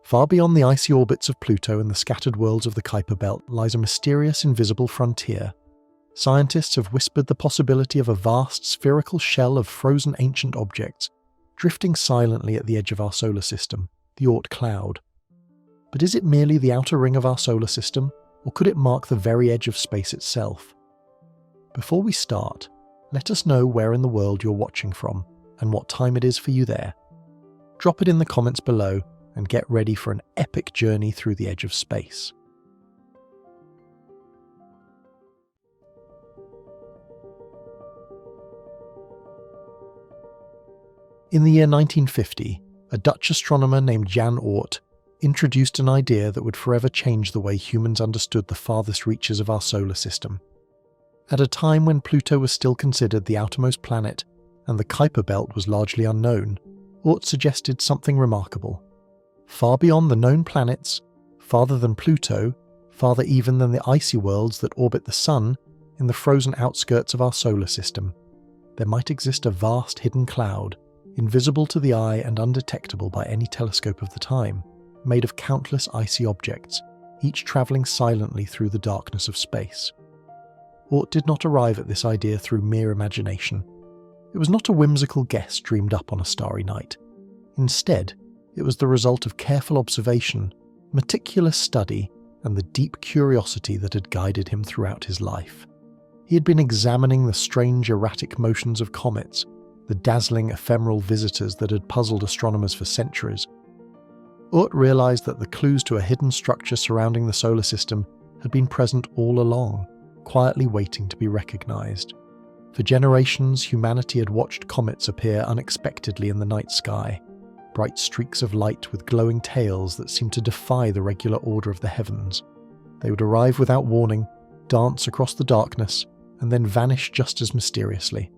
Far beyond the icy orbits of Pluto and the scattered worlds of the Kuiper Belt lies a mysterious invisible frontier. Scientists have whispered the possibility of a vast spherical shell of frozen ancient objects drifting silently at the edge of our solar system, the Oort Cloud. But is it merely the outer ring of our solar system, or could it mark the very edge of space itself? Before we start, let us know where in the world you're watching from and what time it is for you there. Drop it in the comments below and get ready for an epic journey through the edge of space. In the year 1950, a Dutch astronomer named Jan Oort introduced an idea that would forever change the way humans understood the farthest reaches of our solar system. At a time when Pluto was still considered the outermost planet and the Kuiper Belt was largely unknown, Oort suggested something remarkable. Far beyond the known planets, farther than Pluto, farther even than the icy worlds that orbit the Sun, in the frozen outskirts of our solar system, there might exist a vast hidden cloud, invisible to the eye and undetectable by any telescope of the time, made of countless icy objects, each travelling silently through the darkness of space. Oort did not arrive at this idea through mere imagination. It was not a whimsical guess dreamed up on a starry night. Instead, it was the result of careful observation, meticulous study, and the deep curiosity that had guided him throughout his life. He had been examining the strange erratic motions of comets, the dazzling ephemeral visitors that had puzzled astronomers for centuries. Oort realized that the clues to a hidden structure surrounding the solar system had been present all along, quietly waiting to be recognized. For generations, humanity had watched comets appear unexpectedly in the night sky, bright streaks of light with glowing tails that seemed to defy the regular order of the heavens. They would arrive without warning, dance across the darkness, and then vanish just as mysteriously.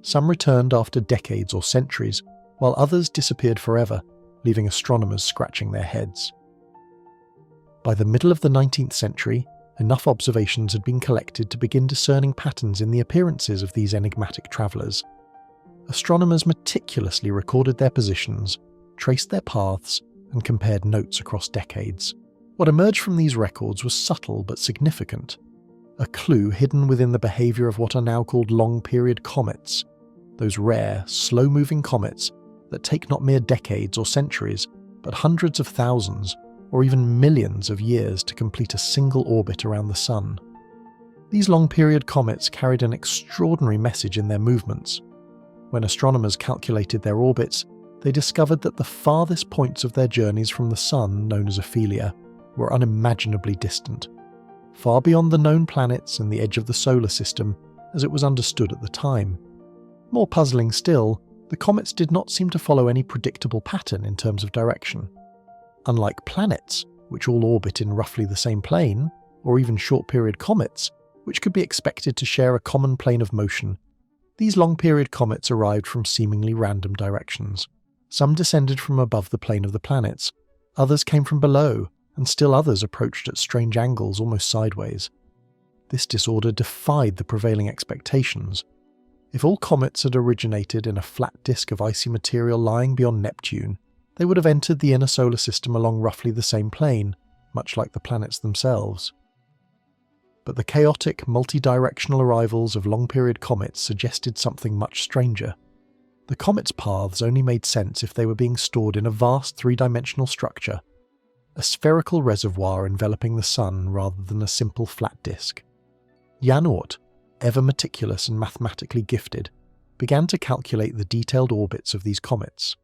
Some returned after decades or centuries, while others disappeared forever, leaving astronomers scratching their heads. By the middle of the 19th century, enough observations had been collected to begin discerning patterns in the appearances of these enigmatic travellers. Astronomers meticulously recorded their positions, traced their paths, and compared notes across decades. What emerged from these records was subtle but significant. A clue hidden within the behaviour of what are now called long-period comets, those rare, slow-moving comets that take not mere decades or centuries, but hundreds of thousands, or even millions of years to complete a single orbit around the Sun. These long-period comets carried an extraordinary message in their movements. When astronomers calculated their orbits, they discovered that the farthest points of their journeys from the Sun, known as aphelia, were unimaginably distant, far beyond the known planets and the edge of the solar system as it was understood at the time. More puzzling still, the comets did not seem to follow any predictable pattern in terms of direction. Unlike planets, which all orbit in roughly the same plane, or even short-period comets, which could be expected to share a common plane of motion, these long-period comets arrived from seemingly random directions. Some descended from above the plane of the planets, others came from below, and still others approached at strange angles, almost sideways. This disorder defied the prevailing expectations. If all comets had originated in a flat disk of icy material lying beyond Neptune, they would have entered the inner solar system along roughly the same plane, much like the planets themselves. But the chaotic, multi-directional arrivals of long-period comets suggested something much stranger. The comets' paths only made sense if they were being stored in a vast three-dimensional structure, a spherical reservoir enveloping the Sun rather than a simple flat disk. Jan Oort, ever meticulous and mathematically gifted, began to calculate the detailed orbits of these comets.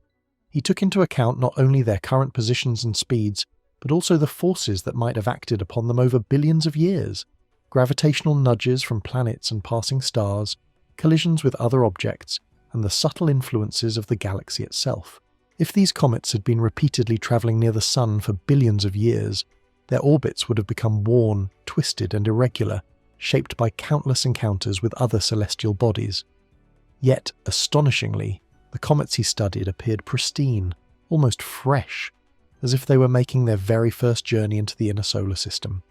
He took into account not only their current positions and speeds, but also the forces that might have acted upon them over billions of years: gravitational nudges from planets and passing stars, collisions with other objects, and the subtle influences of the galaxy itself. If these comets had been repeatedly travelling near the Sun for billions of years, their orbits would have become worn, twisted, and irregular, shaped by countless encounters with other celestial bodies. Yet, astonishingly, the comets he studied appeared pristine, almost fresh, as if they were making their very first journey into the inner solar system.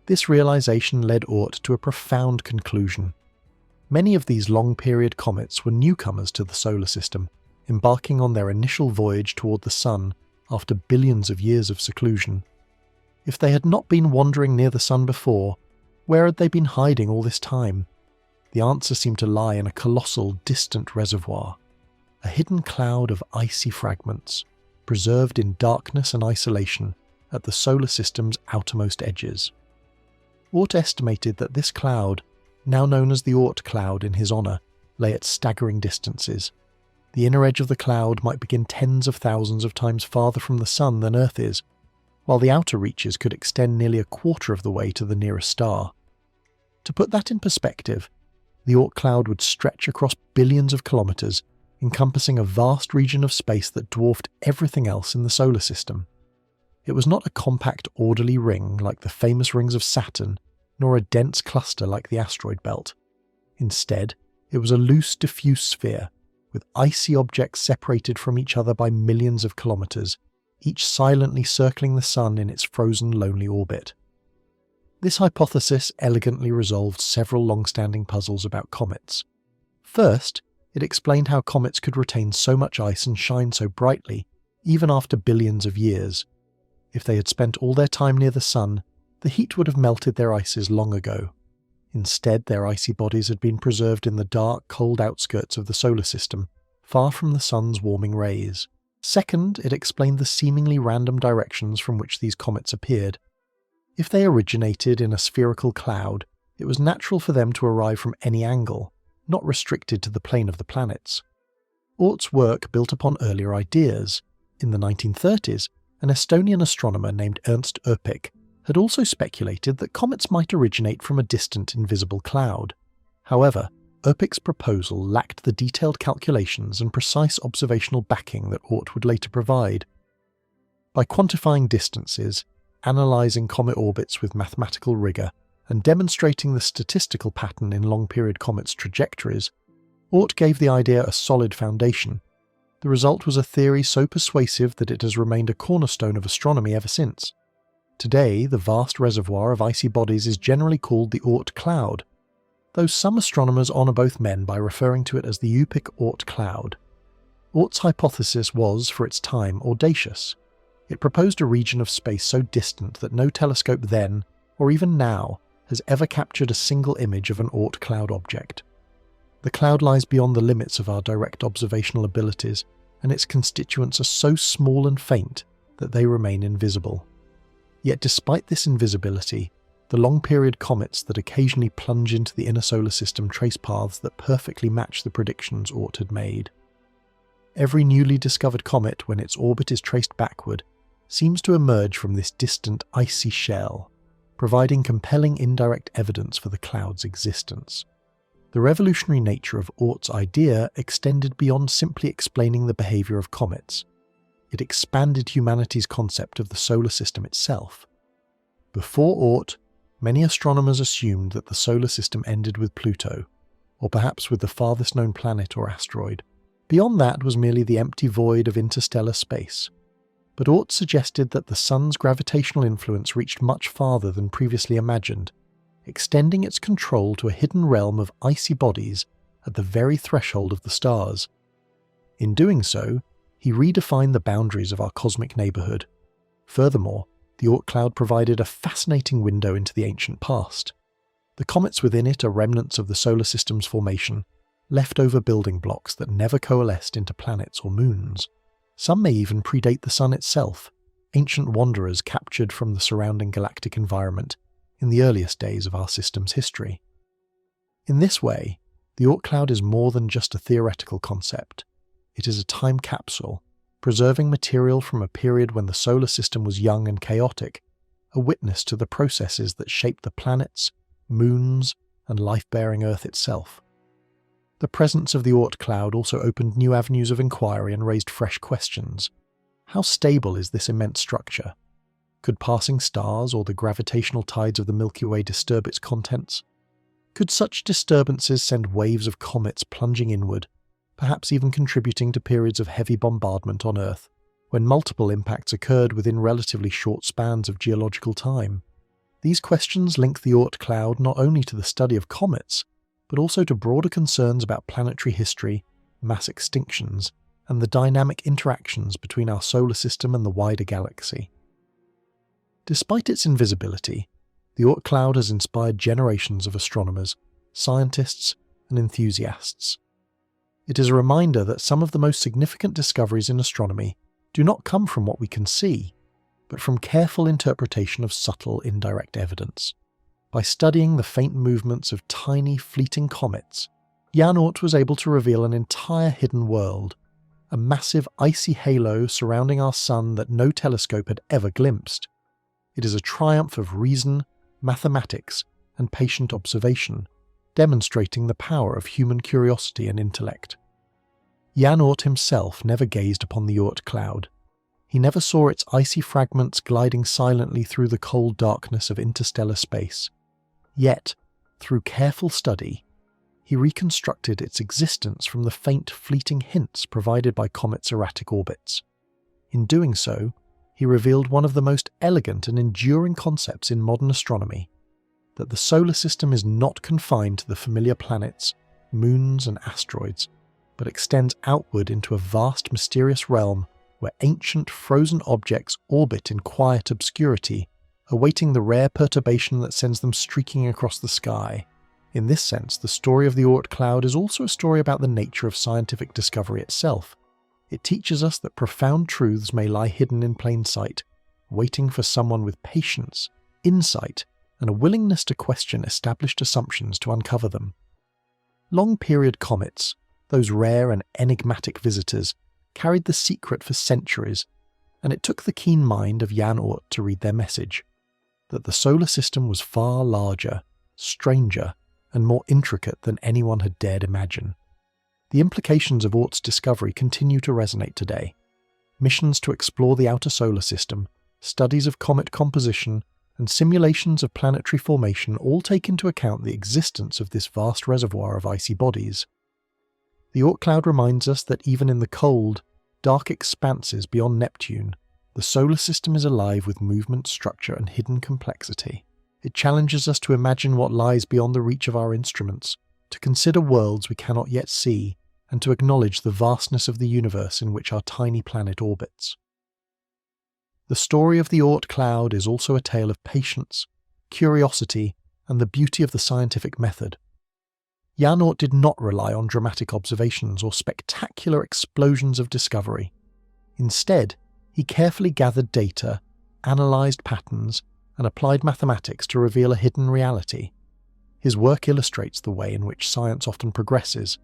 This realization led Oort to a profound conclusion. Many of these long-period comets were newcomers to the solar system, embarking on their initial voyage toward the Sun after billions of years of seclusion. If they had not been wandering near the Sun before, where had they been hiding all this time? The answer seemed to lie in a colossal, distant reservoir, a hidden cloud of icy fragments, preserved in darkness and isolation at the solar system's outermost edges. Oort estimated that this cloud, now known as the Oort Cloud in his honour, lay at staggering distances. The inner edge of the cloud might begin tens of thousands of times farther from the Sun than Earth is, while the outer reaches could extend nearly a quarter of the way to the nearest star. To put that in perspective, the Oort Cloud would stretch across billions of kilometres, encompassing a vast region of space that dwarfed everything else in the solar system. It was not a compact, orderly ring like the famous rings of Saturn, nor a dense cluster like the asteroid belt. Instead, it was a loose, diffuse sphere, with icy objects separated from each other by millions of kilometres, each silently circling the Sun in its frozen, lonely orbit. This hypothesis elegantly resolved several long-standing puzzles about comets. First, it explained how comets could retain so much ice and shine so brightly, even after billions of years. If they had spent all their time near the Sun, the heat would have melted their ices long ago. Instead, their icy bodies had been preserved in the dark, cold outskirts of the solar system, far from the Sun's warming rays. Second, it explained the seemingly random directions from which these comets appeared. If they originated in a spherical cloud, it was natural for them to arrive from any angle, not restricted to the plane of the planets. Oort's work built upon earlier ideas. In the 1930s, an Estonian astronomer named Ernst Öpik had also speculated that comets might originate from a distant invisible cloud. However, Öpik's proposal lacked the detailed calculations and precise observational backing that Oort would later provide. By quantifying distances, analysing comet orbits with mathematical rigour, and demonstrating the statistical pattern in long-period comets' trajectories, Oort gave the idea a solid foundation. The result was a theory so persuasive that it has remained a cornerstone of astronomy ever since. Today, the vast reservoir of icy bodies is generally called the Oort Cloud, though some astronomers honour both men by referring to it as the Oort Cloud. Oort's hypothesis was, for its time, audacious. It proposed a region of space so distant that no telescope then, or even now, has ever captured a single image of an Oort Cloud object. The cloud lies beyond the limits of our direct observational abilities, and its constituents are so small and faint that they remain invisible. Yet despite this invisibility, the long-period comets that occasionally plunge into the inner solar system trace paths that perfectly match the predictions Oort had made. Every newly discovered comet, when its orbit is traced backward, seems to emerge from this distant icy shell, providing compelling indirect evidence for the cloud's existence. The revolutionary nature of Oort's idea extended beyond simply explaining the behaviour of comets. It expanded humanity's concept of the solar system itself. Before Oort, many astronomers assumed that the solar system ended with Pluto, or perhaps with the farthest known planet or asteroid. Beyond that was merely the empty void of interstellar space. But Oort suggested that the Sun's gravitational influence reached much farther than previously imagined, extending its control to a hidden realm of icy bodies at the very threshold of the stars. In doing so, he redefined the boundaries of our cosmic neighbourhood. Furthermore, the Oort Cloud provided a fascinating window into the ancient past. The comets within it are remnants of the solar system's formation, leftover building blocks that never coalesced into planets or moons. Some may even predate the Sun itself, ancient wanderers captured from the surrounding galactic environment in the earliest days of our system's history. In this way, the Oort Cloud is more than just a theoretical concept. It is a time capsule, preserving material from a period when the solar system was young and chaotic, a witness to the processes that shaped the planets, moons, and life-bearing Earth itself. The presence of the Oort Cloud also opened new avenues of inquiry and raised fresh questions. How stable is this immense structure? Could passing stars or the gravitational tides of the Milky Way disturb its contents? Could such disturbances send waves of comets plunging inward, perhaps even contributing to periods of heavy bombardment on Earth, when multiple impacts occurred within relatively short spans of geological time? These questions link the Oort Cloud not only to the study of comets, but also to broader concerns about planetary history, mass extinctions, and the dynamic interactions between our solar system and the wider galaxy. Despite its invisibility, the Oort Cloud has inspired generations of astronomers, scientists, and enthusiasts. It is a reminder that some of the most significant discoveries in astronomy do not come from what we can see, but from careful interpretation of subtle, indirect evidence. By studying the faint movements of tiny, fleeting comets, Jan Oort was able to reveal an entire hidden world, a massive icy halo surrounding our sun that no telescope had ever glimpsed. It is a triumph of reason, mathematics, and patient observation, demonstrating the power of human curiosity and intellect. Jan Oort himself never gazed upon the Oort Cloud. He never saw its icy fragments gliding silently through the cold darkness of interstellar space. Yet, through careful study, he reconstructed its existence from the faint, fleeting hints provided by comets' erratic orbits. In doing so, he revealed one of the most elegant and enduring concepts in modern astronomy, that the solar system is not confined to the familiar planets, moons, and asteroids, but extends outward into a vast, mysterious realm where ancient, frozen objects orbit in quiet obscurity, awaiting the rare perturbation that sends them streaking across the sky. In this sense, the story of the Oort Cloud is also a story about the nature of scientific discovery itself. It teaches us that profound truths may lie hidden in plain sight, waiting for someone with patience, insight, and a willingness to question established assumptions to uncover them. Long-period comets, those rare and enigmatic visitors, carried the secret for centuries, and it took the keen mind of Jan Oort to read their message, that the solar system was far larger, stranger, and more intricate than anyone had dared imagine. The implications of Oort's discovery continue to resonate today. Missions to explore the outer solar system, studies of comet composition, and simulations of planetary formation all take into account the existence of this vast reservoir of icy bodies. The Oort Cloud reminds us that even in the cold, dark expanses beyond Neptune, the solar system is alive with movement, structure, and hidden complexity. It challenges us to imagine what lies beyond the reach of our instruments, to consider worlds we cannot yet see, and to acknowledge the vastness of the universe in which our tiny planet orbits. The story of the Oort Cloud is also a tale of patience, curiosity, and the beauty of the scientific method. Jan Oort did not rely on dramatic observations or spectacular explosions of discovery. Instead, he carefully gathered data, analysed patterns, and applied mathematics to reveal a hidden reality. His work illustrates the way in which science often progresses,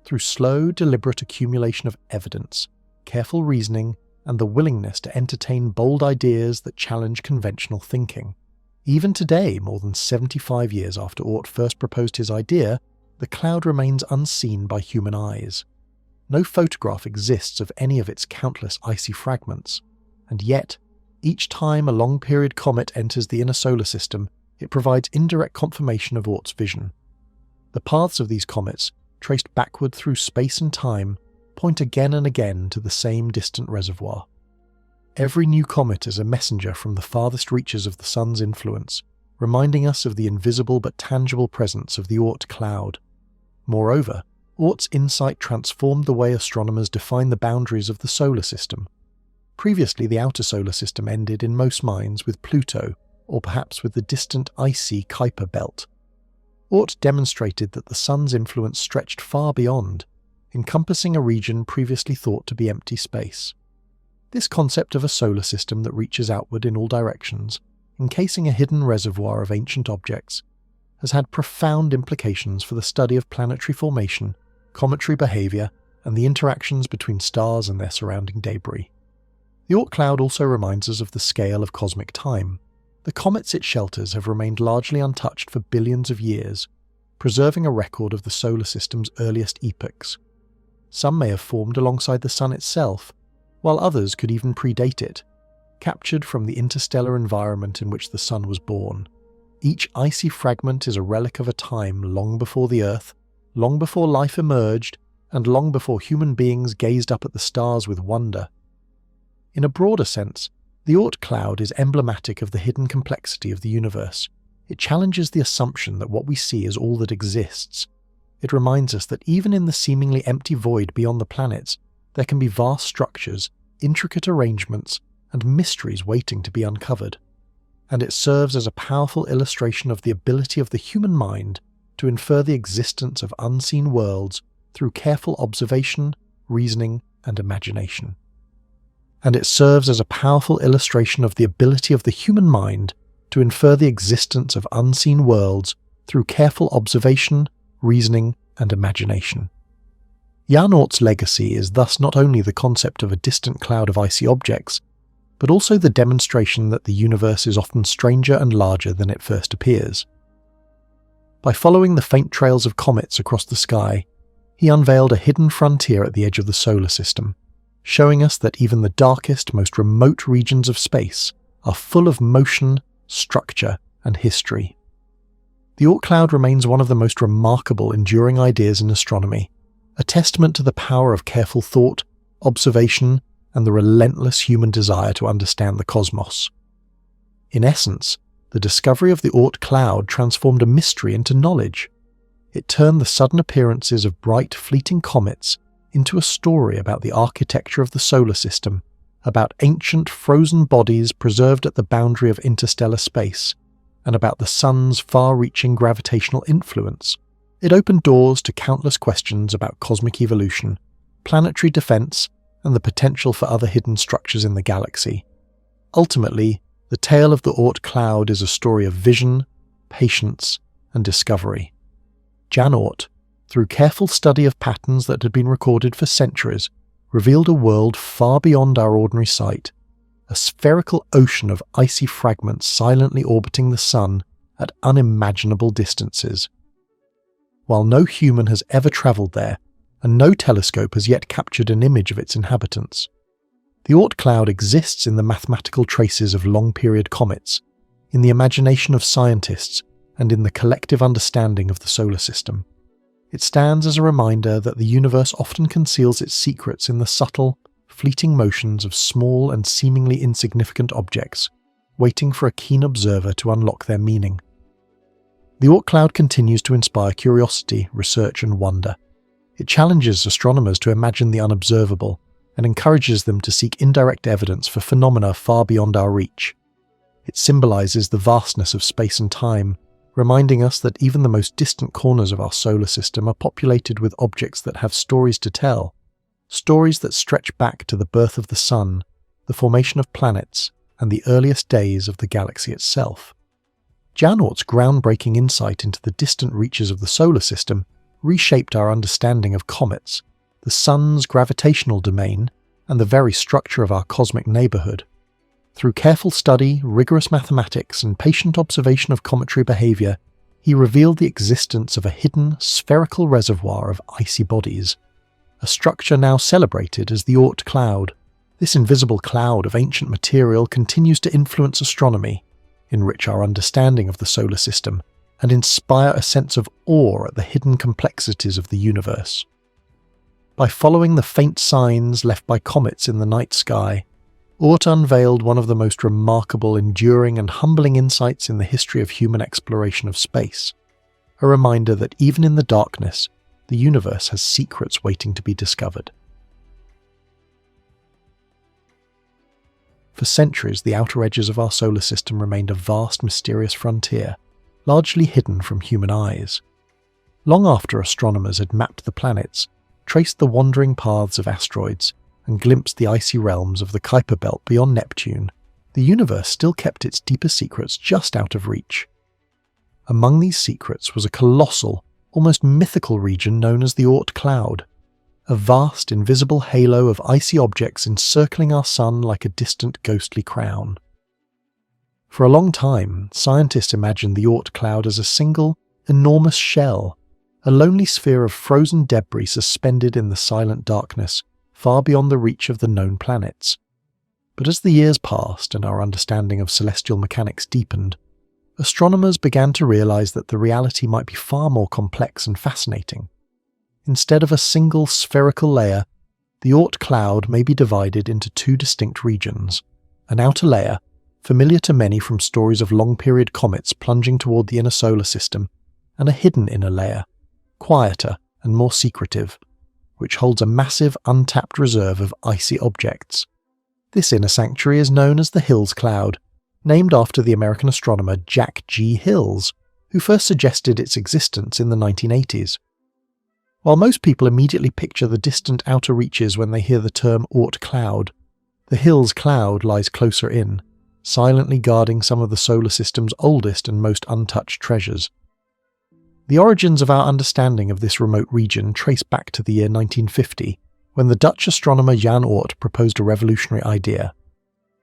through slow, deliberate accumulation of evidence, careful reasoning, and the willingness to entertain bold ideas that challenge conventional thinking. Even today, more than 75 years after Oort first proposed his idea, the cloud remains unseen by human eyes. No photograph exists of any of its countless icy fragments, and yet, each time a long-period comet enters the inner solar system, it provides indirect confirmation of Oort's vision. The paths of these comets, traced backward through space and time, point again and again to the same distant reservoir. Every new comet is a messenger from the farthest reaches of the sun's influence, reminding us of the invisible but tangible presence of the Oort Cloud. Moreover, Oort's insight transformed the way astronomers define the boundaries of the solar system. Previously, the outer solar system ended in most minds with Pluto, or perhaps with the distant icy Kuiper Belt. Oort demonstrated that the sun's influence stretched far beyond, encompassing a region previously thought to be empty space. This concept of a solar system that reaches outward in all directions, encasing a hidden reservoir of ancient objects, has had profound implications for the study of planetary formation, cometary behaviour, and the interactions between stars and their surrounding debris. The Oort Cloud also reminds us of the scale of cosmic time. The comets it shelters have remained largely untouched for billions of years, preserving a record of the solar system's earliest epochs. Some may have formed alongside the Sun itself, while others could even predate it, captured from the interstellar environment in which the Sun was born. Each icy fragment is a relic of a time long before the Earth, long before life emerged, and long before human beings gazed up at the stars with wonder. In a broader sense, the Oort Cloud is emblematic of the hidden complexity of the universe. It challenges the assumption that what we see is all that exists. It reminds us that even in the seemingly empty void beyond the planets, there can be vast structures, intricate arrangements, and mysteries waiting to be uncovered. And it serves as a powerful illustration of the ability of the human mind to infer the existence of unseen worlds through careful observation, reasoning, and imagination. And it serves as a powerful illustration of the ability of the human mind to infer the existence of unseen worlds through careful observation, reasoning, and imagination. Jan Oort's legacy is thus not only the concept of a distant cloud of icy objects, but also the demonstration that the universe is often stranger and larger than it first appears. By following the faint trails of comets across the sky, he unveiled a hidden frontier at the edge of the solar system, showing us that even the darkest, most remote regions of space are full of motion, structure, and history. The Oort cloud remains one of the most remarkable enduring ideas in astronomy, a testament to the power of careful thought, observation, and the relentless human desire to understand the cosmos. In essence, the discovery of the Oort cloud transformed a mystery into knowledge. It turned the sudden appearances of bright, fleeting comets into a story about the architecture of the solar system, about ancient frozen bodies preserved at the boundary of interstellar space, and about the sun's far-reaching gravitational influence. It opened doors to countless questions about cosmic evolution, planetary defense, and the potential for other hidden structures in the galaxy. Ultimately, the tale of the Oort cloud is a story of vision, patience, and discovery. Jan Oort, through careful study of patterns that had been recorded for centuries, revealed a world far beyond our ordinary sight, a spherical ocean of icy fragments silently orbiting the sun at unimaginable distances. While no human has ever travelled there, and no telescope has yet captured an image of its inhabitants, the Oort cloud exists in the mathematical traces of long-period comets, in the imagination of scientists, and in the collective understanding of the solar system. It stands as a reminder that the universe often conceals its secrets in the subtle, fleeting motions of small and seemingly insignificant objects, waiting for a keen observer to unlock their meaning. The Oort cloud continues to inspire curiosity, research, and wonder. It challenges astronomers to imagine the unobservable, and encourages them to seek indirect evidence for phenomena far beyond our reach. It symbolizes the vastness of space and time, reminding us that even the most distant corners of our solar system are populated with objects that have stories to tell, stories that stretch back to the birth of the sun, the formation of planets, and the earliest days of the galaxy itself. Jan Oort's groundbreaking insight into the distant reaches of the solar system reshaped our understanding of comets, the sun's gravitational domain, and the very structure of our cosmic neighbourhood. Through careful study, rigorous mathematics, and patient observation of cometary behaviour, he revealed the existence of a hidden, spherical reservoir of icy bodies, a structure now celebrated as the Oort cloud. This invisible cloud of ancient material continues to influence astronomy, enrich our understanding of the solar system, and inspire a sense of awe at the hidden complexities of the universe. By following the faint signs left by comets in the night sky, Oort unveiled one of the most remarkable, enduring, and humbling insights in the history of human exploration of space, a reminder that even in the darkness, the universe has secrets waiting to be discovered. For centuries, the outer edges of our solar system remained a vast, mysterious frontier, largely hidden from human eyes. Long after astronomers had mapped the planets, traced the wandering paths of asteroids, and glimpsed the icy realms of the Kuiper Belt beyond Neptune, the universe still kept its deeper secrets just out of reach. Among these secrets was a colossal, almost mythical region known as the Oort Cloud, a vast, invisible halo of icy objects encircling our sun like a distant ghostly crown. For a long time, scientists imagined the Oort Cloud as a single, enormous shell, a lonely sphere of frozen debris suspended in the silent darkness, far beyond the reach of the known planets. But as the years passed and our understanding of celestial mechanics deepened, astronomers began to realize that the reality might be far more complex and fascinating. Instead of a single spherical layer, the Oort cloud may be divided into two distinct regions: an outer layer, familiar to many from stories of long-period comets plunging toward the inner solar system, and a hidden inner layer, quieter and more secretive, which holds a massive untapped reserve of icy objects. This inner sanctuary is known as the Hills Cloud, named after the American astronomer Jack G. Hills, who first suggested its existence in the 1980s. While most people immediately picture the distant outer reaches when they hear the term Oort Cloud, the Hills Cloud lies closer in, silently guarding some of the solar system's oldest and most untouched treasures. The origins of our understanding of this remote region trace back to the year 1950, when the Dutch astronomer Jan Oort proposed a revolutionary idea.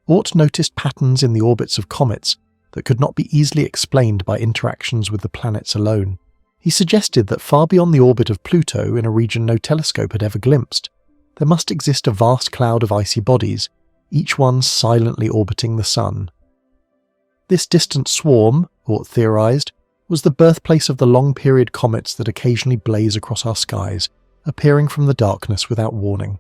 Oort noticed patterns in the orbits of comets that could not be easily explained by interactions with the planets alone. He suggested that far beyond the orbit of Pluto, in a region no telescope had ever glimpsed, there must exist a vast cloud of icy bodies, each one silently orbiting the Sun. This distant swarm, Oort theorized, was the birthplace of the long-period comets that occasionally blaze across our skies, appearing from the darkness without warning.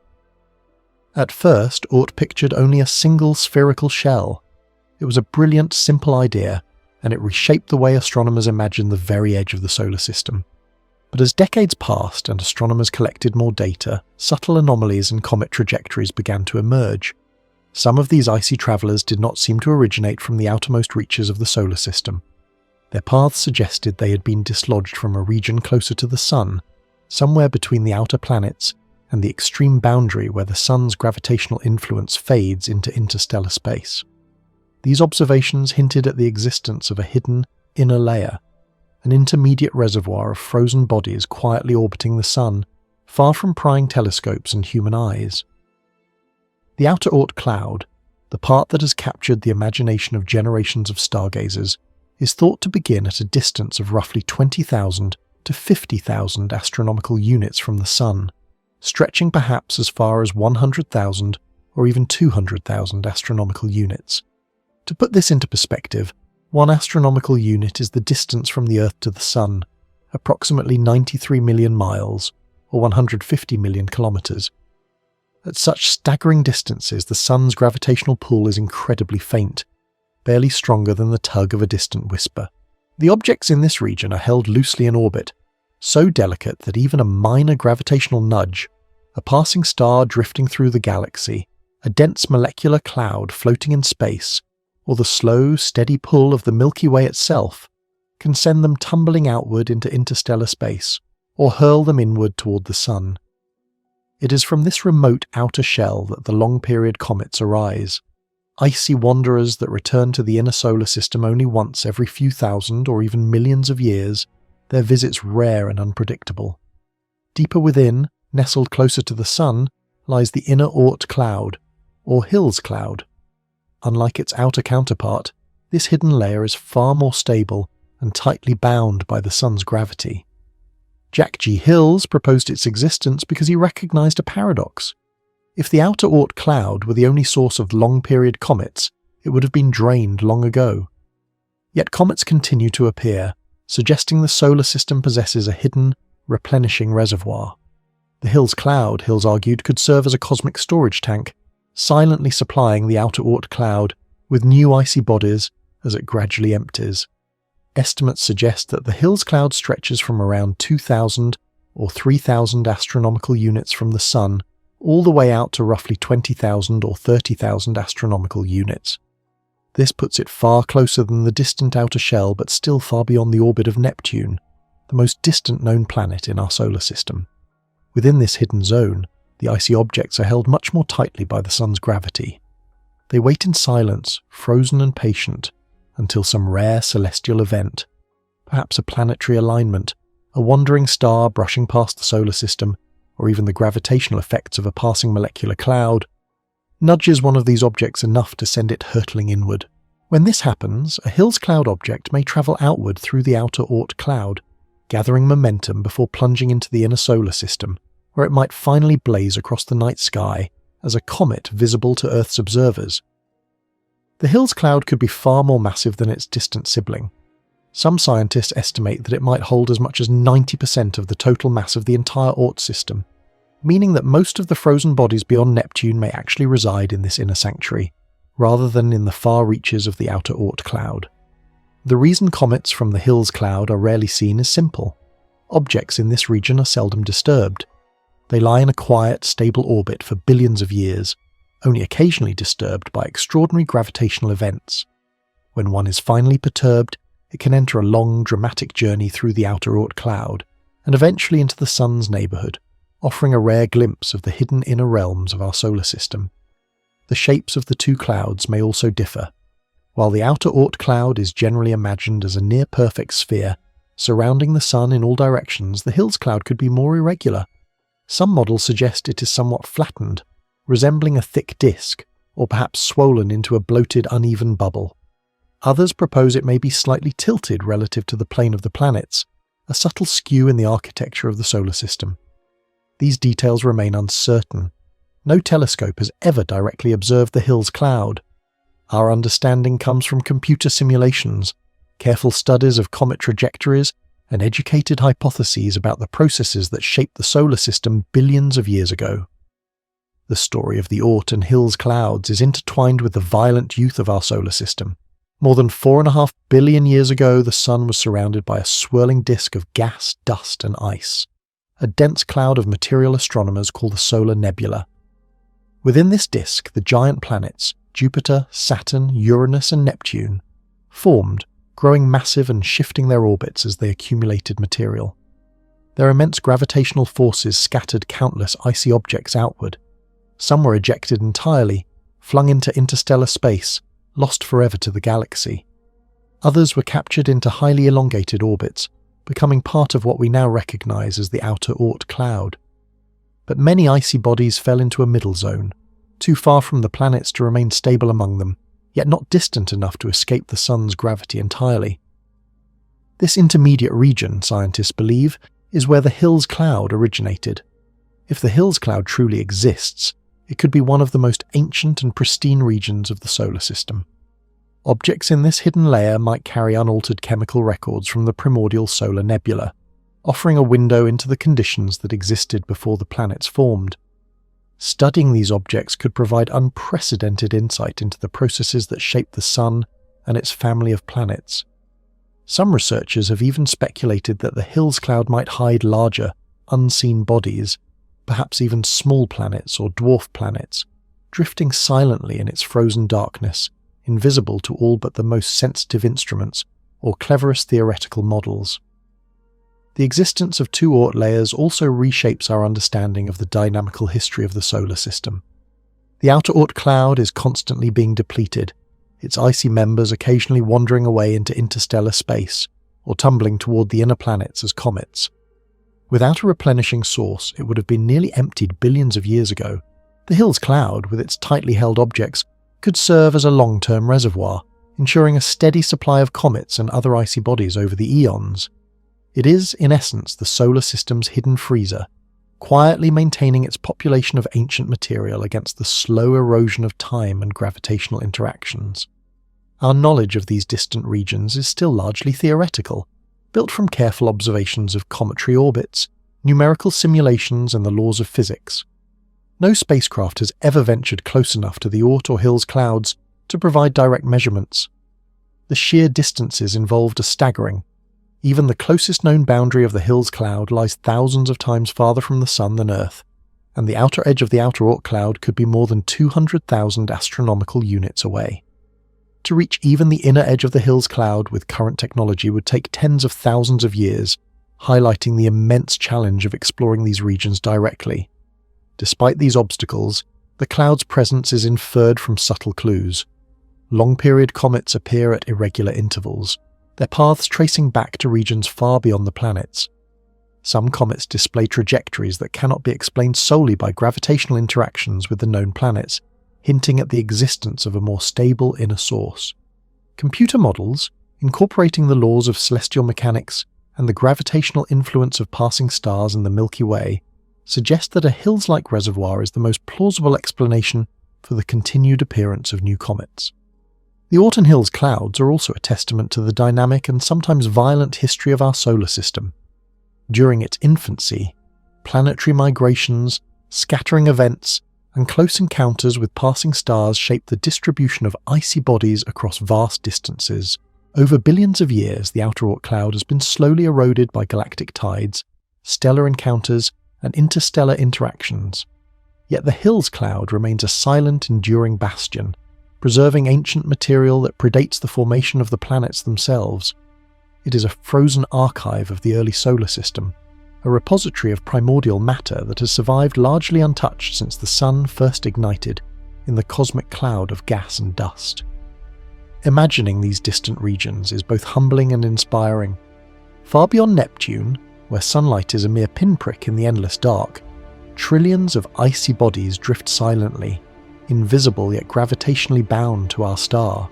At first, Oort pictured only a single spherical shell. It was a brilliant, simple idea, and it reshaped the way astronomers imagined the very edge of the solar system. But as decades passed and astronomers collected more data, subtle anomalies in comet trajectories began to emerge. Some of these icy travellers did not seem to originate from the outermost reaches of the solar system. Their paths suggested they had been dislodged from a region closer to the Sun, somewhere between the outer planets and the extreme boundary where the Sun's gravitational influence fades into interstellar space. These observations hinted at the existence of a hidden, inner layer, an intermediate reservoir of frozen bodies quietly orbiting the Sun, far from prying telescopes and human eyes. The outer Oort Cloud, the part that has captured the imagination of generations of stargazers, is thought to begin at a distance of roughly 20,000 to 50,000 astronomical units from the Sun, stretching perhaps as far as 100,000 or even 200,000 astronomical units. To put this into perspective, 1 astronomical unit is the distance from the Earth to the Sun, approximately 93 million miles, or 150 million kilometres. At such staggering distances, the Sun's gravitational pull is incredibly faint, barely stronger than the tug of a distant whisper. The objects in this region are held loosely in orbit, so delicate that even a minor gravitational nudge, a passing star drifting through the galaxy, a dense molecular cloud floating in space, or the slow, steady pull of the Milky Way itself, can send them tumbling outward into interstellar space, or hurl them inward toward the Sun. It is from this remote outer shell that the long-period comets arise, icy wanderers that return to the inner solar system only once every few thousand or even millions of years, their visits rare and unpredictable. Deeper within, nestled closer to the Sun, lies the inner Oort Cloud, or Hills Cloud. Unlike its outer counterpart, this hidden layer is far more stable and tightly bound by the Sun's gravity. Jack G. Hills proposed its existence because he recognized a paradox. If the outer Oort Cloud were the only source of long-period comets, it would have been drained long ago. Yet comets continue to appear, suggesting the solar system possesses a hidden, replenishing reservoir. The Hills Cloud, Hills argued, could serve as a cosmic storage tank, silently supplying the outer Oort Cloud with new icy bodies as it gradually empties. Estimates suggest that the Hills Cloud stretches from around 2,000 or 3,000 astronomical units from the Sun all the way out to roughly 20,000 or 30,000 astronomical units. This puts it far closer than the distant outer shell, but still far beyond the orbit of Neptune, the most distant known planet in our solar system. Within this hidden zone, the icy objects are held much more tightly by the Sun's gravity. They wait in silence, frozen and patient, until some rare celestial event, perhaps a planetary alignment, a wandering star brushing past the solar system, or even the gravitational effects of a passing molecular cloud, nudges one of these objects enough to send it hurtling inward. When this happens, a Hills Cloud object may travel outward through the outer Oort Cloud, gathering momentum before plunging into the inner solar system, where it might finally blaze across the night sky as a comet visible to Earth's observers. The Hills Cloud could be far more massive than its distant sibling. Some scientists estimate that it might hold as much as 90% of the total mass of the entire Oort system, meaning that most of the frozen bodies beyond Neptune may actually reside in this inner sanctuary, rather than in the far reaches of the outer Oort Cloud. The reason comets from the Hills Cloud are rarely seen is simple. Objects in this region are seldom disturbed. They lie in a quiet, stable orbit for billions of years, only occasionally disturbed by extraordinary gravitational events. When one is finally perturbed, it can enter a long, dramatic journey through the outer Oort Cloud, and eventually into the Sun's neighbourhood, offering a rare glimpse of the hidden inner realms of our solar system. The shapes of the two clouds may also differ. While the outer Oort Cloud is generally imagined as a near-perfect sphere, surrounding the Sun in all directions, the Hills Cloud could be more irregular. Some models suggest it is somewhat flattened, resembling a thick disk, or perhaps swollen into a bloated, uneven bubble. Others propose it may be slightly tilted relative to the plane of the planets, a subtle skew in the architecture of the solar system. These details remain uncertain. No telescope has ever directly observed the Hills Cloud. Our understanding comes from computer simulations, careful studies of comet trajectories, and educated hypotheses about the processes that shaped the solar system billions of years ago. The story of the Oort and Hills Clouds is intertwined with the violent youth of our solar system. More than 4.5 billion years ago, the Sun was surrounded by a swirling disk of gas, dust, and ice, a dense cloud of material astronomers call the solar nebula. Within this disk, the giant planets, Jupiter, Saturn, Uranus, and Neptune, formed, growing massive and shifting their orbits as they accumulated material. Their immense gravitational forces scattered countless icy objects outward. Some were ejected entirely, flung into interstellar space, lost forever to the galaxy. Others were captured into highly elongated orbits, becoming part of what we now recognize as the outer Oort Cloud. But many icy bodies fell into a middle zone, too far from the planets to remain stable among them, yet not distant enough to escape the Sun's gravity entirely. This intermediate region, scientists believe, is where the Hills Cloud originated. If the Hills Cloud truly exists, it could be one of the most ancient and pristine regions of the solar system. Objects in this hidden layer might carry unaltered chemical records from the primordial solar nebula, offering a window into the conditions that existed before the planets formed. Studying these objects could provide unprecedented insight into the processes that shaped the Sun and its family of planets. Some researchers have even speculated that the Hills Cloud might hide larger, unseen bodies, perhaps even small planets or dwarf planets, drifting silently in its frozen darkness, invisible to all but the most sensitive instruments or cleverest theoretical models. The existence of two Oort layers also reshapes our understanding of the dynamical history of the solar system. The outer Oort Cloud is constantly being depleted, its icy members occasionally wandering away into interstellar space, or tumbling toward the inner planets as comets. Without a replenishing source, it would have been nearly emptied billions of years ago. The Hills Cloud, with its tightly held objects, could serve as a long-term reservoir, ensuring a steady supply of comets and other icy bodies over the eons. It is, in essence, the solar system's hidden freezer, quietly maintaining its population of ancient material against the slow erosion of time and gravitational interactions. Our knowledge of these distant regions is still largely theoretical, built from careful observations of cometary orbits, numerical simulations, and the laws of physics. No spacecraft has ever ventured close enough to the Oort or Hills Clouds to provide direct measurements. The sheer distances involved are staggering. Even the closest known boundary of the Hills Cloud lies thousands of times farther from the Sun than Earth, and the outer edge of the outer Oort Cloud could be more than 200,000 astronomical units away. To reach even the inner edge of the Hills Cloud with current technology would take tens of thousands of years, highlighting the immense challenge of exploring these regions directly. Despite these obstacles, the cloud's presence is inferred from subtle clues. Long-period comets appear at irregular intervals, their paths tracing back to regions far beyond the planets. Some comets display trajectories that cannot be explained solely by gravitational interactions with the known planets, hinting at the existence of a more stable inner source. Computer models, incorporating the laws of celestial mechanics and the gravitational influence of passing stars in the Milky Way, suggest that a Hills-like reservoir is the most plausible explanation for the continued appearance of new comets. The Oort and Hills Clouds are also a testament to the dynamic and sometimes violent history of our solar system. During its infancy, planetary migrations, scattering events, and close encounters with passing stars shaped the distribution of icy bodies across vast distances. Over billions of years, the outer Oort Cloud has been slowly eroded by galactic tides, stellar encounters, and interstellar interactions. Yet the Hills Cloud remains a silent, enduring bastion, preserving ancient material that predates the formation of the planets themselves. It is a frozen archive of the early solar system, a repository of primordial matter that has survived largely untouched since the sun first ignited in the cosmic cloud of gas and dust. Imagining these distant regions is both humbling and inspiring. Far beyond Neptune, where sunlight is a mere pinprick in the endless dark, trillions of icy bodies drift silently, invisible yet gravitationally bound to our star.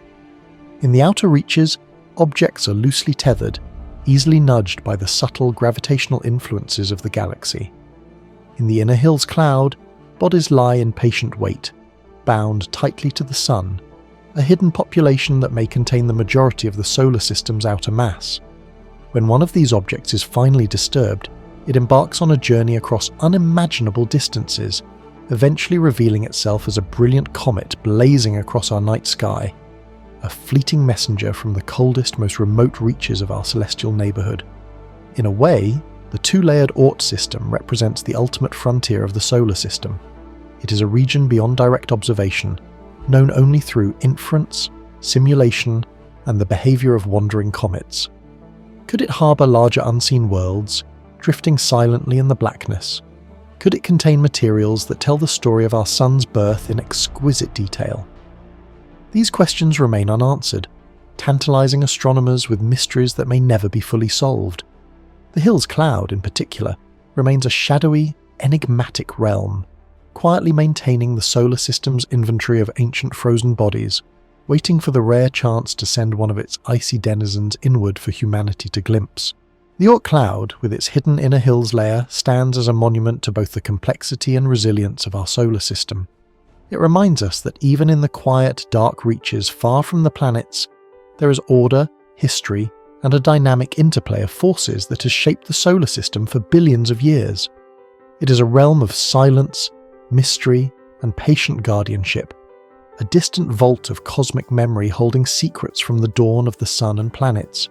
In the outer reaches, objects are loosely tethered, easily nudged by the subtle gravitational influences of the galaxy. In the inner Hills Cloud, bodies lie in patient wait, bound tightly to the sun, a hidden population that may contain the majority of the solar system's outer mass. When one of these objects is finally disturbed, it embarks on a journey across unimaginable distances, eventually revealing itself as a brilliant comet blazing across our night sky, a fleeting messenger from the coldest, most remote reaches of our celestial neighbourhood. In a way, the two-layered Oort system represents the ultimate frontier of the solar system. It is a region beyond direct observation, known only through inference, simulation, and the behaviour of wandering comets. Could it harbour larger unseen worlds, drifting silently in the blackness? Could it contain materials that tell the story of our sun's birth in exquisite detail? These questions remain unanswered, tantalising astronomers with mysteries that may never be fully solved. The Hills Cloud, in particular, remains a shadowy, enigmatic realm, quietly maintaining the solar system's inventory of ancient frozen bodies, waiting for the rare chance to send one of its icy denizens inward for humanity to glimpse. The Oort Cloud, with its hidden inner hills layer, stands as a monument to both the complexity and resilience of our solar system. It reminds us that even in the quiet, dark reaches far from the planets, there is order, history, and a dynamic interplay of forces that has shaped the solar system for billions of years. It is a realm of silence, mystery, and patient guardianship, a distant vault of cosmic memory holding secrets from the dawn of the sun and planets.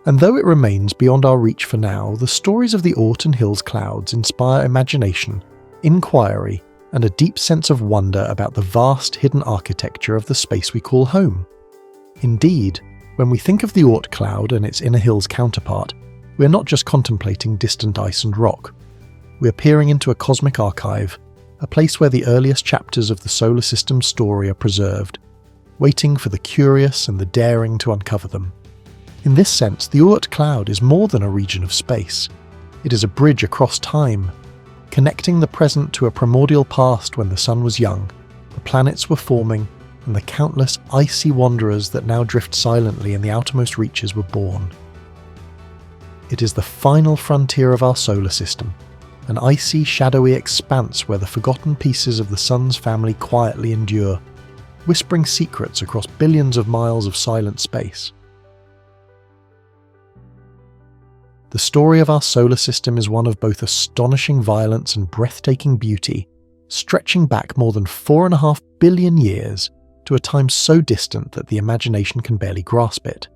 And though it remains beyond our reach for now, the stories of the Oort and Hills Clouds inspire imagination, inquiry, and a deep sense of wonder about the vast hidden architecture of the space we call home. Indeed, when we think of the Oort Cloud and its inner hills counterpart, we are not just contemplating distant ice and rock. We are peering into a cosmic archive, a place where the earliest chapters of the solar system's story are preserved, waiting for the curious and the daring to uncover them. In this sense, the Oort Cloud is more than a region of space. It is a bridge across time, connecting the present to a primordial past when the sun was young, the planets were forming, and the countless icy wanderers that now drift silently in the outermost reaches were born. It is the final frontier of our solar system, an icy, shadowy expanse where the forgotten pieces of the sun's family quietly endure, whispering secrets across billions of miles of silent space. The story of our solar system is one of both astonishing violence and breathtaking beauty, stretching back more than 4.5 billion years to a time so distant that the imagination can barely grasp it.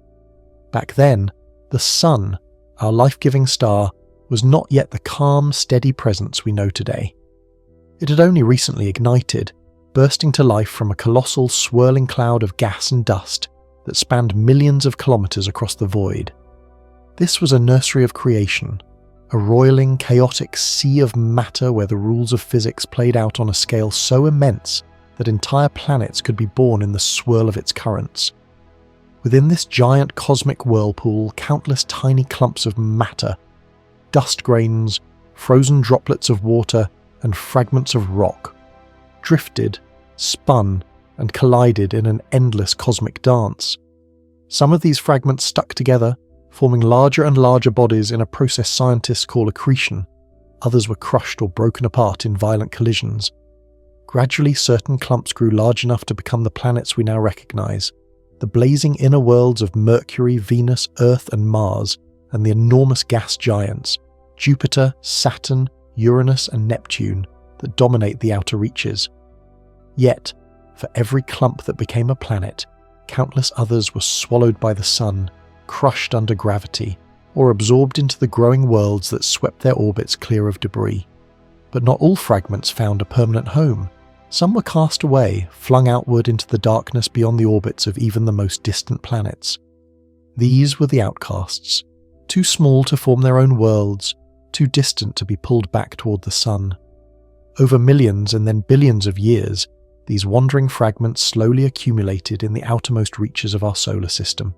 Back then, the sun, our life-giving star, was not yet the calm, steady presence we know today. It had only recently ignited, bursting to life from a colossal, swirling cloud of gas and dust that spanned millions of kilometers across the void. This was a nursery of creation, a roiling, chaotic sea of matter where the rules of physics played out on a scale so immense that entire planets could be born in the swirl of its currents. Within this giant cosmic whirlpool, countless tiny clumps of matter, dust grains, frozen droplets of water, and fragments of rock, drifted, spun, and collided in an endless cosmic dance. Some of these fragments stuck together, forming larger and larger bodies in a process scientists call accretion. Others were crushed or broken apart in violent collisions. Gradually, certain clumps grew large enough to become the planets we now recognize, the blazing inner worlds of Mercury, Venus, Earth, and Mars, and the enormous gas giants, Jupiter, Saturn, Uranus, and Neptune, that dominate the outer reaches. Yet, for every clump that became a planet, countless others were swallowed by the sun, crushed under gravity, or absorbed into the growing worlds that swept their orbits clear of debris. But not all fragments found a permanent home. Some were cast away, flung outward into the darkness beyond the orbits of even the most distant planets. These were the outcasts, too small to form their own worlds, too distant to be pulled back toward the sun. Over millions and then billions of years, these wandering fragments slowly accumulated in the outermost reaches of our solar system,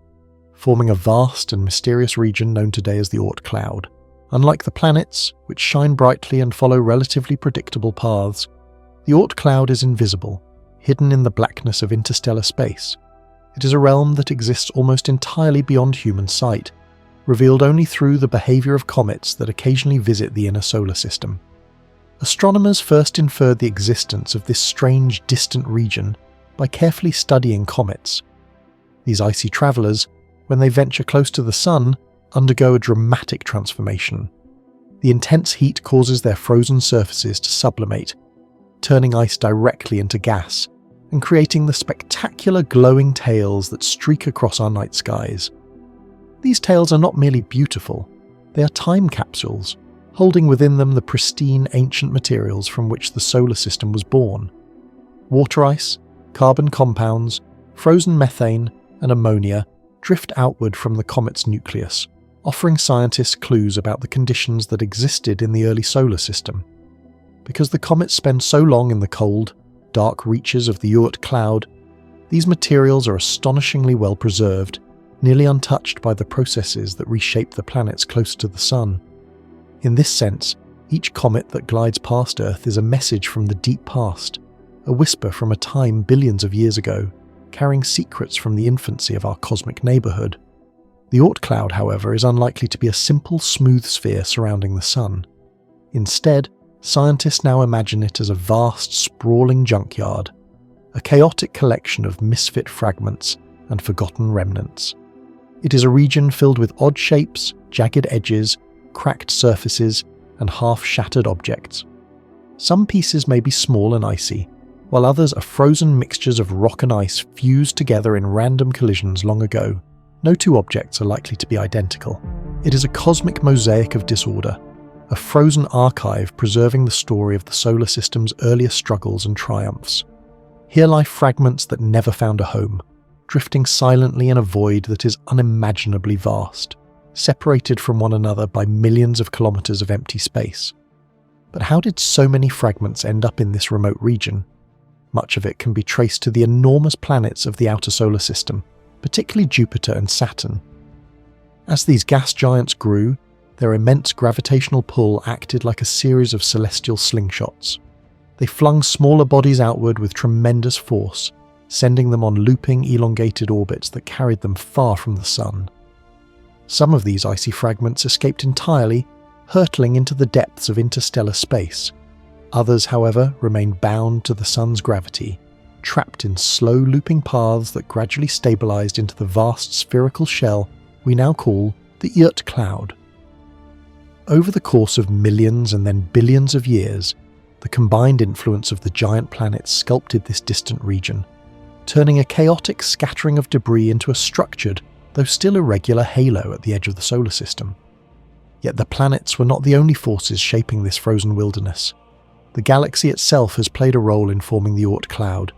forming a vast and mysterious region known today as the Oort Cloud. Unlike the planets, which shine brightly and follow relatively predictable paths, the Oort Cloud is invisible, hidden in the blackness of interstellar space. It is a realm that exists almost entirely beyond human sight, revealed only through the behaviour of comets that occasionally visit the inner solar system. Astronomers first inferred the existence of this strange, distant region by carefully studying comets. These icy travellers, when they venture close to the Sun, undergo a dramatic transformation. The intense heat causes their frozen surfaces to sublimate, turning ice directly into gas and creating the spectacular glowing tails that streak across our night skies. These tails are not merely beautiful, they are time capsules, holding within them the pristine ancient materials from which the solar system was born. Water ice, carbon compounds, frozen methane, and ammonia drift outward from the comet's nucleus, offering scientists clues about the conditions that existed in the early solar system. Because the comets spend so long in the cold, dark reaches of the Oort Cloud, these materials are astonishingly well preserved, nearly untouched by the processes that reshape the planets close to the Sun. In this sense, each comet that glides past Earth is a message from the deep past, a whisper from a time billions of years ago, carrying secrets from the infancy of our cosmic neighbourhood. The Oort Cloud, however, is unlikely to be a simple, smooth sphere surrounding the Sun. Instead, scientists now imagine it as a vast, sprawling junkyard, a chaotic collection of misfit fragments and forgotten remnants. It is a region filled with odd shapes, jagged edges, cracked surfaces, and half-shattered objects. Some pieces may be small and icy, while others are frozen mixtures of rock and ice fused together in random collisions long ago. No two objects are likely to be identical. It is a cosmic mosaic of disorder, a frozen archive preserving the story of the solar system's earliest struggles and triumphs. Here lie fragments that never found a home, drifting silently in a void that is unimaginably vast, separated from one another by millions of kilometers of empty space. But how did so many fragments end up in this remote region? Much of it can be traced to the enormous planets of the outer solar system, particularly Jupiter and Saturn. As these gas giants grew, their immense gravitational pull acted like a series of celestial slingshots. They flung smaller bodies outward with tremendous force, sending them on looping, elongated orbits that carried them far from the Sun. Some of these icy fragments escaped entirely, hurtling into the depths of interstellar space. Others, however, remained bound to the Sun's gravity, trapped in slow looping paths that gradually stabilized into the vast spherical shell we now call the Oort Cloud. Over the course of millions and then billions of years, the combined influence of the giant planets sculpted this distant region, turning a chaotic scattering of debris into a structured, though still irregular halo at the edge of the solar system. Yet the planets were not the only forces shaping this frozen wilderness. The galaxy itself has played a role in forming the Oort Cloud,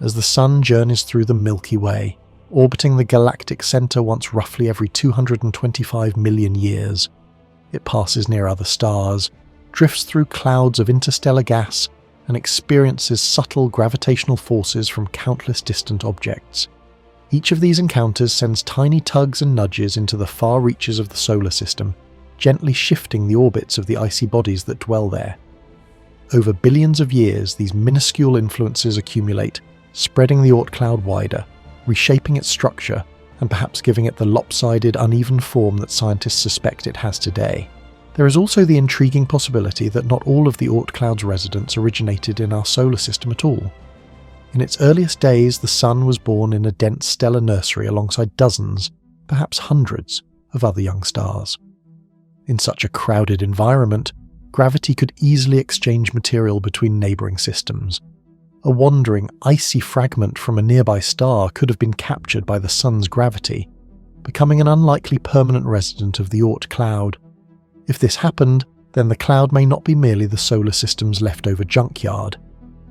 as the Sun journeys through the Milky Way, orbiting the galactic centre once roughly every 225 million years. It passes near other stars, drifts through clouds of interstellar gas, and experiences subtle gravitational forces from countless distant objects. Each of these encounters sends tiny tugs and nudges into the far reaches of the solar system, gently shifting the orbits of the icy bodies that dwell there. Over billions of years, these minuscule influences accumulate, spreading the Oort Cloud wider, reshaping its structure, and perhaps giving it the lopsided, uneven form that scientists suspect it has today. There is also the intriguing possibility that not all of the Oort Cloud's residents originated in our solar system at all. In its earliest days, the Sun was born in a dense stellar nursery alongside dozens, perhaps hundreds, of other young stars. In such a crowded environment, gravity could easily exchange material between neighbouring systems. A wandering, icy fragment from a nearby star could have been captured by the Sun's gravity, becoming an unlikely permanent resident of the Oort Cloud. If this happened, then the cloud may not be merely the solar system's leftover junkyard.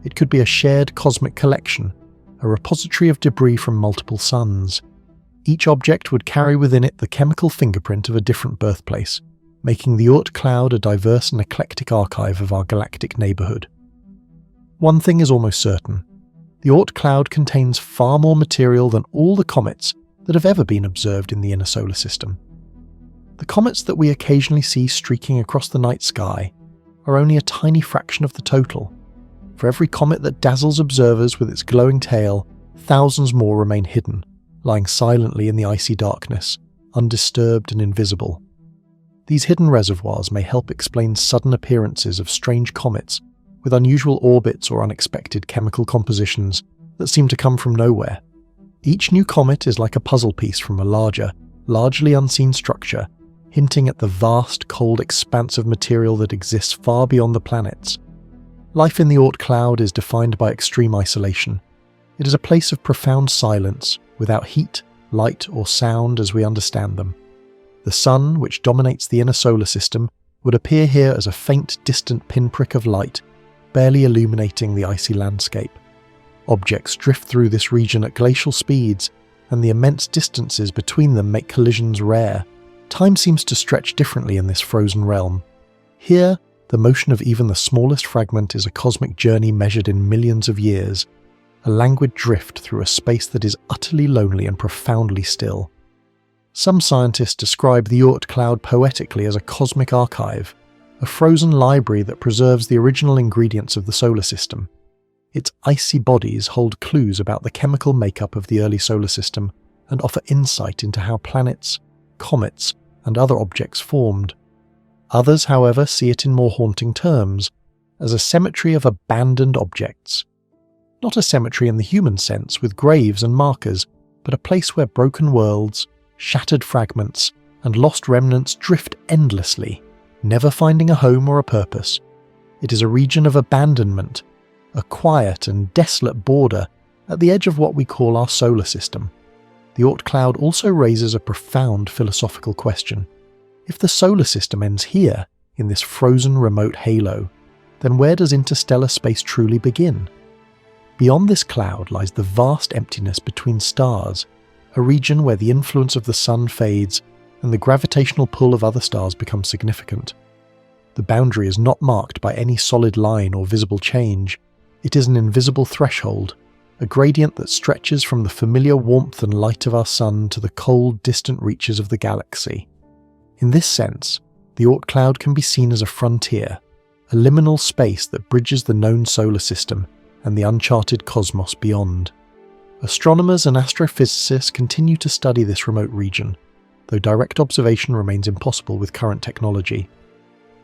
It could be a shared cosmic collection, a repository of debris from multiple suns. Each object would carry within it the chemical fingerprint of a different birthplace, making the Oort Cloud a diverse and eclectic archive of our galactic neighbourhood. One thing is almost certain. The Oort Cloud contains far more material than all the comets that have ever been observed in the inner solar system. The comets that we occasionally see streaking across the night sky are only a tiny fraction of the total. For every comet that dazzles observers with its glowing tail, thousands more remain hidden, lying silently in the icy darkness, undisturbed and invisible. These hidden reservoirs may help explain sudden appearances of strange comets with unusual orbits or unexpected chemical compositions that seem to come from nowhere. Each new comet is like a puzzle piece from a larger, largely unseen structure, hinting at the vast, cold expanse of material that exists far beyond the planets. Life in the Oort Cloud is defined by extreme isolation. It is a place of profound silence, without heat, light, or sound as we understand them. The sun, which dominates the inner solar system, would appear here as a faint, distant pinprick of light, barely illuminating the icy landscape. Objects drift through this region at glacial speeds, and the immense distances between them make collisions rare. Time seems to stretch differently in this frozen realm. Here, the motion of even the smallest fragment is a cosmic journey measured in millions of years, a languid drift through a space that is utterly lonely and profoundly still. Some scientists describe the Oort Cloud poetically as a cosmic archive, a frozen library that preserves the original ingredients of the solar system. Its icy bodies hold clues about the chemical makeup of the early solar system and offer insight into how planets, comets, and other objects formed. Others, however, see it in more haunting terms, as a cemetery of abandoned objects. Not a cemetery in the human sense with graves and markers, but a place where broken worlds, shattered fragments, and lost remnants drift endlessly, never finding a home or a purpose. It is a region of abandonment, a quiet and desolate border at the edge of what we call our solar system. The Oort Cloud also raises a profound philosophical question. If the solar system ends here, in this frozen remote halo, then where does interstellar space truly begin? Beyond this cloud lies the vast emptiness between stars, a region where the influence of the sun fades and the gravitational pull of other stars becomes significant. The boundary is not marked by any solid line or visible change. It is an invisible threshold, a gradient that stretches from the familiar warmth and light of our sun to the cold, distant reaches of the galaxy. In this sense, the Oort Cloud can be seen as a frontier, a liminal space that bridges the known solar system and the uncharted cosmos beyond. Astronomers and astrophysicists continue to study this remote region, though direct observation remains impossible with current technology.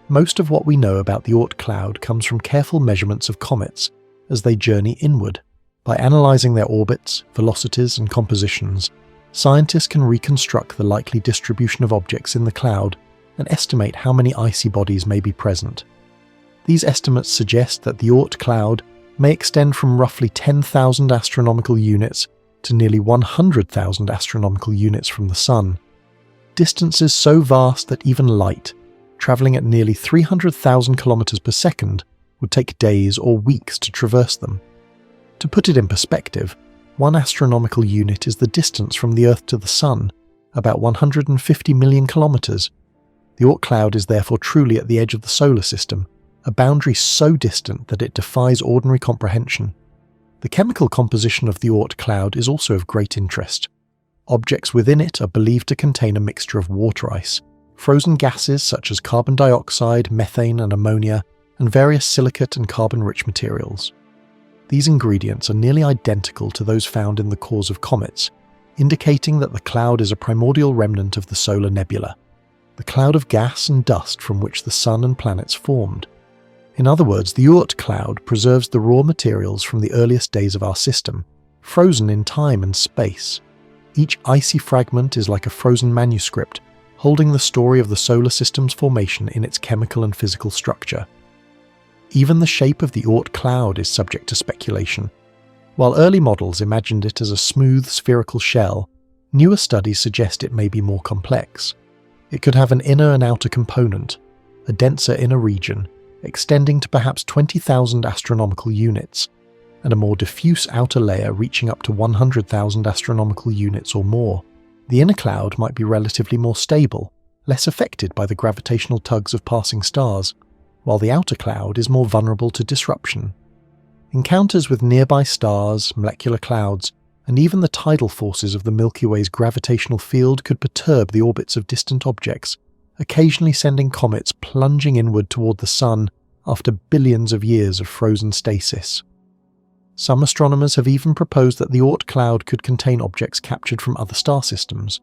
Most of what we know about the Oort Cloud comes from careful measurements of comets as they journey inward. By analysing their orbits, velocities, and compositions, scientists can reconstruct the likely distribution of objects in the cloud and estimate how many icy bodies may be present. These estimates suggest that the Oort Cloud may extend from roughly 10,000 astronomical units to nearly 100,000 astronomical units from the Sun. Distances so vast that even light, travelling at nearly 300,000 kilometers per second, would take days or weeks to traverse them. To put it in perspective, 1 astronomical unit is the distance from the Earth to the Sun, about 150 million kilometers. The Oort Cloud is therefore truly at the edge of the solar system, a boundary so distant that it defies ordinary comprehension. The chemical composition of the Oort Cloud is also of great interest. Objects within it are believed to contain a mixture of water ice, frozen gases such as carbon dioxide, methane and ammonia, and various silicate and carbon-rich materials. These ingredients are nearly identical to those found in the cores of comets, indicating that the cloud is a primordial remnant of the solar nebula, the cloud of gas and dust from which the Sun and planets formed. In other words, the Oort Cloud preserves the raw materials from the earliest days of our system, frozen in time and space. Each icy fragment is like a frozen manuscript, holding the story of the solar system's formation in its chemical and physical structure. Even the shape of the Oort Cloud is subject to speculation. While early models imagined it as a smooth spherical shell, Newer studies suggest it may be more complex. It could have an inner and outer component, a denser inner region, extending to perhaps 20,000 astronomical units, and a more diffuse outer layer reaching up to 100,000 astronomical units or more. The inner cloud might be relatively more stable, less affected by the gravitational tugs of passing stars, while the outer cloud is more vulnerable to disruption. Encounters with nearby stars, molecular clouds, and even the tidal forces of the Milky Way's gravitational field could perturb the orbits of distant objects, occasionally sending comets plunging inward toward the Sun after billions of years of frozen stasis. Some astronomers have even proposed that the Oort Cloud could contain objects captured from other star systems.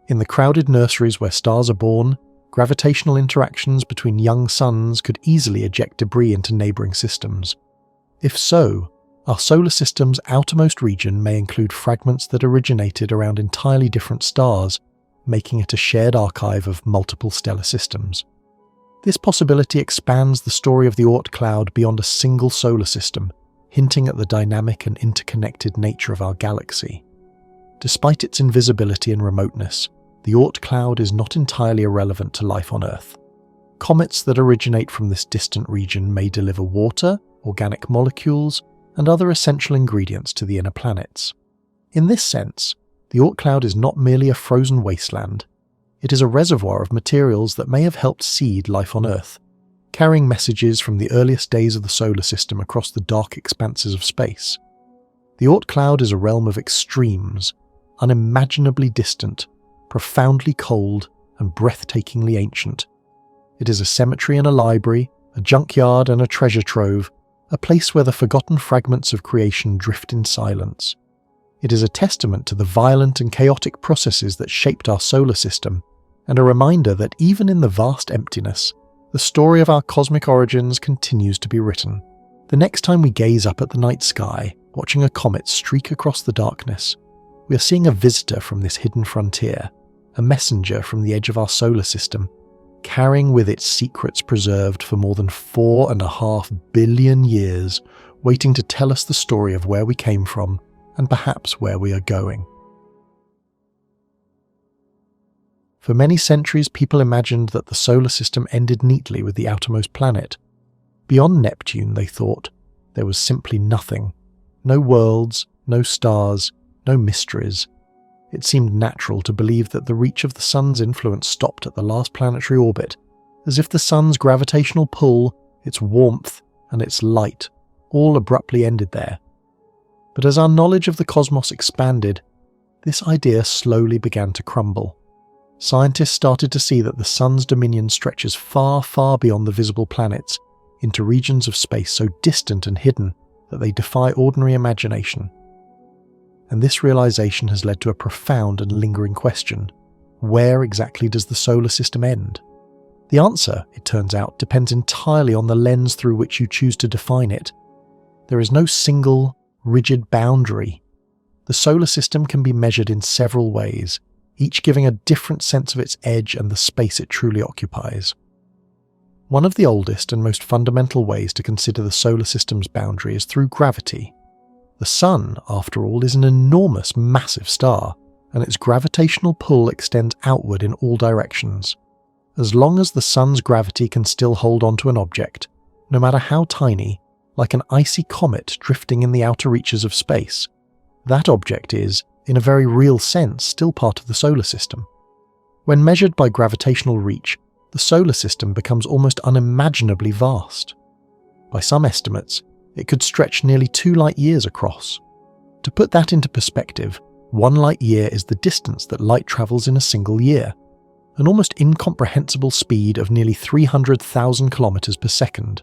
In the crowded nurseries where stars are born, gravitational interactions between young suns could easily eject debris into neighbouring systems. If so, our solar system's outermost region may include fragments that originated around entirely different stars, making it a shared archive of multiple stellar systems. This possibility expands the story of the Oort Cloud beyond a single solar system, hinting at the dynamic and interconnected nature of our galaxy. Despite its invisibility and remoteness, the Oort Cloud is not entirely irrelevant to life on Earth. Comets that originate from this distant region may deliver water, organic molecules, and other essential ingredients to the inner planets. In this sense, the Oort Cloud is not merely a frozen wasteland. It is a reservoir of materials that may have helped seed life on Earth, carrying messages from the earliest days of the solar system across the dark expanses of space. The Oort Cloud is a realm of extremes, unimaginably distant, profoundly cold, and breathtakingly ancient. It is a cemetery and a library, a junkyard and a treasure trove, a place where the forgotten fragments of creation drift in silence. It is a testament to the violent and chaotic processes that shaped our solar system, and a reminder that even in the vast emptiness, the story of our cosmic origins continues to be written. The next time we gaze up at the night sky, watching a comet streak across the darkness, we are seeing a visitor from this hidden frontier, a messenger from the edge of our solar system, carrying with it secrets preserved for more than 4.5 billion years, waiting to tell us the story of where we came from and perhaps where we are going. For many centuries, people imagined that the solar system ended neatly with the outermost planet. Beyond Neptune, they thought, there was simply nothing. No worlds, no stars, no mysteries. It seemed natural to believe that the reach of the Sun's influence stopped at the last planetary orbit, as if the Sun's gravitational pull, its warmth, and its light all abruptly ended there. But as our knowledge of the cosmos expanded, this idea slowly began to crumble. Scientists started to see that the Sun's dominion stretches far, far beyond the visible planets, into regions of space so distant and hidden that they defy ordinary imagination. And this realization has led to a profound and lingering question: where exactly does the solar system end? The answer, it turns out, depends entirely on the lens through which you choose to define it. There is no single, rigid boundary. The solar system can be measured in several ways, each giving a different sense of its edge and the space it truly occupies. One of the oldest and most fundamental ways to consider the solar system's boundary is through gravity. The Sun, after all, is an enormous, massive star, and its gravitational pull extends outward in all directions. As long as the Sun's gravity can still hold onto an object, no matter how tiny, like an icy comet drifting in the outer reaches of space, that object is, in a very real sense, still part of the solar system. When measured by gravitational reach, the solar system becomes almost unimaginably vast. By some estimates, it could stretch nearly 2 light-years across. To put that into perspective, 1 light-year is the distance that light travels in a single year, an almost incomprehensible speed of nearly 300,000 kilometers per second.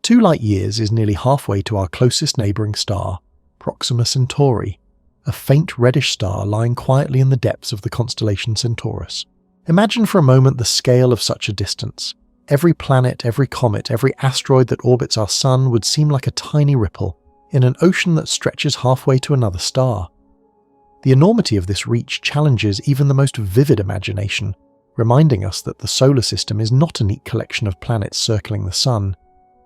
2 light-years is nearly halfway to our closest neighbouring star, Proxima Centauri, a faint reddish star lying quietly in the depths of the constellation Centaurus. Imagine for a moment the scale of such a distance. Every planet, every comet, every asteroid that orbits our Sun would seem like a tiny ripple in an ocean that stretches halfway to another star. The enormity of this reach challenges even the most vivid imagination, reminding us that the solar system is not a neat collection of planets circling the Sun.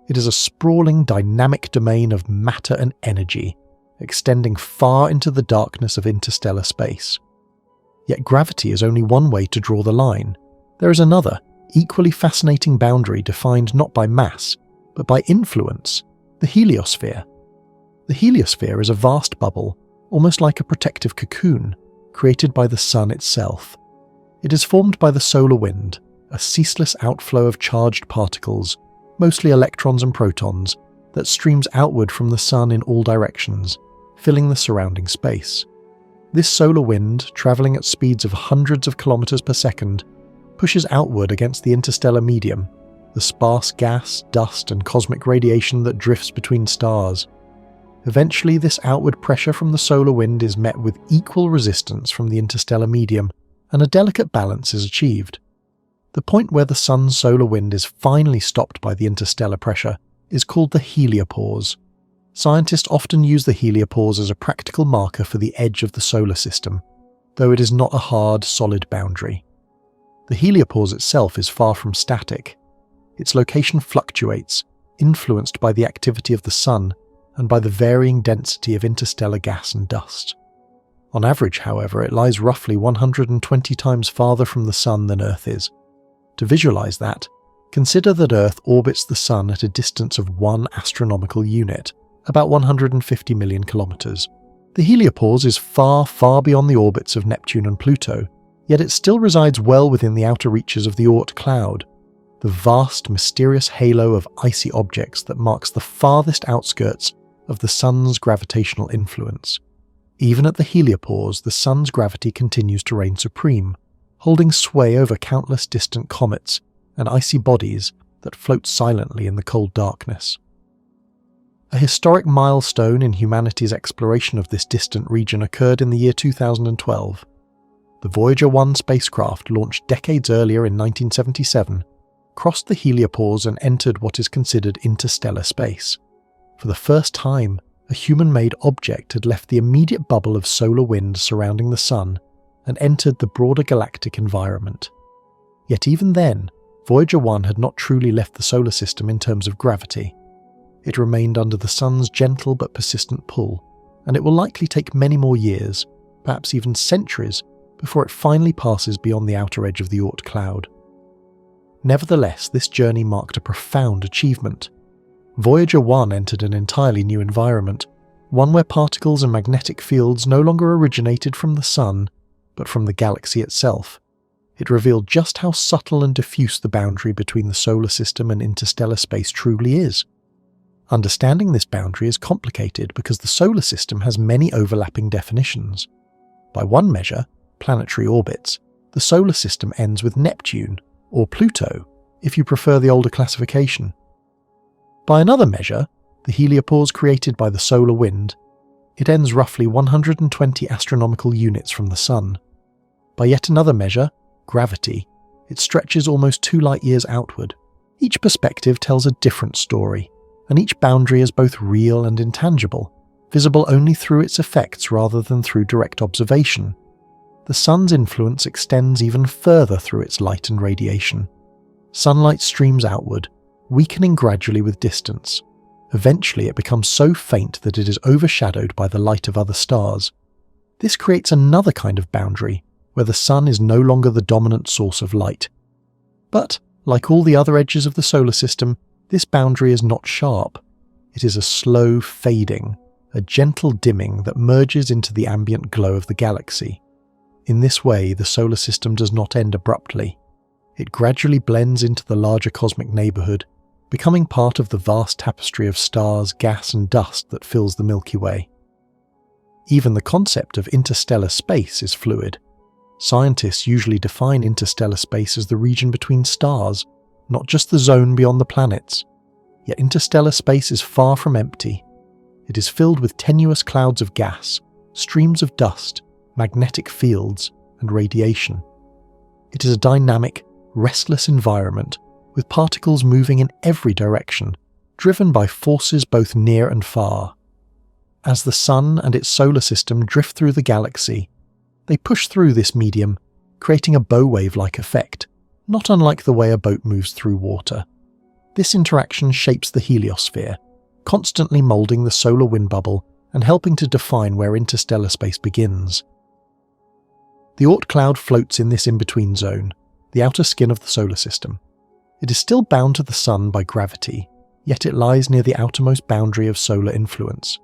It is a sprawling, dynamic domain of matter and energy, extending far into the darkness of interstellar space. Yet gravity is only one way to draw the line. There is another, equally fascinating boundary defined not by mass, but by influence, the heliosphere. The heliosphere is a vast bubble, almost like a protective cocoon, created by the sun itself. It is formed by the solar wind, a ceaseless outflow of charged particles, mostly electrons and protons, that streams outward from the sun in all directions, filling the surrounding space. This solar wind, travelling at speeds of hundreds of kilometers per second, pushes outward against the interstellar medium, the sparse gas, dust, and cosmic radiation that drifts between stars. Eventually, this outward pressure from the solar wind is met with equal resistance from the interstellar medium, and a delicate balance is achieved. The point where the sun's solar wind is finally stopped by the interstellar pressure is called the heliopause. Scientists often use the heliopause as a practical marker for the edge of the solar system, though it is not a hard, solid boundary. The heliopause itself is far from static. Its location fluctuates, influenced by the activity of the sun and by the varying density of interstellar gas and dust. On average, however, it lies roughly 120 times farther from the sun than Earth is. To visualize that, consider that Earth orbits the sun at a distance of 1 astronomical unit, about 150 million kilometers. The heliopause is far, far beyond the orbits of Neptune and Pluto, yet it still resides well within the outer reaches of the Oort Cloud, the vast, mysterious halo of icy objects that marks the farthest outskirts of the sun's gravitational influence. Even at the heliopause, the sun's gravity continues to reign supreme, holding sway over countless distant comets and icy bodies that float silently in the cold darkness. A historic milestone in humanity's exploration of this distant region occurred in the year 2012. The Voyager 1 spacecraft, launched decades earlier in 1977, crossed the heliopause and entered what is considered interstellar space. For the first time, a human-made object had left the immediate bubble of solar wind surrounding the sun and entered the broader galactic environment. Yet even then, Voyager 1 had not truly left the solar system in terms of gravity. It remained under the sun's gentle but persistent pull, and it will likely take many more years, perhaps even centuries, before it finally passes beyond the outer edge of the Oort Cloud. Nevertheless, this journey marked a profound achievement. Voyager 1 entered an entirely new environment, one where particles and magnetic fields no longer originated from the sun, but from the galaxy itself. It revealed just how subtle and diffuse the boundary between the solar system and interstellar space truly is. Understanding this boundary is complicated because the solar system has many overlapping definitions. By one measure, planetary orbits, the solar system ends with Neptune, or Pluto, if you prefer the older classification. By another measure, the heliopause created by the solar wind, it ends roughly 120 astronomical units from the sun. By yet another measure, gravity, it stretches almost 2 light-years outward. Each perspective tells a different story, and each boundary is both real and intangible, visible only through its effects rather than through direct observation. The sun's influence extends even further through its light and radiation. Sunlight streams outward, weakening gradually with distance. Eventually it becomes so faint that it is overshadowed by the light of other stars. This creates another kind of boundary, where the sun is no longer the dominant source of light. But, like all the other edges of the solar system, this boundary is not sharp. It is a slow fading, a gentle dimming that merges into the ambient glow of the galaxy. In this way, the solar system does not end abruptly. It gradually blends into the larger cosmic neighborhood, becoming part of the vast tapestry of stars, gas, and dust that fills the Milky Way. Even the concept of interstellar space is fluid. Scientists usually define interstellar space as the region between stars, not just the zone beyond the planets. Yet interstellar space is far from empty. It is filled with tenuous clouds of gas, streams of dust, magnetic fields, and radiation. It is a dynamic, restless environment with particles moving in every direction, driven by forces both near and far. As the sun and its solar system drift through the galaxy, they push through this medium, creating a bow wave-like effect, not unlike the way a boat moves through water. This interaction shapes the heliosphere, constantly moulding the solar wind bubble and helping to define where interstellar space begins. The Oort Cloud floats in this in-between zone, the outer skin of the solar system. It is still bound to the Sun by gravity, yet it lies near the outermost boundary of solar influence.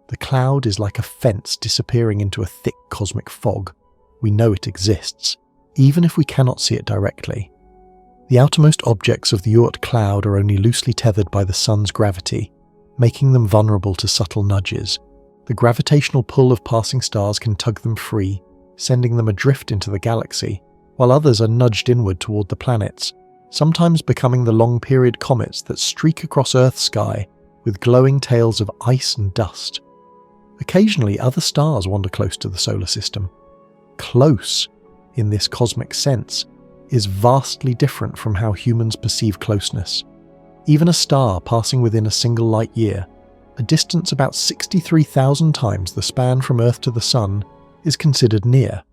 The cloud is like a fence disappearing into a thick cosmic fog. We know it exists, even if we cannot see it directly. The outermost objects of the Oort Cloud are only loosely tethered by the Sun's gravity, making them vulnerable to subtle nudges. The gravitational pull of passing stars can tug them free, sending them adrift into the galaxy, while others are nudged inward toward the planets, sometimes becoming the long-period comets that streak across Earth's sky with glowing tails of ice and dust. Occasionally, other stars wander close to the solar system. Close, in this cosmic sense, is vastly different from how humans perceive closeness. Even a star passing within a single light year, a distance about 63,000 times the span from Earth to the Sun, is considered near.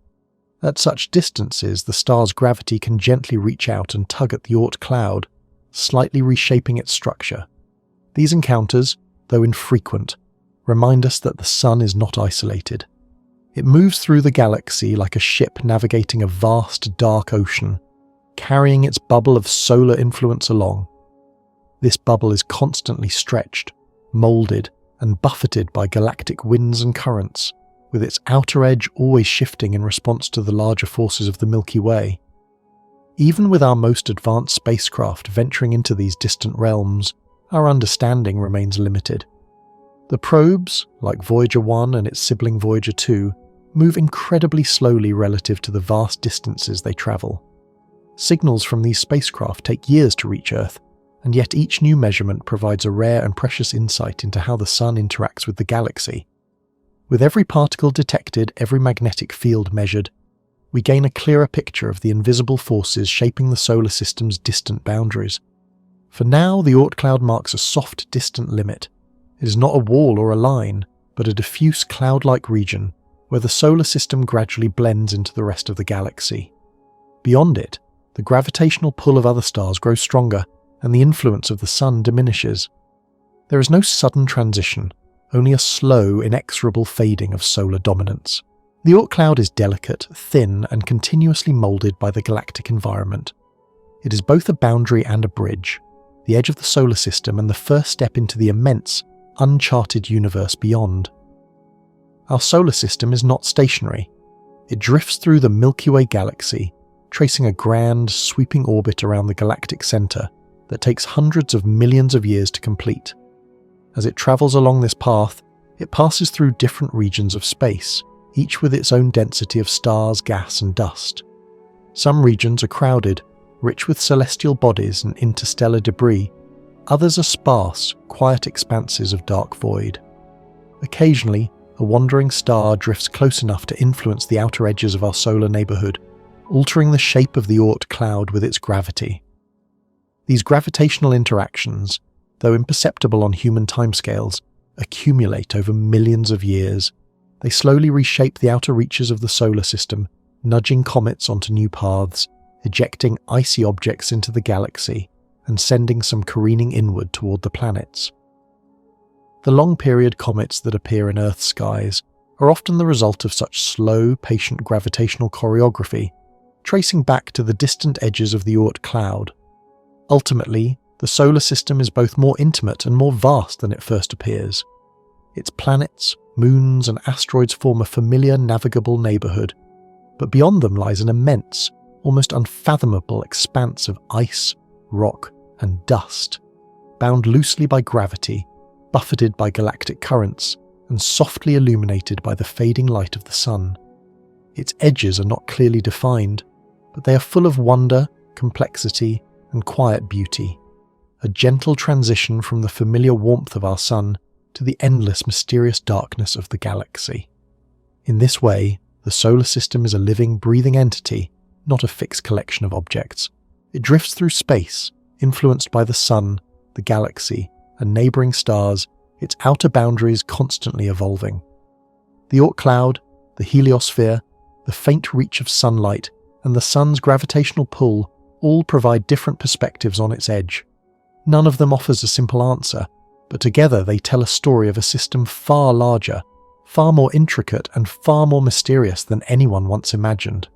At such distances, the star's gravity can gently reach out and tug at the Oort Cloud, slightly reshaping its structure. These encounters, though infrequent, remind us that the Sun is not isolated. It moves through the galaxy like a ship navigating a vast, dark ocean, carrying its bubble of solar influence along. This bubble is constantly stretched, moulded, and buffeted by galactic winds and currents, with its outer edge always shifting in response to the larger forces of the Milky Way. Even with our most advanced spacecraft venturing into these distant realms, our understanding remains limited. The probes, like Voyager 1 and its sibling Voyager 2, move incredibly slowly relative to the vast distances they travel. Signals from these spacecraft take years to reach Earth, and yet each new measurement provides a rare and precious insight into how the Sun interacts with the galaxy. With every particle detected, every magnetic field measured, we gain a clearer picture of the invisible forces shaping the solar system's distant boundaries. For now, the Oort Cloud marks a soft, distant limit. It is not a wall or a line, but a diffuse cloud-like region where the solar system gradually blends into the rest of the galaxy. Beyond it, the gravitational pull of other stars grows stronger, and the influence of the Sun diminishes. There is no sudden transition, only a slow, inexorable fading of solar dominance. The Oort Cloud is delicate, thin, and continuously moulded by the galactic environment. It is both a boundary and a bridge, the edge of the solar system and the first step into the immense, uncharted universe beyond. Our solar system is not stationary. It drifts through the Milky Way galaxy, tracing a grand, sweeping orbit around the galactic center that takes hundreds of millions of years to complete. As it travels along this path, it passes through different regions of space, each with its own density of stars, gas, and dust. Some regions are crowded, rich with celestial bodies and interstellar debris. Others are sparse, quiet expanses of dark void. Occasionally, a wandering star drifts close enough to influence the outer edges of our solar neighborhood, altering the shape of the Oort Cloud with its gravity. These gravitational interactions, though imperceptible on human timescales, accumulate over millions of years. They slowly reshape the outer reaches of the solar system, nudging comets onto new paths, ejecting icy objects into the galaxy, and sending some careening inward toward the planets. The long-period comets that appear in Earth's skies are often the result of such slow, patient gravitational choreography, tracing back to the distant edges of the Oort Cloud. Ultimately, the solar system is both more intimate and more vast than it first appears. Its planets, moons, and asteroids form a familiar, navigable neighborhood, but beyond them lies an immense, almost unfathomable expanse of ice, rock, and dust, bound loosely by gravity, buffeted by galactic currents, and softly illuminated by the fading light of the Sun. Its edges are not clearly defined, but they are full of wonder, complexity, and quiet beauty, a gentle transition from the familiar warmth of our Sun to the endless, mysterious darkness of the galaxy. In this way, the solar system is a living, breathing entity, not a fixed collection of objects. It drifts through space, influenced by the Sun, the galaxy, and neighbouring stars, its outer boundaries constantly evolving. The Oort Cloud, the heliosphere, the faint reach of sunlight, and the Sun's gravitational pull all provide different perspectives on its edge. None of them offers a simple answer, but together they tell a story of a system far larger, far more intricate and far more mysterious than anyone once imagined.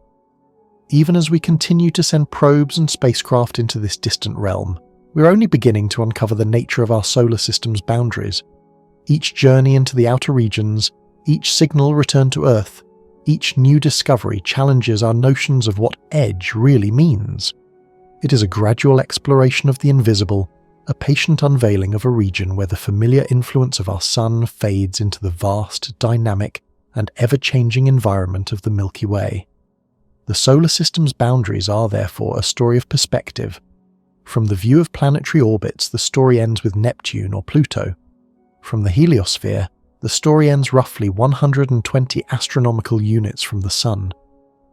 Even as we continue to send probes and spacecraft into this distant realm, we're only beginning to uncover the nature of our solar system's boundaries. Each journey into the outer regions, each signal returned to Earth, each new discovery challenges our notions of what edge really means. It is a gradual exploration of the invisible, a patient unveiling of a region where the familiar influence of our Sun fades into the vast, dynamic, and ever-changing environment of the Milky Way. The solar system's boundaries are therefore a story of perspective. From the view of planetary orbits, the story ends with Neptune or Pluto. From the heliosphere, the story ends roughly 120 astronomical units from the Sun.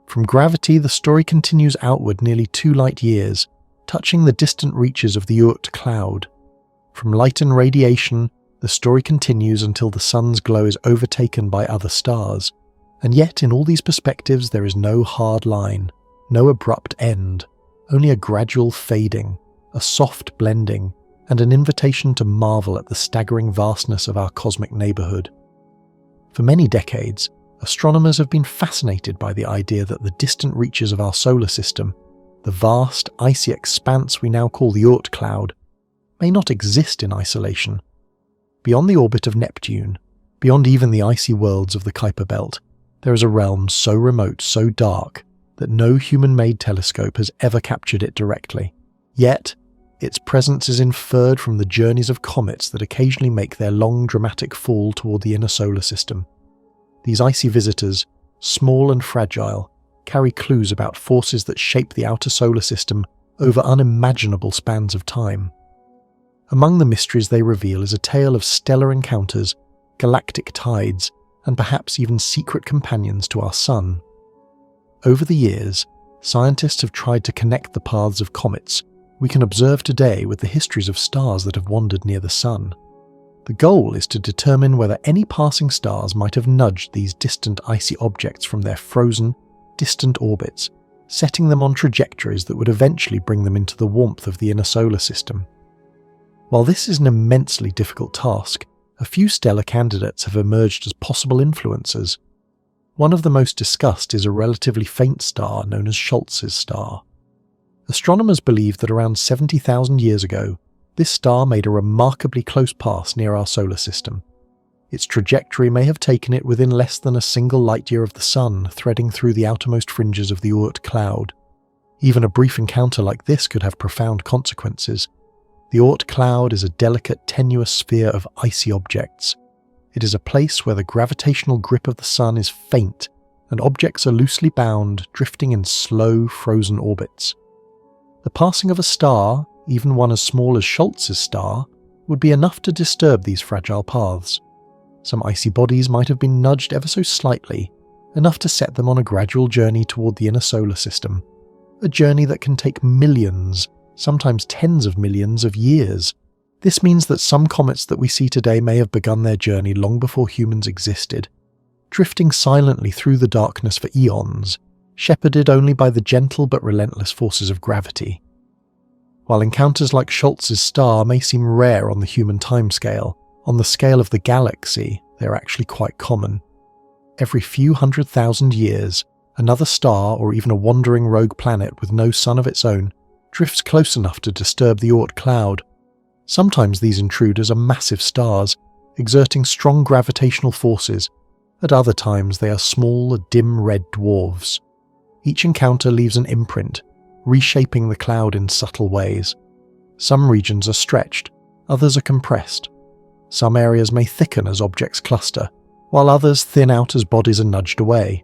From gravity, the story continues outward nearly 2 light years, touching the distant reaches of the Oort Cloud. From light and radiation, the story continues until the Sun's glow is overtaken by other stars. And yet, in all these perspectives, there is no hard line, no abrupt end, only a gradual fading, a soft blending, and an invitation to marvel at the staggering vastness of our cosmic neighbourhood. For many decades, astronomers have been fascinated by the idea that the distant reaches of our solar system, the vast, icy expanse we now call the Oort Cloud, may not exist in isolation. Beyond the orbit of Neptune, beyond even the icy worlds of the Kuiper Belt, there is a realm so remote, so dark, that no human-made telescope has ever captured it directly. Yet, its presence is inferred from the journeys of comets that occasionally make their long, dramatic fall toward the inner solar system. These icy visitors, small and fragile, carry clues about forces that shape the outer solar system over unimaginable spans of time. Among the mysteries they reveal is a tale of stellar encounters, galactic tides, and perhaps even secret companions to our Sun. Over the years, scientists have tried to connect the paths of comets we can observe today with the histories of stars that have wandered near the Sun. The goal is to determine whether any passing stars might have nudged these distant icy objects from their frozen, distant orbits, setting them on trajectories that would eventually bring them into the warmth of the inner solar system. While this is an immensely difficult task, a few stellar candidates have emerged as possible influencers. One of the most discussed is a relatively faint star known as Schultz's star. Astronomers believe that around 70,000 years ago, this star made a remarkably close pass near our solar system. Its trajectory may have taken it within less than a single light-year of the Sun, threading through the outermost fringes of the Oort Cloud. Even a brief encounter like this could have profound consequences. The Oort Cloud is a delicate, tenuous sphere of icy objects. It is a place where the gravitational grip of the Sun is faint, and objects are loosely bound, drifting in slow, frozen orbits. The passing of a star, even one as small as Schultz's star, would be enough to disturb these fragile paths. Some icy bodies might have been nudged ever so slightly, enough to set them on a gradual journey toward the inner solar system, a journey that can take millions, sometimes tens of millions of years. This means that some comets that we see today may have begun their journey long before humans existed, drifting silently through the darkness for eons, shepherded only by the gentle but relentless forces of gravity. While encounters like Schultz's star may seem rare on the human timescale, on the scale of the galaxy, they are actually quite common. Every few 100,000 years, another star or even a wandering rogue planet with no sun of its own drifts close enough to disturb the Oort Cloud. Sometimes these intruders are massive stars, exerting strong gravitational forces. At other times they are small, dim red dwarfs. Each encounter leaves an imprint, reshaping the cloud in subtle ways. Some regions are stretched, others are compressed. Some areas may thicken as objects cluster, while others thin out as bodies are nudged away.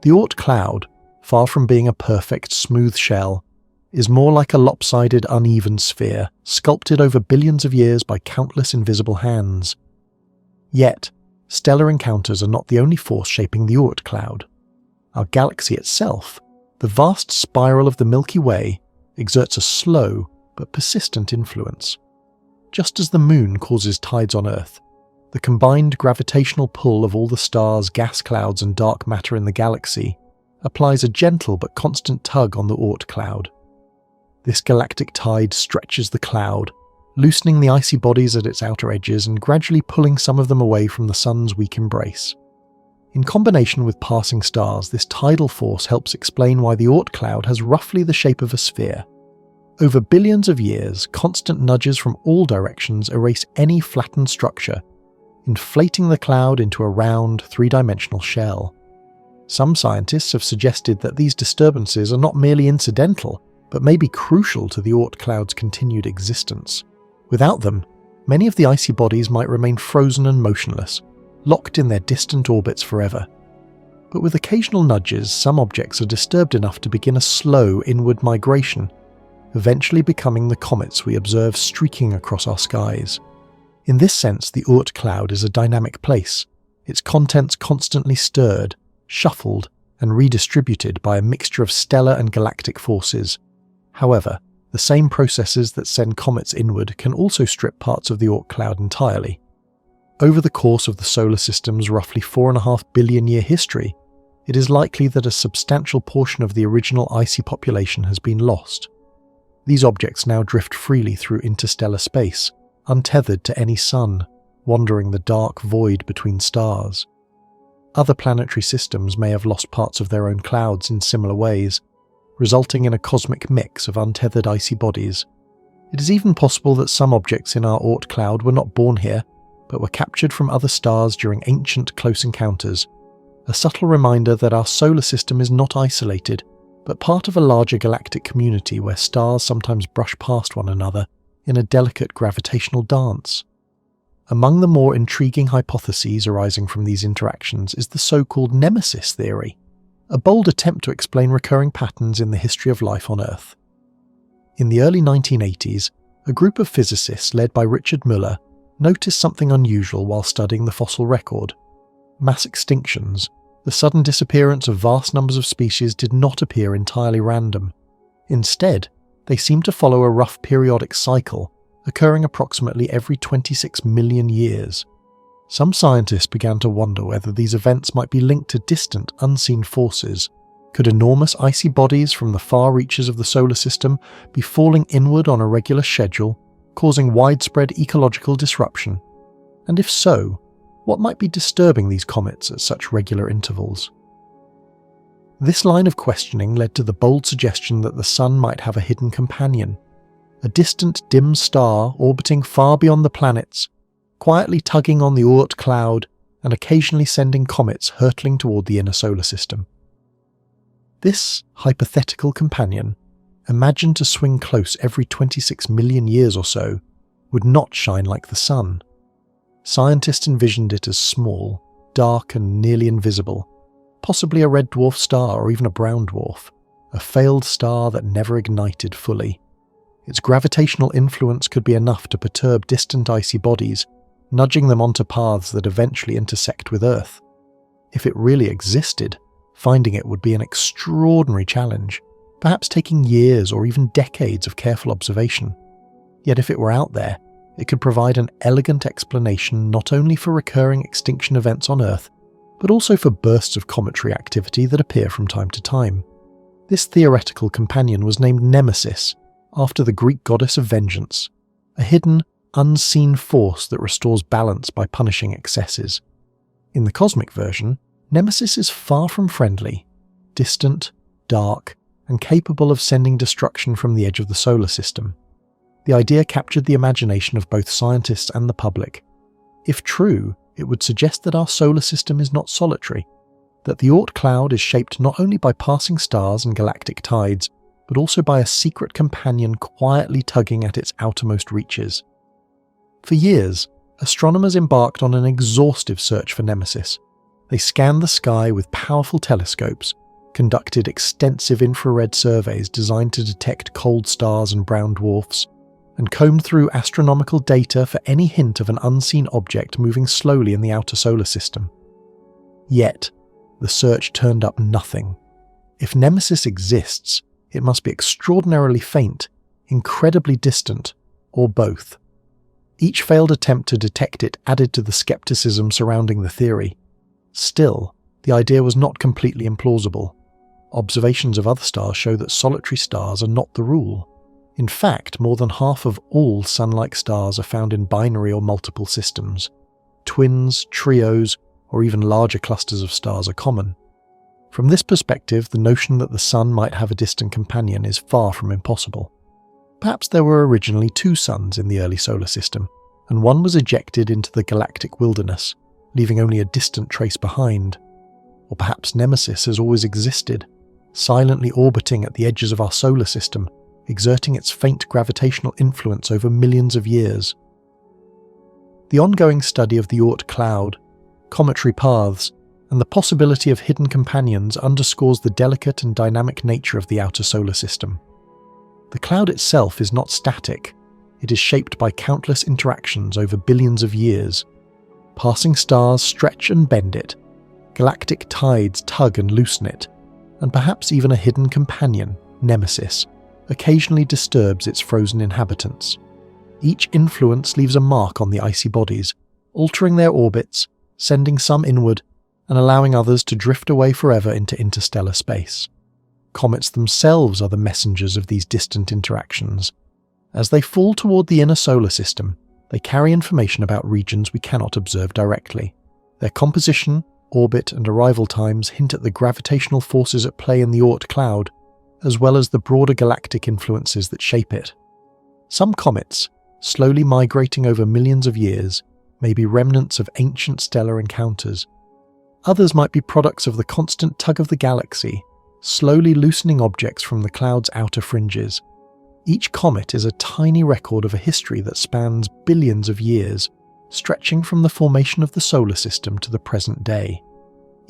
The Oort Cloud, far from being a perfect, smooth shell, is more like a lopsided, uneven sphere, sculpted over billions of years by countless invisible hands. Yet, stellar encounters are not the only force shaping the Oort Cloud. Our galaxy itself, the vast spiral of the Milky Way, exerts a slow but persistent influence. Just as the Moon causes tides on Earth, the combined gravitational pull of all the stars, gas clouds, and dark matter in the galaxy applies a gentle but constant tug on the Oort Cloud. This galactic tide stretches the cloud, loosening the icy bodies at its outer edges and gradually pulling some of them away from the sun's weak embrace. In combination with passing stars, this tidal force helps explain why the Oort Cloud has roughly the shape of a sphere. Over billions of years, constant nudges from all directions erase any flattened structure, inflating the cloud into a round, three-dimensional shell. Some scientists have suggested that these disturbances are not merely incidental, but may be crucial to the Oort Cloud's continued existence. Without them, many of the icy bodies might remain frozen and motionless, locked in their distant orbits forever. But with occasional nudges, some objects are disturbed enough to begin a slow inward migration, eventually becoming the comets we observe streaking across our skies. In this sense, the Oort Cloud is a dynamic place, its contents constantly stirred, shuffled, and redistributed by a mixture of stellar and galactic forces. However, the same processes that send comets inward can also strip parts of the Oort Cloud entirely. Over the course of the solar system's roughly 4.5 billion year history, it is likely that a substantial portion of the original icy population has been lost. These objects now drift freely through interstellar space, untethered to any sun, wandering the dark void between stars. Other planetary systems may have lost parts of their own clouds in similar ways, resulting in a cosmic mix of untethered icy bodies. It is even possible that some objects in our Oort Cloud were not born here, but were captured from other stars during ancient close encounters, a subtle reminder that our solar system is not isolated, but part of a larger galactic community where stars sometimes brush past one another in a delicate gravitational dance. Among the more intriguing hypotheses arising from these interactions is the so-called nemesis theory, a bold attempt to explain recurring patterns in the history of life on Earth. In the early 1980s, a group of physicists led by Richard Muller noticed something unusual while studying the fossil record. Mass extinctions, the sudden disappearance of vast numbers of species, did not appear entirely random. Instead, they seemed to follow a rough periodic cycle, occurring approximately every 26 million years. Some scientists began to wonder whether these events might be linked to distant, unseen forces. Could enormous icy bodies from the far reaches of the solar system be falling inward on a regular schedule, causing widespread ecological disruption? And if so, what might be disturbing these comets at such regular intervals? This line of questioning led to the bold suggestion that the Sun might have a hidden companion, a distant dim star orbiting far beyond the planets, quietly tugging on the Oort Cloud and occasionally sending comets hurtling toward the inner solar system. This hypothetical companion, imagined to swing close every 26 million years or so, would not shine like the Sun. Scientists envisioned it as small, dark and nearly invisible, possibly a red dwarf star or even a brown dwarf, a failed star that never ignited fully. Its gravitational influence could be enough to perturb distant icy bodies, nudging them onto paths that eventually intersect with Earth. If it really existed, finding it would be an extraordinary challenge, perhaps taking years or even decades of careful observation. Yet if it were out there, it could provide an elegant explanation not only for recurring extinction events on Earth, but also for bursts of cometary activity that appear from time to time. This theoretical companion was named Nemesis, after the Greek goddess of vengeance, a hidden, unseen force that restores balance by punishing excesses. In the cosmic version, Nemesis is far from friendly, distant, dark, and capable of sending destruction from the edge of the solar system. The idea captured the imagination of both scientists and the public. If true, it would suggest that our solar system is not solitary, that the Oort Cloud is shaped not only by passing stars and galactic tides, but also by a secret companion quietly tugging at its outermost reaches. For years, astronomers embarked on an exhaustive search for Nemesis. They scanned the sky with powerful telescopes, conducted extensive infrared surveys designed to detect cold stars and brown dwarfs, and combed through astronomical data for any hint of an unseen object moving slowly in the outer solar system. Yet, the search turned up nothing. If Nemesis exists, it must be extraordinarily faint, incredibly distant, or both. Each failed attempt to detect it added to the skepticism surrounding the theory. Still, the idea was not completely implausible. Observations of other stars show that solitary stars are not the rule. In fact, more than half of all Sun-like stars are found in binary or multiple systems. Twins, trios, or even larger clusters of stars are common. From this perspective, the notion that the Sun might have a distant companion is far from impossible. Perhaps there were originally two suns in the early solar system, and one was ejected into the galactic wilderness, leaving only a distant trace behind. Or perhaps Nemesis has always existed, silently orbiting at the edges of our solar system, exerting its faint gravitational influence over millions of years. The ongoing study of the Oort Cloud, cometary paths, and the possibility of hidden companions underscores the delicate and dynamic nature of the outer solar system. The cloud itself is not static. It is shaped by countless interactions over billions of years. Passing stars stretch and bend it, galactic tides tug and loosen it, and perhaps even a hidden companion, Nemesis, occasionally disturbs its frozen inhabitants. Each influence leaves a mark on the icy bodies, altering their orbits, sending some inward, and allowing others to drift away forever into interstellar space. Comets themselves are the messengers of these distant interactions. As they fall toward the inner solar system, they carry information about regions we cannot observe directly. Their composition, orbit, and arrival times hint at the gravitational forces at play in the Oort Cloud, as well as the broader galactic influences that shape it. Some comets, slowly migrating over millions of years, may be remnants of ancient stellar encounters. Others might be products of the constant tug of the galaxy, slowly loosening objects from the cloud's outer fringes. Each comet is a tiny record of a history that spans billions of years, stretching from the formation of the solar system to the present day.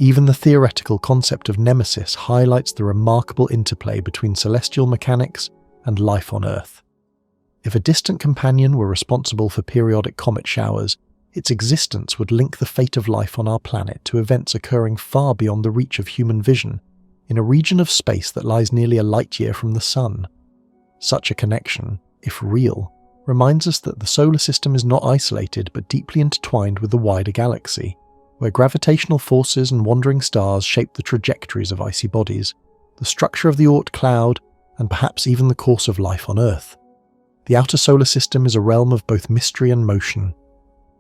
Even the theoretical concept of Nemesis highlights the remarkable interplay between celestial mechanics and life on Earth. If a distant companion were responsible for periodic comet showers, its existence would link the fate of life on our planet to events occurring far beyond the reach of human vision, in a region of space that lies nearly a light-year from the Sun. Such a connection, if real, reminds us that the solar system is not isolated but deeply intertwined with the wider galaxy, where gravitational forces and wandering stars shape the trajectories of icy bodies, the structure of the Oort Cloud, and perhaps even the course of life on Earth. The outer solar system is a realm of both mystery and motion.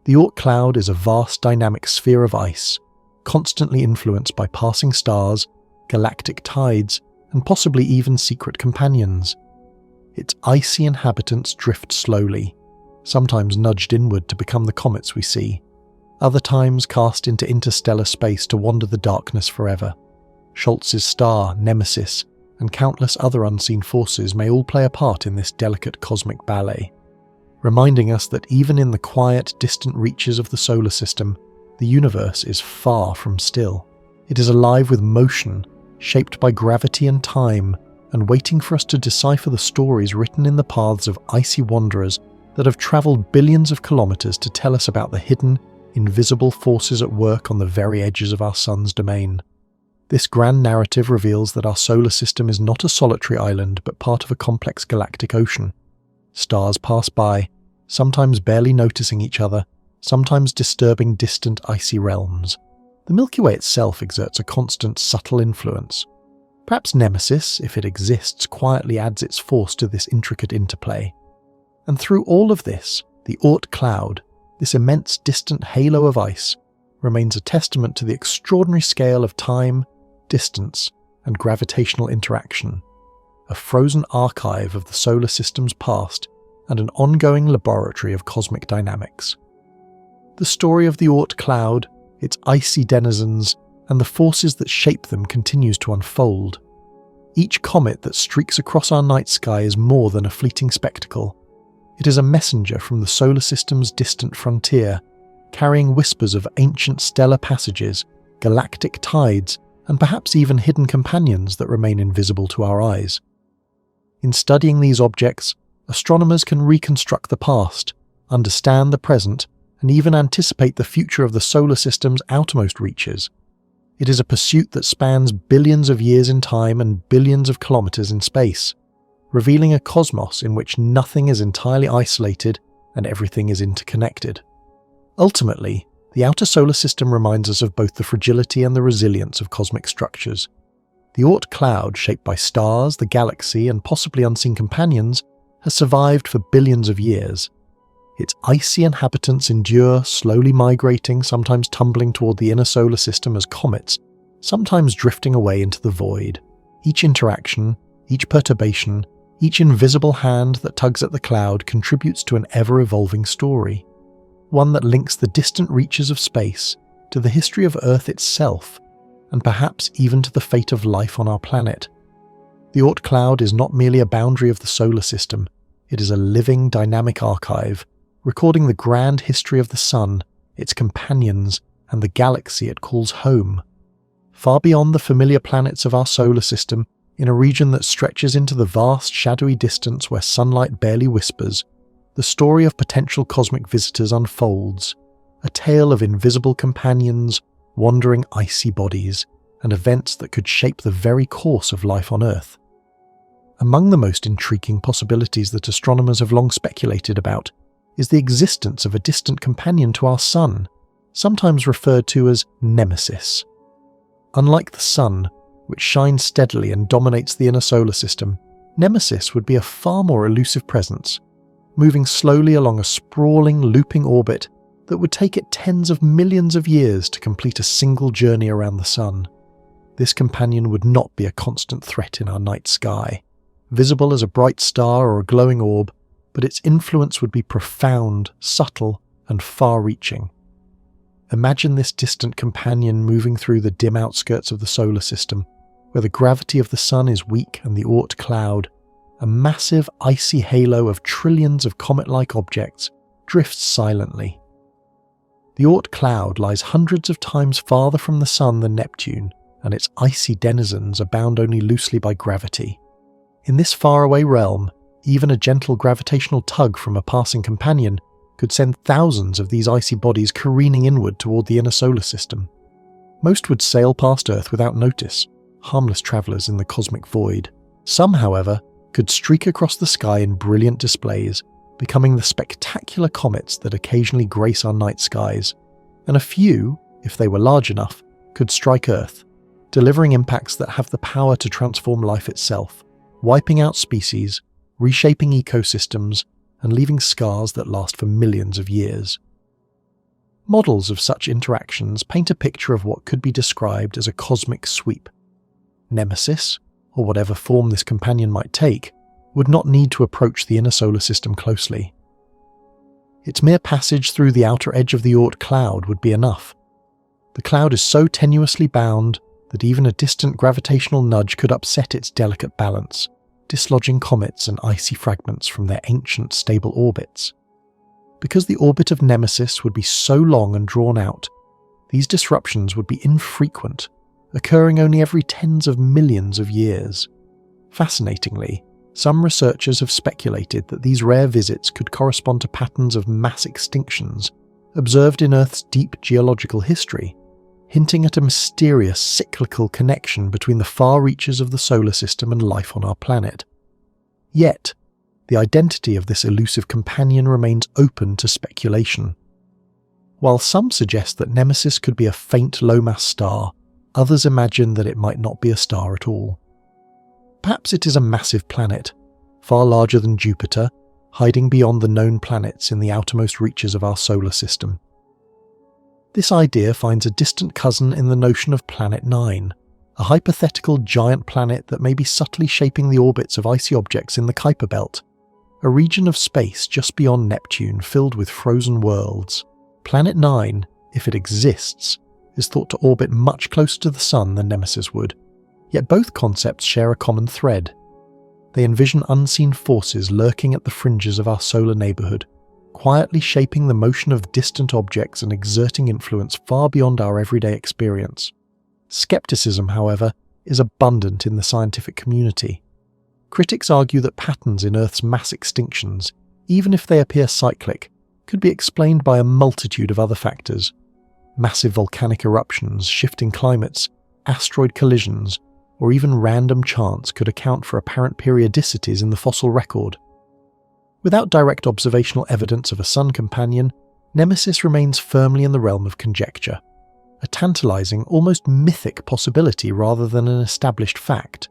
The Oort Cloud is a vast dynamic sphere of ice, constantly influenced by passing stars, galactic tides, and possibly even secret companions. Its icy inhabitants drift slowly, sometimes nudged inward to become the comets we see, other times cast into interstellar space to wander the darkness forever. Schultz's star, Nemesis, and countless other unseen forces may all play a part in this delicate cosmic ballet, reminding us that even in the quiet, distant reaches of the solar system, the universe is far from still. It is alive with motion, shaped by gravity and time, and waiting for us to decipher the stories written in the paths of icy wanderers that have travelled billions of kilometres to tell us about the hidden, invisible forces at work on the very edges of our sun's domain. This grand narrative reveals that our solar system is not a solitary island but part of a complex galactic ocean. Stars pass by, sometimes barely noticing each other, sometimes disturbing distant icy realms. The Milky Way itself exerts a constant, subtle influence. Perhaps Nemesis, if it exists, quietly adds its force to this intricate interplay. And through all of this, the Oort Cloud, this immense distant halo of ice, remains a testament to the extraordinary scale of time, distance, and gravitational interaction, a frozen archive of the solar system's past and an ongoing laboratory of cosmic dynamics. The story of the Oort Cloud, its icy denizens, and the forces that shape them continues to unfold. Each comet that streaks across our night sky is more than a fleeting spectacle. It is a messenger from the solar system's distant frontier, carrying whispers of ancient stellar passages, galactic tides, and perhaps even hidden companions that remain invisible to our eyes. In studying these objects, astronomers can reconstruct the past, understand the present, and even anticipate the future of the solar system's outermost reaches. It is a pursuit that spans billions of years in time and billions of kilometers in space, revealing a cosmos in which nothing is entirely isolated and everything is interconnected. Ultimately, the outer solar system reminds us of both the fragility and the resilience of cosmic structures. The Oort Cloud, shaped by stars, the galaxy, and possibly unseen companions, has survived for billions of years. Its icy inhabitants endure, slowly migrating, sometimes tumbling toward the inner solar system as comets, sometimes drifting away into the void. Each interaction, each perturbation, each invisible hand that tugs at the cloud contributes to an ever-evolving story, one that links the distant reaches of space to the history of Earth itself, and perhaps even to the fate of life on our planet. The Oort Cloud is not merely a boundary of the solar system, it is a living, dynamic archive, recording the grand history of the Sun, its companions, and the galaxy it calls home. Far beyond the familiar planets of our solar system, in a region that stretches into the vast, shadowy distance where sunlight barely whispers, the story of potential cosmic visitors unfolds, a tale of invisible companions, wandering icy bodies, and events that could shape the very course of life on Earth. Among the most intriguing possibilities that astronomers have long speculated about is the existence of a distant companion to our Sun, sometimes referred to as Nemesis. Unlike the Sun, which shines steadily and dominates the inner solar system, Nemesis would be a far more elusive presence, moving slowly along a sprawling, looping orbit that would take it tens of millions of years to complete a single journey around the Sun. This companion would not be a constant threat in our night sky, visible as a bright star or a glowing orb, but its influence would be profound, subtle, and far-reaching. Imagine this distant companion moving through the dim outskirts of the solar system, where the gravity of the Sun is weak and the Oort Cloud, a massive icy halo of trillions of comet-like objects, drifts silently. The Oort Cloud lies hundreds of times farther from the Sun than Neptune, and its icy denizens are bound only loosely by gravity. In this faraway realm, even a gentle gravitational tug from a passing companion could send thousands of these icy bodies careening inward toward the inner solar system. Most would sail past Earth without notice, harmless travellers in the cosmic void. Some, however, could streak across the sky in brilliant displays, becoming the spectacular comets that occasionally grace our night skies, and a few, if they were large enough, could strike Earth, delivering impacts that have the power to transform life itself, wiping out species, reshaping ecosystems, and leaving scars that last for millions of years. Models of such interactions paint a picture of what could be described as a cosmic sweep. Nemesis, or whatever form this companion might take, would not need to approach the inner solar system closely. Its mere passage through the outer edge of the Oort Cloud would be enough. The cloud is so tenuously bound that even a distant gravitational nudge could upset its delicate balance, dislodging comets and icy fragments from their ancient, stable orbits. Because the orbit of Nemesis would be so long and drawn out, these disruptions would be infrequent, occurring only every tens of millions of years. Fascinatingly, some researchers have speculated that these rare visits could correspond to patterns of mass extinctions observed in Earth's deep geological history, hinting at a mysterious cyclical connection between the far reaches of the solar system and life on our planet. Yet, the identity of this elusive companion remains open to speculation. While some suggest that Nemesis could be a faint low-mass star, others imagine that it might not be a star at all. Perhaps it is a massive planet, far larger than Jupiter, hiding beyond the known planets in the outermost reaches of our solar system. This idea finds a distant cousin in the notion of Planet 9, a hypothetical giant planet that may be subtly shaping the orbits of icy objects in the Kuiper Belt, a region of space just beyond Neptune filled with frozen worlds. Planet 9, if it exists, is thought to orbit much closer to the Sun than Nemesis would, yet both concepts share a common thread. They envision unseen forces lurking at the fringes of our solar neighbourhood, quietly shaping the motion of distant objects and exerting influence far beyond our everyday experience. Skepticism, however, is abundant in the scientific community. Critics argue that patterns in Earth's mass extinctions, even if they appear cyclic, could be explained by a multitude of other factors. Massive volcanic eruptions, shifting climates, asteroid collisions, or even random chance could account for apparent periodicities in the fossil record. Without direct observational evidence of a Sun companion, Nemesis remains firmly in the realm of conjecture, a tantalizing, almost mythic possibility rather than an established fact.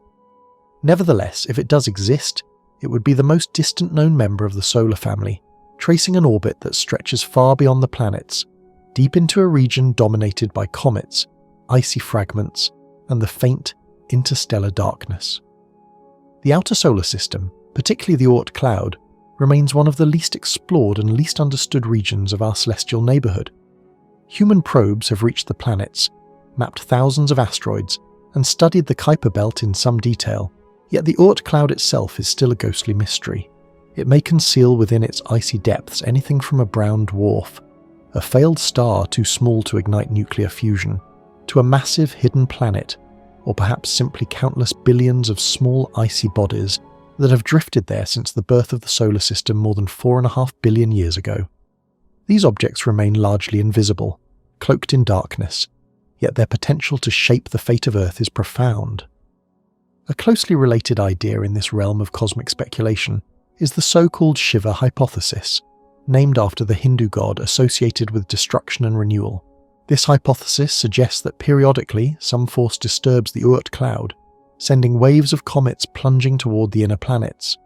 Nevertheless, if it does exist, it would be the most distant known member of the solar family, tracing an orbit that stretches far beyond the planets, deep into a region dominated by comets, icy fragments, and the faint interstellar darkness. The outer solar system, particularly the Oort Cloud, remains one of the least explored and least understood regions of our celestial neighbourhood. Human probes have reached the planets, mapped thousands of asteroids, and studied the Kuiper Belt in some detail, yet the Oort Cloud itself is still a ghostly mystery. It may conceal within its icy depths anything from a brown dwarf, a failed star too small to ignite nuclear fusion, to a massive hidden planet, or perhaps simply countless billions of small icy bodies that have drifted there since the birth of the solar system more than 4.5 billion years ago. These objects remain largely invisible, cloaked in darkness, yet their potential to shape the fate of Earth is profound. A closely related idea in this realm of cosmic speculation is the so-called Shiva hypothesis, named after the Hindu god associated with destruction and renewal. This hypothesis suggests that periodically some force disturbs the Oort Cloud, sending waves of comets plunging toward the inner planets.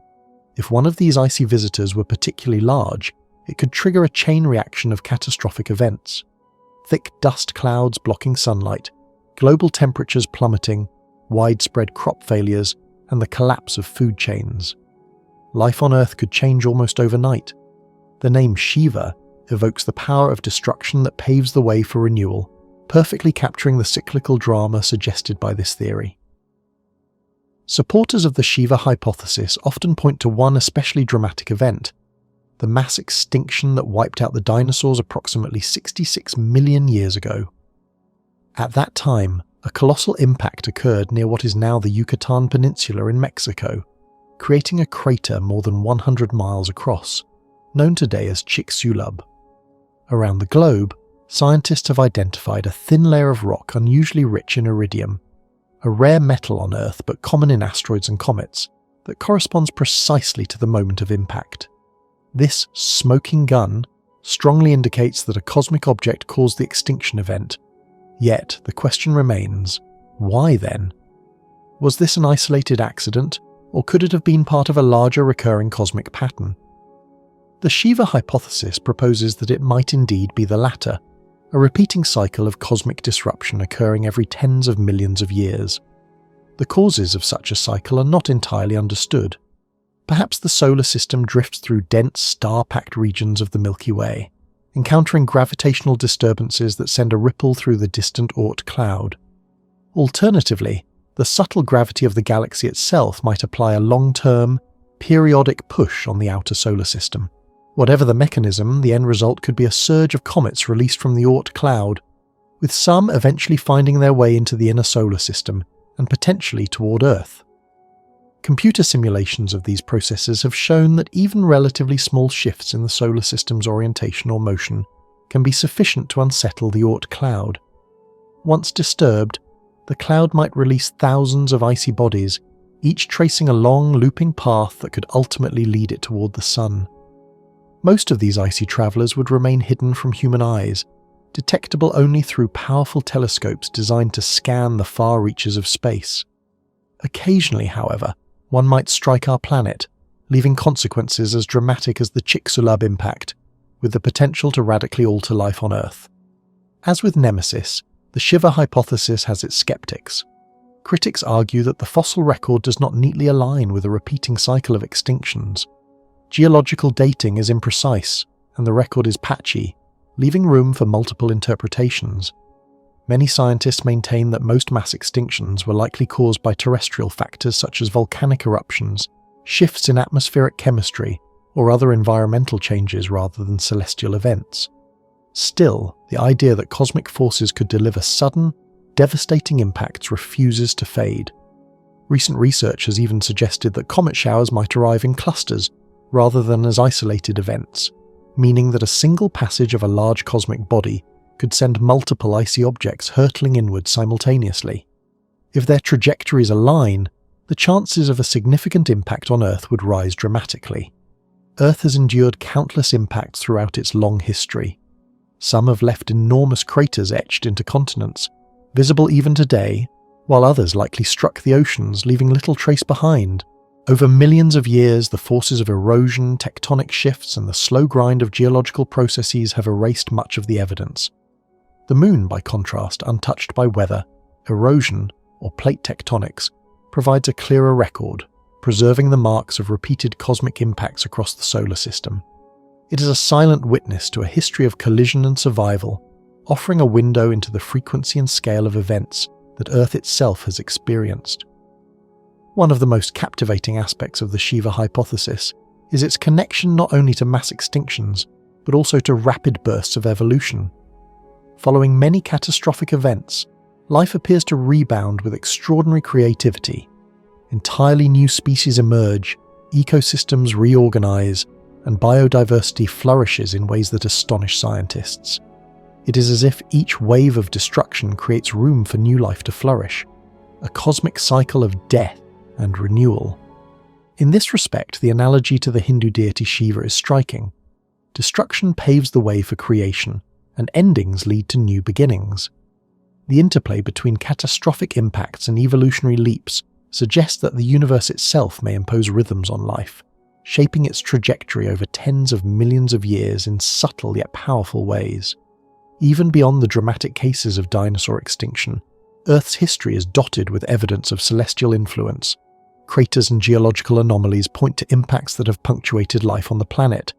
If one of these icy visitors were particularly large, it could trigger a chain reaction of catastrophic events. Thick dust clouds blocking sunlight, global temperatures plummeting, widespread crop failures, and the collapse of food chains. Life on Earth could change almost overnight. The name Shiva evokes the power of destruction that paves the way for renewal, perfectly capturing the cyclical drama suggested by this theory. Supporters of the Shiva hypothesis often point to one especially dramatic event: the mass extinction that wiped out the dinosaurs approximately 66 million years ago. At that time, a colossal impact occurred near what is now the Yucatan Peninsula in Mexico, creating a crater more than 100 miles across, known today as Chicxulub. Around the globe, scientists have identified a thin layer of rock unusually rich in iridium, a rare metal on Earth but common in asteroids and comets, that corresponds precisely to the moment of impact. This smoking gun strongly indicates that a cosmic object caused the extinction event. Yet, the question remains, why then? Was this an isolated accident, or could it have been part of a larger recurring cosmic pattern? The Shiva hypothesis proposes that it might indeed be the latter, a repeating cycle of cosmic disruption occurring every tens of millions of years. The causes of such a cycle are not entirely understood. Perhaps the solar system drifts through dense, star-packed regions of the Milky Way, encountering gravitational disturbances that send a ripple through the distant Oort Cloud. Alternatively, the subtle gravity of the galaxy itself might apply a long-term, periodic push on the outer solar system. Whatever the mechanism, the end result could be a surge of comets released from the Oort Cloud, with some eventually finding their way into the inner solar system and potentially toward Earth. Computer simulations of these processes have shown that even relatively small shifts in the solar system's orientation or motion can be sufficient to unsettle the Oort Cloud. Once disturbed, the cloud might release thousands of icy bodies, each tracing a long, looping path that could ultimately lead it toward the Sun. Most of these icy travellers would remain hidden from human eyes, detectable only through powerful telescopes designed to scan the far reaches of space. Occasionally, however, one might strike our planet, leaving consequences as dramatic as the Chicxulub impact, with the potential to radically alter life on Earth. As with Nemesis, the Shiva hypothesis has its skeptics. Critics argue that the fossil record does not neatly align with a repeating cycle of extinctions. Geological dating is imprecise, and the record is patchy, leaving room for multiple interpretations. Many scientists maintain that most mass extinctions were likely caused by terrestrial factors such as volcanic eruptions, shifts in atmospheric chemistry, or other environmental changes rather than celestial events. Still, the idea that cosmic forces could deliver sudden, devastating impacts refuses to fade. Recent research has even suggested that comet showers might arrive in clusters rather than as isolated events, meaning that a single passage of a large cosmic body could send multiple icy objects hurtling inward simultaneously. If their trajectories align, the chances of a significant impact on Earth would rise dramatically. Earth has endured countless impacts throughout its long history. Some have left enormous craters etched into continents, visible even today, while others likely struck the oceans, leaving little trace behind, Over millions of years, the forces of erosion, tectonic shifts, and the slow grind of geological processes have erased much of the evidence. The Moon, by contrast, untouched by weather, erosion, or plate tectonics, provides a clearer record, preserving the marks of repeated cosmic impacts across the solar system. It is a silent witness to a history of collision and survival, offering a window into the frequency and scale of events that Earth itself has experienced. One of the most captivating aspects of the Shiva hypothesis is its connection not only to mass extinctions, but also to rapid bursts of evolution. Following many catastrophic events, life appears to rebound with extraordinary creativity. Entirely new species emerge, ecosystems reorganize, and biodiversity flourishes in ways that astonish scientists. It is as if each wave of destruction creates room for new life to flourish, a cosmic cycle of death and renewal. In this respect, the analogy to the Hindu deity Shiva is striking. Destruction paves the way for creation, and endings lead to new beginnings. The interplay between catastrophic impacts and evolutionary leaps suggests that the universe itself may impose rhythms on life, shaping its trajectory over tens of millions of years in subtle yet powerful ways. Even beyond the dramatic cases of dinosaur extinction, Earth's history is dotted with evidence of celestial influence. Craters and geological anomalies point to impacts that have punctuated life on the planet,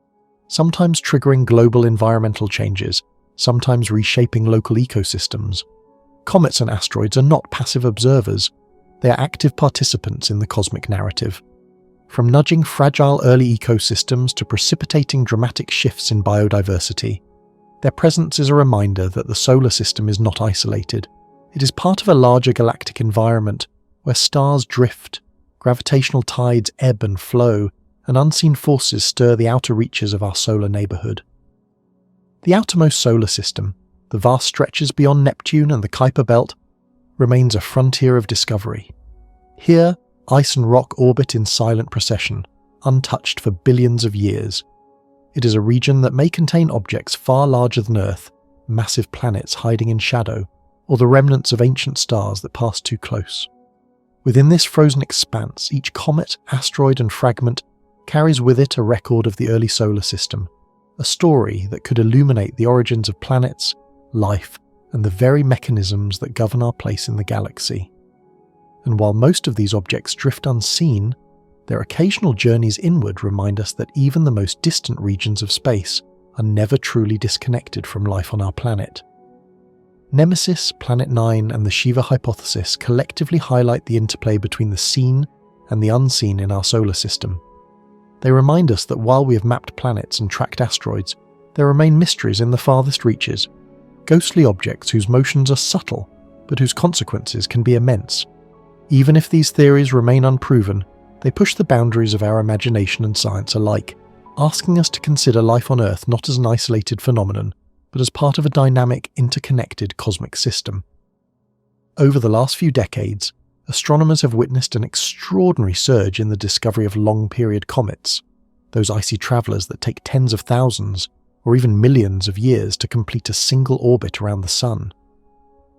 sometimes triggering global environmental changes, sometimes reshaping local ecosystems. Comets and asteroids are not passive observers, they are active participants in the cosmic narrative. From nudging fragile early ecosystems to precipitating dramatic shifts in biodiversity, their presence is a reminder that the solar system is not isolated. It is part of a larger galactic environment where stars drift, gravitational tides ebb and flow, and unseen forces stir the outer reaches of our solar neighbourhood. The outermost solar system, the vast stretches beyond Neptune and the Kuiper Belt, remains a frontier of discovery. Here, ice and rock orbit in silent procession, untouched for billions of years. It is a region that may contain objects far larger than Earth, massive planets hiding in shadow, or the remnants of ancient stars that passed too close. Within this frozen expanse, each comet, asteroid, and fragment carries with it a record of the early solar system, a story that could illuminate the origins of planets, life, and the very mechanisms that govern our place in the galaxy. And while most of these objects drift unseen, their occasional journeys inward remind us that even the most distant regions of space are never truly disconnected from life on our planet. Nemesis, Planet 9, and the Shiva hypothesis collectively highlight the interplay between the seen and the unseen in our solar system. They remind us that while we have mapped planets and tracked asteroids, there remain mysteries in the farthest reaches, ghostly objects whose motions are subtle, but whose consequences can be immense. Even if these theories remain unproven, they push the boundaries of our imagination and science alike, asking us to consider life on Earth not as an isolated phenomenon, but as part of a dynamic, interconnected cosmic system. Over the last few decades, astronomers have witnessed an extraordinary surge in the discovery of long-period comets, those icy travellers that take tens of thousands, or even millions of years to complete a single orbit around the Sun.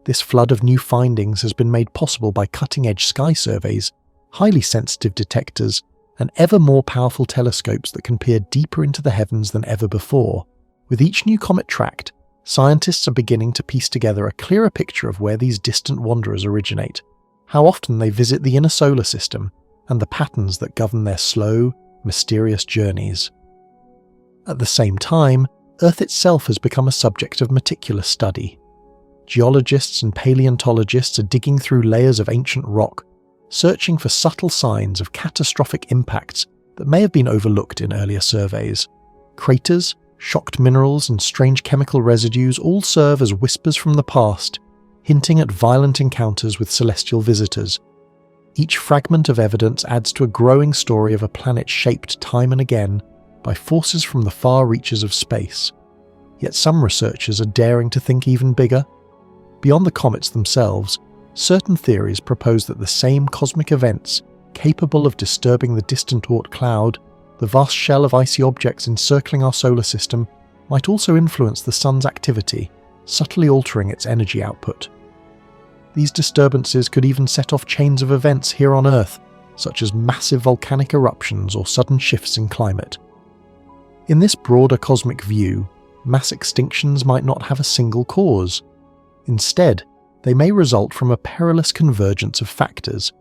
This flood of new findings has been made possible by cutting-edge sky surveys, highly sensitive detectors, and ever more powerful telescopes that can peer deeper into the heavens than ever before. With each new comet tracked, scientists are beginning to piece together a clearer picture of where these distant wanderers originate, how often they visit the inner solar system, and the patterns that govern their slow, mysterious journeys. At the same time, Earth itself has become a subject of meticulous study. Geologists and paleontologists are digging through layers of ancient rock, searching for subtle signs of catastrophic impacts that may have been overlooked in earlier surveys. Craters, shocked minerals, and strange chemical residues all serve as whispers from the past, hinting at violent encounters with celestial visitors. Each fragment of evidence adds to a growing story of a planet shaped time and again by forces from the far reaches of space. Yet some researchers are daring to think even bigger. Beyond the comets themselves, certain theories propose that the same cosmic events, capable of disturbing the distant Oort Cloud, the vast shell of icy objects encircling our solar system, might also influence the Sun's activity, subtly altering its energy output. These disturbances could even set off chains of events here on Earth, such as massive volcanic eruptions or sudden shifts in climate. In this broader cosmic view, mass extinctions might not have a single cause. Instead, they may result from a perilous convergence of factors: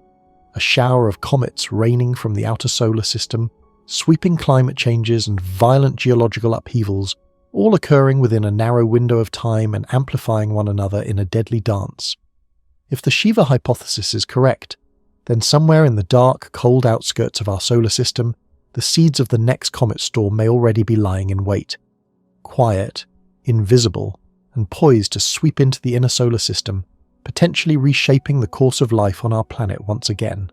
a shower of comets raining from the outer solar system, sweeping climate changes and violent geological upheavals, all occurring within a narrow window of time and amplifying one another in a deadly dance. If the Shiva hypothesis is correct, then somewhere in the dark, cold outskirts of our solar system, the seeds of the next comet storm may already be lying in wait, quiet, invisible, and poised to sweep into the inner solar system, potentially reshaping the course of life on our planet once again.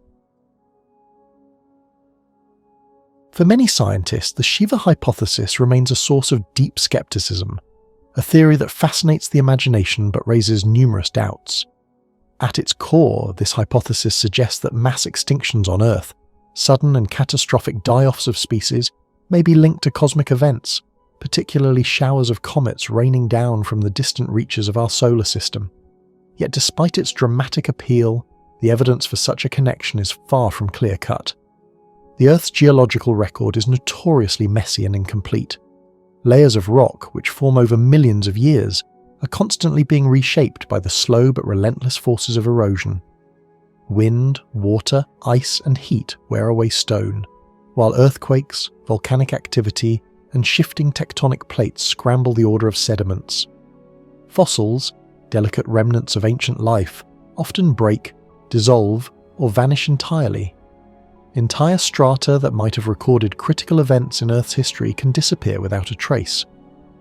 For many scientists, the Shiva hypothesis remains a source of deep skepticism, a theory that fascinates the imagination but raises numerous doubts. At its core, this hypothesis suggests that mass extinctions on Earth, sudden and catastrophic die-offs of species, may be linked to cosmic events, particularly showers of comets raining down from the distant reaches of our solar system. Yet despite its dramatic appeal, the evidence for such a connection is far from clear-cut. The Earth's geological record is notoriously messy and incomplete. Layers of rock, which form over millions of years, are constantly being reshaped by the slow but relentless forces of erosion. Wind, water, ice, and heat wear away stone, while earthquakes, volcanic activity, and shifting tectonic plates scramble the order of sediments. Fossils, delicate remnants of ancient life, often break, dissolve, or vanish entirely. Entire strata that might have recorded critical events in Earth's history can disappear without a trace,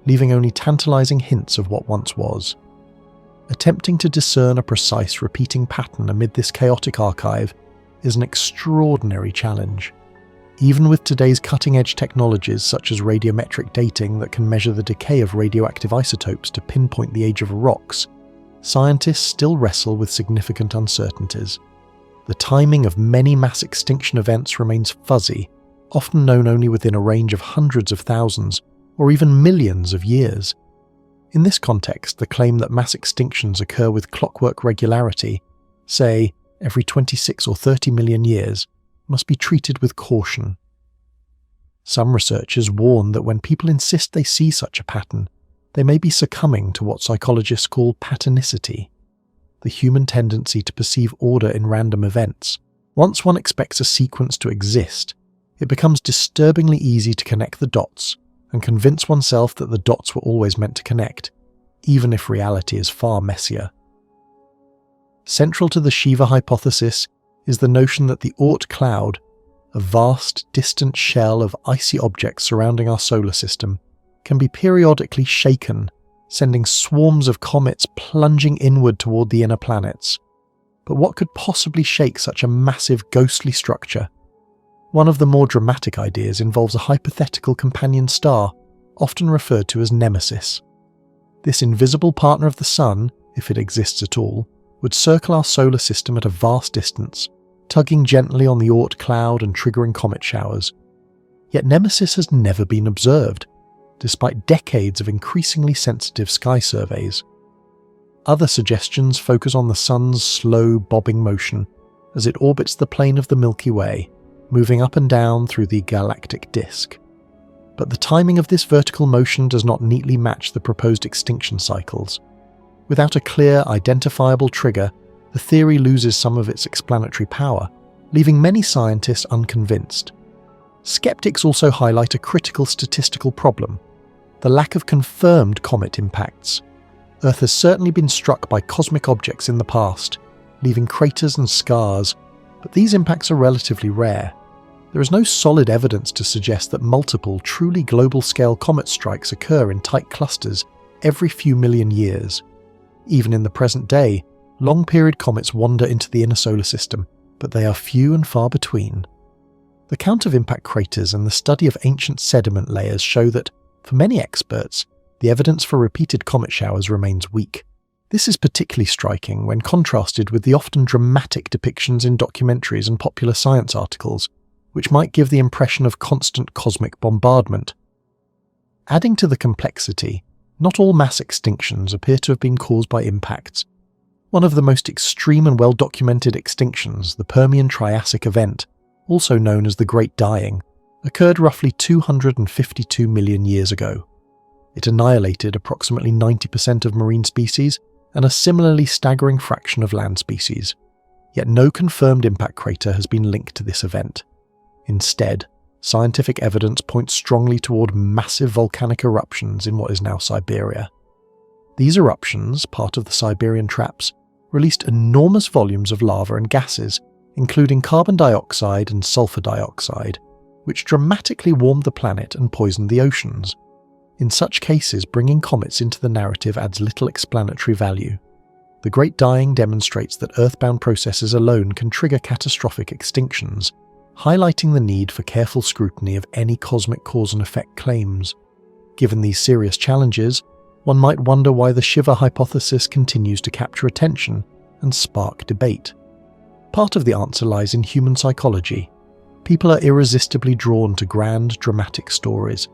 leaving only tantalizing hints of what once was. Attempting to discern a precise repeating pattern amid this chaotic archive is an extraordinary challenge. Even with today's cutting-edge technologies such as radiometric dating that can measure the decay of radioactive isotopes to pinpoint the age of rocks, scientists still wrestle with significant uncertainties. The timing of many mass extinction events remains fuzzy, often known only within a range of hundreds of thousands or even millions of years. In this context, the claim that mass extinctions occur with clockwork regularity, say every 26 or 30 million years, must be treated with caution. Some researchers warn that when people insist they see such a pattern, they may be succumbing to what psychologists call patternicity, the human tendency to perceive order in random events. Once one expects a sequence to exist, it becomes disturbingly easy to connect the dots and convince oneself that the dots were always meant to connect, even if reality is far messier. Central to the Shiva hypothesis is the notion that the Oort Cloud, a vast, distant shell of icy objects surrounding our solar system, can be periodically shaken, sending swarms of comets plunging inward toward the inner planets. But what could possibly shake such a massive, ghostly structure? One of the more dramatic ideas involves a hypothetical companion star, often referred to as Nemesis. This invisible partner of the Sun, if it exists at all, would circle our solar system at a vast distance, tugging gently on the Oort Cloud and triggering comet showers. Yet Nemesis has never been observed, despite decades of increasingly sensitive sky surveys. Other suggestions focus on the Sun's slow, bobbing motion as it orbits the plane of the Milky Way, moving up and down through the galactic disk. But the timing of this vertical motion does not neatly match the proposed extinction cycles. Without a clear, identifiable trigger, the theory loses some of its explanatory power, leaving many scientists unconvinced. Skeptics also highlight a critical statistical problem: the lack of confirmed comet impacts. Earth has certainly been struck by cosmic objects in the past, leaving craters and scars, but these impacts are relatively rare. There is no solid evidence to suggest that multiple truly global-scale comet strikes occur in tight clusters every few million years. Even in the present day, long-period comets wander into the inner solar system, but they are few and far between. The count of impact craters and the study of ancient sediment layers show that, for many experts, the evidence for repeated comet showers remains weak. This is particularly striking when contrasted with the often dramatic depictions in documentaries and popular science articles, which might give the impression of constant cosmic bombardment. Adding to the complexity, not all mass extinctions appear to have been caused by impacts. One of the most extreme and well-documented extinctions, the Permian-Triassic event, also known as the Great Dying, occurred roughly 252 million years ago. It annihilated approximately 90% of marine species and a similarly staggering fraction of land species, yet no confirmed impact crater has been linked to this event. Instead, scientific evidence points strongly toward massive volcanic eruptions in what is now Siberia. These eruptions, part of the Siberian Traps, released enormous volumes of lava and gases, including carbon dioxide and sulfur dioxide, which dramatically warmed the planet and poisoned the oceans. In such cases, bringing comets into the narrative adds little explanatory value. The Great Dying demonstrates that earthbound processes alone can trigger catastrophic extinctions, highlighting the need for careful scrutiny of any cosmic cause and effect claims. Given these serious challenges, one might wonder why the Shiva hypothesis continues to capture attention and spark debate. Part of the answer lies in human psychology. People are irresistibly drawn to grand, dramatic stories.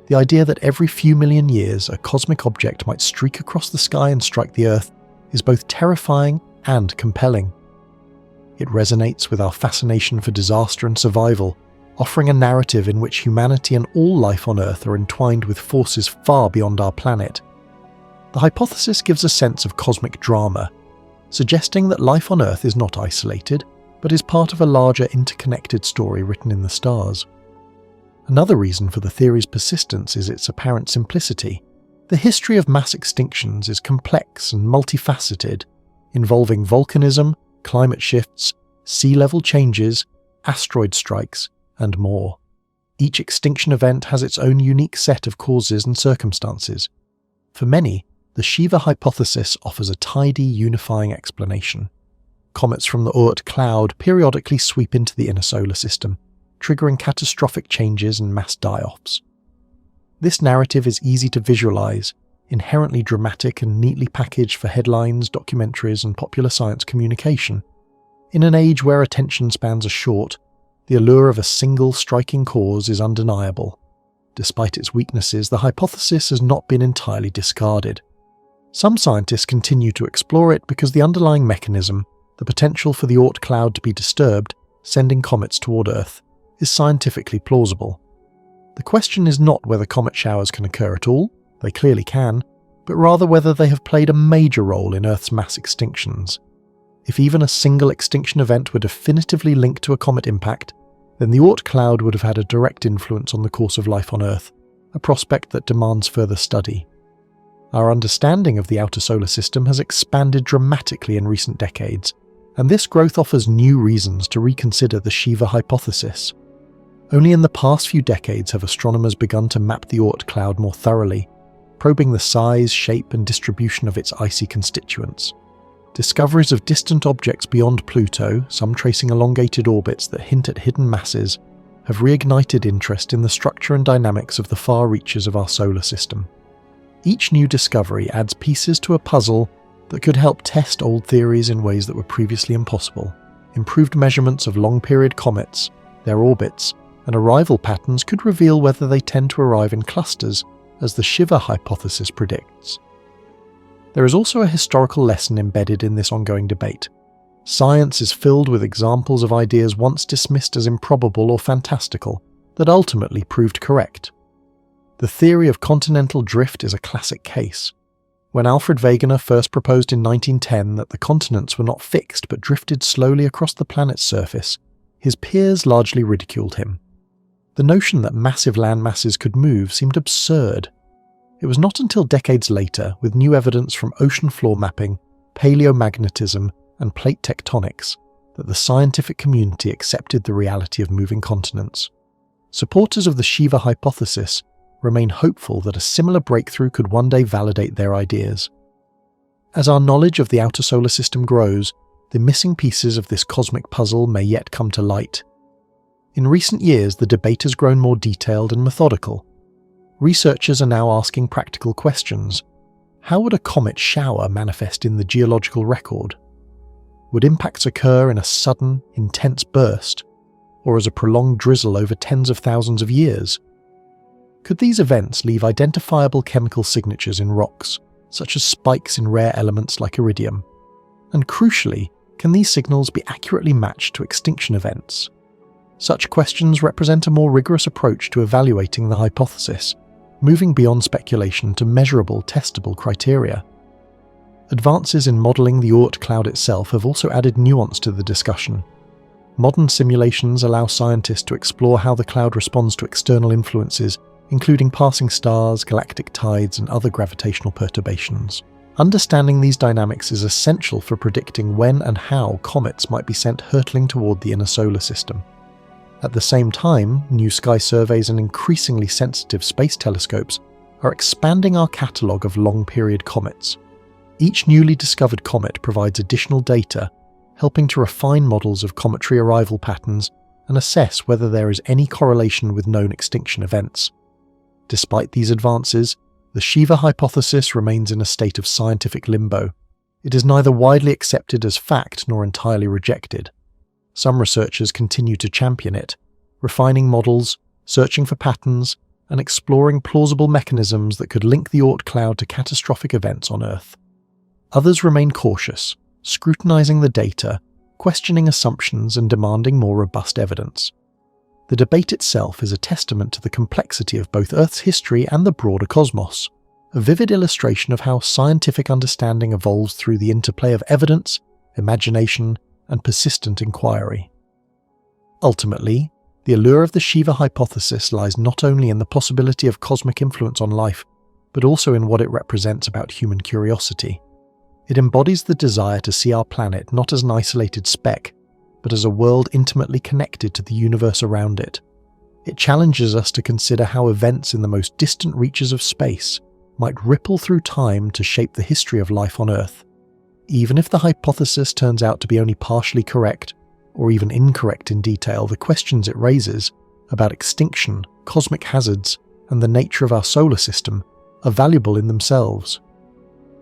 The idea that every few million years a cosmic object might streak across the sky and strike the Earth is both terrifying and compelling. It resonates with our fascination for disaster and survival, offering a narrative in which humanity and all life on Earth are entwined with forces far beyond our planet. The hypothesis gives a sense of cosmic drama, suggesting that life on Earth is not isolated, but is part of a larger interconnected story written in the stars. Another reason for the theory's persistence is its apparent simplicity. The history of mass extinctions is complex and multifaceted, involving volcanism, climate shifts, sea level changes, asteroid strikes, and more. Each extinction event has its own unique set of causes and circumstances. For many, the Shiva hypothesis offers a tidy, unifying explanation. Comets from the Oort Cloud periodically sweep into the inner solar system, triggering catastrophic changes and mass die-offs. This narrative is easy to visualize, inherently dramatic and neatly packaged for headlines, documentaries, and popular science communication. In an age where attention spans are short, the allure of a single striking cause is undeniable. Despite its weaknesses, the hypothesis has not been entirely discarded. Some scientists continue to explore it because the underlying mechanism, the potential for the Oort Cloud to be disturbed, sending comets toward Earth, is scientifically plausible. The question is not whether comet showers can occur at all, they clearly can, but rather whether they have played a major role in Earth's mass extinctions. If even a single extinction event were definitively linked to a comet impact, then the Oort Cloud would have had a direct influence on the course of life on Earth, a prospect that demands further study. Our understanding of the outer solar system has expanded dramatically in recent decades, and this growth offers new reasons to reconsider the Shiva hypothesis. Only in the past few decades have astronomers begun to map the Oort Cloud more thoroughly, probing the size, shape, and distribution of its icy constituents. Discoveries of distant objects beyond Pluto, some tracing elongated orbits that hint at hidden masses, have reignited interest in the structure and dynamics of the far reaches of our solar system. Each new discovery adds pieces to a puzzle that could help test old theories in ways that were previously impossible. Improved measurements of long-period comets, their orbits, and arrival patterns could reveal whether they tend to arrive in clusters, as the Shiva hypothesis predicts. There is also a historical lesson embedded in this ongoing debate. Science is filled with examples of ideas once dismissed as improbable or fantastical that ultimately proved correct. The theory of continental drift is a classic case. When Alfred Wegener first proposed in 1910 that the continents were not fixed but drifted slowly across the planet's surface, his peers largely ridiculed him. The notion that massive landmasses could move seemed absurd. It was not until decades later, with new evidence from ocean floor mapping, paleomagnetism, and plate tectonics, that the scientific community accepted the reality of moving continents. Supporters of the Shiva hypothesis remain hopeful that a similar breakthrough could one day validate their ideas. As our knowledge of the outer solar system grows, the missing pieces of this cosmic puzzle may yet come to light. In recent years, the debate has grown more detailed and methodical. Researchers are now asking practical questions. How would a comet shower manifest in the geological record? Would impacts occur in a sudden, intense burst, or as a prolonged drizzle over tens of thousands of years? Could these events leave identifiable chemical signatures in rocks, such as spikes in rare elements like iridium? And crucially, can these signals be accurately matched to extinction events? Such questions represent a more rigorous approach to evaluating the hypothesis, moving beyond speculation to measurable, testable criteria. Advances in modelling the Oort Cloud itself have also added nuance to the discussion. Modern simulations allow scientists to explore how the cloud responds to external influences, including passing stars, galactic tides, and other gravitational perturbations. Understanding these dynamics is essential for predicting when and how comets might be sent hurtling toward the inner solar system. At the same time, new sky surveys and increasingly sensitive space telescopes are expanding our catalogue of long-period comets. Each newly discovered comet provides additional data, helping to refine models of cometary arrival patterns and assess whether there is any correlation with known extinction events. Despite these advances, the Shiva hypothesis remains in a state of scientific limbo. It is neither widely accepted as fact nor entirely rejected. Some researchers continue to champion it, refining models, searching for patterns, and exploring plausible mechanisms that could link the Oort Cloud to catastrophic events on Earth. Others remain cautious, scrutinizing the data, questioning assumptions, and demanding more robust evidence. The debate itself is a testament to the complexity of both Earth's history and the broader cosmos, a vivid illustration of how scientific understanding evolves through the interplay of evidence, imagination, and persistent inquiry. Ultimately, the allure of the Shiva hypothesis lies not only in the possibility of cosmic influence on life, but also in what it represents about human curiosity. It embodies the desire to see our planet not as an isolated speck, but as a world intimately connected to the universe around it. It challenges us to consider how events in the most distant reaches of space might ripple through time to shape the history of life on Earth. Even if the hypothesis turns out to be only partially correct, or even incorrect in detail, the questions it raises about extinction, cosmic hazards, and the nature of our solar system are valuable in themselves.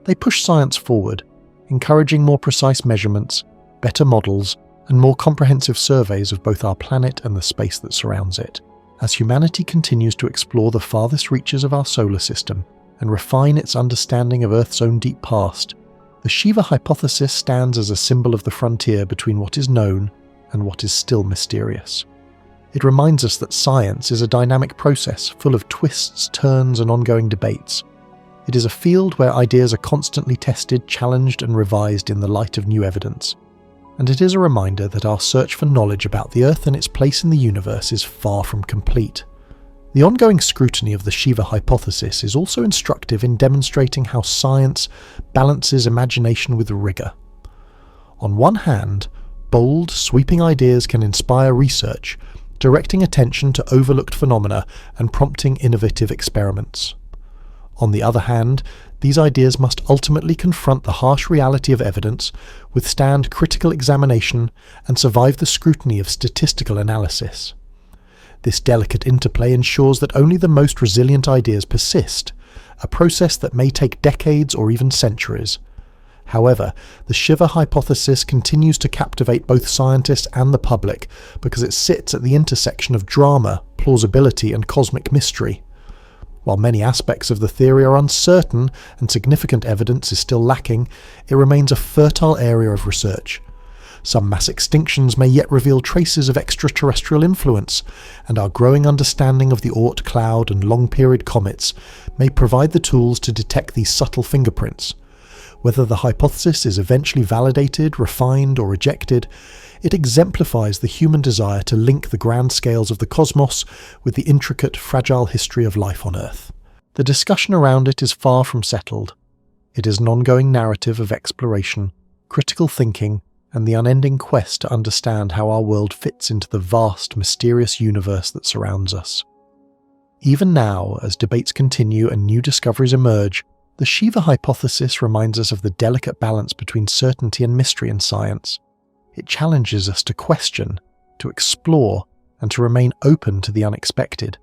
They push science forward, encouraging more precise measurements, better models, and more comprehensive surveys of both our planet and the space that surrounds it. As humanity continues to explore the farthest reaches of our solar system and refine its understanding of Earth's own deep past, the Shiva hypothesis stands as a symbol of the frontier between what is known and what is still mysterious. It reminds us that science is a dynamic process full of twists, turns, and ongoing debates. It is a field where ideas are constantly tested, challenged, and revised in the light of new evidence. And it is a reminder that our search for knowledge about the Earth and its place in the universe is far from complete. The ongoing scrutiny of the Shiva hypothesis is also instructive in demonstrating how science balances imagination with rigor. On one hand, bold, sweeping ideas can inspire research, directing attention to overlooked phenomena and prompting innovative experiments. On the other hand, these ideas must ultimately confront the harsh reality of evidence, withstand critical examination, and survive the scrutiny of statistical analysis. This delicate interplay ensures that only the most resilient ideas persist, a process that may take decades or even centuries. However, the Shiva hypothesis continues to captivate both scientists and the public because it sits at the intersection of drama, plausibility, and cosmic mystery. While many aspects of the theory are uncertain and significant evidence is still lacking, it remains a fertile area of research. Some mass extinctions may yet reveal traces of extraterrestrial influence, and our growing understanding of the Oort Cloud and long-period comets may provide the tools to detect these subtle fingerprints. Whether the hypothesis is eventually validated, refined, or rejected, it exemplifies the human desire to link the grand scales of the cosmos with the intricate, fragile history of life on Earth. The discussion around it is far from settled. It is an ongoing narrative of exploration, critical thinking, and the unending quest to understand how our world fits into the vast, mysterious universe that surrounds us. Even now, as debates continue and new discoveries emerge, the Shiva hypothesis reminds us of the delicate balance between certainty and mystery in science. It challenges us to question, to explore, and to remain open to the unexpected.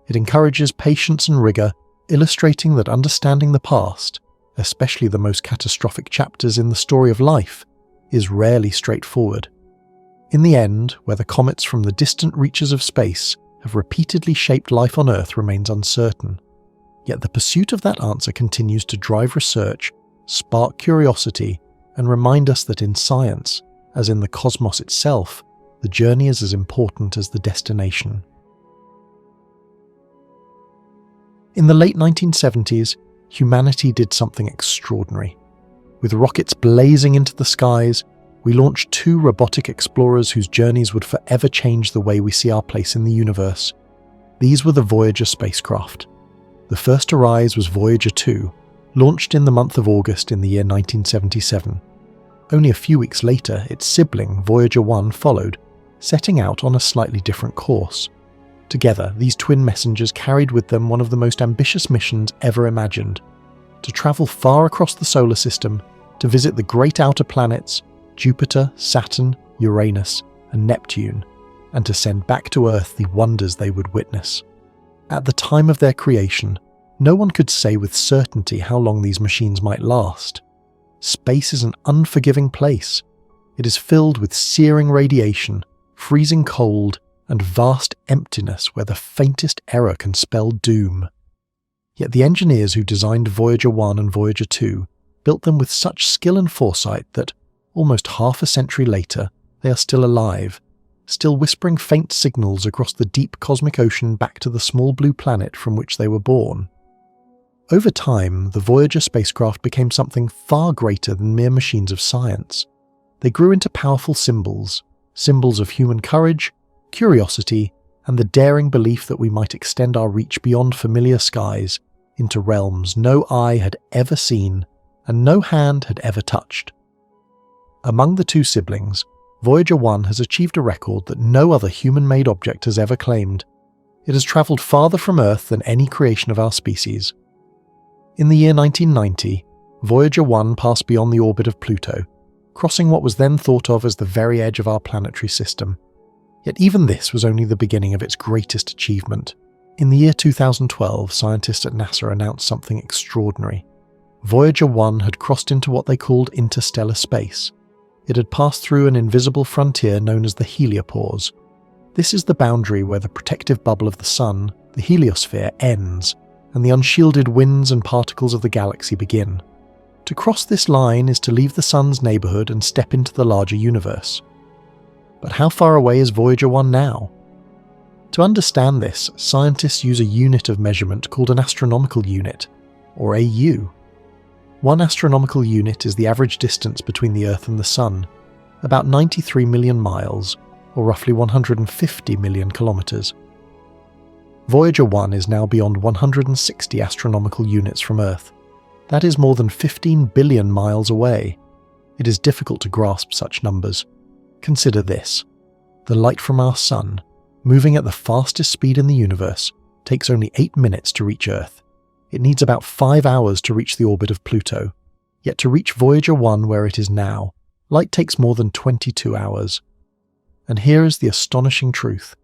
It encourages patience and rigor, illustrating that understanding the past, especially the most catastrophic chapters in the story of life, is rarely straightforward. In the end, whether comets from the distant reaches of space have repeatedly shaped life on Earth remains uncertain. Yet the pursuit of that answer continues to drive research, spark curiosity, and remind us that in science, as in the cosmos itself, the journey is as important as the destination. In the late 1970s, humanity did something extraordinary. With rockets blazing into the skies, we launched 2 robotic explorers whose journeys would forever change the way we see our place in the universe. These were the Voyager spacecraft. The first to rise was Voyager 2, launched in the month of August in the year 1977. Only a few weeks later, its sibling, Voyager 1, followed, setting out on a slightly different course. Together, these twin messengers carried with them one of the most ambitious missions ever imagined: to travel far across the solar system, to visit the great outer planets, Jupiter, Saturn, Uranus, and Neptune, and to send back to Earth the wonders they would witness. At the time of their creation, no one could say with certainty how long these machines might last. Space is an unforgiving place. It is filled with searing radiation, freezing cold, and vast emptiness where the faintest error can spell doom. Yet the engineers who designed Voyager 1 and Voyager 2 built them with such skill and foresight that, almost half a century later, they are still alive, still whispering faint signals across the deep cosmic ocean back to the small blue planet from which they were born. Over time, the Voyager spacecraft became something far greater than mere machines of science. They grew into powerful symbols of human courage, curiosity, and the daring belief that we might extend our reach beyond familiar skies into realms no eye had ever seen and no hand had ever touched. Among the 2 siblings, Voyager 1 has achieved a record that no other human-made object has ever claimed. It has travelled farther from Earth than any creation of our species. In the year 1990, Voyager 1 passed beyond the orbit of Pluto, crossing what was then thought of as the very edge of our planetary system. Yet even this was only the beginning of its greatest achievement. In the year 2012, scientists at NASA announced something extraordinary. Voyager 1 had crossed into what they called interstellar space. It had passed through an invisible frontier known as the heliopause. This is the boundary where the protective bubble of the Sun, the heliosphere, ends, and the unshielded winds and particles of the galaxy begin. To cross this line is to leave the Sun's neighbourhood and step into the larger universe. But how far away is Voyager 1 now? To understand this, scientists use a unit of measurement called an astronomical unit, or AU. 1 astronomical unit is the average distance between the Earth and the Sun, about 93 million miles, or roughly 150 million kilometres. Voyager 1 is now beyond 160 astronomical units from Earth. That is more than 15 billion miles away. It is difficult to grasp such numbers. Consider this. The light from our Sun, moving at the fastest speed in the universe, takes only 8 minutes to reach Earth. It needs about 5 hours to reach the orbit of Pluto. Yet to reach Voyager 1 where it is now, light takes more than 22 hours. And here is the astonishing truth.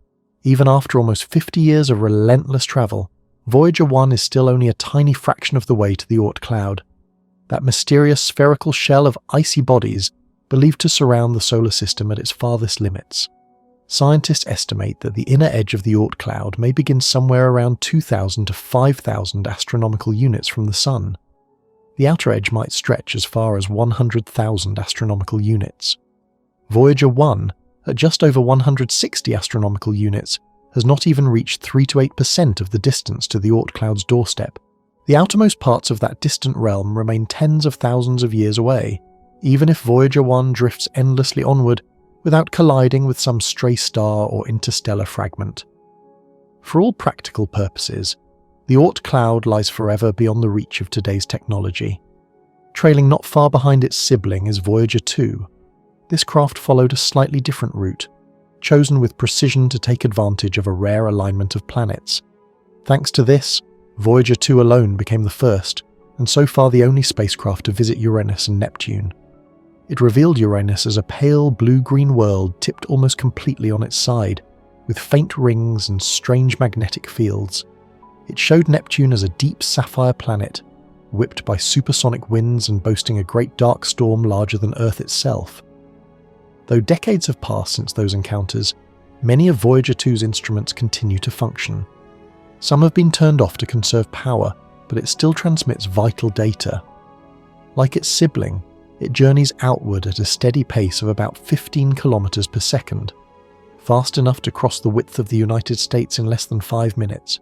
Even after almost 50 years of relentless travel, Voyager 1 is still only a tiny fraction of the way to the Oort Cloud, that mysterious spherical shell of icy bodies believed to surround the solar system at its farthest limits. Scientists estimate that the inner edge of the Oort Cloud may begin somewhere around 2,000 to 5,000 astronomical units from the Sun. The outer edge might stretch as far as 100,000 astronomical units. Voyager 1, at just over 160 astronomical units, has not even reached 3 to 8% of the distance to the Oort Cloud's doorstep. The outermost parts of that distant realm remain tens of thousands of years away, even if Voyager 1 drifts endlessly onward without colliding with some stray star or interstellar fragment. For all practical purposes, the Oort Cloud lies forever beyond the reach of today's technology. Trailing not far behind its sibling is Voyager 2. This craft followed a slightly different route, chosen with precision to take advantage of a rare alignment of planets. Thanks to this, Voyager 2 alone became the first, and so far the only spacecraft to visit Uranus and Neptune. It revealed Uranus as a pale blue-green world tipped almost completely on its side, with faint rings and strange magnetic fields. It showed Neptune as a deep sapphire planet, whipped by supersonic winds and boasting a great dark storm larger than Earth itself. Though decades have passed since those encounters, many of Voyager 2's instruments continue to function. Some have been turned off to conserve power, but it still transmits vital data. Like its sibling, it journeys outward at a steady pace of about 15 kilometers per second, fast enough to cross the width of the United States in less than 5 minutes.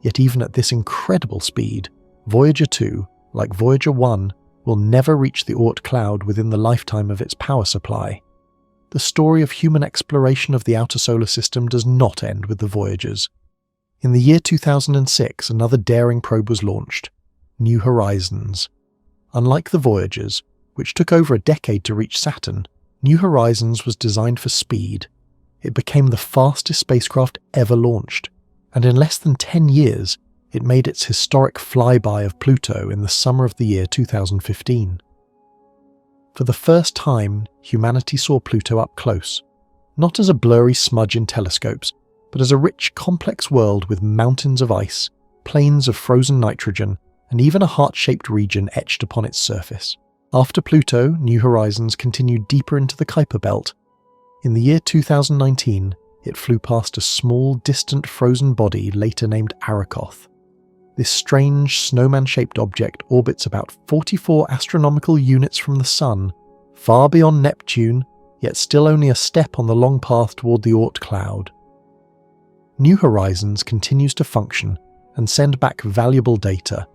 Yet even at this incredible speed, Voyager 2, like Voyager 1, will never reach the Oort Cloud within the lifetime of its power supply. The story of human exploration of the outer solar system does not end with the Voyagers. In the year 2006, another daring probe was launched, New Horizons. Unlike the Voyagers, which took over a decade to reach Saturn, New Horizons was designed for speed. It became the fastest spacecraft ever launched, and in less than 10 years, it made its historic flyby of Pluto in the summer of the year 2015. For the first time, humanity saw Pluto up close, not as a blurry smudge in telescopes, but as a rich, complex world with mountains of ice, plains of frozen nitrogen, and even a heart-shaped region etched upon its surface. After Pluto, New Horizons continued deeper into the Kuiper Belt. In the year 2019, it flew past a small, distant frozen body later named Arakoth. This strange, snowman-shaped object orbits about 44 astronomical units from the Sun, far beyond Neptune, yet still only a step on the long path toward the Oort Cloud. New Horizons continues to function and send back valuable data.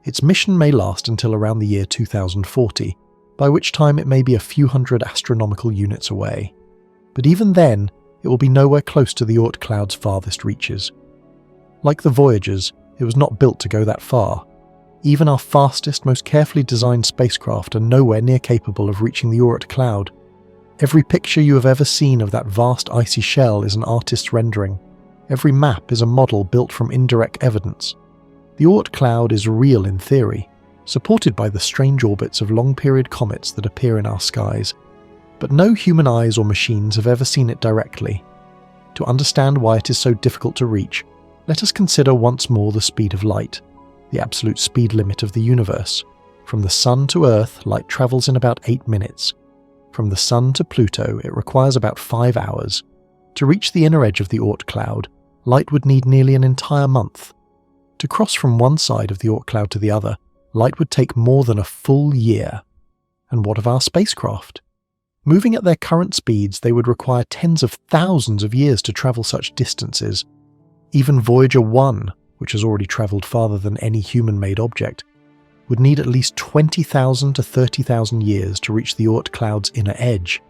Its mission may last until around the year 2040, by which time it may be a few hundred astronomical units away. But even then, it will be nowhere close to the Oort Cloud's farthest reaches. Like the Voyagers, it was not built to go that far. Even our fastest, most carefully designed spacecraft are nowhere near capable of reaching the Oort Cloud. Every picture you have ever seen of that vast icy shell is an artist's rendering. Every map is a model built from indirect evidence. The Oort Cloud is real in theory, supported by the strange orbits of long-period comets that appear in our skies, but no human eyes or machines have ever seen it directly. To understand why it is so difficult to reach, let us consider once more the speed of light, the absolute speed limit of the universe. From the Sun to Earth, light travels in about 8 minutes. From the Sun to Pluto, it requires about 5 hours. To reach the inner edge of the Oort Cloud, light would need nearly an entire month. To cross from one side of the Oort Cloud to the other, light would take more than a full year. And what of our spacecraft? Moving at their current speeds, they would require tens of thousands of years to travel such distances. Even Voyager 1, which has already travelled farther than any human-made object, would need at least 20,000 to 30,000 years to reach the Oort Cloud's inner edge.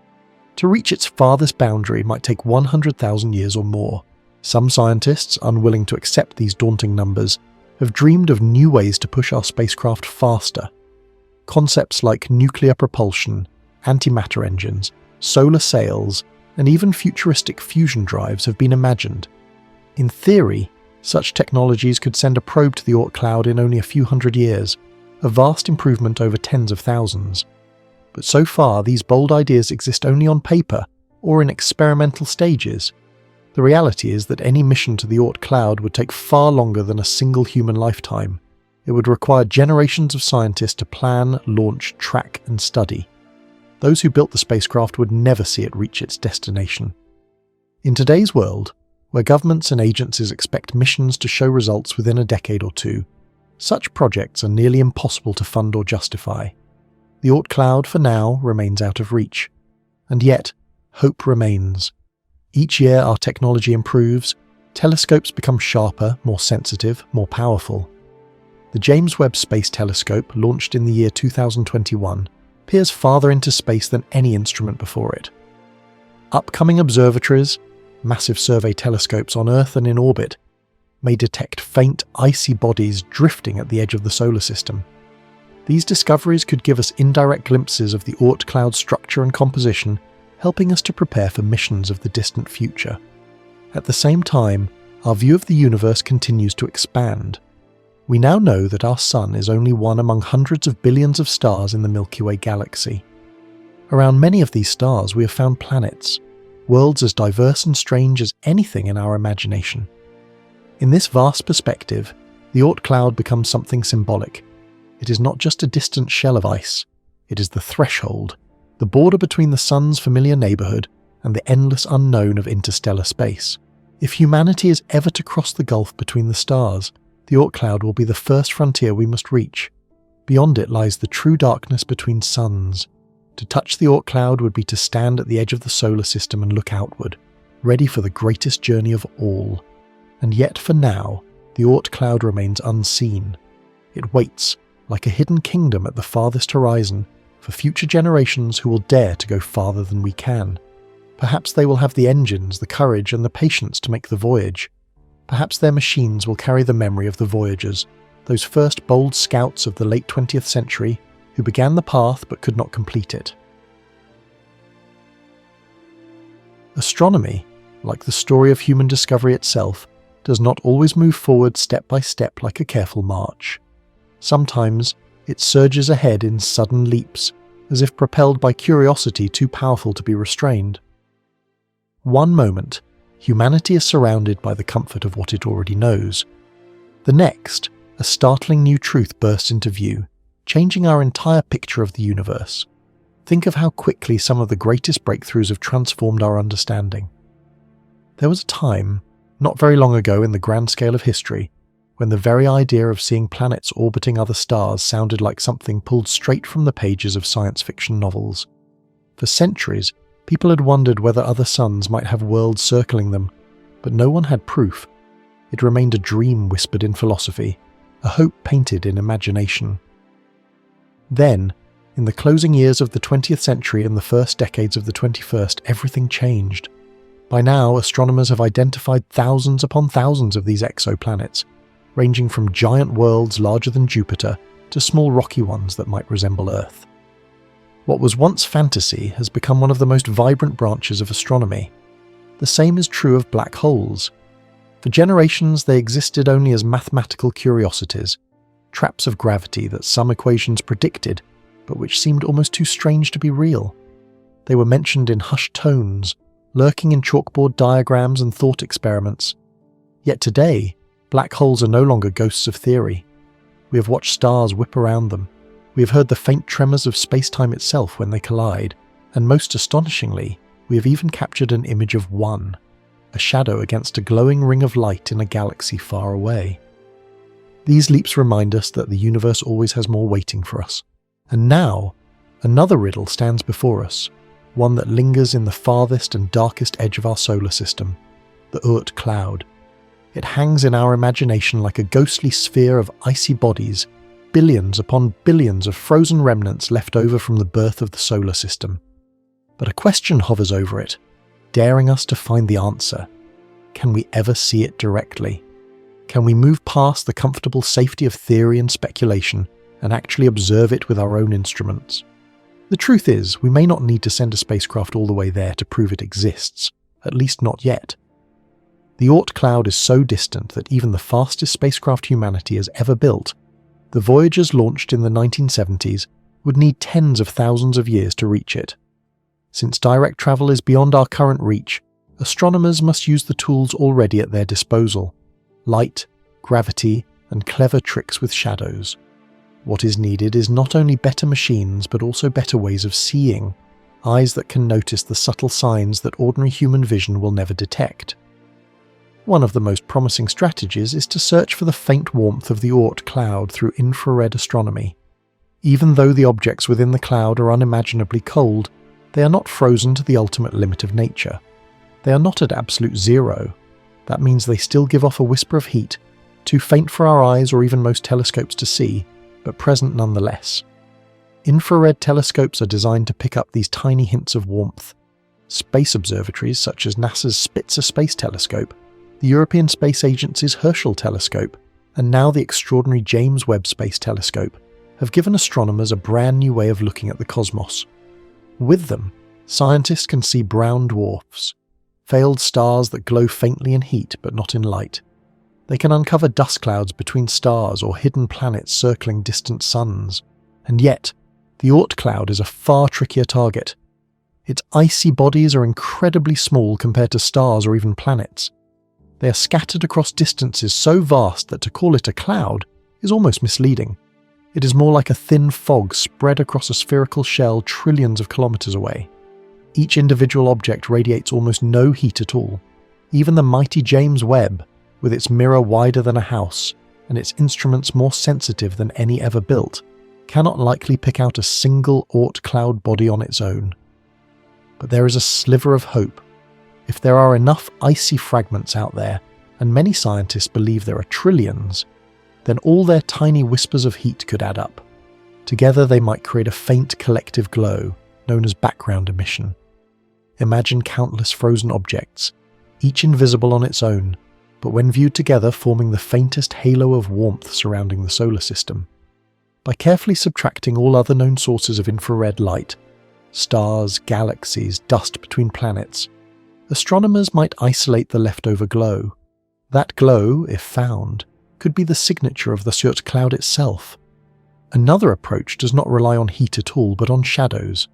To reach its farthest boundary might take 100,000 years or more. Some scientists, unwilling to accept these daunting numbers, have dreamed of new ways to push our spacecraft faster. Concepts like nuclear propulsion, antimatter engines, solar sails, and even futuristic fusion drives have been imagined. In theory, such technologies could send a probe to the Oort Cloud in only a few hundred years, a vast improvement over tens of thousands. But so far, these bold ideas exist only on paper or in experimental stages. The reality is that any mission to the Oort Cloud would take far longer than a single human lifetime. It would require generations of scientists to plan, launch, track, and study. Those who built the spacecraft would never see it reach its destination. In today's world, where governments and agencies expect missions to show results within a decade or two, such projects are nearly impossible to fund or justify. The Oort Cloud, for now, remains out of reach. And yet, hope remains. Each year our technology improves, telescopes become sharper, more sensitive, more powerful. The James Webb Space Telescope, launched in the year 2021, peers farther into space than any instrument before it. Upcoming observatories, massive survey telescopes on Earth and in orbit, may detect faint, icy bodies drifting at the edge of the solar system. These discoveries could give us indirect glimpses of the Oort Cloud structure and composition, helping us to prepare for missions of the distant future. At the same time, our view of the universe continues to expand. We now know that our Sun is only one among hundreds of billions of stars in the Milky Way galaxy. Around many of these stars we have found planets, worlds as diverse and strange as anything in our imagination. In this vast perspective, the Oort Cloud becomes something symbolic. It is not just a distant shell of ice, it is the threshold, the border between the Sun's familiar neighbourhood and the endless unknown of interstellar space. If humanity is ever to cross the gulf between the stars, the Oort Cloud will be the first frontier we must reach. Beyond it lies the true darkness between suns. To touch the Oort Cloud would be to stand at the edge of the solar system and look outward, ready for the greatest journey of all. And yet for now, the Oort Cloud remains unseen. It waits, like a hidden kingdom at the farthest horizon, for future generations who will dare to go farther than we can. Perhaps they will have the engines, the courage, and the patience to make the voyage. Perhaps their machines will carry the memory of the voyagers, those first bold scouts of the late 20th century who began the path but could not complete it. Astronomy, like the story of human discovery itself, does not always move forward step by step like a careful march. Sometimes it surges ahead in sudden leaps, as if propelled by curiosity too powerful to be restrained. One moment, humanity is surrounded by the comfort of what it already knows. The next, a startling new truth bursts into view, changing our entire picture of the universe. Think of how quickly some of the greatest breakthroughs have transformed our understanding. There was a time, not very long ago in the grand scale of history, when the very idea of seeing planets orbiting other stars sounded like something pulled straight from the pages of science fiction novels. For centuries, people had wondered whether other suns might have worlds circling them, but no one had proof. It remained a dream whispered in philosophy, a hope painted in imagination. Then, in the closing years of the 20th century and the first decades of the 21st, everything changed. By now, astronomers have identified thousands upon thousands of these exoplanets, ranging from giant worlds larger than Jupiter to small rocky ones that might resemble Earth. What was once fantasy has become one of the most vibrant branches of astronomy. The same is true of black holes. For generations, they existed only as mathematical curiosities, traps of gravity that some equations predicted, but which seemed almost too strange to be real. They were mentioned in hushed tones, lurking in chalkboard diagrams and thought experiments. Yet today, black holes are no longer ghosts of theory. We have watched stars whip around them. We have heard the faint tremors of space-time itself when they collide, and most astonishingly, we have even captured an image of one, a shadow against a glowing ring of light in a galaxy far away. These leaps remind us that the universe always has more waiting for us. And now, another riddle stands before us, one that lingers in the farthest and darkest edge of our solar system, the Oort Cloud. It hangs in our imagination like a ghostly sphere of icy bodies, billions upon billions of frozen remnants left over from the birth of the solar system. But a question hovers over it, daring us to find the answer. Can we ever see it directly? Can we move past the comfortable safety of theory and speculation and actually observe it with our own instruments? The truth is, we may not need to send a spacecraft all the way there to prove it exists, at least not yet. The Oort Cloud is so distant that even the fastest spacecraft humanity has ever built, the Voyagers launched in the 1970s, would need tens of thousands of years to reach it. Since direct travel is beyond our current reach, astronomers must use the tools already at their disposal: light, gravity, and clever tricks with shadows. What is needed is not only better machines but also better ways of seeing, eyes that can notice the subtle signs that ordinary human vision will never detect. One of the most promising strategies is to search for the faint warmth of the Oort Cloud through infrared astronomy. Even though the objects within the cloud are unimaginably cold, they are not frozen to the ultimate limit of nature. They are not at absolute zero. That means they still give off a whisper of heat, too faint for our eyes or even most telescopes to see, but present nonetheless. Infrared telescopes are designed to pick up these tiny hints of warmth. Space observatories such as NASA's Spitzer Space Telescope, the European Space Agency's Herschel Telescope, and now the extraordinary James Webb Space Telescope, have given astronomers a brand new way of looking at the cosmos. With them, scientists can see brown dwarfs, failed stars that glow faintly in heat but not in light. They can uncover dust clouds between stars or hidden planets circling distant suns. And yet, the Oort Cloud is a far trickier target. Its icy bodies are incredibly small compared to stars or even planets. They are scattered across distances so vast that to call it a cloud is almost misleading. It is more like a thin fog spread across a spherical shell trillions of kilometers away. Each individual object radiates almost no heat at all. Even the mighty James Webb, with its mirror wider than a house and its instruments more sensitive than any ever built, cannot likely pick out a single Oort Cloud body on its own. But there is a sliver of hope. If there are enough icy fragments out there, and many scientists believe there are trillions, then all their tiny whispers of heat could add up. Together they might create a faint collective glow, known as background emission. Imagine countless frozen objects, each invisible on its own, but when viewed together forming the faintest halo of warmth surrounding the solar system. By carefully subtracting all other known sources of infrared light, stars, galaxies, dust between planets, astronomers might isolate the leftover glow. That glow, if found, could be the signature of the Oort Cloud itself. Another approach does not rely on heat at all, but on shadows.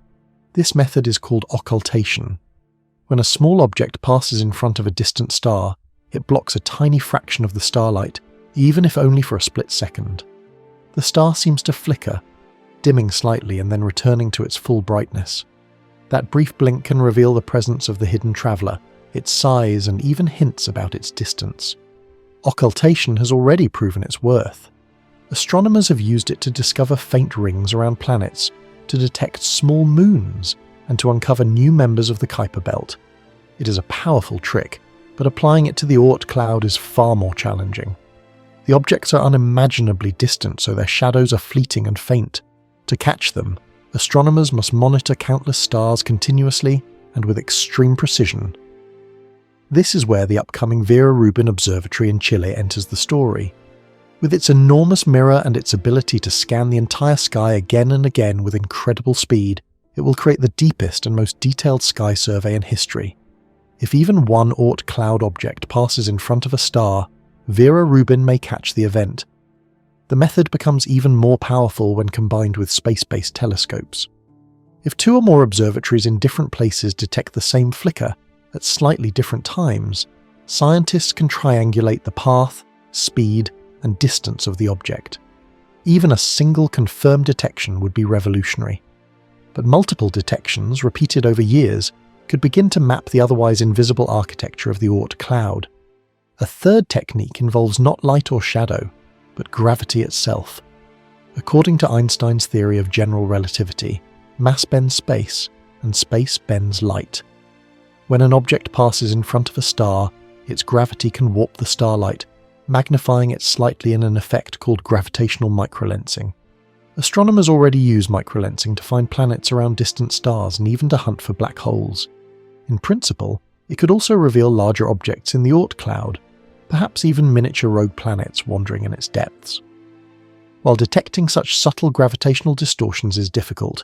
This method is called occultation. When a small object passes in front of a distant star, it blocks a tiny fraction of the starlight, even if only for a split second. The star seems to flicker, dimming slightly and then returning to its full brightness. That brief blink can reveal the presence of the hidden traveller, its size, and even hints about its distance. Occultation has already proven its worth. Astronomers have used it to discover faint rings around planets, to detect small moons, and to uncover new members of the Kuiper Belt. It is a powerful trick, but applying it to the Oort Cloud is far more challenging. The objects are unimaginably distant, so their shadows are fleeting and faint. To catch them, astronomers must monitor countless stars continuously and with extreme precision. This is where the upcoming Vera Rubin Observatory in Chile enters the story. With its enormous mirror and its ability to scan the entire sky again and again with incredible speed, it will create the deepest and most detailed sky survey in history. If even one Oort Cloud object passes in front of a star, Vera Rubin may catch the event. The method becomes even more powerful when combined with space-based telescopes. If two or more observatories in different places detect the same flicker at slightly different times, scientists can triangulate the path, speed, and distance of the object. Even a single confirmed detection would be revolutionary. But multiple detections, repeated over years, could begin to map the otherwise invisible architecture of the Oort Cloud. A third technique involves not light or shadow, but gravity itself. According to Einstein's theory of general relativity, mass bends space, and space bends light. When an object passes in front of a star, its gravity can warp the starlight, magnifying it slightly in an effect called gravitational microlensing. Astronomers already use microlensing to find planets around distant stars and even to hunt for black holes. In principle, it could also reveal larger objects in the Oort Cloud, perhaps even miniature rogue planets wandering in its depths. While detecting such subtle gravitational distortions is difficult,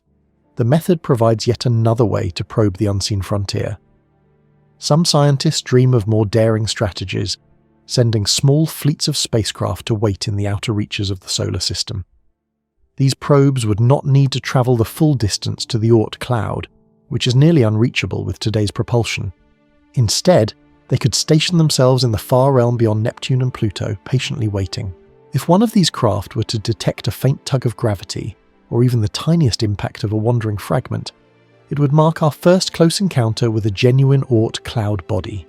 the method provides yet another way to probe the unseen frontier. Some scientists dream of more daring strategies, sending small fleets of spacecraft to wait in the outer reaches of the solar system. These probes would not need to travel the full distance to the Oort Cloud, which is nearly unreachable with today's propulsion. Instead, they could station themselves in the far realm beyond Neptune and Pluto, patiently waiting. If one of these craft were to detect a faint tug of gravity, or even the tiniest impact of a wandering fragment, it would mark our first close encounter with a genuine Oort Cloud body.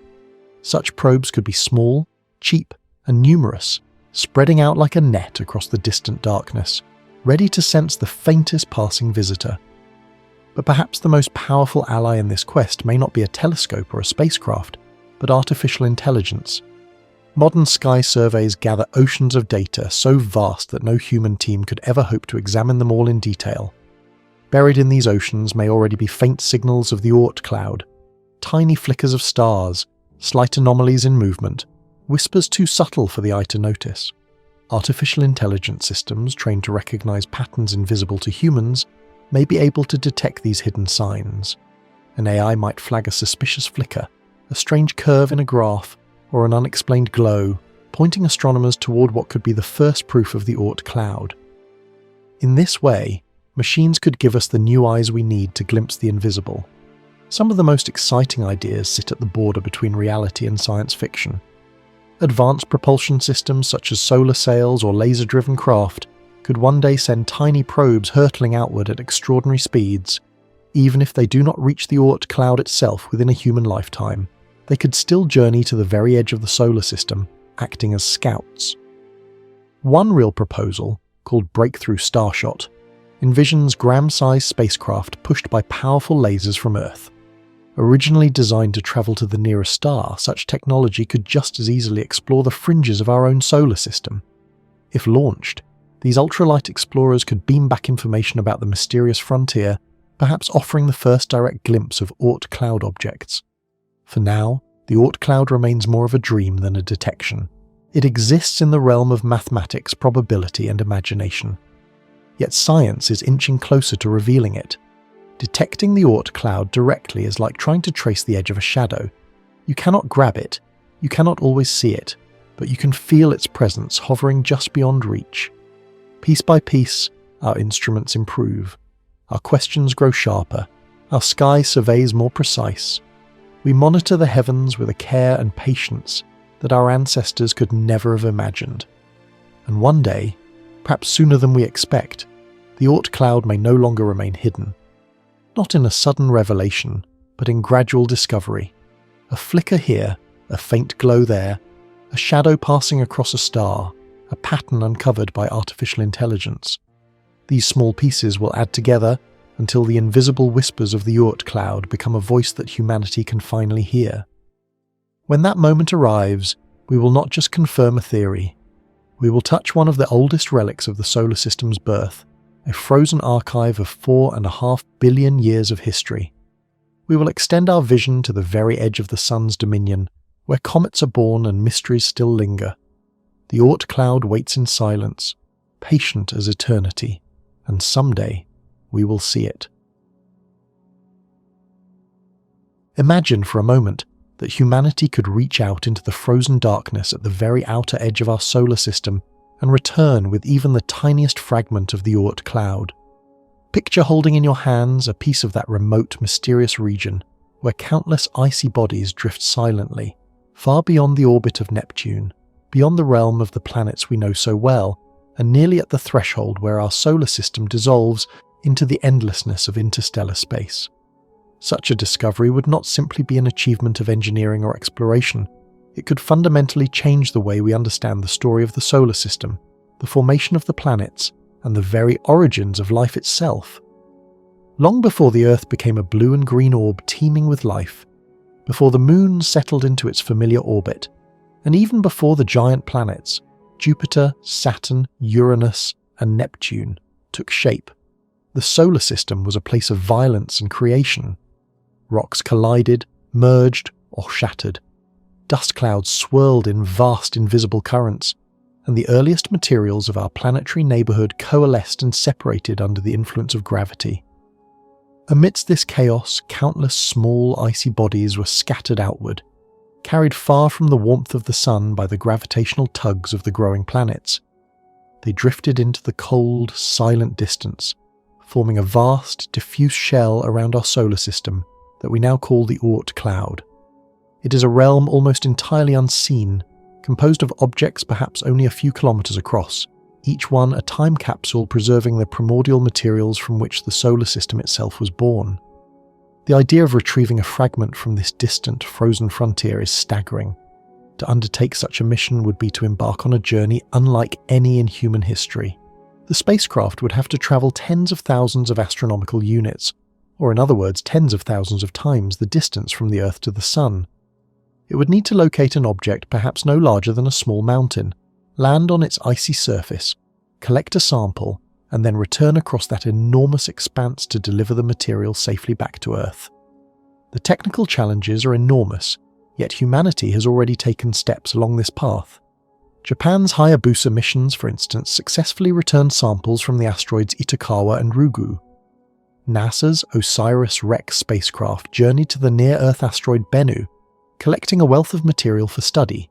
Such probes could be small, cheap, and numerous, spreading out like a net across the distant darkness, ready to sense the faintest passing visitor. But perhaps the most powerful ally in this quest may not be a telescope or a spacecraft, but artificial intelligence. Modern sky surveys gather oceans of data so vast that no human team could ever hope to examine them all in detail. Buried in these oceans may already be faint signals of the Oort Cloud, tiny flickers of stars, slight anomalies in movement, whispers too subtle for the eye to notice. Artificial intelligence systems trained to recognize patterns invisible to humans may be able to detect these hidden signs. An AI might flag a suspicious flicker, a strange curve in a graph, or an unexplained glow, pointing astronomers toward what could be the first proof of the Oort Cloud. In this way, machines could give us the new eyes we need to glimpse the invisible. Some of the most exciting ideas sit at the border between reality and science fiction. Advanced propulsion systems such as solar sails or laser-driven craft could one day send tiny probes hurtling outward at extraordinary speeds. Even if they do not reach the Oort Cloud itself within a human lifetime, they could still journey to the very edge of the solar system, acting as scouts. One real proposal, called Breakthrough Starshot, envisions gram-sized spacecraft pushed by powerful lasers from Earth. Originally designed to travel to the nearest star, such technology could just as easily explore the fringes of our own solar system. If launched, these ultralight explorers could beam back information about the mysterious frontier, perhaps offering the first direct glimpse of Oort Cloud objects. For now, the Oort Cloud remains more of a dream than a detection. It exists in the realm of mathematics, probability, and imagination. Yet science is inching closer to revealing it. Detecting the Oort Cloud directly is like trying to trace the edge of a shadow. You cannot grab it, you cannot always see it, but you can feel its presence hovering just beyond reach. Piece by piece, our instruments improve. Our questions grow sharper. Our sky surveys more precise. We monitor the heavens with a care and patience that our ancestors could never have imagined. And one day, perhaps sooner than we expect, the Oort Cloud may no longer remain hidden. Not in a sudden revelation, but in gradual discovery. A flicker here, a faint glow there, a shadow passing across a star, a pattern uncovered by artificial intelligence. These small pieces will add together until the invisible whispers of the Oort Cloud become a voice that humanity can finally hear. When that moment arrives, we will not just confirm a theory. We will touch one of the oldest relics of the solar system's birth, a frozen archive of 4.5 billion years of history. We will extend our vision to the very edge of the sun's dominion, where comets are born and mysteries still linger. The Oort Cloud waits in silence, patient as eternity, and someday we will see it. Imagine for a moment that humanity could reach out into the frozen darkness at the very outer edge of our solar system and return with even the tiniest fragment of the Oort Cloud. Picture holding in your hands a piece of that remote, mysterious region where countless icy bodies drift silently, far beyond the orbit of Neptune, beyond the realm of the planets we know so well, and nearly at the threshold where our solar system dissolves into the endlessness of interstellar space. Such a discovery would not simply be an achievement of engineering or exploration. It could fundamentally change the way we understand the story of the solar system, the formation of the planets, and the very origins of life itself. Long before the Earth became a blue and green orb teeming with life, before the Moon settled into its familiar orbit, and even before the giant planets, Jupiter, Saturn, Uranus, and Neptune, took shape, the solar system was a place of violence and creation. Rocks collided, merged, or shattered. Dust clouds swirled in vast invisible currents, and the earliest materials of our planetary neighbourhood coalesced and separated under the influence of gravity. Amidst this chaos, countless small icy bodies were scattered outward, carried far from the warmth of the sun by the gravitational tugs of the growing planets. They drifted into the cold, silent distance, forming a vast, diffuse shell around our solar system that we now call the Oort Cloud. It is a realm almost entirely unseen, composed of objects perhaps only a few kilometers across, each one a time capsule preserving the primordial materials from which the solar system itself was born. The idea of retrieving a fragment from this distant, frozen frontier is staggering. To undertake such a mission would be to embark on a journey unlike any in human history. The spacecraft would have to travel tens of thousands of astronomical units, or in other words, tens of thousands of times the distance from the Earth to the Sun. It would need to locate an object perhaps no larger than a small mountain, land on its icy surface, collect a sample, and then return across that enormous expanse to deliver the material safely back to Earth. The technical challenges are enormous, yet humanity has already taken steps along this path. Japan's Hayabusa missions, for instance, successfully returned samples from the asteroids Itokawa and Ryugu. NASA's OSIRIS-REx spacecraft journeyed to the near-Earth asteroid Bennu, collecting a wealth of material for study.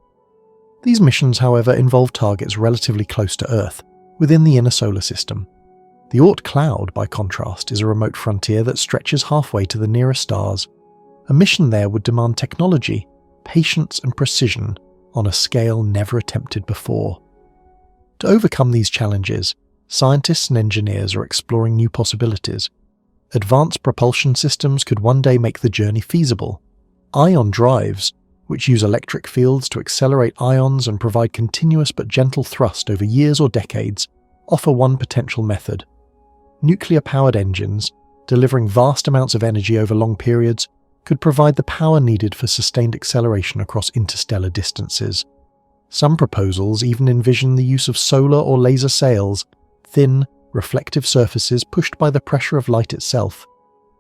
These missions, however, involve targets relatively close to Earth, within the inner solar system. The Oort Cloud, by contrast, is a remote frontier that stretches halfway to the nearest stars. A mission there would demand technology, patience and precision on a scale never attempted before. To overcome these challenges, scientists and engineers are exploring new possibilities. Advanced propulsion systems could one day make the journey feasible. Ion drives, which use electric fields to accelerate ions and provide continuous but gentle thrust over years or decades, offer one potential method. Nuclear-powered engines, delivering vast amounts of energy over long periods, could provide the power needed for sustained acceleration across interstellar distances. Some proposals even envision the use of solar or laser sails, thin, reflective surfaces pushed by the pressure of light itself,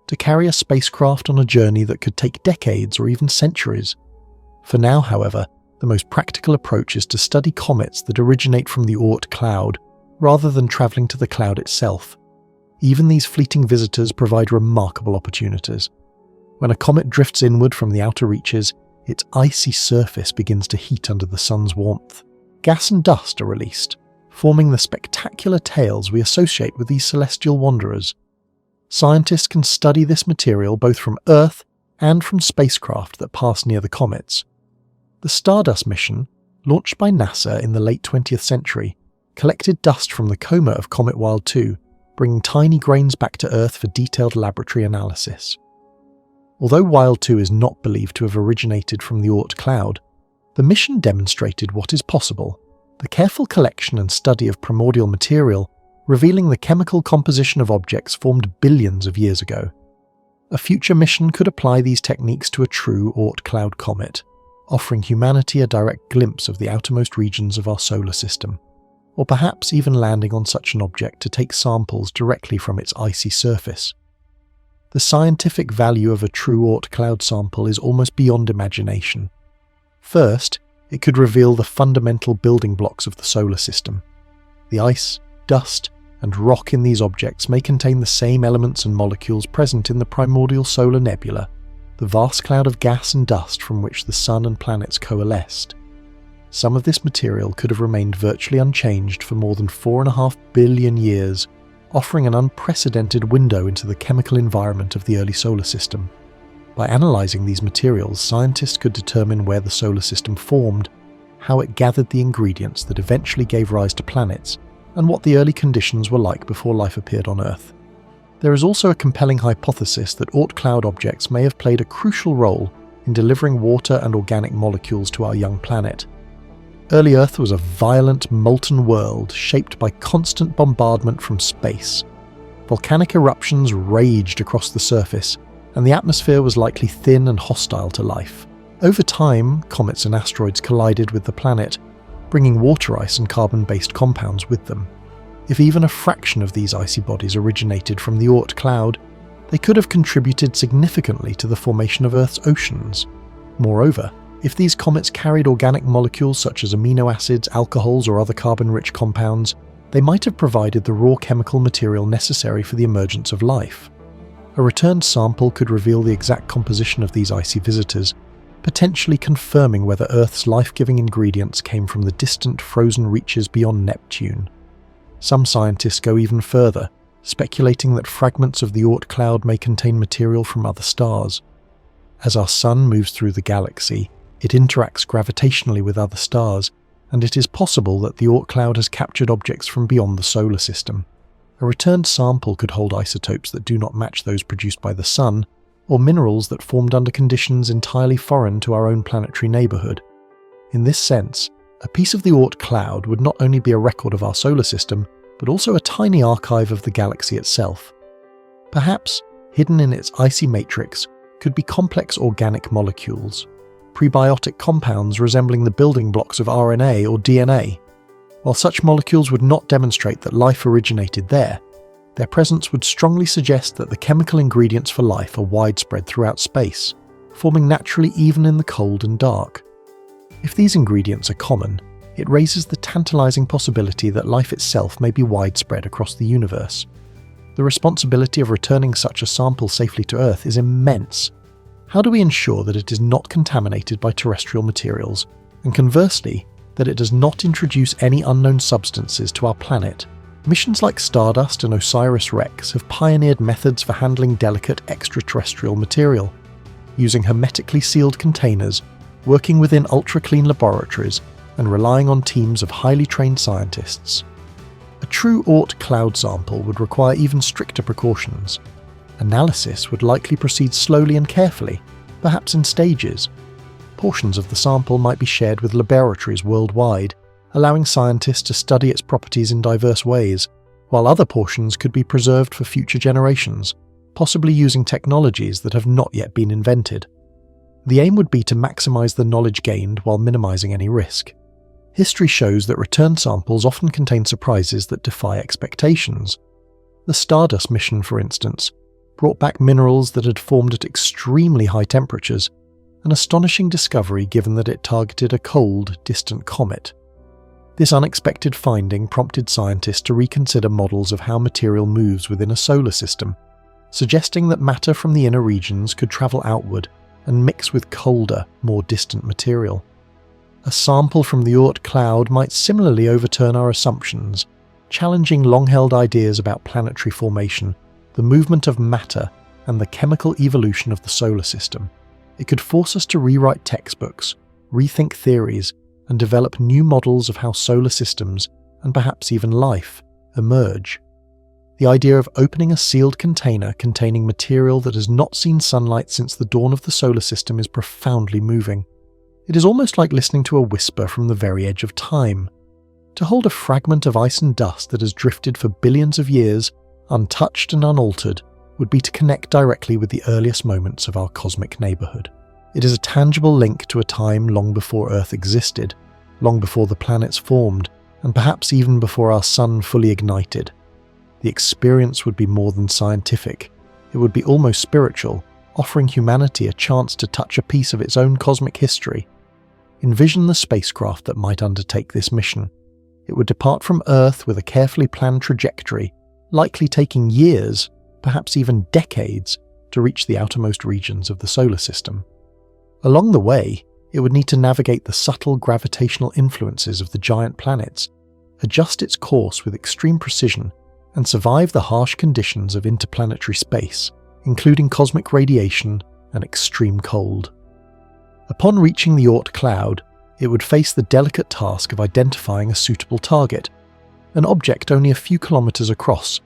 to carry a spacecraft on a journey that could take decades or even centuries. For now, however, the most practical approach is to study comets that originate from the Oort Cloud, rather than travelling to the cloud itself. Even these fleeting visitors provide remarkable opportunities. When a comet drifts inward from the outer reaches, its icy surface begins to heat under the sun's warmth. Gas and dust are released, forming the spectacular tails we associate with these celestial wanderers. Scientists can study this material both from Earth and from spacecraft that pass near the comets. The Stardust mission, launched by NASA in the late 20th century, collected dust from the coma of Comet Wild 2, bringing tiny grains back to Earth for detailed laboratory analysis. Although Wild 2 is not believed to have originated from the Oort Cloud, the mission demonstrated what is possible: the careful collection and study of primordial material, revealing the chemical composition of objects formed billions of years ago. A future mission could apply these techniques to a true Oort Cloud comet, offering humanity a direct glimpse of the outermost regions of our solar system, or perhaps even landing on such an object to take samples directly from its icy surface. The scientific value of a true Oort Cloud sample is almost beyond imagination. First, it could reveal the fundamental building blocks of the solar system. The ice, dust, and rock in these objects may contain the same elements and molecules present in the primordial solar nebula, the vast cloud of gas and dust from which the sun and planets coalesced. Some of this material could have remained virtually unchanged for more than 4.5 billion years, offering an unprecedented window into the chemical environment of the early solar system. By analysing these materials, scientists could determine where the solar system formed, how it gathered the ingredients that eventually gave rise to planets, and what the early conditions were like before life appeared on Earth. There is also a compelling hypothesis that Oort Cloud objects may have played a crucial role in delivering water and organic molecules to our young planet. Early Earth was a violent, molten world shaped by constant bombardment from space. Volcanic eruptions raged across the surface, and the atmosphere was likely thin and hostile to life. Over time, comets and asteroids collided with the planet, bringing water ice and carbon-based compounds with them. If even a fraction of these icy bodies originated from the Oort Cloud, they could have contributed significantly to the formation of Earth's oceans. Moreover, if these comets carried organic molecules such as amino acids, alcohols, or other carbon-rich compounds, they might have provided the raw chemical material necessary for the emergence of life. A returned sample could reveal the exact composition of these icy visitors, potentially confirming whether Earth's life-giving ingredients came from the distant frozen reaches beyond Neptune. Some scientists go even further, speculating that fragments of the Oort Cloud may contain material from other stars. As our Sun moves through the galaxy, it interacts gravitationally with other stars, and it is possible that the Oort Cloud has captured objects from beyond the solar system. A returned sample could hold isotopes that do not match those produced by the Sun, or minerals that formed under conditions entirely foreign to our own planetary neighbourhood. In this sense, a piece of the Oort Cloud would not only be a record of our solar system, but also a tiny archive of the galaxy itself. Perhaps, hidden in its icy matrix, could be complex organic molecules, prebiotic compounds resembling the building blocks of RNA or DNA. While such molecules would not demonstrate that life originated there, their presence would strongly suggest that the chemical ingredients for life are widespread throughout space, forming naturally even in the cold and dark. If these ingredients are common, it raises the tantalizing possibility that life itself may be widespread across the universe. The responsibility of returning such a sample safely to Earth is immense. How do we ensure that it is not contaminated by terrestrial materials, and conversely, that it does not introduce any unknown substances to our planet? Missions like Stardust and OSIRIS-REx have pioneered methods for handling delicate extraterrestrial material, using hermetically sealed containers, working within ultra-clean laboratories, and relying on teams of highly trained scientists. A true Oort Cloud sample would require even stricter precautions. Analysis would likely proceed slowly and carefully, perhaps in stages. Portions of the sample might be shared with laboratories worldwide, allowing scientists to study its properties in diverse ways, while other portions could be preserved for future generations, possibly using technologies that have not yet been invented. The aim would be to maximize the knowledge gained while minimizing any risk. History shows that return samples often contain surprises that defy expectations. The Stardust mission, for instance, brought back minerals that had formed at extremely high temperatures, an astonishing discovery given that it targeted a cold, distant comet. This unexpected finding prompted scientists to reconsider models of how material moves within a solar system, suggesting that matter from the inner regions could travel outward and mix with colder, more distant material. A sample from the Oort Cloud might similarly overturn our assumptions, challenging long-held ideas about planetary formation, the movement of matter, and the chemical evolution of the solar system. It could force us to rewrite textbooks, rethink theories, and develop new models of how solar systems, and perhaps even life, emerge. The idea of opening a sealed container containing material that has not seen sunlight since the dawn of the solar system is profoundly moving. It is almost like listening to a whisper from the very edge of time. To hold a fragment of ice and dust that has drifted for billions of years, untouched and unaltered, would be to connect directly with the earliest moments of our cosmic neighbourhood. It is a tangible link to a time long before Earth existed, long before the planets formed, and perhaps even before our sun fully ignited. The experience would be more than scientific. It would be almost spiritual, offering humanity a chance to touch a piece of its own cosmic history. Envision the spacecraft that might undertake this mission. It would depart from Earth with a carefully planned trajectory, likely taking years, perhaps even decades, to reach the outermost regions of the solar system. Along the way, it would need to navigate the subtle gravitational influences of the giant planets, adjust its course with extreme precision, and survive the harsh conditions of interplanetary space, including cosmic radiation and extreme cold. Upon reaching the Oort Cloud, it would face the delicate task of identifying a suitable target, an object only a few kilometers across,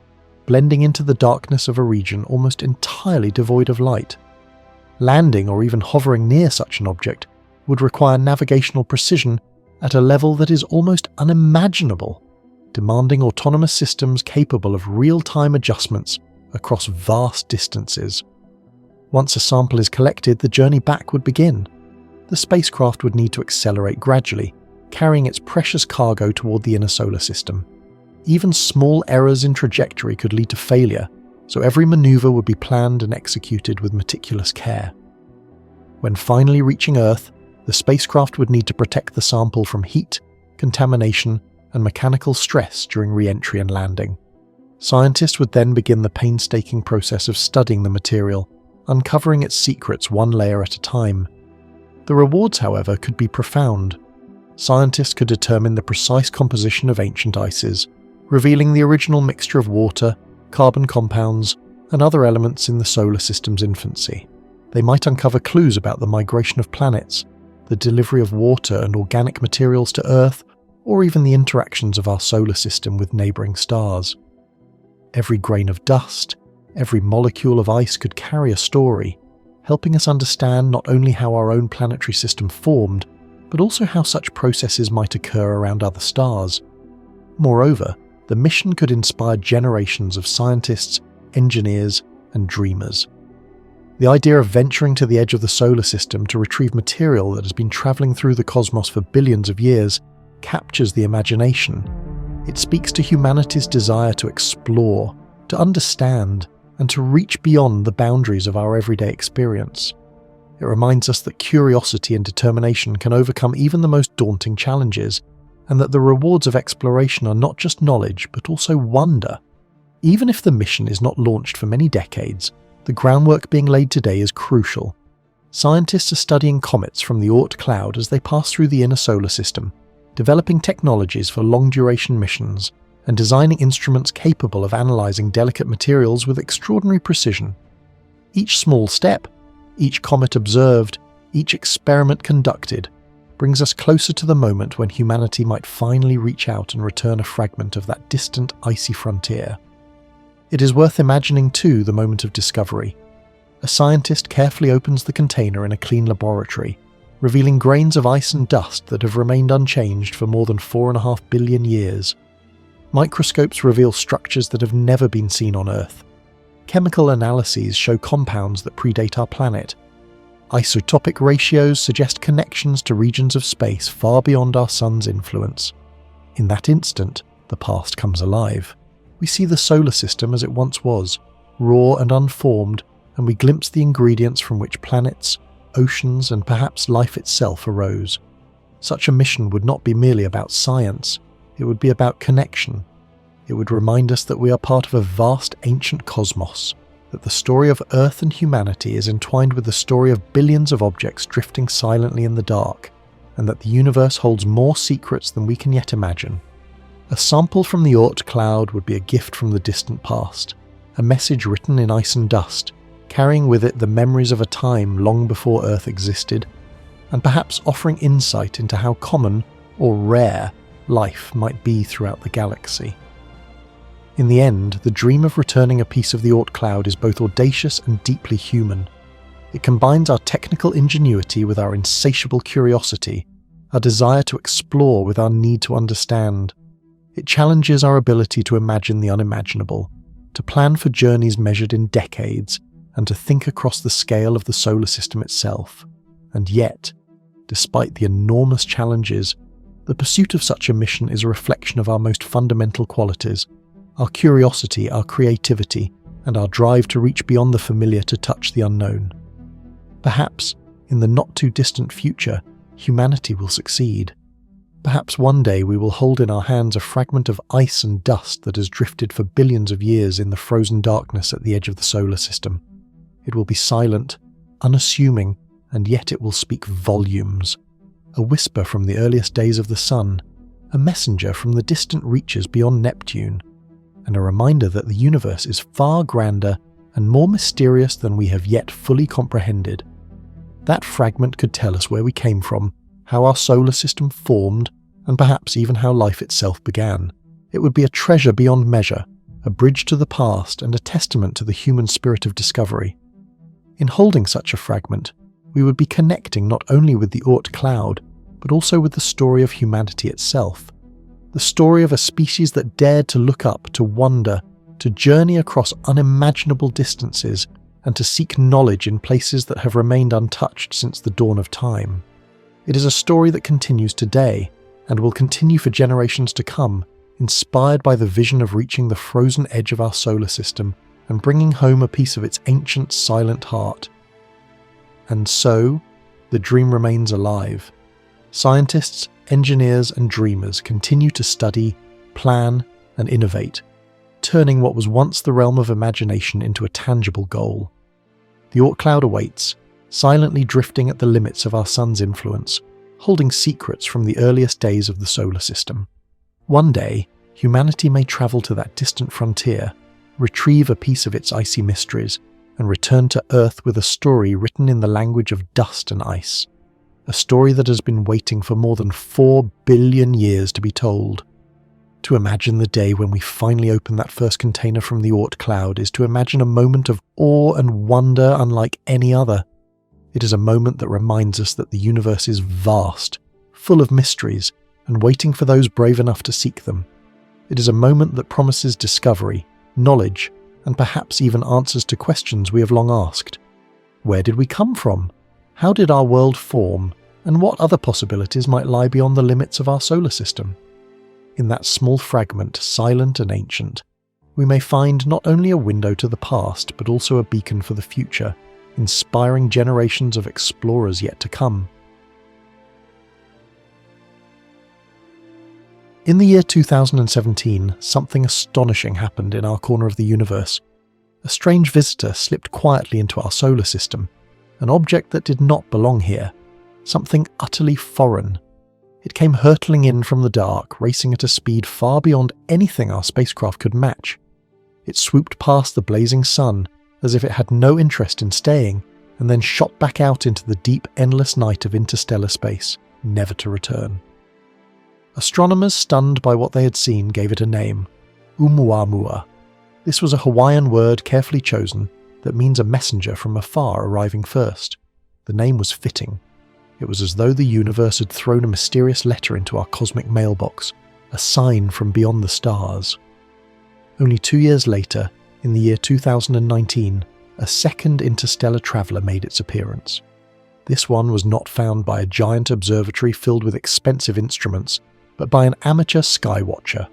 blending into the darkness of a region almost entirely devoid of light. Landing or even hovering near such an object would require navigational precision at a level that is almost unimaginable, demanding autonomous systems capable of real-time adjustments across vast distances. Once a sample is collected, the journey back would begin. The spacecraft would need to accelerate gradually, carrying its precious cargo toward the inner solar system. Even small errors in trajectory could lead to failure, so every maneuver would be planned and executed with meticulous care. When finally reaching Earth, the spacecraft would need to protect the sample from heat, contamination, and mechanical stress during re-entry and landing. Scientists would then begin the painstaking process of studying the material, uncovering its secrets one layer at a time. The rewards, however, could be profound. Scientists could determine the precise composition of ancient ices, revealing the original mixture of water, carbon compounds, and other elements in the solar system's infancy. They might uncover clues about the migration of planets, the delivery of water and organic materials to Earth, or even the interactions of our solar system with neighbouring stars. Every grain of dust, every molecule of ice could carry a story, helping us understand not only how our own planetary system formed, but also how such processes might occur around other stars. Moreover, the mission could inspire generations of scientists, engineers, and dreamers. The idea of venturing to the edge of the solar system to retrieve material that has been travelling through the cosmos for billions of years captures the imagination. It speaks to humanity's desire to explore, to understand, and to reach beyond the boundaries of our everyday experience. It reminds us that curiosity and determination can overcome even the most daunting challenges, and that the rewards of exploration are not just knowledge, but also wonder. Even if the mission is not launched for many decades, the groundwork being laid today is crucial. Scientists are studying comets from the Oort Cloud as they pass through the inner solar system, developing technologies for long-duration missions, and designing instruments capable of analysing delicate materials with extraordinary precision. Each small step, each comet observed, each experiment conducted, brings us closer to the moment when humanity might finally reach out and return a fragment of that distant icy frontier. It is worth imagining too the moment of discovery. A scientist carefully opens the container in a clean laboratory, revealing grains of ice and dust that have remained unchanged for more than 4.5 billion years. Microscopes reveal structures that have never been seen on Earth. Chemical analyses show compounds that predate our planet. Isotopic ratios suggest connections to regions of space far beyond our sun's influence. In that instant, the past comes alive. We see the solar system as it once was, raw and unformed, and we glimpse the ingredients from which planets, oceans, and perhaps life itself arose. Such a mission would not be merely about science, it would be about connection. It would remind us that we are part of a vast ancient cosmos, that the story of Earth and humanity is entwined with the story of billions of objects drifting silently in the dark, and that the universe holds more secrets than we can yet imagine. A sample from the Oort Cloud would be a gift from the distant past, a message written in ice and dust, carrying with it the memories of a time long before Earth existed, and perhaps offering insight into how common, or rare, life might be throughout the galaxy. In the end, the dream of returning a piece of the Oort Cloud is both audacious and deeply human. It combines our technical ingenuity with our insatiable curiosity, our desire to explore with our need to understand. It challenges our ability to imagine the unimaginable, to plan for journeys measured in decades, and to think across the scale of the solar system itself. And yet, despite the enormous challenges, the pursuit of such a mission is a reflection of our most fundamental qualities: our curiosity, our creativity, and our drive to reach beyond the familiar to touch the unknown. Perhaps, in the not-too-distant future, humanity will succeed. Perhaps one day we will hold in our hands a fragment of ice and dust that has drifted for billions of years in the frozen darkness at the edge of the solar system. It will be silent, unassuming, and yet it will speak volumes. A whisper from the earliest days of the sun, a messenger from the distant reaches beyond Neptune, and a reminder that the universe is far grander and more mysterious than we have yet fully comprehended. That fragment could tell us where we came from, how our solar system formed, and perhaps even how life itself began. It would be a treasure beyond measure, a bridge to the past and a testament to the human spirit of discovery. In holding such a fragment, we would be connecting not only with the Oort Cloud, but also with the story of humanity itself. The story of a species that dared to look up, to wonder, to journey across unimaginable distances, and to seek knowledge in places that have remained untouched since the dawn of time. It is a story that continues today, and will continue for generations to come, inspired by the vision of reaching the frozen edge of our solar system and bringing home a piece of its ancient, silent heart. And so, the dream remains alive. Scientists, engineers, and dreamers continue to study, plan, and innovate, turning what was once the realm of imagination into a tangible goal. The Oort Cloud awaits, silently drifting at the limits of our sun's influence, holding secrets from the earliest days of the solar system. One day, humanity may travel to that distant frontier, retrieve a piece of its icy mysteries, and return to Earth with a story written in the language of dust and ice. A story that has been waiting for more than 4 billion years to be told. To imagine the day when we finally open that first container from the Oort Cloud is to imagine a moment of awe and wonder unlike any other. It is a moment that reminds us that the universe is vast, full of mysteries, and waiting for those brave enough to seek them. It is a moment that promises discovery, knowledge, and perhaps even answers to questions we have long asked. Where did we come from? How did our world form? And what other possibilities might lie beyond the limits of our solar system? In that small fragment, silent and ancient, we may find not only a window to the past, but also a beacon for the future, inspiring generations of explorers yet to come. In the year 2017, something astonishing happened in our corner of the universe. A strange visitor slipped quietly into our solar system, an object that did not belong here, something utterly foreign. It came hurtling in from the dark, racing at a speed far beyond anything our spacecraft could match. It swooped past the blazing sun, as if it had no interest in staying, and then shot back out into the deep, endless night of interstellar space, never to return. Astronomers, stunned by what they had seen, gave it a name, Oumuamua. This was a Hawaiian word carefully chosen that means a messenger from afar arriving first. The name was fitting. It was as though the universe had thrown a mysterious letter into our cosmic mailbox, a sign from beyond the stars. Only 2 years later, in the year 2019, a second interstellar traveller made its appearance. This one was not found by a giant observatory filled with expensive instruments, but by an amateur skywatcher,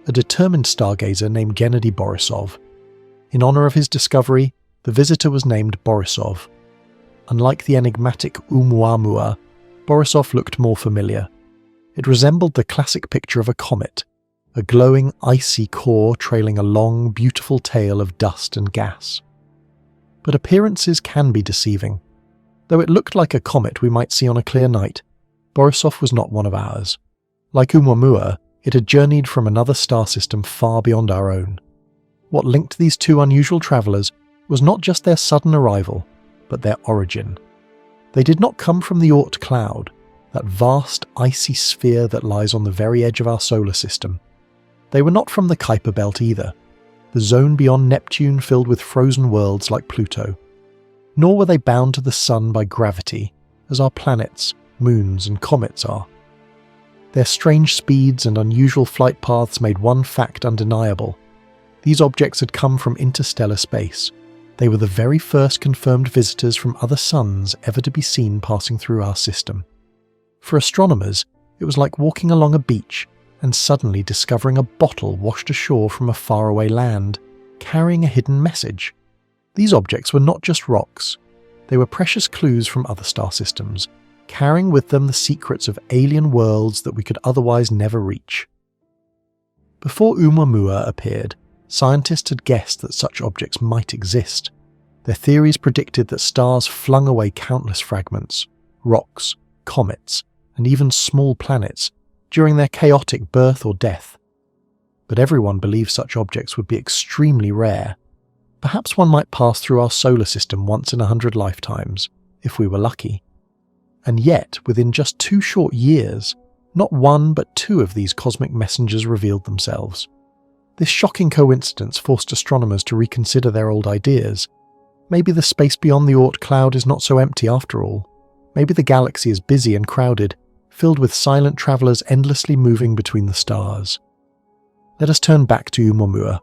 a determined stargazer named Gennady Borisov. In honour of his discovery, the visitor was named Borisov. Unlike the enigmatic Oumuamua, Borisov looked more familiar. It resembled the classic picture of a comet, a glowing, icy core trailing a long, beautiful tail of dust and gas. But appearances can be deceiving. Though it looked like a comet we might see on a clear night, Borisov was not one of ours. Like Oumuamua, it had journeyed from another star system far beyond our own. What linked these two unusual travellers was not just their sudden arrival, but their origin. They did not come from the Oort Cloud, that vast icy sphere that lies on the very edge of our solar system. They were not from the Kuiper Belt either, the zone beyond Neptune filled with frozen worlds like Pluto. Nor were they bound to the sun by gravity, as our planets, moons and comets are. Their strange speeds and unusual flight paths made one fact undeniable. These objects had come from interstellar space. They were the very first confirmed visitors from other suns ever to be seen passing through our system. For astronomers, it was like walking along a beach and suddenly discovering a bottle washed ashore from a faraway land, carrying a hidden message. These objects were not just rocks. They were precious clues from other star systems, carrying with them the secrets of alien worlds that we could otherwise never reach. Before Oumuamua appeared, scientists had guessed that such objects might exist. Their theories predicted that stars flung away countless fragments, rocks, comets, and even small planets during their chaotic birth or death. But everyone believed such objects would be extremely rare. Perhaps one might pass through our solar system once in 100 lifetimes, if we were lucky. And yet, within just 2 short years, not one but 2 of these cosmic messengers revealed themselves. This shocking coincidence forced astronomers to reconsider their old ideas. Maybe the space beyond the Oort Cloud is not so empty after all. Maybe the galaxy is busy and crowded, filled with silent travellers endlessly moving between the stars. Let us turn back to Oumuamua,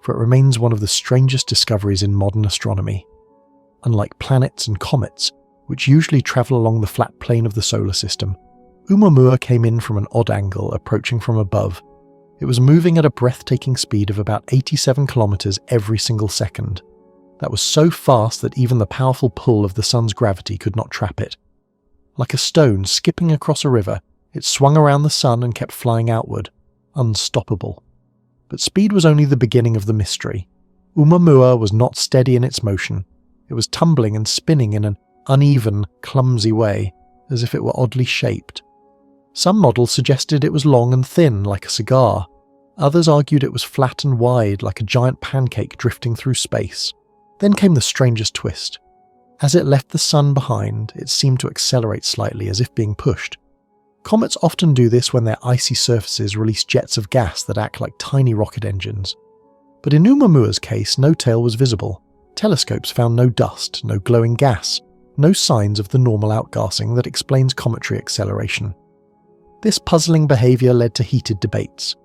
for it remains one of the strangest discoveries in modern astronomy. Unlike planets and comets, which usually travel along the flat plane of the solar system, Oumuamua came in from an odd angle, approaching from above. It was moving at a breathtaking speed of about 87 kilometers every single second. That was so fast that even the powerful pull of the sun's gravity could not trap it. Like a stone skipping across a river, it swung around the sun and kept flying outward, unstoppable. But speed was only the beginning of the mystery. Oumuamua was not steady in its motion. It was tumbling and spinning in an uneven, clumsy way, as if it were oddly shaped. Some models suggested it was long and thin, like a cigar. Others argued it was flat and wide, like a giant pancake drifting through space. Then came the strangest twist. As it left the sun behind, it seemed to accelerate slightly, as if being pushed. Comets often do this when their icy surfaces release jets of gas that act like tiny rocket engines. But in Oumuamua's case, no tail was visible. Telescopes found no dust, no glowing gas, no signs of the normal outgassing that explains cometary acceleration. This puzzling behaviour led to heated debates.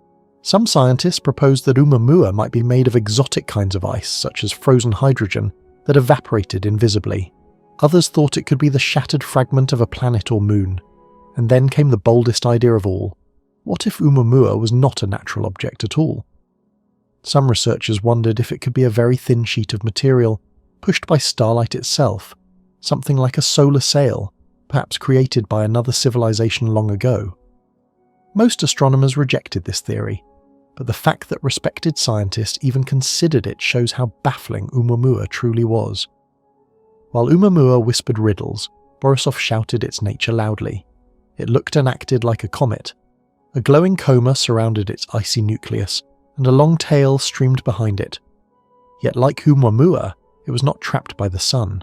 Some scientists proposed that Oumuamua might be made of exotic kinds of ice, such as frozen hydrogen, that evaporated invisibly. Others thought it could be the shattered fragment of a planet or moon. And then came the boldest idea of all. What if Oumuamua was not a natural object at all? Some researchers wondered if it could be a very thin sheet of material, pushed by starlight itself, something like a solar sail, perhaps created by another civilization long ago. Most astronomers rejected this theory, but the fact that respected scientists even considered it shows how baffling Oumuamua truly was. While Oumuamua whispered riddles, Borisov shouted its nature loudly. It looked and acted like a comet. A glowing coma surrounded its icy nucleus, and a long tail streamed behind it. Yet like Oumuamua, it was not trapped by the sun.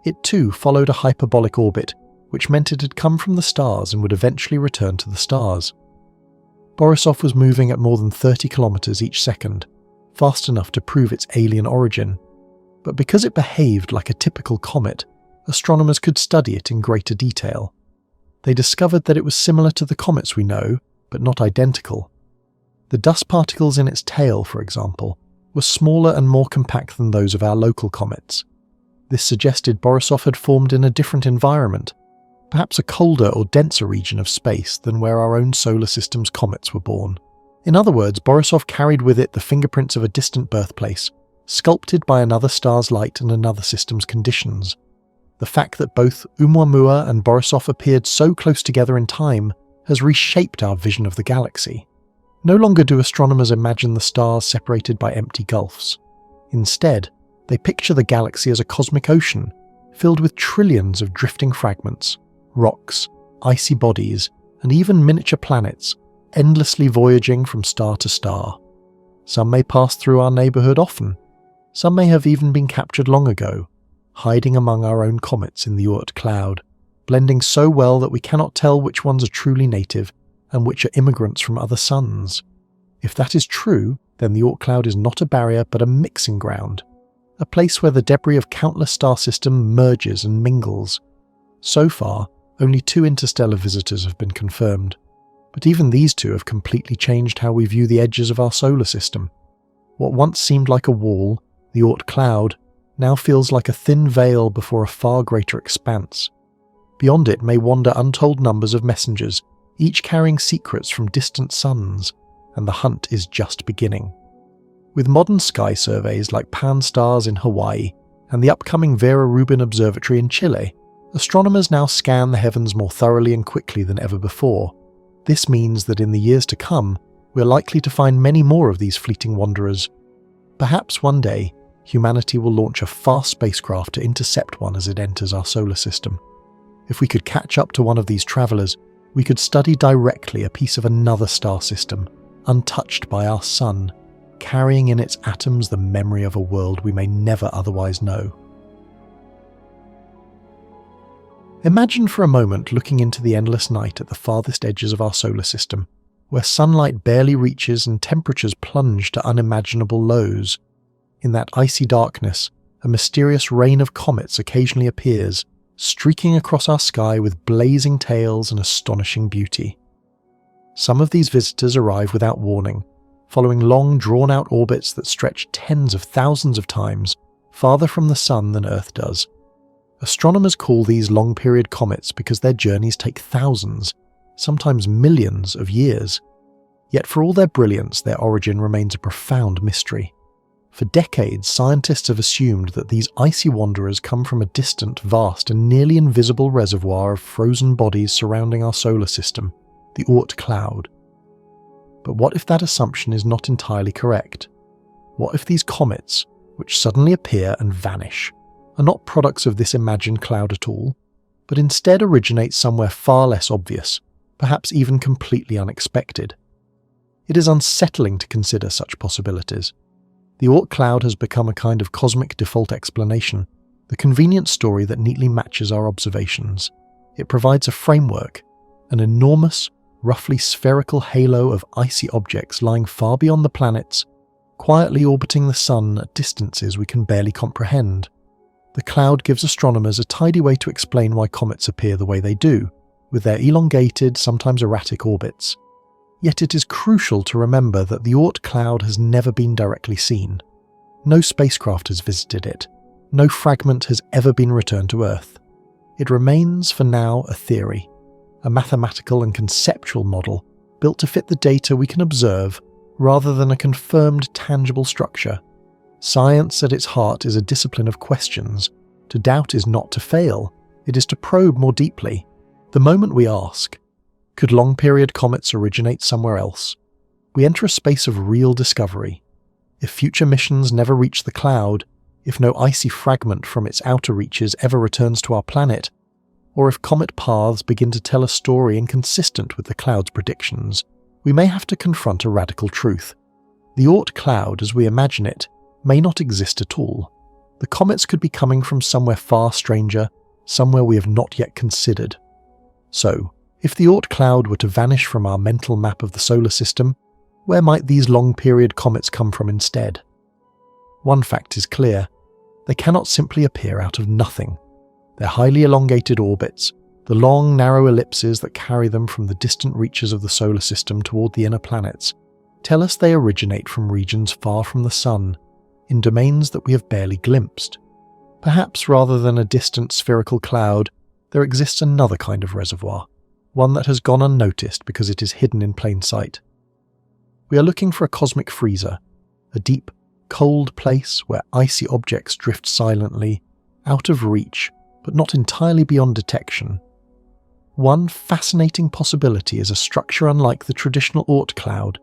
It too followed a hyperbolic orbit, which meant it had come from the stars and would eventually return to the stars. Borisov was moving at more than 30 kilometers each second, fast enough to prove its alien origin. But because it behaved like a typical comet, astronomers could study it in greater detail. They discovered that it was similar to the comets we know, but not identical. The dust particles in its tail, for example, were smaller and more compact than those of our local comets. This suggested Borisov had formed in a different environment, perhaps a colder or denser region of space than where our own solar system's comets were born. In other words, Borisov carried with it the fingerprints of a distant birthplace, sculpted by another star's light and another system's conditions. The fact that both Oumuamua and Borisov appeared so close together in time has reshaped our vision of the galaxy. No longer do astronomers imagine the stars separated by empty gulfs. Instead, they picture the galaxy as a cosmic ocean, filled with trillions of drifting fragments, rocks, icy bodies, and even miniature planets, endlessly voyaging from star to star. Some may pass through our neighbourhood often. Some may have even been captured long ago, hiding among our own comets in the Oort Cloud, blending so well that we cannot tell which ones are truly native and which are immigrants from other suns. If that is true, then the Oort Cloud is not a barrier but a mixing ground, a place where the debris of countless star systems merges and mingles. So far, only 2 interstellar visitors have been confirmed, but even these 2 have completely changed how we view the edges of our solar system. What once seemed like a wall, the Oort Cloud, now feels like a thin veil before a far greater expanse. Beyond it may wander untold numbers of messengers, each carrying secrets from distant suns, and the hunt is just beginning. With modern sky surveys like Pan-STARRS in Hawaii and the upcoming Vera Rubin Observatory in Chile, astronomers now scan the heavens more thoroughly and quickly than ever before. This means that in the years to come, we're likely to find many more of these fleeting wanderers. Perhaps one day, humanity will launch a fast spacecraft to intercept one as it enters our solar system. If we could catch up to one of these travelers, we could study directly a piece of another star system, untouched by our sun, carrying in its atoms the memory of a world we may never otherwise know. Imagine for a moment looking into the endless night at the farthest edges of our solar system, where sunlight barely reaches and temperatures plunge to unimaginable lows. In that icy darkness, a mysterious rain of comets occasionally appears, streaking across our sky with blazing tails and astonishing beauty. Some of these visitors arrive without warning, following long drawn-out orbits that stretch tens of thousands of times farther from the Sun than Earth does. Astronomers call these long-period comets because their journeys take thousands, sometimes millions of years. Yet for all their brilliance, their origin remains a profound mystery. For decades, scientists have assumed that these icy wanderers come from a distant, vast and nearly invisible reservoir of frozen bodies surrounding our solar system, the Oort Cloud. But what if that assumption is not entirely correct? What if these comets, which suddenly appear and vanish, are not products of this imagined cloud at all, but instead originate somewhere far less obvious, perhaps even completely unexpected? It is unsettling to consider such possibilities. The Oort Cloud has become a kind of cosmic default explanation, the convenient story that neatly matches our observations. It provides a framework, an enormous, roughly spherical halo of icy objects lying far beyond the planets, quietly orbiting the Sun at distances we can barely comprehend. The cloud gives astronomers a tidy way to explain why comets appear the way they do, with their elongated, sometimes erratic orbits. Yet it is crucial to remember that the Oort Cloud has never been directly seen. No spacecraft has visited it. No fragment has ever been returned to Earth. It remains, for now, a theory, a mathematical and conceptual model built to fit the data we can observe rather than a confirmed, tangible structure. Science at its heart is a discipline of questions. To doubt is not to fail, it is to probe more deeply. The moment we ask, could long-period comets originate somewhere else? We enter a space of real discovery. If future missions never reach the cloud, if no icy fragment from its outer reaches ever returns to our planet, or if comet paths begin to tell a story inconsistent with the cloud's predictions, we may have to confront a radical truth. The Oort Cloud, as we imagine it, may not exist at all. The comets could be coming from somewhere far stranger, somewhere we have not yet considered. So, if the Oort Cloud were to vanish from our mental map of the solar system, where might these long-period comets come from instead? One fact is clear. They cannot simply appear out of nothing. Their highly elongated orbits, the long, narrow ellipses that carry them from the distant reaches of the solar system toward the inner planets, tell us they originate from regions far from the Sun, in domains that we have barely glimpsed. Perhaps rather than a distant spherical cloud, there exists another kind of reservoir, one that has gone unnoticed because it is hidden in plain sight. We are looking for a cosmic freezer, a deep, cold place where icy objects drift silently, out of reach, but not entirely beyond detection. One fascinating possibility is a structure unlike the traditional Oort Cloud,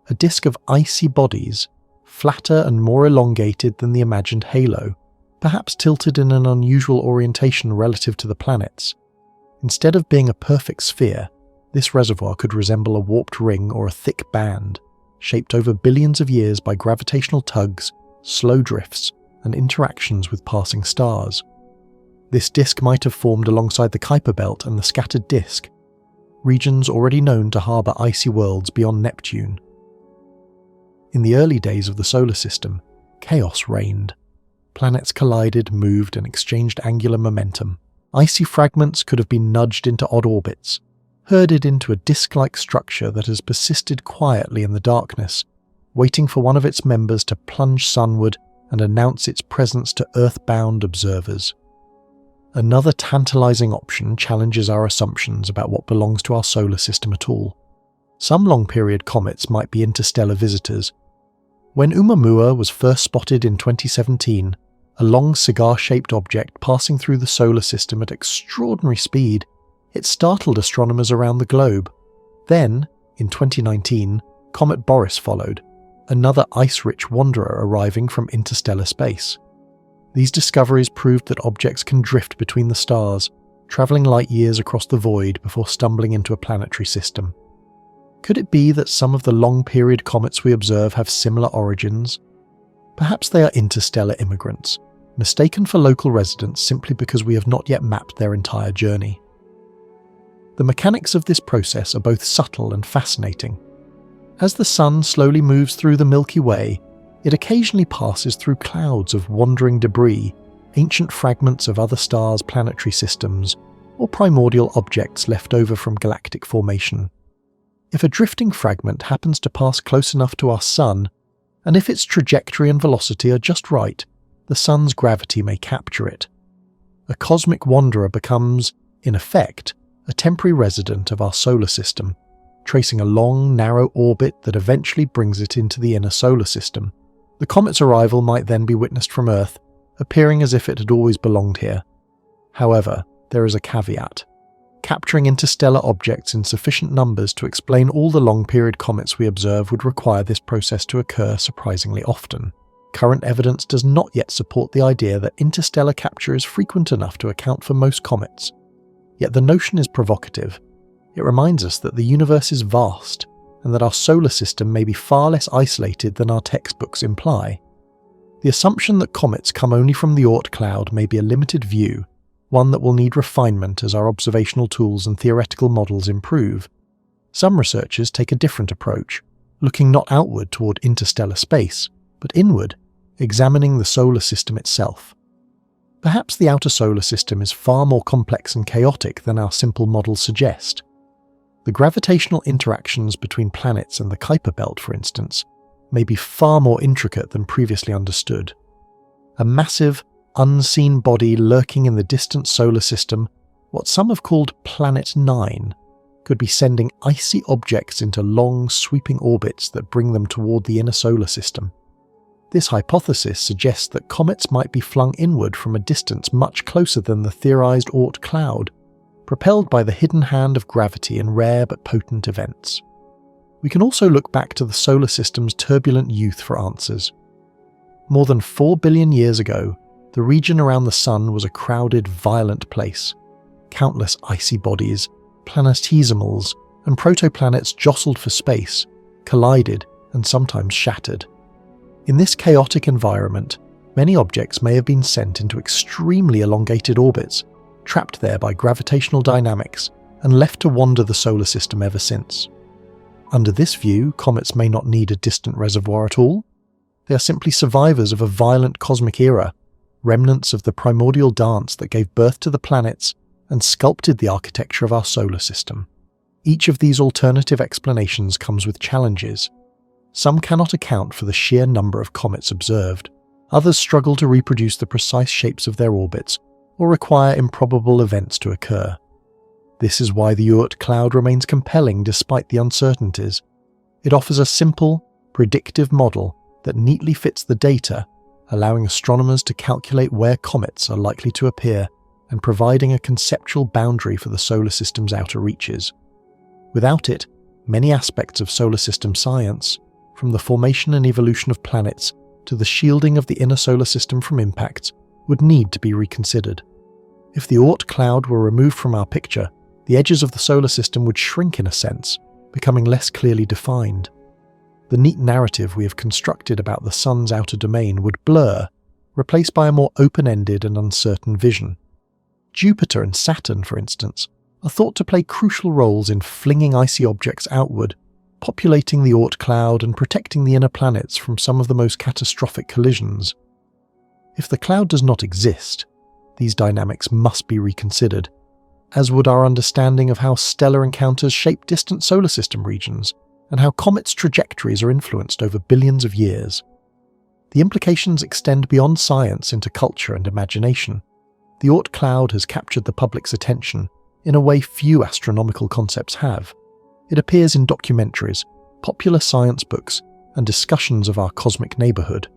a disk of icy bodies, flatter and more elongated than the imagined halo, perhaps tilted in an unusual orientation relative to the planets. Instead of being a perfect sphere, this reservoir could resemble a warped ring or a thick band, shaped over billions of years by gravitational tugs, slow drifts, and interactions with passing stars. This disk might have formed alongside the Kuiper Belt and the scattered disk, regions already known to harbour icy worlds beyond Neptune. In the early days of the solar system, chaos reigned. Planets collided, moved, and exchanged angular momentum. Icy fragments could have been nudged into odd orbits, herded into a disk-like structure that has persisted quietly in the darkness, waiting for one of its members to plunge sunward and announce its presence to Earth-bound observers. Another tantalizing option challenges our assumptions about what belongs to our solar system at all. Some long-period comets might be interstellar visitors. When Oumuamua was first spotted in 2017, a long cigar-shaped object passing through the solar system at extraordinary speed, it startled astronomers around the globe. Then, in 2019, Comet Boris followed, another ice-rich wanderer arriving from interstellar space. These discoveries proved that objects can drift between the stars, travelling light years across the void before stumbling into a planetary system. Could it be that some of the long-period comets we observe have similar origins? Perhaps they are interstellar immigrants, mistaken for local residents simply because we have not yet mapped their entire journey. The mechanics of this process are both subtle and fascinating. As the Sun slowly moves through the Milky Way, it occasionally passes through clouds of wandering debris, ancient fragments of other stars' planetary systems, or primordial objects left over from galactic formation. If a drifting fragment happens to pass close enough to our Sun, and if its trajectory and velocity are just right, the Sun's gravity may capture it. A cosmic wanderer becomes, in effect, a temporary resident of our solar system, tracing a long, narrow orbit that eventually brings it into the inner solar system. The comet's arrival might then be witnessed from Earth, appearing as if it had always belonged here. However, there is a caveat. Capturing interstellar objects in sufficient numbers to explain all the long-period comets we observe would require this process to occur surprisingly often. Current evidence does not yet support the idea that interstellar capture is frequent enough to account for most comets. Yet the notion is provocative. It reminds us that the universe is vast, and that our solar system may be far less isolated than our textbooks imply. The assumption that comets come only from the Oort Cloud may be a limited view, one that will need refinement as our observational tools and theoretical models improve. Some researchers take a different approach, looking not outward toward interstellar space, but inward, examining the solar system itself. Perhaps the outer solar system is far more complex and chaotic than our simple models suggest. The gravitational interactions between planets and the Kuiper Belt, for instance, may be far more intricate than previously understood. A massive, unseen body lurking in the distant solar system, what some have called Planet 9, could be sending icy objects into long, sweeping orbits that bring them toward the inner solar system. This hypothesis suggests that comets might be flung inward from a distance much closer than the theorized Oort Cloud, propelled by the hidden hand of gravity in rare but potent events. We can also look back to the solar system's turbulent youth for answers. More than 4 billion years ago, the region around the Sun was a crowded, violent place. Countless icy bodies, planetesimals, and protoplanets jostled for space, collided, and sometimes shattered. In this chaotic environment, many objects may have been sent into extremely elongated orbits, trapped there by gravitational dynamics, and left to wander the solar system ever since. Under this view, comets may not need a distant reservoir at all. They are simply survivors of a violent cosmic era, remnants of the primordial dance that gave birth to the planets and sculpted the architecture of our solar system. Each of these alternative explanations comes with challenges. Some cannot account for the sheer number of comets observed. Others struggle to reproduce the precise shapes of their orbits or require improbable events to occur. This is why the Oort Cloud remains compelling despite the uncertainties. It offers a simple, predictive model that neatly fits the data, allowing astronomers to calculate where comets are likely to appear and providing a conceptual boundary for the solar system's outer reaches. Without it, many aspects of solar system science, from the formation and evolution of planets to the shielding of the inner solar system from impacts, would need to be reconsidered. If the Oort Cloud were removed from our picture, the edges of the solar system would shrink in a sense, becoming less clearly defined. The neat narrative we have constructed about the Sun's outer domain would blur, replaced by a more open-ended and uncertain vision. Jupiter and Saturn, for instance, are thought to play crucial roles in flinging icy objects outward, populating the Oort Cloud and protecting the inner planets from some of the most catastrophic collisions. If the cloud does not exist, these dynamics must be reconsidered, as would our understanding of how stellar encounters shape distant solar system regions and how comets' trajectories are influenced over billions of years. The implications extend beyond science into culture and imagination. The Oort Cloud has captured the public's attention in a way few astronomical concepts have. It appears in documentaries, popular science books, and discussions of our cosmic neighbourhood.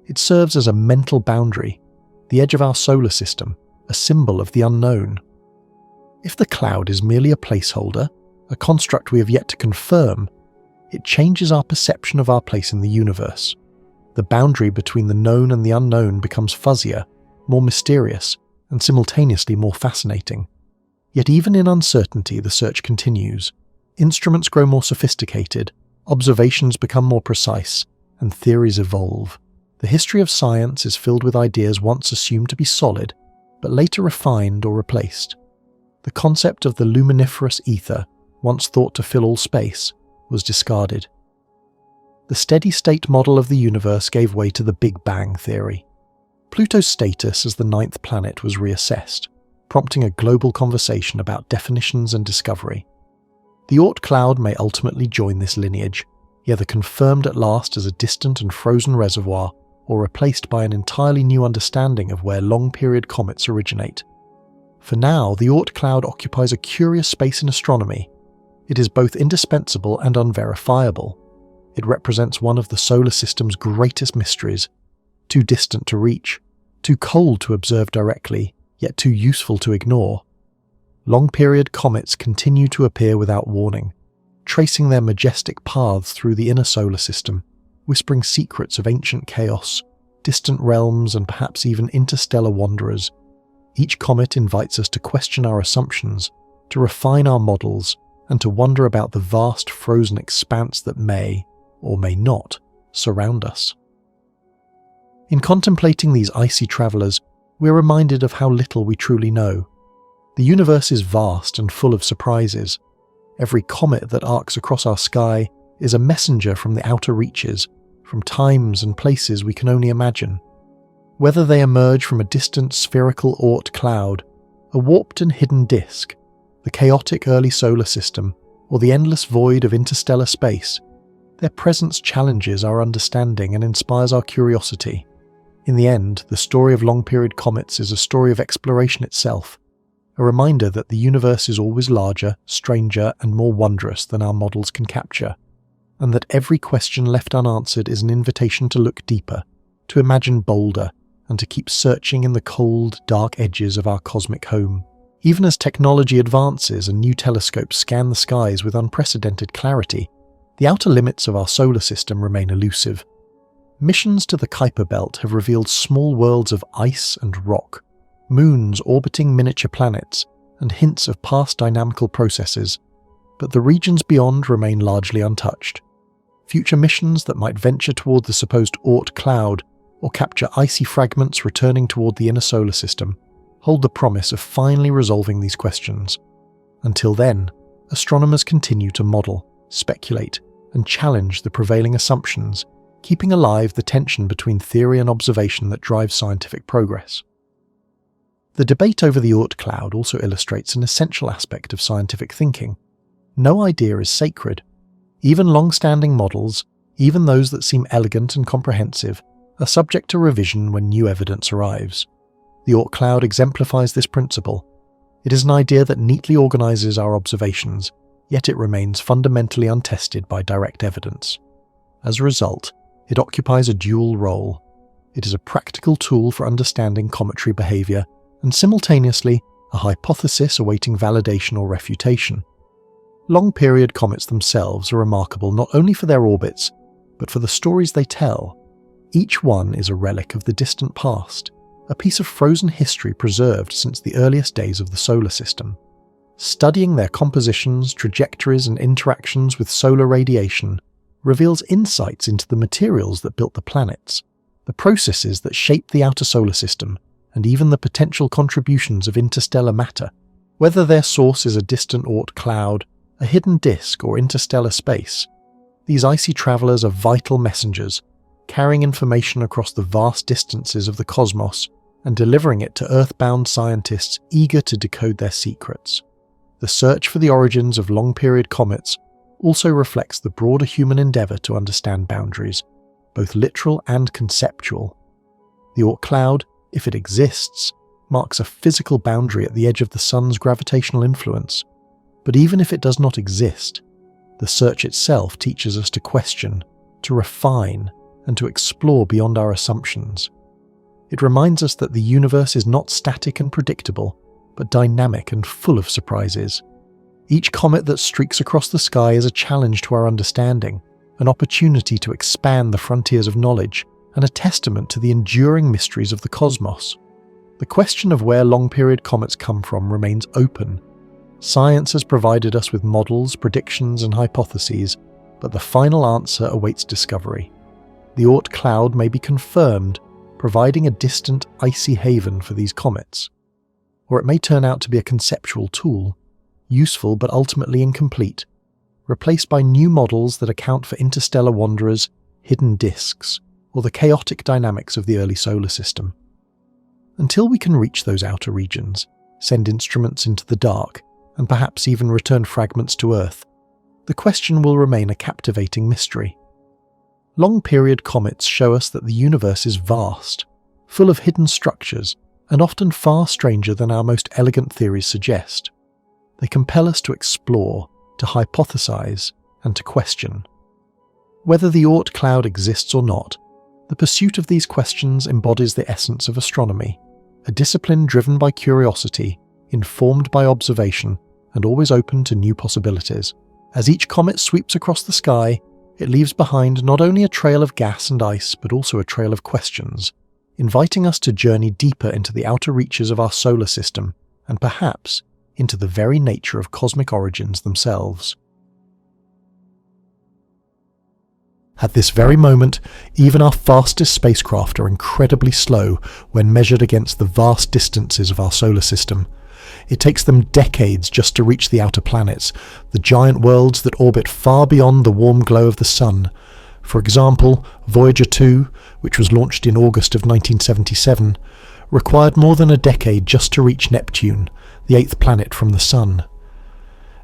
It serves as a mental boundary, the edge of our solar system, a symbol of the unknown. If the cloud is merely a placeholder, a construct we have yet to confirm, it changes our perception of our place in the universe. The boundary between the known and the unknown becomes fuzzier, more mysterious, and simultaneously more fascinating. Yet even in uncertainty, the search continues. Instruments grow more sophisticated, observations become more precise, and theories evolve. The history of science is filled with ideas once assumed to be solid, but later refined or replaced. The concept of the luminiferous ether, once thought to fill all space, was discarded. The steady-state model of the universe gave way to the Big Bang theory. Pluto's status as the ninth planet was reassessed, prompting a global conversation about definitions and discovery. The Oort Cloud may ultimately join this lineage, either confirmed at last as a distant and frozen reservoir or replaced by an entirely new understanding of where long-period comets originate. For now, the Oort Cloud occupies a curious space in astronomy. It is both indispensable and unverifiable. It represents one of the solar system's greatest mysteries, too distant to reach, too cold to observe directly, yet too useful to ignore. Long-period comets continue to appear without warning, tracing their majestic paths through the inner solar system, whispering secrets of ancient chaos, distant realms, and perhaps even interstellar wanderers. Each comet invites us to question our assumptions, to refine our models, and to wonder about the vast frozen expanse that may, or may not, surround us. In contemplating these icy travellers, we're reminded of how little we truly know. The universe is vast and full of surprises. Every comet that arcs across our sky is a messenger from the outer reaches, from times and places we can only imagine. Whether they emerge from a distant spherical Oort cloud, a warped and hidden disk, the chaotic early solar system, or the endless void of interstellar space, their presence challenges our understanding and inspires our curiosity. In the end, the story of long-period comets is a story of exploration itself, a reminder that the universe is always larger, stranger, and more wondrous than our models can capture, and that every question left unanswered is an invitation to look deeper, to imagine bolder, and to keep searching in the cold, dark edges of our cosmic home. Even as technology advances and new telescopes scan the skies with unprecedented clarity, the outer limits of our solar system remain elusive. Missions to the Kuiper Belt have revealed small worlds of ice and rock, moons orbiting miniature planets, and hints of past dynamical processes, but the regions beyond remain largely untouched. Future missions that might venture toward the supposed Oort cloud or capture icy fragments returning toward the inner solar system hold the promise of finally resolving these questions. Until then, astronomers continue to model, speculate, and challenge the prevailing assumptions, keeping alive the tension between theory and observation that drives scientific progress. The debate over the Oort cloud also illustrates an essential aspect of scientific thinking. No idea is sacred. Even long-standing models, Even those that seem elegant and comprehensive are subject to revision when new evidence arrives. The Oort Cloud exemplifies this principle. It is an idea that neatly organises our observations, yet it remains fundamentally untested by direct evidence. As a result, it occupies a dual role. It is a practical tool for understanding cometary behaviour, and simultaneously a hypothesis awaiting validation or refutation. Long-period comets themselves are remarkable not only for their orbits, but for the stories they tell. Each one is a relic of the distant past, a piece of frozen history preserved since the earliest days of the solar system. Studying their compositions, trajectories, and interactions with solar radiation reveals insights into the materials that built the planets, the processes that shape the outer solar system, and even the potential contributions of interstellar matter. Whether their source is a distant Oort cloud, a hidden disk, or interstellar space, these icy travellers are vital messengers, carrying information across the vast distances of the cosmos and delivering it to Earth-bound scientists eager to decode their secrets. The search for the origins of long-period comets also reflects the broader human endeavour to understand boundaries, both literal and conceptual. The Oort cloud, if it exists, marks a physical boundary at the edge of the Sun's gravitational influence. But even if it does not exist, the search itself teaches us to question, to refine, and to explore beyond our assumptions. It reminds us that the universe is not static and predictable, but dynamic and full of surprises. Each comet that streaks across the sky is a challenge to our understanding, an opportunity to expand the frontiers of knowledge, and a testament to the enduring mysteries of the cosmos. The question of where long-period comets come from remains open. Science has provided us with models, predictions, and hypotheses, but the final answer awaits discovery. The Oort cloud may be confirmed, providing a distant, icy haven for these comets. Or it may turn out to be a conceptual tool, useful but ultimately incomplete, replaced by new models that account for interstellar wanderers, hidden disks, or the chaotic dynamics of the early solar system. Until we can reach those outer regions, send instruments into the dark, and perhaps even return fragments to Earth, the question will remain a captivating mystery. Long-period comets show us that the universe is vast, full of hidden structures, and often far stranger than our most elegant theories suggest. They compel us to explore, to hypothesize, and to question. Whether the Oort cloud exists or not, the pursuit of these questions embodies the essence of astronomy, a discipline driven by curiosity, informed by observation, and always open to new possibilities. As each comet sweeps across the sky, it leaves behind not only a trail of gas and ice, but also a trail of questions, inviting us to journey deeper into the outer reaches of our solar system, and perhaps into the very nature of cosmic origins themselves. At this very moment, even our fastest spacecraft are incredibly slow when measured against the vast distances of our solar system. It takes them decades just to reach the outer planets, the giant worlds that orbit far beyond the warm glow of the Sun. For example, Voyager 2, which was launched in August of 1977, required more than a decade just to reach Neptune, the eighth planet from the Sun.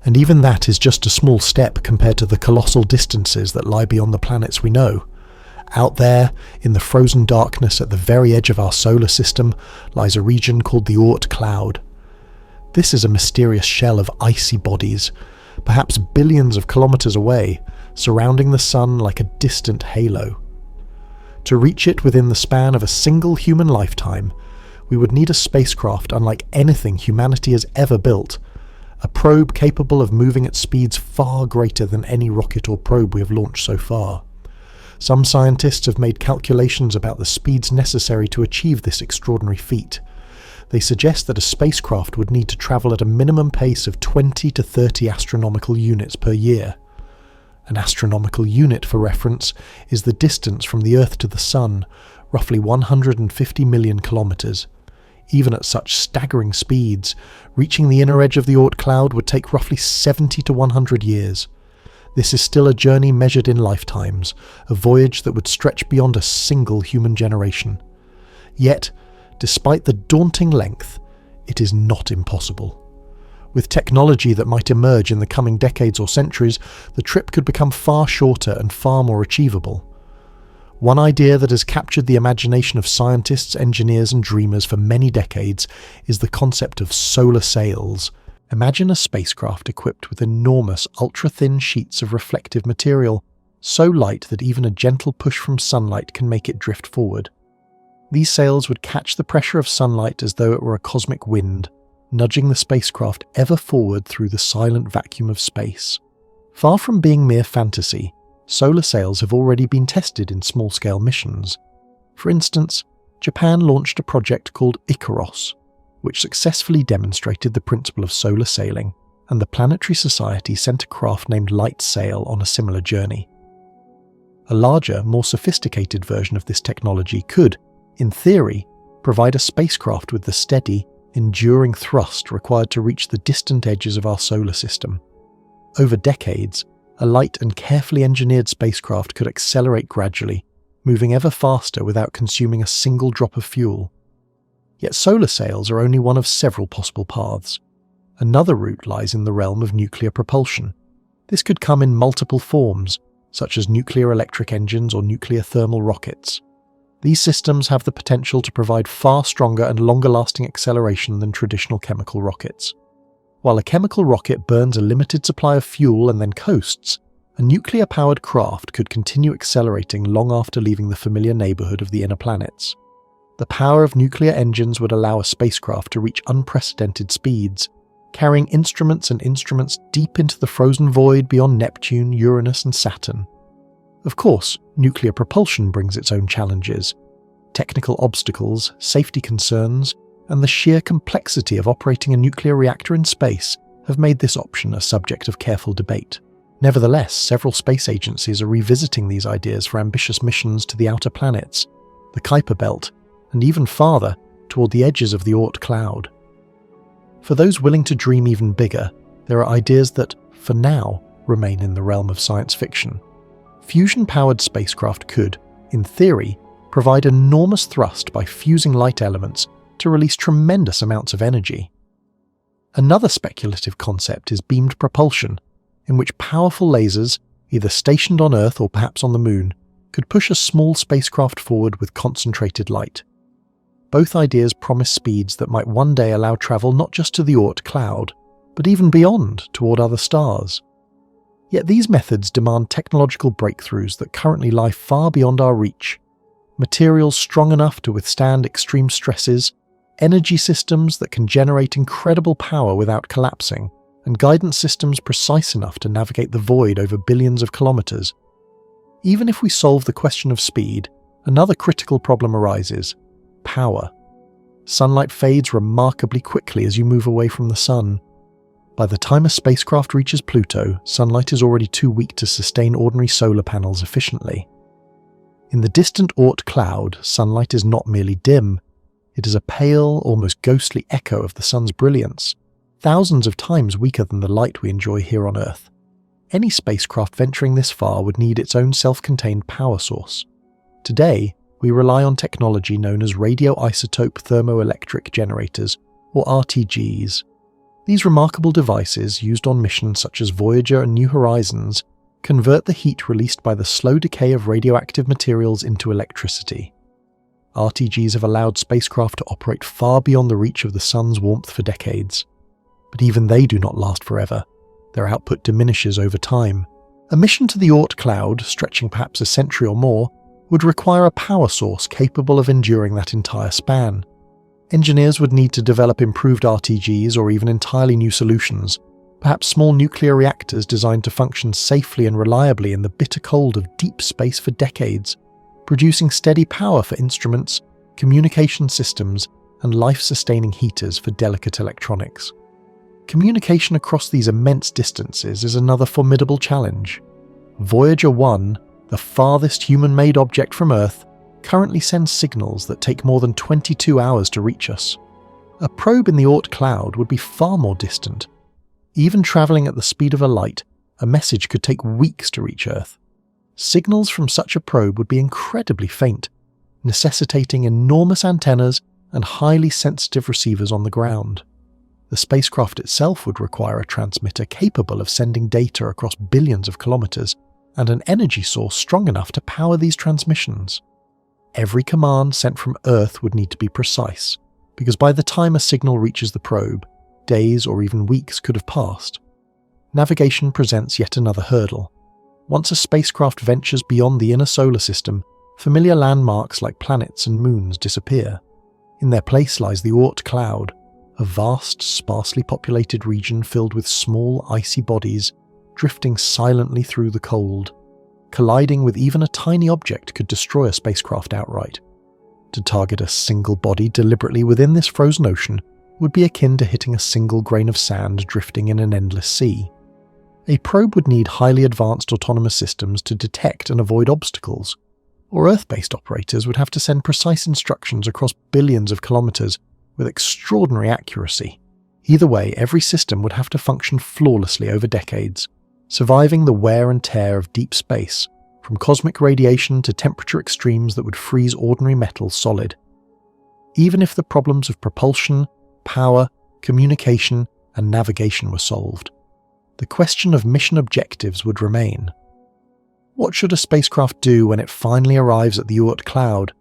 And even that is just a small step compared to the colossal distances that lie beyond the planets we know. Out there, in the frozen darkness at the very edge of our solar system, lies a region called the Oort Cloud. This is a mysterious shell of icy bodies, perhaps billions of kilometers away, surrounding the Sun like a distant halo. To reach it within the span of a single human lifetime, we would need a spacecraft unlike anything humanity has ever built, a probe capable of moving at speeds far greater than any rocket or probe we have launched so far. Some scientists have made calculations about the speeds necessary to achieve this extraordinary feat. They suggest that a spacecraft would need to travel at a minimum pace of 20 to 30 astronomical units per year. An astronomical unit, for reference, is the distance from the Earth to the Sun, roughly 150 million kilometers. Even at such staggering speeds, reaching the inner edge of the Oort cloud would take roughly 70 to 100 years. This is still a journey measured in lifetimes, a voyage that would stretch beyond a single human generation. Yet, despite the daunting length, it is not impossible. With technology that might emerge in the coming decades or centuries, the trip could become far shorter and far more achievable. One idea that has captured the imagination of scientists, engineers and dreamers for many decades is the concept of solar sails. Imagine a spacecraft equipped with enormous, ultra-thin sheets of reflective material, so light that even a gentle push from sunlight can make it drift forward. These sails would catch the pressure of sunlight as though it were a cosmic wind, nudging the spacecraft ever forward through the silent vacuum of space. Far from being mere fantasy, solar sails have already been tested in small-scale missions. For instance, Japan launched a project called Icaros, which successfully demonstrated the principle of solar sailing, and the Planetary Society sent a craft named Light Sail on a similar journey. A larger, more sophisticated version of this technology could, in theory, provide a spacecraft with the steady, enduring thrust required to reach the distant edges of our solar system. Over decades, a light and carefully engineered spacecraft could accelerate gradually, moving ever faster without consuming a single drop of fuel. Yet solar sails are only one of several possible paths. Another route lies in the realm of nuclear propulsion. This could come in multiple forms, such as nuclear electric engines or nuclear thermal rockets. These systems have the potential to provide far stronger and longer-lasting acceleration than traditional chemical rockets. While a chemical rocket burns a limited supply of fuel and then coasts, a nuclear-powered craft could continue accelerating long after leaving the familiar neighborhood of the inner planets. The power of nuclear engines would allow a spacecraft to reach unprecedented speeds, carrying instruments deep into the frozen void beyond Neptune, Uranus and Saturn. Of course, nuclear propulsion brings its own challenges. Technical obstacles, safety concerns, and the sheer complexity of operating a nuclear reactor in space have made this option a subject of careful debate. Nevertheless, several space agencies are revisiting these ideas for ambitious missions to the outer planets, the Kuiper Belt, and even farther, toward the edges of the Oort Cloud. For those willing to dream even bigger, there are ideas that, for now, remain in the realm of science fiction. Fusion-powered spacecraft could, in theory, provide enormous thrust by fusing light elements to release tremendous amounts of energy. Another speculative concept is beamed propulsion, in which powerful lasers, either stationed on Earth or perhaps on the Moon, could push a small spacecraft forward with concentrated light. Both ideas promise speeds that might one day allow travel not just to the Oort Cloud, but even beyond toward other stars. Yet these methods demand technological breakthroughs that currently lie far beyond our reach. Materials strong enough to withstand extreme stresses, energy systems that can generate incredible power without collapsing, and guidance systems precise enough to navigate the void over billions of kilometers. Even if we solve the question of speed, another critical problem arises: power. Sunlight fades remarkably quickly as you move away from the sun. By the time a spacecraft reaches Pluto, sunlight is already too weak to sustain ordinary solar panels efficiently. In the distant Oort Cloud, sunlight is not merely dim. It is a pale, almost ghostly echo of the sun's brilliance, thousands of times weaker than the light we enjoy here on Earth. Any spacecraft venturing this far would need its own self-contained power source. Today, we rely on technology known as radioisotope thermoelectric generators, or RTGs. These remarkable devices, used on missions such as Voyager and New Horizons, convert the heat released by the slow decay of radioactive materials into electricity. RTGs have allowed spacecraft to operate far beyond the reach of the sun's warmth for decades. But even they do not last forever. Their output diminishes over time. A mission to the Oort Cloud, stretching perhaps a century or more, would require a power source capable of enduring that entire span. Engineers would need to develop improved RTGs or even entirely new solutions, perhaps small nuclear reactors designed to function safely and reliably in the bitter cold of deep space for decades, producing steady power for instruments, communication systems, and life-sustaining heaters for delicate electronics. Communication across these immense distances is another formidable challenge. Voyager 1, the farthest human-made object from Earth, currently sends signals that take more than 22 hours to reach us. A probe in the Oort Cloud would be far more distant. Even travelling at the speed of a light, a message could take weeks to reach Earth. Signals from such a probe would be incredibly faint, necessitating enormous antennas and highly sensitive receivers on the ground. The spacecraft itself would require a transmitter capable of sending data across billions of kilometers and an energy source strong enough to power these transmissions. Every command sent from Earth would need to be precise, because by the time a signal reaches the probe, days or even weeks could have passed. Navigation presents yet another hurdle. Once a spacecraft ventures beyond the inner solar system, familiar landmarks like planets and moons disappear. In their place lies the Oort Cloud, a vast, sparsely populated region filled with small, icy bodies drifting silently through the cold. Colliding with even a tiny object could destroy a spacecraft outright. To target a single body deliberately within this frozen ocean would be akin to hitting a single grain of sand drifting in an endless sea. A probe would need highly advanced autonomous systems to detect and avoid obstacles, or Earth-based operators would have to send precise instructions across billions of kilometers with extraordinary accuracy. Either way, every system would have to function flawlessly over decades, surviving the wear and tear of deep space, from cosmic radiation to temperature extremes that would freeze ordinary metal solid. Even if the problems of propulsion, power, communication, and navigation were solved, the question of mission objectives would remain. What should a spacecraft do when it finally arrives at the Oort Cloud?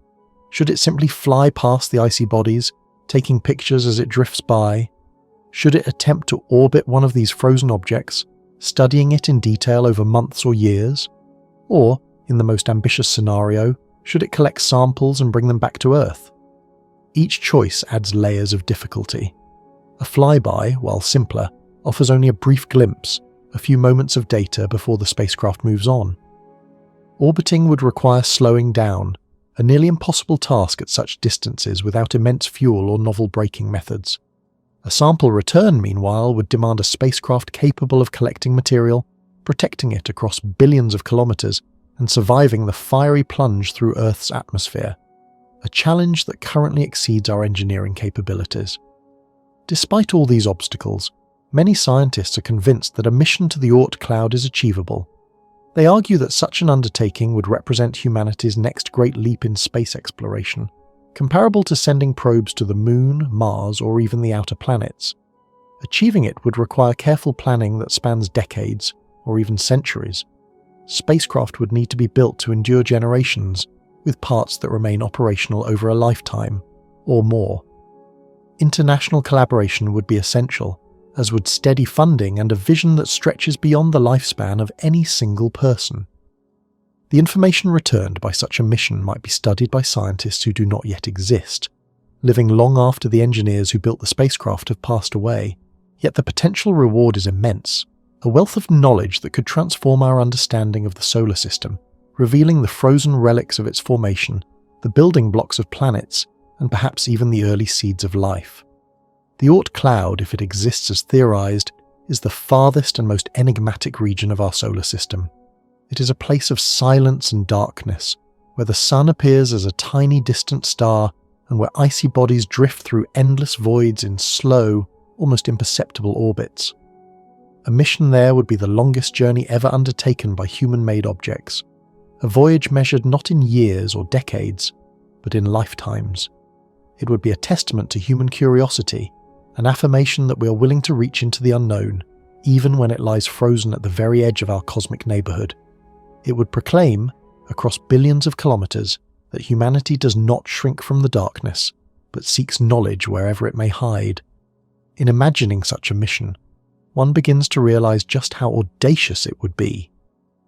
Should it simply fly past the icy bodies, taking pictures as it drifts by? Should it attempt to orbit one of these frozen objects, studying it in detail over months or years? Or, in the most ambitious scenario, should it collect samples and bring them back to Earth? Each choice adds layers of difficulty. A flyby, while simpler, offers only a brief glimpse, a few moments of data before the spacecraft moves on. Orbiting would require slowing down, a nearly impossible task at such distances without immense fuel or novel braking methods. A sample return, meanwhile, would demand a spacecraft capable of collecting material, protecting it across billions of kilometers, and surviving the fiery plunge through Earth's atmosphere, a challenge that currently exceeds our engineering capabilities. Despite all these obstacles, many scientists are convinced that a mission to the Oort Cloud is achievable. They argue that such an undertaking would represent humanity's next great leap in space exploration, comparable to sending probes to the Moon, Mars, or even the outer planets. Achieving it would require careful planning that spans decades, or even centuries. Spacecraft would need to be built to endure generations, with parts that remain operational over a lifetime, or more. International collaboration would be essential, as would steady funding and a vision that stretches beyond the lifespan of any single person. The information returned by such a mission might be studied by scientists who do not yet exist, living long after the engineers who built the spacecraft have passed away, yet the potential reward is immense, a wealth of knowledge that could transform our understanding of the solar system, revealing the frozen relics of its formation, the building blocks of planets, and perhaps even the early seeds of life. The Oort Cloud, if it exists as theorized, is the farthest and most enigmatic region of our solar system. It is a place of silence and darkness, where the sun appears as a tiny distant star and where icy bodies drift through endless voids in slow, almost imperceptible orbits. A mission there would be the longest journey ever undertaken by human-made objects, a voyage measured not in years or decades, but in lifetimes. It would be a testament to human curiosity, an affirmation that we are willing to reach into the unknown, even when it lies frozen at the very edge of our cosmic neighborhood. It would proclaim, across billions of kilometers, that humanity does not shrink from the darkness, but seeks knowledge wherever it may hide. In imagining such a mission, one begins to realize just how audacious it would be.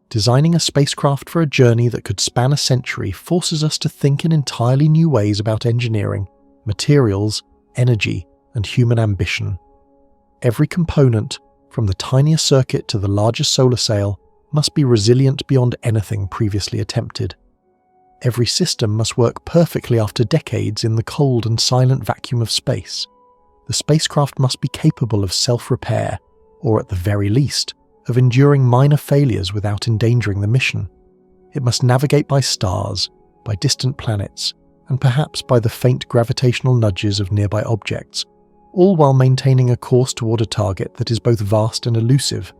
Designing a spacecraft for a journey that could span a century forces us to think in entirely new ways about engineering, materials, energy, and human ambition. Every component, from the tiniest circuit to the largest solar sail, must be resilient beyond anything previously attempted. Every system must work perfectly after decades in the cold and silent vacuum of space. The spacecraft must be capable of self-repair, or at the very least, of enduring minor failures without endangering the mission. It must navigate by stars, by distant planets, and perhaps by the faint gravitational nudges of nearby objects, all while maintaining a course toward a target that is both vast and elusive.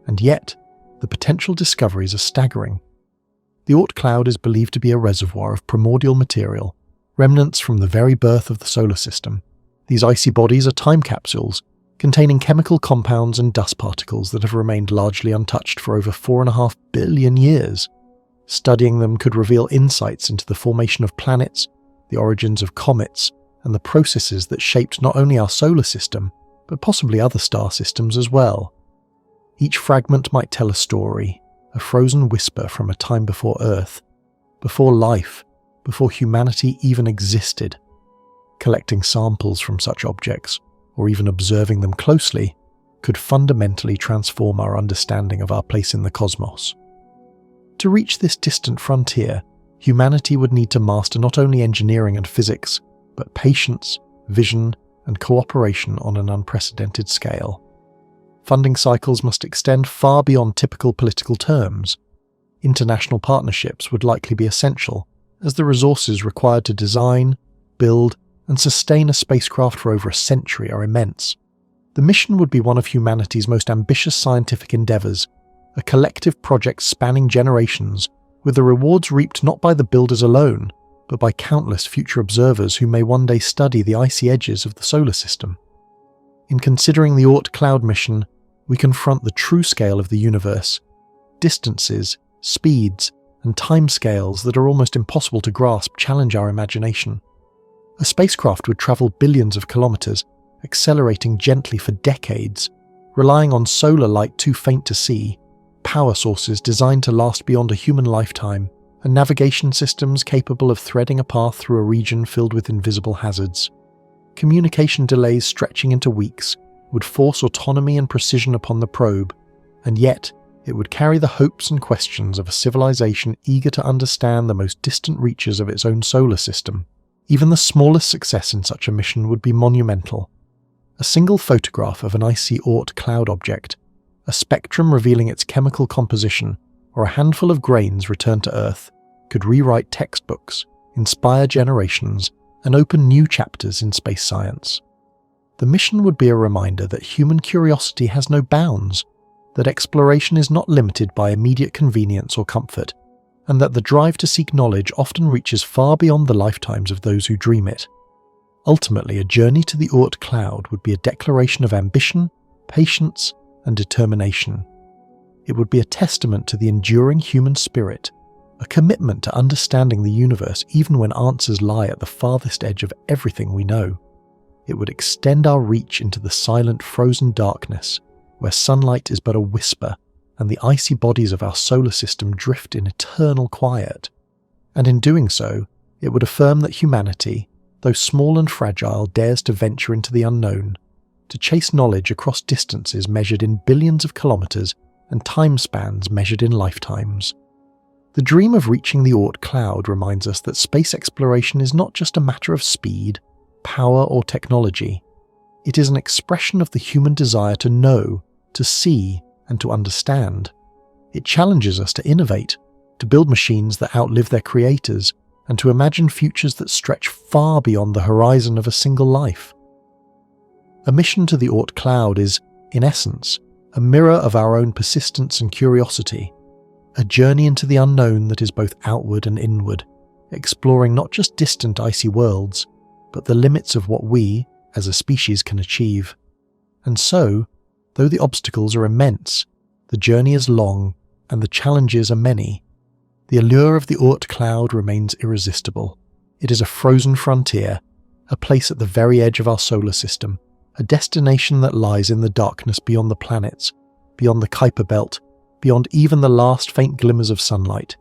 And yet, the potential discoveries are staggering. The Oort Cloud is believed to be a reservoir of primordial material, remnants from the very birth of the solar system. These icy bodies are time capsules, containing chemical compounds and dust particles that have remained largely untouched for over 4.5 billion years. Studying them could reveal insights into the formation of planets, the origins of comets, and the processes that shaped not only our solar system, but possibly other star systems as well. Each fragment might tell a story, a frozen whisper from a time before Earth, before life, before humanity even existed. Collecting samples from such objects, or even observing them closely, could fundamentally transform our understanding of our place in the cosmos. To reach this distant frontier, humanity would need to master not only engineering and physics, but patience, vision, and cooperation on an unprecedented scale. Funding cycles must extend far beyond typical political terms. International partnerships would likely be essential, as the resources required to design, build, and sustain a spacecraft for over a century are immense. The mission would be one of humanity's most ambitious scientific endeavours, a collective project spanning generations, with the rewards reaped not by the builders alone, but by countless future observers who may one day study the icy edges of the solar system. In considering the Oort Cloud mission, we confront the true scale of the universe, distances, speeds, and timescales that are almost impossible to grasp challenge our imagination. A spacecraft would travel billions of kilometers, accelerating gently for decades, relying on solar light too faint to see, power sources designed to last beyond a human lifetime, and navigation systems capable of threading a path through a region filled with invisible hazards. Communication delays stretching into weeks would force autonomy and precision upon the probe, and yet it would carry the hopes and questions of a civilization eager to understand the most distant reaches of its own solar system. Even the smallest success in such a mission would be monumental. A single photograph of an icy Oort Cloud object, a spectrum revealing its chemical composition, or a handful of grains returned to Earth, could rewrite textbooks, inspire generations, and open new chapters in space science. The mission would be a reminder that human curiosity has no bounds, that exploration is not limited by immediate convenience or comfort, and that the drive to seek knowledge often reaches far beyond the lifetimes of those who dream it. Ultimately, a journey to the Oort Cloud would be a declaration of ambition, patience, and determination. It would be a testament to the enduring human spirit, a commitment to understanding the universe even when answers lie at the farthest edge of everything we know. It would extend our reach into the silent, frozen darkness, where sunlight is but a whisper and the icy bodies of our solar system drift in eternal quiet. And in doing so, it would affirm that humanity, though small and fragile, dares to venture into the unknown, to chase knowledge across distances measured in billions of kilometers and time spans measured in lifetimes. The dream of reaching the Oort Cloud reminds us that space exploration is not just a matter of speed, power, or technology. It is an expression of the human desire to know, to see, and to understand. It challenges us to innovate, to build machines that outlive their creators, and to imagine futures that stretch far beyond the horizon of a single life. A mission to the Oort Cloud is, in essence, a mirror of our own persistence and curiosity, a journey into the unknown that is both outward and inward, exploring not just distant icy worlds, but the limits of what we, as a species, can achieve. And so, though the obstacles are immense, the journey is long, and the challenges are many, the allure of the Oort Cloud remains irresistible. It is a frozen frontier, a place at the very edge of our solar system, a destination that lies in the darkness beyond the planets, beyond the Kuiper Belt, beyond even the last faint glimmers of sunlight.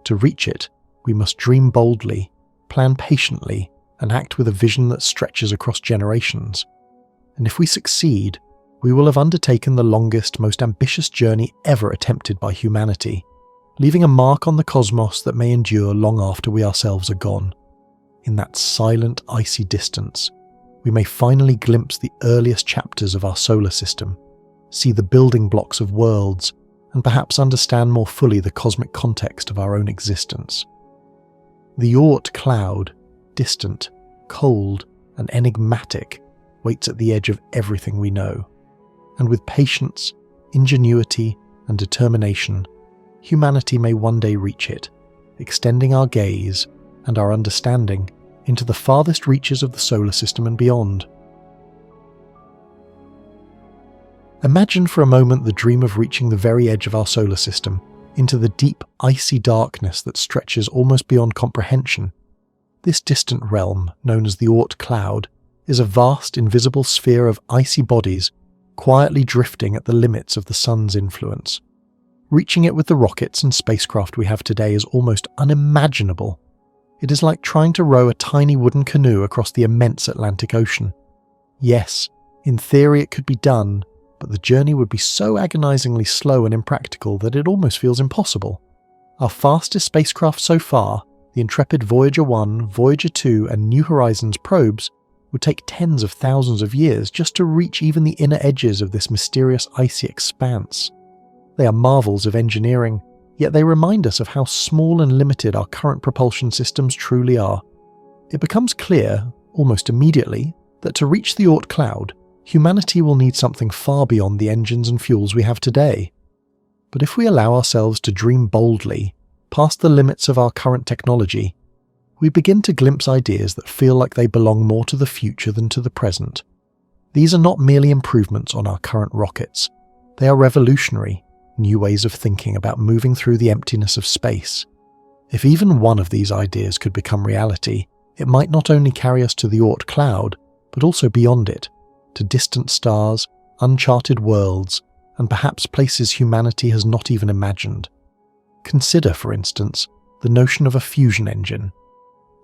To reach it, we must dream boldly, plan patiently, and act with a vision that stretches across generations. And if we succeed, we will have undertaken the longest, most ambitious journey ever attempted by humanity, leaving a mark on the cosmos that may endure long after we ourselves are gone. In that silent, icy distance, we may finally glimpse the earliest chapters of our solar system, see the building blocks of worlds, and perhaps understand more fully the cosmic context of our own existence. The Oort Cloud, distant, cold, and enigmatic, waits at the edge of everything we know. And with patience, ingenuity, and determination, humanity may one day reach it, extending our gaze and our understanding into the farthest reaches of the solar system and beyond. Imagine for a moment the dream of reaching the very edge of our solar system, into the deep, icy darkness that stretches almost beyond comprehension. This distant realm, known as the Oort Cloud, is a vast, invisible sphere of icy bodies, quietly drifting at the limits of the sun's influence. Reaching it with the rockets and spacecraft we have today is almost unimaginable. It is like trying to row a tiny wooden canoe across the immense Atlantic Ocean. Yes, in theory it could be done, but the journey would be so agonizingly slow and impractical that it almost feels impossible. Our fastest spacecraft so far, the intrepid Voyager 1, Voyager 2 and New Horizons probes, would take tens of thousands of years just to reach even the inner edges of this mysterious icy expanse. They are marvels of engineering, yet they remind us of how small and limited our current propulsion systems truly are. It becomes clear, almost immediately, that to reach the Oort Cloud, humanity will need something far beyond the engines and fuels we have today. But if we allow ourselves to dream boldly, past the limits of our current technology, we begin to glimpse ideas that feel like they belong more to the future than to the present. These are not merely improvements on our current rockets. They are revolutionary, new ways of thinking about moving through the emptiness of space. If even one of these ideas could become reality, it might not only carry us to the Oort Cloud, but also beyond it, to distant stars, uncharted worlds, and perhaps places humanity has not even imagined. Consider, for instance, the notion of a fusion engine.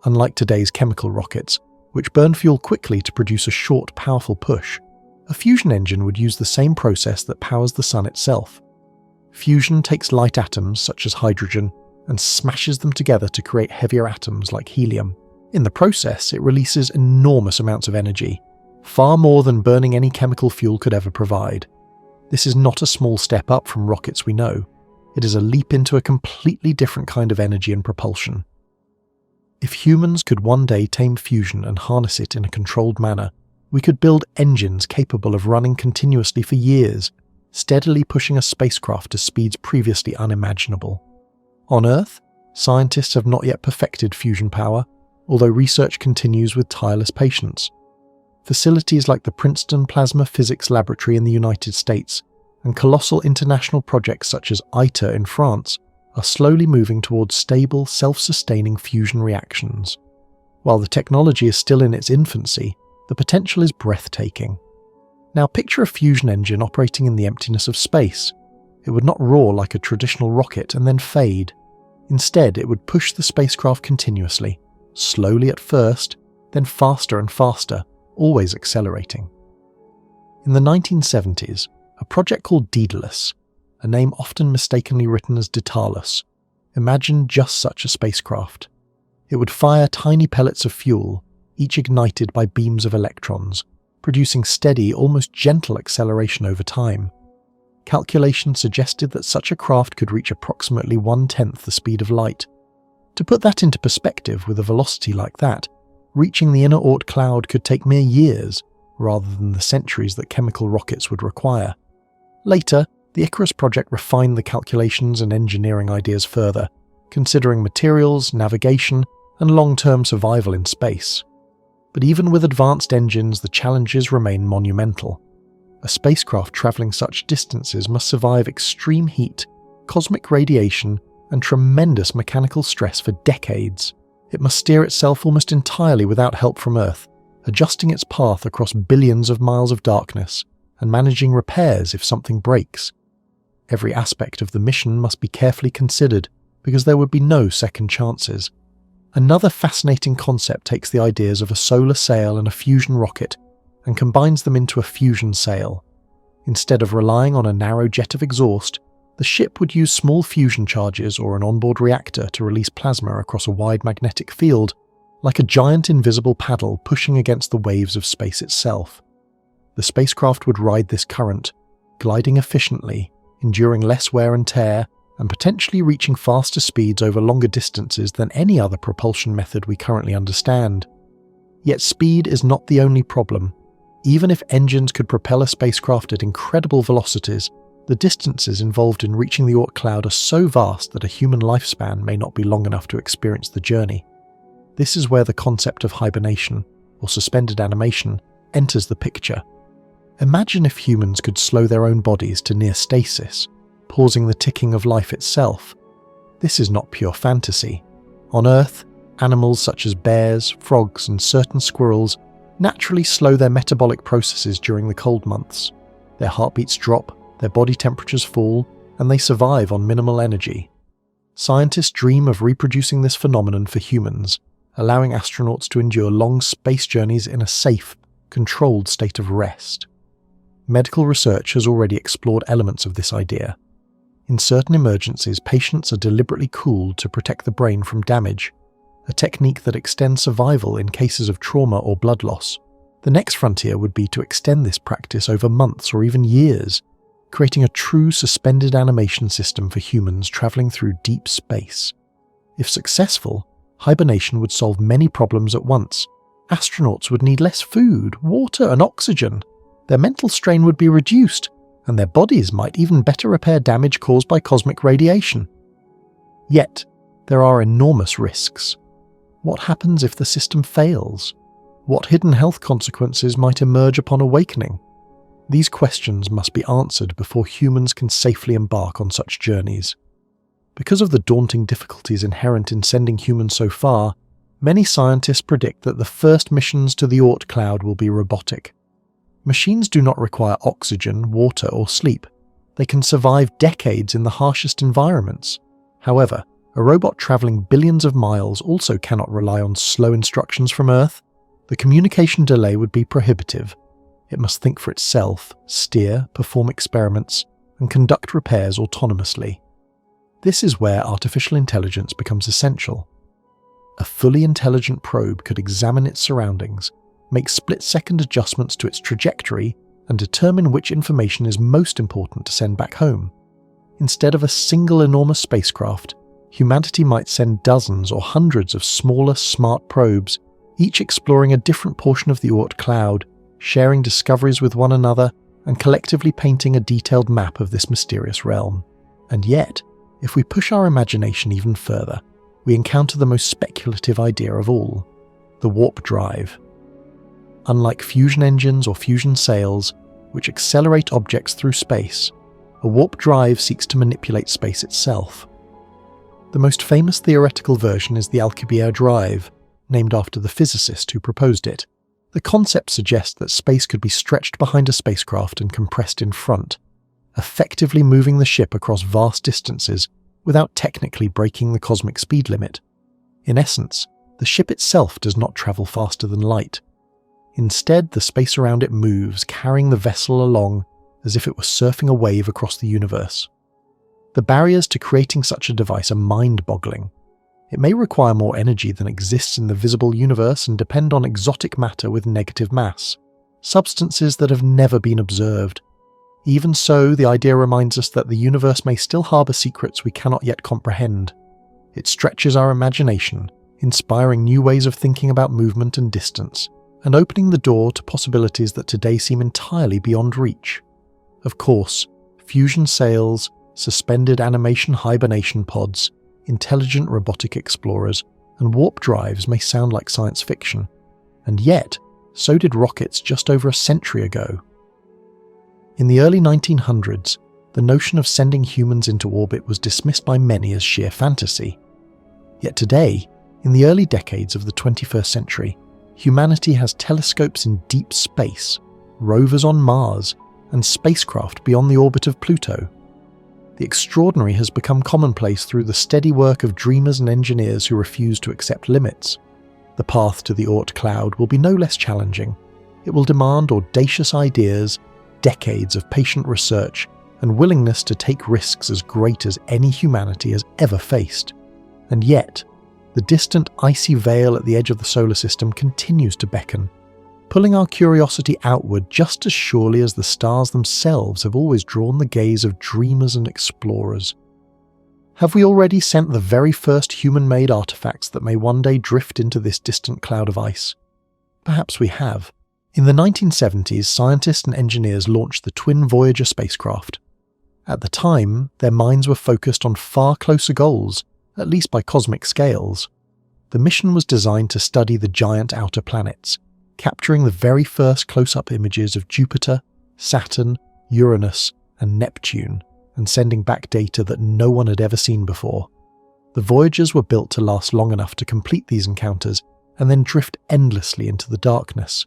Unlike today's chemical rockets, which burn fuel quickly to produce a short, powerful push, a fusion engine would use the same process that powers the sun itself. Fusion takes light atoms, such as hydrogen, and smashes them together to create heavier atoms like helium. In the process, it releases enormous amounts of energy, far more than burning any chemical fuel could ever provide. This is not a small step up from rockets we know. It is a leap into a completely different kind of energy and propulsion. If humans could one day tame fusion and harness it in a controlled manner, we could build engines capable of running continuously for years, steadily pushing a spacecraft to speeds previously unimaginable. On Earth, scientists have not yet perfected fusion power, although research continues with tireless patience. Facilities like the Princeton Plasma Physics Laboratory in the United States and colossal international projects such as ITER in France are slowly moving towards stable, self-sustaining fusion reactions. While the technology is still in its infancy, the potential is breathtaking. Now picture a fusion engine operating in the emptiness of space. It would not roar like a traditional rocket and then fade. Instead, it would push the spacecraft continuously, slowly at first, then faster and faster, always accelerating. In the 1970s, a project called Daedalus, a name often mistakenly written as Daedalus, imagined just such a spacecraft. It would fire tiny pellets of fuel, each ignited by beams of electrons, producing steady, almost gentle acceleration over time. Calculations suggested that such a craft could reach approximately 1/10 the speed of light. To put that into perspective, with a velocity like that, reaching the inner Oort Cloud could take mere years, rather than the centuries that chemical rockets would require. Later, the Icarus project refined the calculations and engineering ideas further, considering materials, navigation, and long-term survival in space. But even with advanced engines, the challenges remain monumental. A spacecraft travelling such distances must survive extreme heat, cosmic radiation, and tremendous mechanical stress for decades. It must steer itself almost entirely without help from Earth, adjusting its path across billions of miles of darkness, and managing repairs if something breaks. Every aspect of the mission must be carefully considered, because there would be no second chances. Another fascinating concept takes the ideas of a solar sail and a fusion rocket and combines them into a fusion sail. Instead of relying on a narrow jet of exhaust, the ship would use small fusion charges or an onboard reactor to release plasma across a wide magnetic field, like a giant invisible paddle pushing against the waves of space itself. The spacecraft would ride this current, gliding efficiently, enduring less wear and tear, and potentially reaching faster speeds over longer distances than any other propulsion method we currently understand. Yet speed is not the only problem. Even if engines could propel a spacecraft at incredible velocities, the distances involved in reaching the Oort Cloud are so vast that a human lifespan may not be long enough to experience the journey. This is where the concept of hibernation, or suspended animation, enters the picture. Imagine if humans could slow their own bodies to near stasis, pausing the ticking of life itself. This is not pure fantasy. On Earth, animals such as bears, frogs, and certain squirrels naturally slow their metabolic processes during the cold months. Their heartbeats drop, their body temperatures fall, and they survive on minimal energy. Scientists dream of reproducing this phenomenon for humans, allowing astronauts to endure long space journeys in a safe, controlled state of rest. Medical research has already explored elements of this idea. In certain emergencies, patients are deliberately cooled to protect the brain from damage, a technique that extends survival in cases of trauma or blood loss. The next frontier would be to extend this practice over months or even years, creating a true suspended animation system for humans traveling through deep space. If successful, hibernation would solve many problems at once. Astronauts would need less food, water, and oxygen. Their mental strain would be reduced, and their bodies might even better repair damage caused by cosmic radiation. Yet, there are enormous risks. What happens if the system fails? What hidden health consequences might emerge upon awakening? These questions must be answered before humans can safely embark on such journeys. Because of the daunting difficulties inherent in sending humans so far, many scientists predict that the first missions to the Oort Cloud will be robotic. Machines do not require oxygen, water, or sleep. They can survive decades in the harshest environments. However, a robot traveling billions of miles also cannot rely on slow instructions from Earth. The communication delay would be prohibitive. It must think for itself, steer, perform experiments, and conduct repairs autonomously. This is where artificial intelligence becomes essential. A fully intelligent probe could examine its surroundings, make split-second adjustments to its trajectory, and determine which information is most important to send back home. Instead of a single enormous spacecraft, humanity might send dozens or hundreds of smaller, smart probes, each exploring a different portion of the Oort Cloud, sharing discoveries with one another, and collectively painting a detailed map of this mysterious realm. And yet, if we push our imagination even further, we encounter the most speculative idea of all: the warp drive. Unlike fusion engines or fusion sails, which accelerate objects through space, a warp drive seeks to manipulate space itself. The most famous theoretical version is the Alcubierre drive, named after the physicist who proposed it. The concept suggests that space could be stretched behind a spacecraft and compressed in front, effectively moving the ship across vast distances without technically breaking the cosmic speed limit. In essence, the ship itself does not travel faster than light. Instead, the space around it moves, carrying the vessel along as if it were surfing a wave across the universe. The barriers to creating such a device are mind-boggling. It may require more energy than exists in the visible universe and depend on exotic matter with negative mass, substances that have never been observed. Even so, the idea reminds us that the universe may still harbour secrets we cannot yet comprehend. It stretches our imagination, inspiring new ways of thinking about movement and distance, and opening the door to possibilities that today seem entirely beyond reach. Of course, fusion sails, suspended animation hibernation pods, intelligent robotic explorers, and warp drives may sound like science fiction, and yet, so did rockets just over a century ago. In the early 1900s, the notion of sending humans into orbit was dismissed by many as sheer fantasy. Yet today, in the early decades of the 21st century, humanity has telescopes in deep space, rovers on Mars, and spacecraft beyond the orbit of Pluto. The extraordinary has become commonplace through the steady work of dreamers and engineers who refuse to accept limits. The path to the Oort Cloud will be no less challenging. It will demand audacious ideas, decades of patient research, and willingness to take risks as great as any humanity has ever faced. And yet, the distant icy veil at the edge of the solar system continues to beckon, pulling our curiosity outward just as surely as the stars themselves have always drawn the gaze of dreamers and explorers. Have we already sent the very first human-made artifacts that may one day drift into this distant cloud of ice? Perhaps we have. In the 1970s, scientists and engineers launched the twin Voyager spacecraft. At the time, their minds were focused on far closer goals, at least by cosmic scales. The mission was designed to study the giant outer planets, capturing the very first close-up images of Jupiter, Saturn, Uranus, and Neptune, and sending back data that no one had ever seen before. The Voyagers were built to last long enough to complete these encounters and then drift endlessly into the darkness.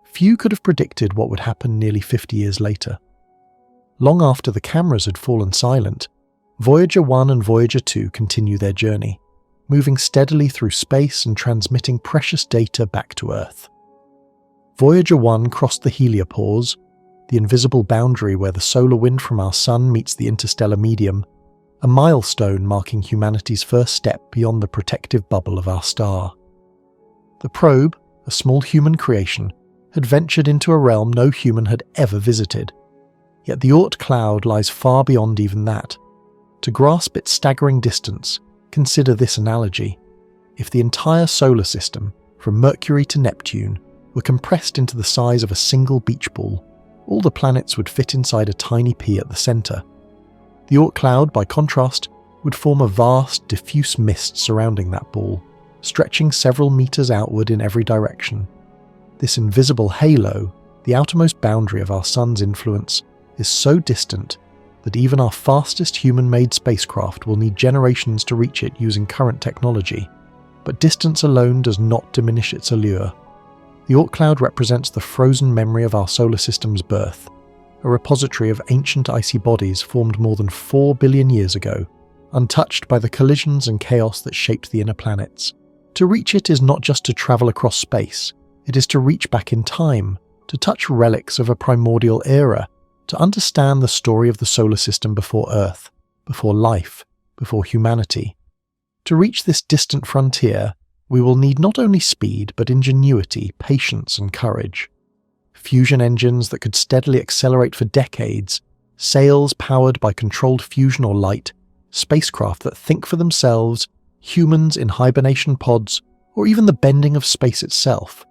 Few could have predicted what would happen nearly 50 years later. Long after the cameras had fallen silent, Voyager 1 and Voyager 2 continue their journey, moving steadily through space and transmitting precious data back to Earth. Voyager 1 crossed the heliopause, the invisible boundary where the solar wind from our Sun meets the interstellar medium, a milestone marking humanity's first step beyond the protective bubble of our star. The probe, a small human creation, had ventured into a realm no human had ever visited. Yet the Oort Cloud lies far beyond even that. To grasp its staggering distance, consider this analogy. If the entire solar system, from Mercury to Neptune, were compressed into the size of a single beach ball, all the planets would fit inside a tiny pea at the centre. The Oort Cloud, by contrast, would form a vast, diffuse mist surrounding that ball, stretching several meters outward in every direction. This invisible halo, the outermost boundary of our Sun's influence, is so distant that even our fastest human-made spacecraft will need generations to reach it using current technology. But distance alone does not diminish its allure. The Oort Cloud represents the frozen memory of our solar system's birth, a repository of ancient icy bodies formed more than 4 billion years ago, untouched by the collisions and chaos that shaped the inner planets. To reach it is not just to travel across space, it is to reach back in time, to touch relics of a primordial era, to understand the story of the solar system before Earth, before life, before humanity. To reach this distant frontier, we will need not only speed but ingenuity, patience and courage. Fusion engines that could steadily accelerate for decades, sails powered by controlled fusion or light, spacecraft that think for themselves, humans in hibernation pods, or even the bending of space itself.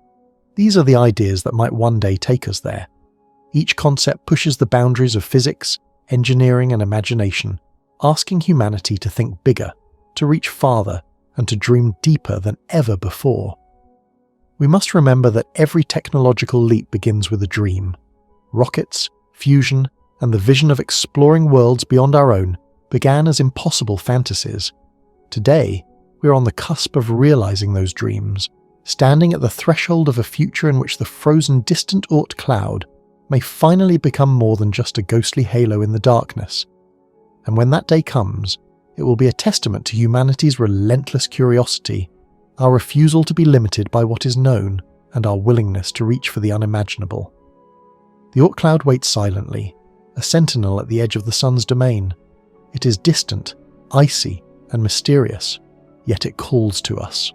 These are the ideas that might one day take us there. Each concept pushes the boundaries of physics, engineering and imagination, asking humanity to think bigger, to reach farther, and to dream deeper than ever before. We must remember that every technological leap begins with a dream. Rockets, fusion, and the vision of exploring worlds beyond our own began as impossible fantasies. Today, we're on the cusp of realizing those dreams, standing at the threshold of a future in which the frozen distant Oort Cloud may finally become more than just a ghostly halo in the darkness. And when that day comes, it will be a testament to humanity's relentless curiosity, our refusal to be limited by what is known, and our willingness to reach for the unimaginable. The Oort Cloud waits silently, a sentinel at the edge of the Sun's domain. It is distant, icy, and mysterious, yet it calls to us.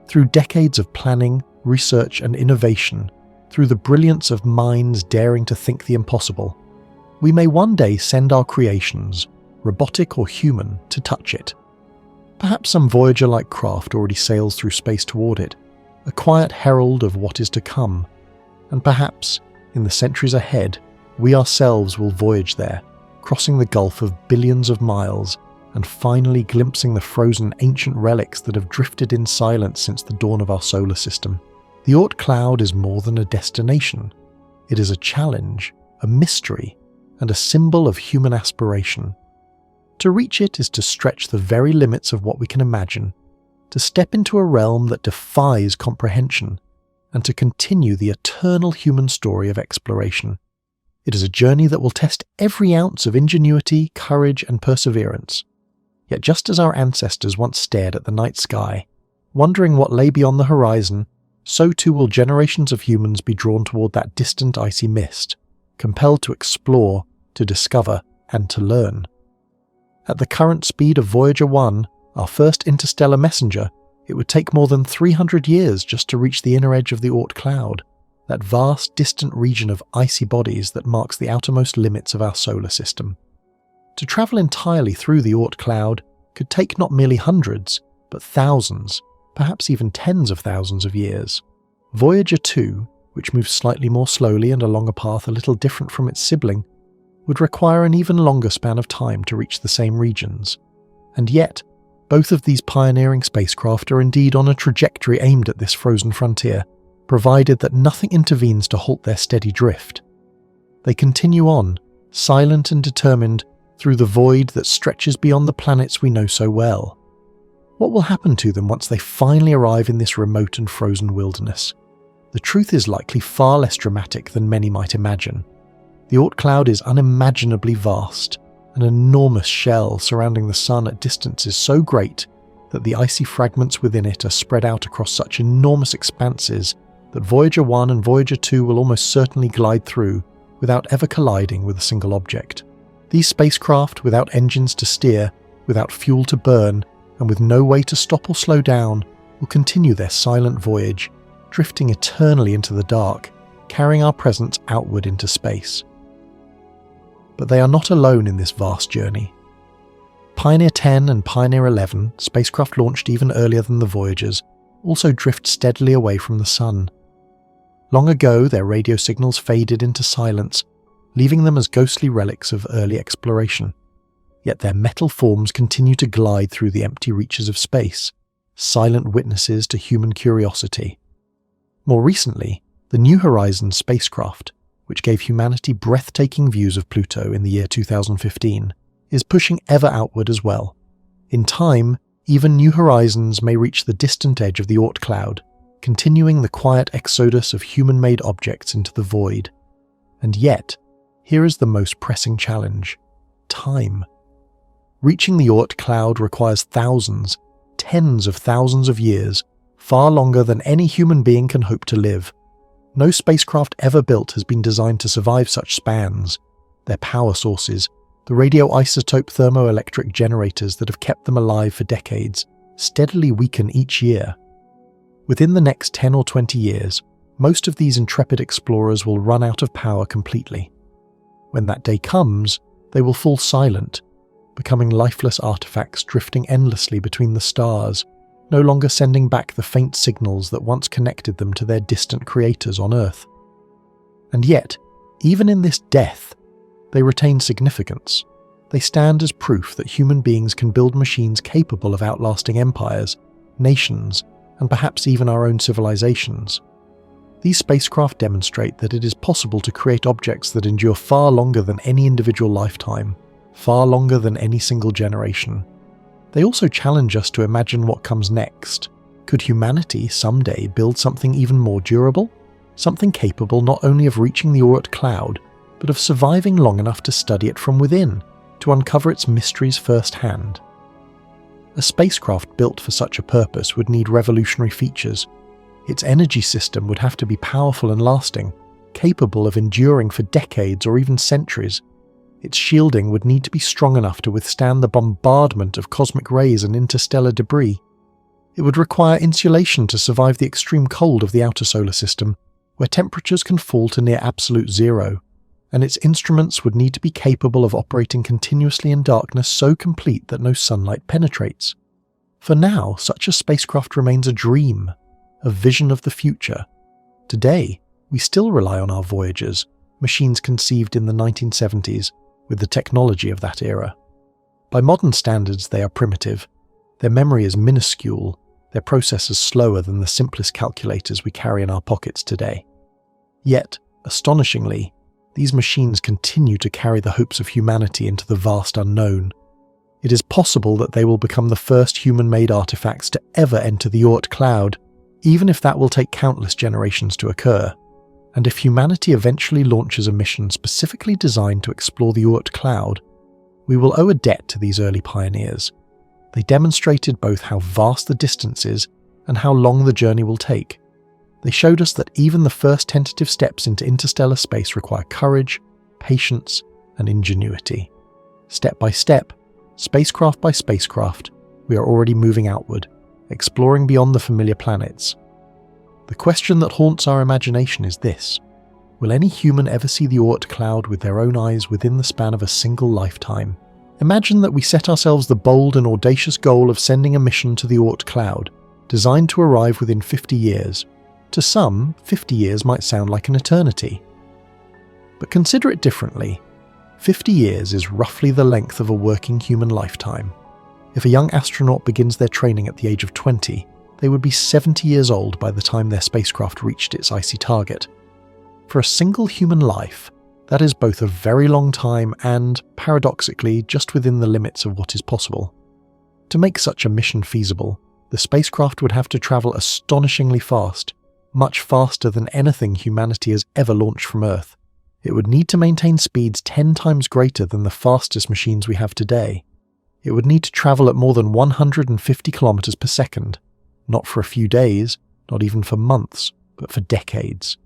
Through decades of planning, research, and innovation, through the brilliance of minds daring to think the impossible, we may one day send our creations, robotic or human, to touch it. Perhaps some Voyager-like craft already sails through space toward it, a quiet herald of what is to come, and perhaps, in the centuries ahead, we ourselves will voyage there, crossing the gulf of billions of miles, and finally glimpsing the frozen ancient relics that have drifted in silence since the dawn of our solar system. The Oort Cloud is more than a destination. It is a challenge, a mystery, and a symbol of human aspiration. To reach it is to stretch the very limits of what we can imagine, to step into a realm that defies comprehension, and to continue the eternal human story of exploration. It is a journey that will test every ounce of ingenuity, courage, and perseverance. Yet just as our ancestors once stared at the night sky, wondering what lay beyond the horizon, so too will generations of humans be drawn toward that distant icy mist, compelled to explore, to discover, and to learn. At the current speed of Voyager 1, our first interstellar messenger, it would take more than 300 years just to reach the inner edge of the Oort Cloud, that vast, distant region of icy bodies that marks the outermost limits of our solar system. To travel entirely through the Oort Cloud could take not merely hundreds, but thousands, perhaps even tens of thousands of years. Voyager 2, which moves slightly more slowly and along a path a little different from its sibling, would require an even longer span of time to reach the same regions. And yet, both of these pioneering spacecraft are indeed on a trajectory aimed at this frozen frontier, provided that nothing intervenes to halt their steady drift. They continue on, silent and determined, through the void that stretches beyond the planets we know so well. What will happen to them once they finally arrive in this remote and frozen wilderness? The truth is likely far less dramatic than many might imagine. The Oort Cloud is unimaginably vast, an enormous shell surrounding the Sun at distances so great that the icy fragments within it are spread out across such enormous expanses that Voyager 1 and Voyager 2 will almost certainly glide through without ever colliding with a single object. These spacecraft, without engines to steer, without fuel to burn, and with no way to stop or slow down, will continue their silent voyage, drifting eternally into the dark, carrying our presence outward into space. But they are not alone in this vast journey. Pioneer 10 and Pioneer 11, spacecraft launched even earlier than the Voyagers, also drift steadily away from the Sun. Long ago, their radio signals faded into silence, leaving them as ghostly relics of early exploration. Yet their metal forms continue to glide through the empty reaches of space, silent witnesses to human curiosity. More recently, the New Horizons spacecraft, which gave humanity breathtaking views of Pluto in the year 2015, is pushing ever outward as well. In time, even New Horizons may reach the distant edge of the Oort Cloud, continuing the quiet exodus of human-made objects into the void. And yet, here is the most pressing challenge: time. Reaching the Oort Cloud requires thousands, tens of thousands of years, far longer than any human being can hope to live. No spacecraft ever built has been designed to survive such spans. Their power sources, the radioisotope thermoelectric generators that have kept them alive for decades, steadily weaken each year. Within the next 10 or 20 years, most of these intrepid explorers will run out of power completely. When that day comes, they will fall silent, becoming lifeless artifacts drifting endlessly between the stars, no longer sending back the faint signals that once connected them to their distant creators on Earth. And yet, even in this death, they retain significance. They stand as proof that human beings can build machines capable of outlasting empires, nations, and perhaps even our own civilizations. These spacecraft demonstrate that it is possible to create objects that endure far longer than any individual lifetime, far longer than any single generation. They also challenge us to imagine what comes next. Could humanity someday build something even more durable? Something capable not only of reaching the Oort Cloud, but of surviving long enough to study it from within, to uncover its mysteries firsthand. A spacecraft built for such a purpose would need revolutionary features. Its energy system would have to be powerful and lasting, capable of enduring for decades or even centuries. Its shielding would need to be strong enough to withstand the bombardment of cosmic rays and interstellar debris. It would require insulation to survive the extreme cold of the outer solar system, where temperatures can fall to near absolute zero, and its instruments would need to be capable of operating continuously in darkness so complete that no sunlight penetrates. For now, such a spacecraft remains a dream, a vision of the future. Today, we still rely on our Voyagers, machines conceived in the 1970s, with the technology of that era. By modern standards, they are primitive. Their memory is minuscule, their processors slower than the simplest calculators we carry in our pockets today. Yet, astonishingly, these machines continue to carry the hopes of humanity into the vast unknown. It is possible that they will become the first human-made artifacts to ever enter the Oort Cloud, even if that will take countless generations to occur. And if humanity eventually launches a mission specifically designed to explore the Oort Cloud, we will owe a debt to these early pioneers. They demonstrated both how vast the distance is and how long the journey will take. They showed us that even the first tentative steps into interstellar space require courage, patience, and ingenuity. Step by step, spacecraft by spacecraft, we are already moving outward, exploring beyond the familiar planets. The question that haunts our imagination is this: will any human ever see the Oort Cloud with their own eyes within the span of a single lifetime? Imagine that we set ourselves the bold and audacious goal of sending a mission to the Oort Cloud, designed to arrive within 50 years. To some, 50 years might sound like an eternity. But consider it differently. 50 years is roughly the length of a working human lifetime. If a young astronaut begins their training at the age of 20, they would be 70 years old by the time their spacecraft reached its icy target. For a single human life, That is both a very long time and, paradoxically, just within the limits of what is possible. To make such a mission feasible, the spacecraft would have to travel astonishingly fast, much faster than anything humanity has ever launched from Earth. It would need to maintain speeds 10 times greater than the fastest machines we have today. It would need to travel at more than 150 kilometers per second, not for a few days, not even for months, but for decades.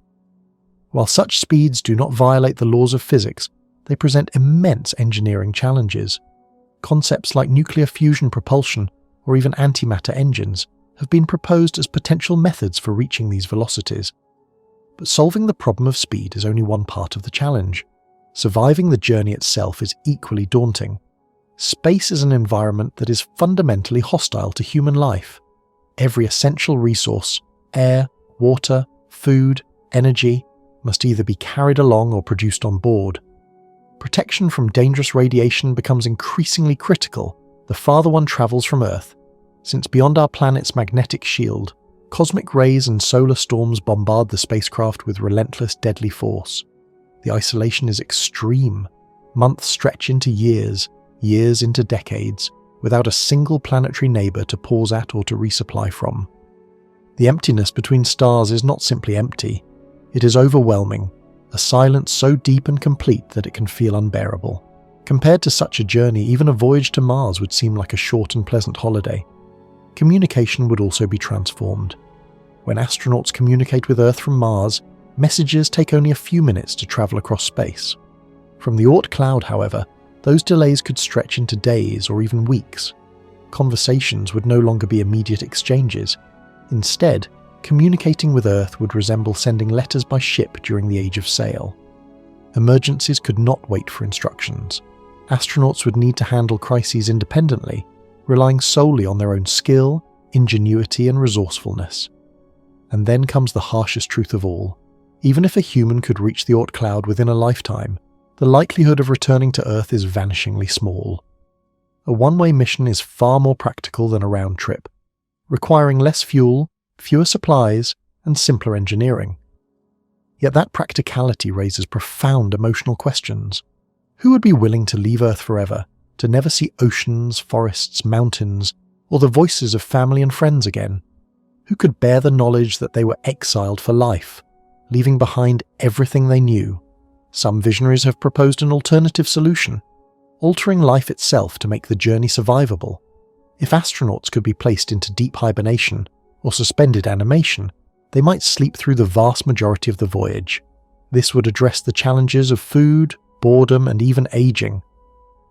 While such speeds do not violate the laws of physics, they present immense engineering challenges. Concepts like nuclear fusion propulsion or even antimatter engines have been proposed as potential methods for reaching these velocities. But solving the problem of speed is only one part of the challenge. Surviving the journey itself is equally daunting. Space is an environment that is fundamentally hostile to human life. Every essential resource, air, water, food, energy, must either be carried along or produced on board. Protection from dangerous radiation becomes increasingly critical the farther one travels from Earth, since beyond our planet's magnetic shield, cosmic rays and solar storms bombard the spacecraft with relentless deadly force. The isolation is extreme. Months stretch into years, years into decades, without a single planetary neighbour to pause at or to resupply from. The emptiness between stars is not simply empty. It is overwhelming, a silence so deep and complete that it can feel unbearable. Compared to such a journey, even a voyage to Mars would seem like a short and pleasant holiday. Communication would also be transformed. When astronauts communicate with Earth from Mars, messages take only a few minutes to travel across space. From the Oort Cloud, however, those delays could stretch into days or even weeks. Conversations would no longer be immediate exchanges. Instead, communicating with Earth would resemble sending letters by ship during the Age of Sail. Emergencies could not wait for instructions. Astronauts would need to handle crises independently, relying solely on their own skill, ingenuity, and resourcefulness. And then comes the harshest truth of all. Even if a human could reach the Oort Cloud within a lifetime, the likelihood of returning to Earth is vanishingly small. A one-way mission is far more practical than a round trip, requiring less fuel, fewer supplies, and simpler engineering. Yet that practicality raises profound emotional questions. Who would be willing to leave Earth forever, to never see oceans, forests, mountains, or the voices of family and friends again? Who could bear the knowledge that they were exiled for life, leaving behind everything they knew? Some visionaries have proposed an alternative solution, altering life itself to make the journey survivable. If astronauts could be placed into deep hibernation or suspended animation, they might sleep through the vast majority of the voyage. This would address the challenges of food, boredom, and even aging.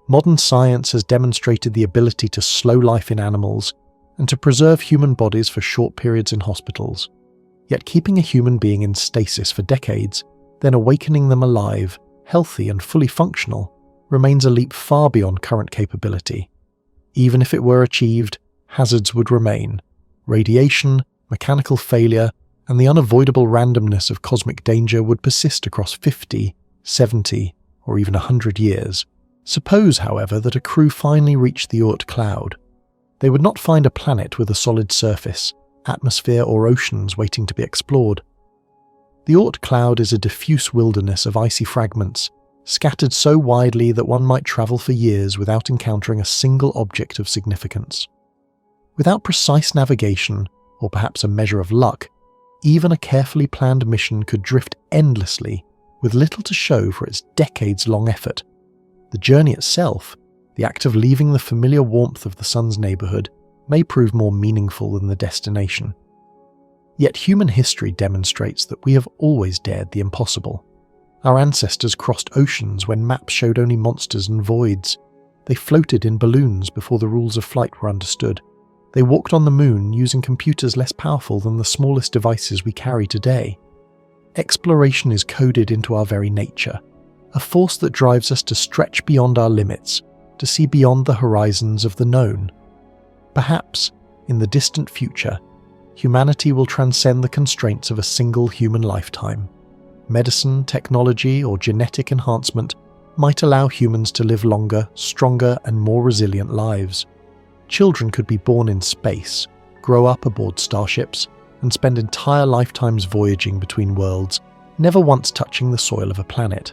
Modern science has demonstrated the ability to slow life in animals and to preserve human bodies for short periods in hospitals. Yet keeping a human being in stasis for decades, then awakening them alive, healthy and fully functional, remains a leap far beyond current capability. Even if it were achieved, hazards would remain. Radiation, mechanical failure, and the unavoidable randomness of cosmic danger would persist across 50, 70, or even 100 years. Suppose, however, that a crew finally reached the Oort Cloud. They would not find a planet with a solid surface, atmosphere, or oceans waiting to be explored. The Oort Cloud is a diffuse wilderness of icy fragments, scattered so widely that one might travel for years without encountering a single object of significance. Without precise navigation, or perhaps a measure of luck, even a carefully planned mission could drift endlessly, with little to show for its decades-long effort. The journey itself, the act of leaving the familiar warmth of the sun's neighbourhood, may prove more meaningful than the destination. Yet human history demonstrates that we have always dared the impossible. Our ancestors crossed oceans when maps showed only monsters and voids. They floated in balloons before the rules of flight were understood. They walked on the moon using computers less powerful than the smallest devices we carry today. Exploration is coded into our very nature, a force that drives us to stretch beyond our limits, to see beyond the horizons of the known. Perhaps, in the distant future, humanity will transcend the constraints of a single human lifetime. Medicine, technology, or genetic enhancement might allow humans to live longer, stronger, and more resilient lives. Children could be born in space, grow up aboard starships, and spend entire lifetimes voyaging between worlds, never once touching the soil of a planet.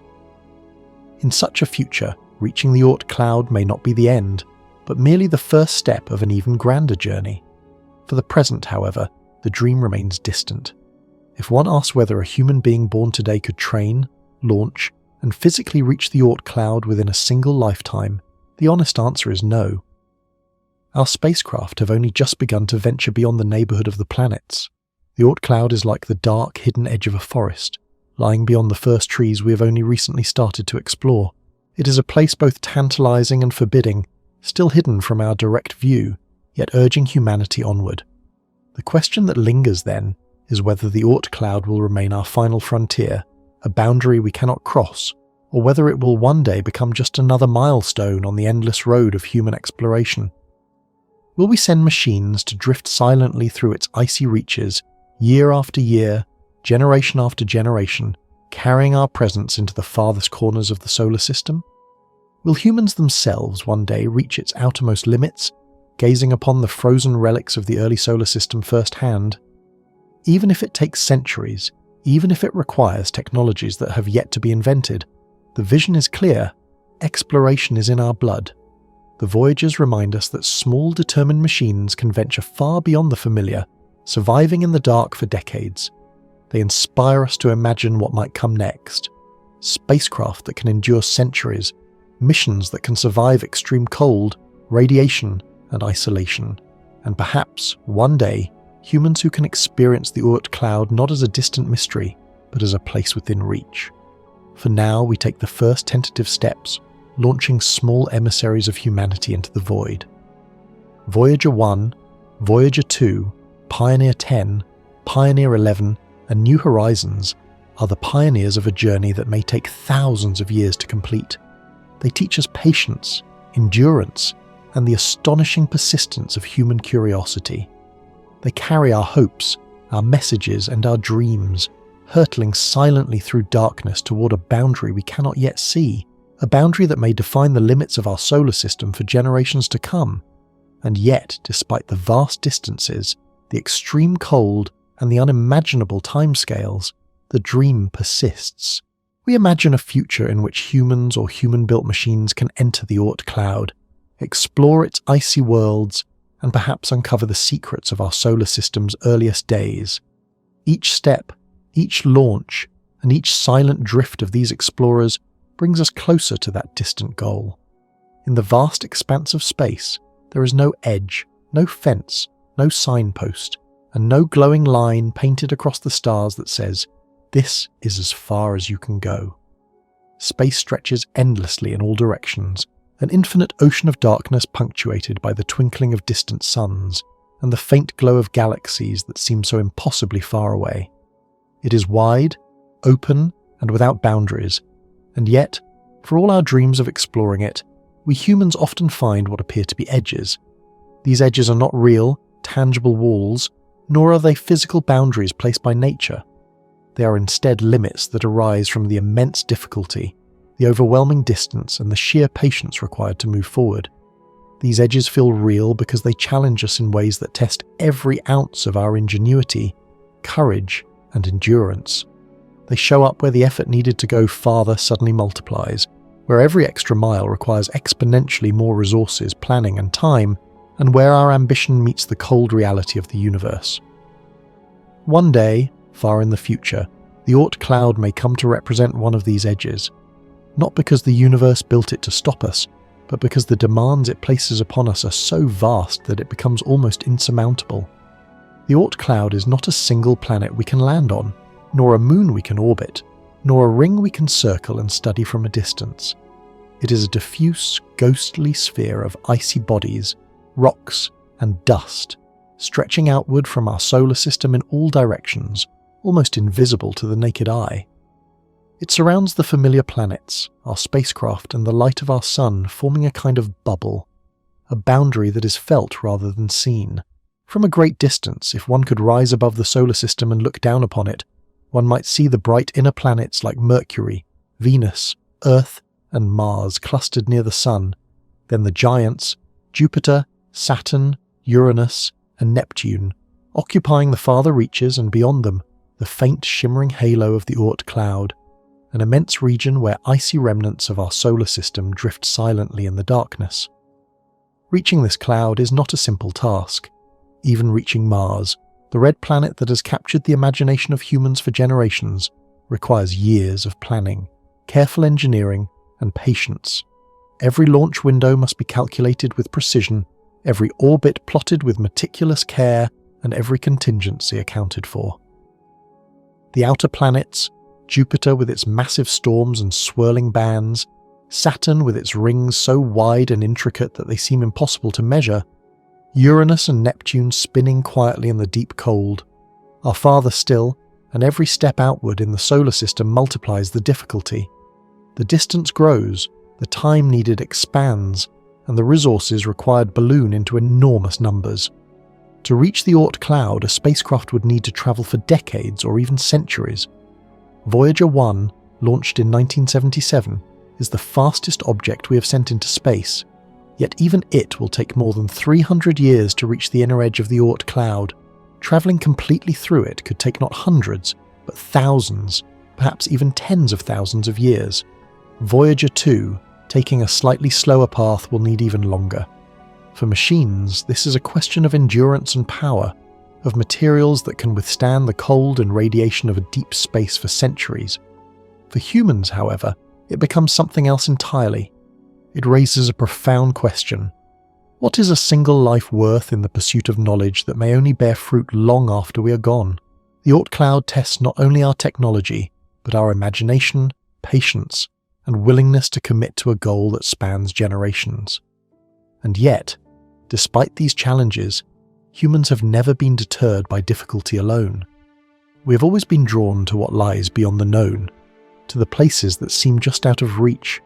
In such a future, reaching the Oort Cloud may not be the end, but merely the first step of an even grander journey. For the present, however, the dream remains distant. If one asks whether a human being born today could train, launch, and physically reach the Oort Cloud within a single lifetime, the honest answer is no. Our spacecraft have only just begun to venture beyond the neighbourhood of the planets. The Oort Cloud is like the dark, hidden edge of a forest, lying beyond the first trees we have only recently started to explore. It is a place both tantalising and forbidding, still hidden from our direct view, yet urging humanity onward. The question that lingers then is whether the Oort Cloud will remain our final frontier, a boundary we cannot cross, or whether it will one day become just another milestone on the endless road of human exploration. Will we send machines to drift silently through its icy reaches, year after year, generation after generation, carrying our presence into the farthest corners of the solar system? Will humans themselves one day reach its outermost limits, gazing upon the frozen relics of the early solar system firsthand? Even if it takes centuries, even if it requires technologies that have yet to be invented, the vision is clear: exploration is in our blood. The voyagers remind us that small, determined machines can venture far beyond the familiar, surviving in the dark for decades. They inspire us to imagine what might come next. Spacecraft that can endure centuries, missions that can survive extreme cold, radiation, and isolation. And perhaps, one day, humans who can experience the Oort Cloud not as a distant mystery, but as a place within reach. For now, we take the first tentative steps, launching small emissaries of humanity into the void. Voyager 1, Voyager 2, Pioneer 10, Pioneer 11, and New Horizons are the pioneers of a journey that may take thousands of years to complete. They teach us patience, endurance, and the astonishing persistence of human curiosity. They carry our hopes, our messages, and our dreams, hurtling silently through darkness toward a boundary we cannot yet see, a boundary that may define the limits of our solar system for generations to come. And yet, despite the vast distances, the extreme cold, and the unimaginable timescales, the dream persists. We imagine a future in which humans or human-built machines can enter the Oort Cloud, explore its icy worlds, and perhaps uncover the secrets of our solar system's earliest days. Each step, each launch, and each silent drift of these explorers brings us closer to that distant goal. In the vast expanse of space, there is no edge, no fence, no signpost, and no glowing line painted across the stars that says, "This is as far as you can go." Space stretches endlessly in all directions, an infinite ocean of darkness punctuated by the twinkling of distant suns and the faint glow of galaxies that seem so impossibly far away. It is wide, open, and without boundaries, and yet, for all our dreams of exploring it, we humans often find what appear to be edges. These edges are not real, tangible walls, nor are they physical boundaries placed by nature. They are instead limits that arise from the immense difficulty, the overwhelming distance, and the sheer patience required to move forward. These edges feel real because they challenge us in ways that test every ounce of our ingenuity, courage, and endurance. They show up where the effort needed to go farther suddenly multiplies, where every extra mile requires exponentially more resources, planning, and time, and where our ambition meets the cold reality of the universe. One day, far in the future, the Oort Cloud may come to represent one of these edges, not because the universe built it to stop us, but because the demands it places upon us are so vast that it becomes almost insurmountable. The Oort Cloud is not a single planet we can land on, nor a moon we can orbit, nor a ring we can circle and study from a distance. It is a diffuse, ghostly sphere of icy bodies, rocks, and dust, stretching outward from our solar system in all directions, almost invisible to the naked eye. It surrounds the familiar planets, our spacecraft, and the light of our sun, forming a kind of bubble, a boundary that is felt rather than seen. From a great distance, if one could rise above the solar system and look down upon it, one might see the bright inner planets like Mercury, Venus, Earth, and Mars clustered near the Sun, then the giants, Jupiter, Saturn, Uranus, and Neptune, occupying the farther reaches, and beyond them, the faint shimmering halo of the Oort Cloud. an immense region where icy remnants of our solar system drift silently in the darkness. Reaching this cloud is not a simple task. Even reaching Mars, the red planet that has captured the imagination of humans for generations, requires years of planning, careful engineering, and patience. Every launch window must be calculated with precision, every orbit plotted with meticulous care, and every contingency accounted for. The outer planets, Jupiter with its massive storms and swirling bands, Saturn with its rings so wide and intricate that they seem impossible to measure, Uranus and Neptune spinning quietly in the deep cold, are farther still, and every step outward in the solar system multiplies the difficulty. The distance grows, the time needed expands, and the resources required balloon into enormous numbers. To reach the Oort Cloud, a spacecraft would need to travel for decades or even centuries. Voyager 1, launched in 1977, is the fastest object we have sent into space, yet even it will take more than 300 years to reach the inner edge of the Oort Cloud. Travelling completely through it could take not hundreds, but thousands, perhaps even tens of thousands of years. Voyager 2, taking a slightly slower path, will need even longer. For machines, this is a question of endurance and power, of materials that can withstand the cold and radiation of a deep space for centuries. For humans, however, it becomes something else entirely. It raises a profound question. What is a single life worth in the pursuit of knowledge that may only bear fruit long after we are gone? The Oort Cloud tests not only our technology, but our imagination, patience, and willingness to commit to a goal that spans generations. And yet, despite these challenges, humans have never been deterred by difficulty alone. We have always been drawn to what lies beyond the known, to the places that seem just out of reach.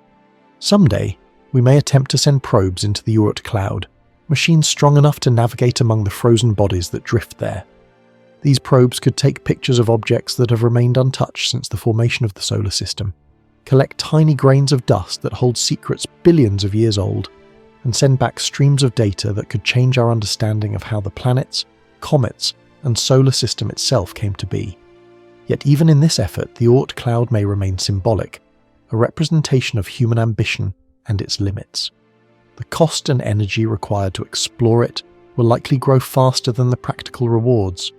Someday, we may attempt to send probes into the Oort Cloud, machines strong enough to navigate among the frozen bodies that drift there. These probes could take pictures of objects that have remained untouched since the formation of the solar system, collect tiny grains of dust that hold secrets billions of years old, and send back streams of data that could change our understanding of how the planets, comets, and solar system itself came to be. Yet even in this effort, the Oort Cloud may remain symbolic, a representation of human ambition and its limits. The cost and energy required to explore it will likely grow faster than the practical rewards.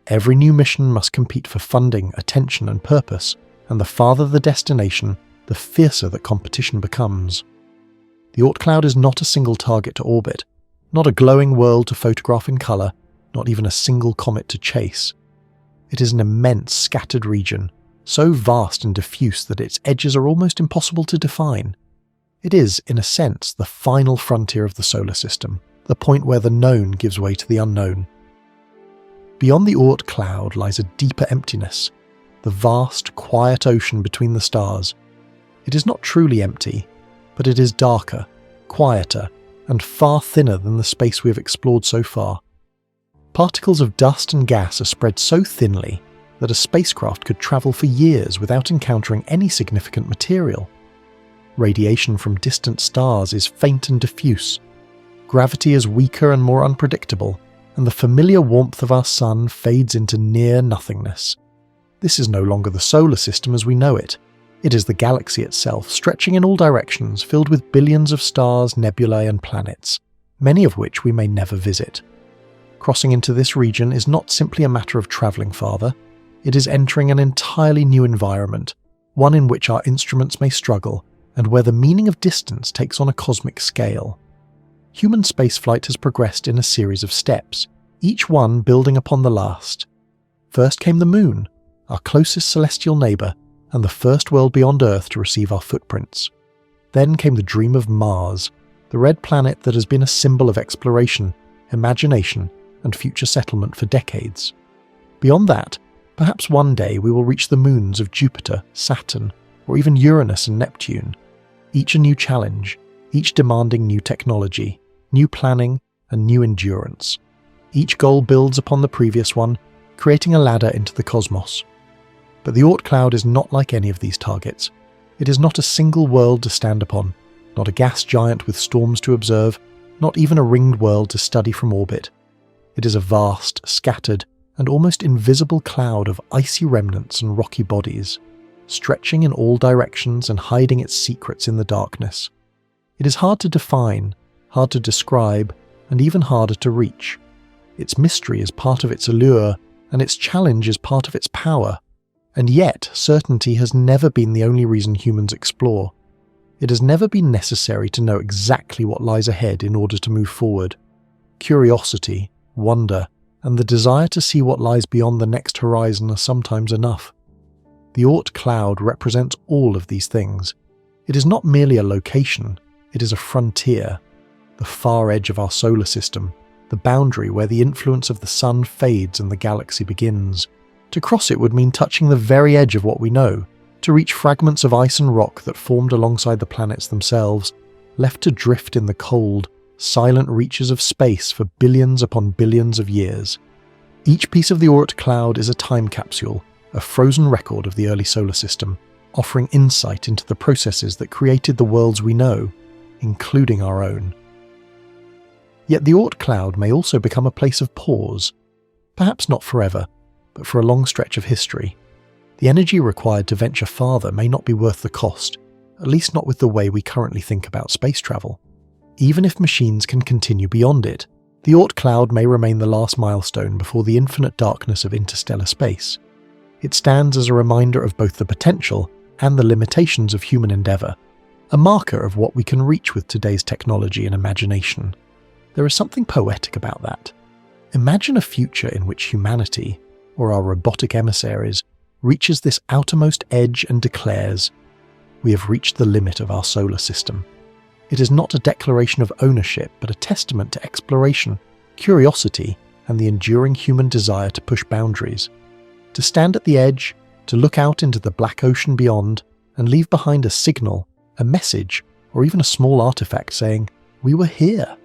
Every new mission must compete for funding, attention, and purpose, and the farther the destination, the fiercer the competition becomes. The Oort Cloud is not a single target to orbit, not a glowing world to photograph in colour, not even a single comet to chase. It is an immense, scattered region, so vast and diffuse that its edges are almost impossible to define. It is, in a sense, the final frontier of the solar system, the point where the known gives way to the unknown. Beyond the Oort Cloud lies a deeper emptiness, the vast, quiet ocean between the stars. It is not truly empty, but it is darker, quieter, and far thinner than the space we have explored so far. Particles of dust and gas are spread so thinly that a spacecraft could travel for years without encountering any significant material. Radiation from distant stars is faint and diffuse. Gravity is weaker and more unpredictable, and the familiar warmth of our sun fades into near nothingness. This is no longer the solar system as we know it. It is the galaxy itself, stretching in all directions, filled with billions of stars, nebulae, and planets, many of which we may never visit. Crossing into this region is not simply a matter of travelling farther, it is entering an entirely new environment, one in which our instruments may struggle, and where the meaning of distance takes on a cosmic scale. Human spaceflight has progressed in a series of steps, each one building upon the last. First came the Moon, our closest celestial neighbour, and the first world beyond Earth to receive our footprints. Then came the dream of Mars, the red planet that has been a symbol of exploration, imagination, and future settlement for decades. Beyond that, perhaps one day we will reach the moons of Jupiter, Saturn, or even Uranus and Neptune, each a new challenge, each demanding new technology, new planning, and new endurance. Each goal builds upon the previous one, creating a ladder into the cosmos. But the Oort Cloud is not like any of these targets. It is not a single world to stand upon, not a gas giant with storms to observe, not even a ringed world to study from orbit. It is a vast, scattered, and almost invisible cloud of icy remnants and rocky bodies. stretching in all directions and hiding its secrets in the darkness. It is hard to define, hard to describe, and even harder to reach. Its mystery is part of its allure, and its challenge is part of its power. And yet, certainty has never been the only reason humans explore. It has never been necessary to know exactly what lies ahead in order to move forward. Curiosity, wonder, and the desire to see what lies beyond the next horizon are sometimes enough. The Oort Cloud represents all of these things. It is not merely a location, it is a frontier, the far edge of our solar system, the boundary where the influence of the sun fades and the galaxy begins. To cross it would mean touching the very edge of what we know, to reach fragments of ice and rock that formed alongside the planets themselves, left to drift in the cold, silent reaches of space for billions upon billions of years. Each piece of the Oort Cloud is a time capsule, a frozen record of the early solar system, offering insight into the processes that created the worlds we know, including our own. Yet the Oort Cloud may also become a place of pause, perhaps not forever, but for a long stretch of history. The energy required to venture farther may not be worth the cost, at least not with the way we currently think about space travel. Even if machines can continue beyond it, the Oort Cloud may remain the last milestone before the infinite darkness of interstellar space. It stands as a reminder of both the potential and the limitations of human endeavour, a marker of what we can reach with today's technology and imagination. There is something poetic about that. Imagine a future in which humanity, or our robotic emissaries, reaches this outermost edge and declares, "We have reached the limit of our solar system." It is not a declaration of ownership, but a testament to exploration, curiosity, and the enduring human desire to push boundaries. To stand at the edge, to look out into the black ocean beyond, and leave behind a signal, a message, or even a small artifact saying, "We were here."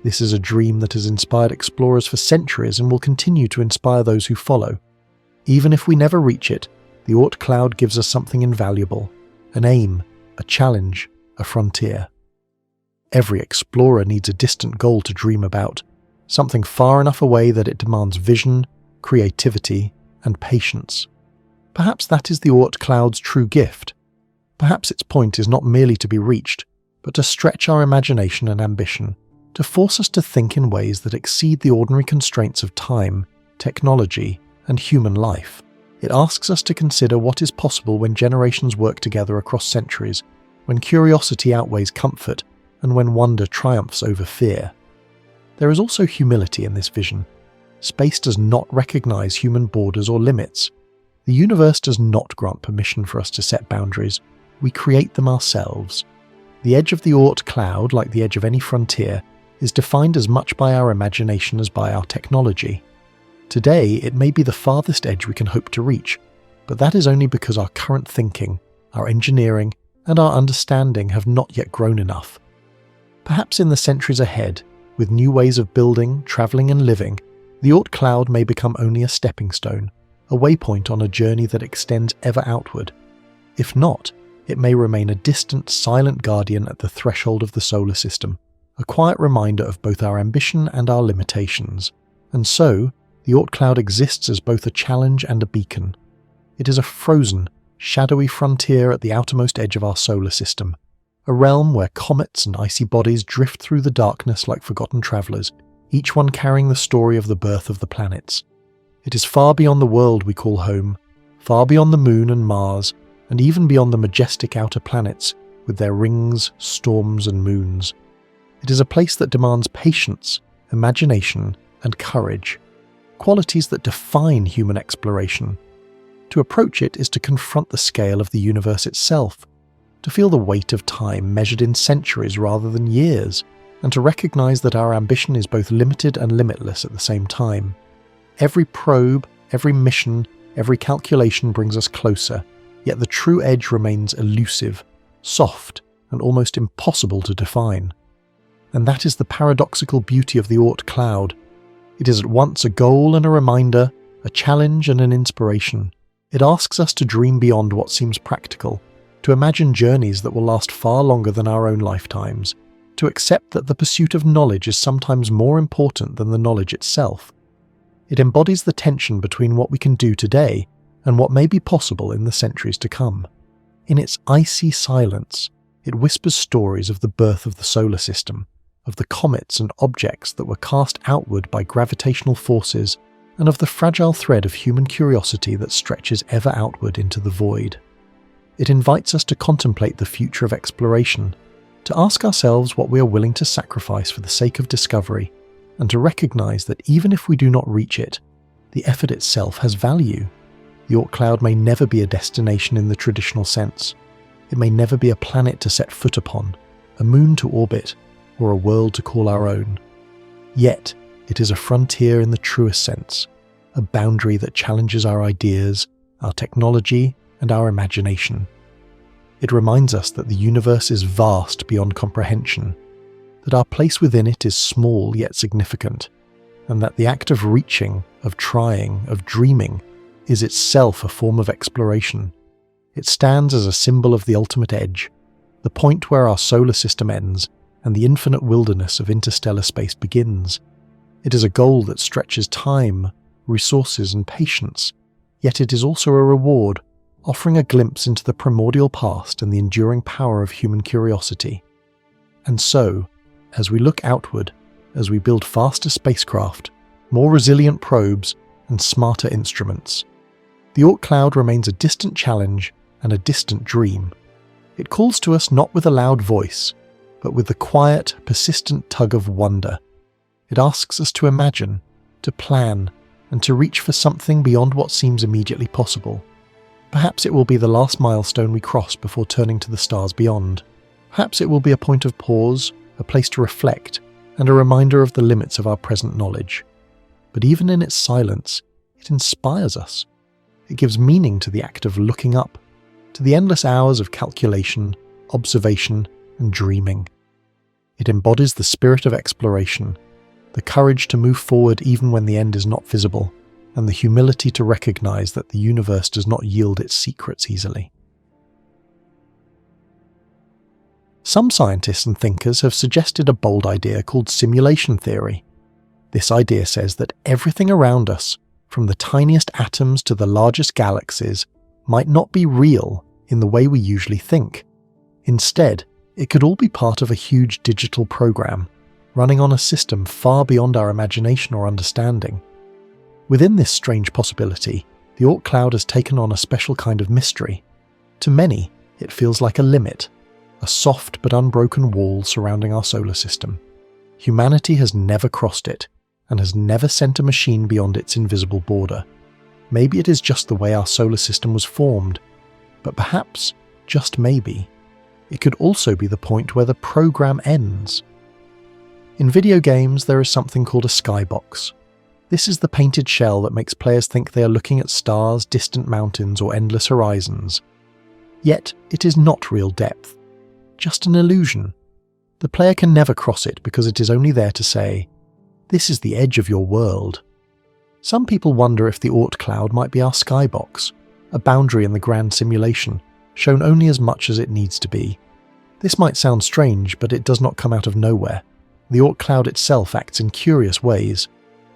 This is a dream that has inspired explorers for centuries and will continue to inspire those who follow. Even if we never reach it, the Oort Cloud gives us something invaluable, an aim, a challenge, a frontier. Every explorer needs a distant goal to dream about, something far enough away that it demands vision, creativity, and patience. Perhaps that is the Oort Cloud's true gift. Perhaps its point is not merely to be reached, but to stretch our imagination and ambition, to force us to think in ways that exceed the ordinary constraints of time, technology, and human life. It asks us to consider what is possible when generations work together across centuries, when curiosity outweighs comfort, and when wonder triumphs over fear. There is also humility in this vision. Space does not recognize human borders or limits. The universe does not grant permission for us to set boundaries. We create them ourselves. The edge of the Oort Cloud, like the edge of any frontier, is defined as much by our imagination as by our technology. Today, it may be the farthest edge we can hope to reach, but that is only because our current thinking, our engineering, and our understanding have not yet grown enough. Perhaps in the centuries ahead, with new ways of building, travelling and living, the Oort Cloud may become only a stepping stone, a waypoint on a journey that extends ever outward. If not, it may remain a distant, silent guardian at the threshold of the solar system, a quiet reminder of both our ambition and our limitations. And so, the Oort Cloud exists as both a challenge and a beacon. It is a frozen, shadowy frontier at the outermost edge of our solar system, a realm where comets and icy bodies drift through the darkness like forgotten travellers, each one carrying the story of the birth of the planets. It is far beyond the world we call home, far beyond the Moon and Mars, and even beyond the majestic outer planets with their rings, storms and moons. It is a place that demands patience, imagination, and courage, qualities that define human exploration. To approach it is to confront the scale of the universe itself, to feel the weight of time measured in centuries rather than years, and to recognize that our ambition is both limited and limitless at the same time. Every probe, every mission, every calculation brings us closer, yet the true edge remains elusive, soft, and almost impossible to define. And that is the paradoxical beauty of the Oort Cloud. It is at once a goal and a reminder, a challenge and an inspiration. It asks us to dream beyond what seems practical, to imagine journeys that will last far longer than our own lifetimes, to accept that the pursuit of knowledge is sometimes more important than the knowledge itself. It embodies the tension between what we can do today and what may be possible in the centuries to come. In its icy silence, it whispers stories of the birth of the solar system, of the comets and objects that were cast outward by gravitational forces, and of the fragile thread of human curiosity that stretches ever outward into the void. It invites us to contemplate the future of exploration, to ask ourselves what we are willing to sacrifice for the sake of discovery, and to recognize that even if we do not reach it, the effort itself has value. The Oort Cloud may never be a destination in the traditional sense. It may never be a planet to set foot upon, a moon to orbit, or a world to call our own. Yet, it is a frontier in the truest sense, a boundary that challenges our ideas, our technology, and our imagination. It reminds us that the universe is vast beyond comprehension, that our place within it is small yet significant, and that the act of reaching, of trying, of dreaming, is itself a form of exploration. It stands as a symbol of the ultimate edge, the point where our solar system ends and the infinite wilderness of interstellar space begins. It is a goal that stretches time, resources, and patience, yet it is also a reward, offering a glimpse into the primordial past and the enduring power of human curiosity. And so, as we look outward, as we build faster spacecraft, more resilient probes, and smarter instruments, the Oort Cloud remains a distant challenge and a distant dream. It calls to us not with a loud voice, but with the quiet, persistent tug of wonder. It asks us to imagine, to plan, and to reach for something beyond what seems immediately possible. Perhaps it will be the last milestone we cross before turning to the stars beyond. Perhaps it will be a point of pause, a place to reflect, and a reminder of the limits of our present knowledge. But even in its silence, it inspires us. It gives meaning to the act of looking up, to the endless hours of calculation, observation, and dreaming. It embodies the spirit of exploration, the courage to move forward even when the end is not visible, and the humility to recognize that the universe does not yield its secrets easily. Some scientists and thinkers have suggested a bold idea called simulation theory. This idea says that everything around us, from the tiniest atoms to the largest galaxies, might not be real in the way we usually think. Instead, it could all be part of a huge digital program, running on a system far beyond our imagination or understanding. Within this strange possibility, the Oort Cloud has taken on a special kind of mystery. To many, it feels like a limit, a soft but unbroken wall surrounding our solar system. Humanity has never crossed it, and has never sent a machine beyond its invisible border. Maybe it is just the way our solar system was formed, but perhaps, just maybe, it could also be the point where the program ends. In video games, there is something called a skybox. This is the painted shell that makes players think they are looking at stars, distant mountains, or endless horizons. Yet, it is not real depth, just an illusion. The player can never cross it because it is only there to say, "This is the edge of your world." Some people wonder if the Oort Cloud might be our skybox, a boundary in the grand simulation, shown only as much as it needs to be. This might sound strange, but it does not come out of nowhere. The Oort Cloud itself acts in curious ways.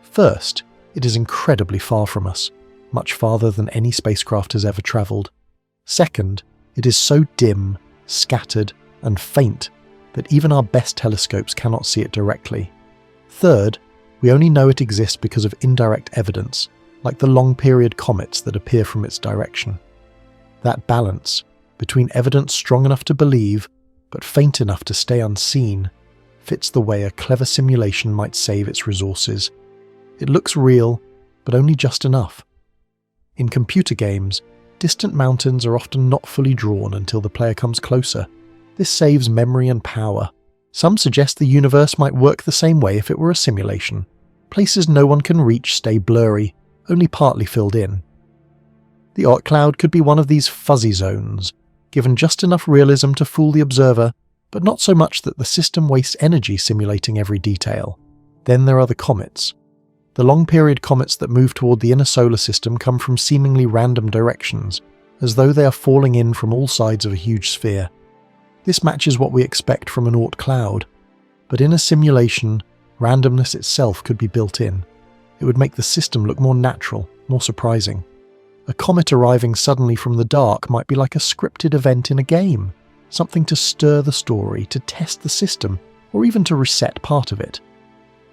First, it is incredibly far from us, much farther than any spacecraft has ever travelled. Second, it is so dim, scattered, and faint that even our best telescopes cannot see it directly. Third, we only know it exists because of indirect evidence, like the long-period comets that appear from its direction. That balance, between evidence strong enough to believe, but faint enough to stay unseen, fits the way a clever simulation might save its resources. It looks real, but only just enough. In computer games, distant mountains are often not fully drawn until the player comes closer. This saves memory and power. Some suggest the universe might work the same way if it were a simulation. Places no one can reach stay blurry, only partly filled in. The Oort Cloud could be one of these fuzzy zones, given just enough realism to fool the observer, but not so much that the system wastes energy simulating every detail. Then there are the comets. The long-period comets that move toward the inner solar system come from seemingly random directions, as though they are falling in from all sides of a huge sphere. This matches what we expect from an Oort Cloud, but in a simulation, randomness itself could be built in. It would make the system look more natural, more surprising. A comet arriving suddenly from the dark might be like a scripted event in a game, something to stir the story, to test the system, or even to reset part of it.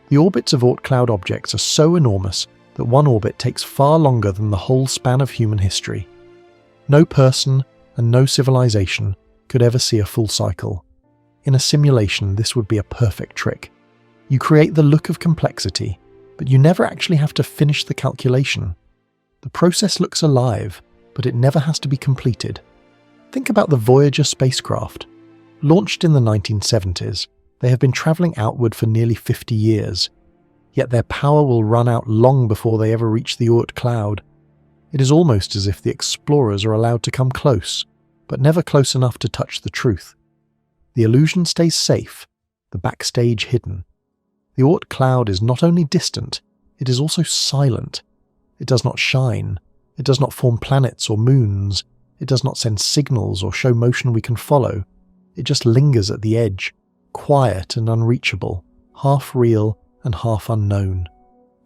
The orbits of Oort Cloud objects are so enormous that one orbit takes far longer than the whole span of human history. No person and no civilization could ever see a full cycle. In a simulation, this would be a perfect trick. You create the look of complexity, but you never actually have to finish the calculation. The process looks alive, but it never has to be completed. Think about the Voyager spacecraft. Launched in the 1970s, they have been travelling outward for nearly 50 years. Yet their power will run out long before they ever reach the Oort Cloud. It is almost as if the explorers are allowed to come close, but never close enough to touch the truth. The illusion stays safe, the backstage hidden. The Oort Cloud is not only distant, it is also silent. It does not shine. It does not form planets or moons. It does not send signals or show motion we can follow. It just lingers at the edge, quiet and unreachable, half real and half unknown.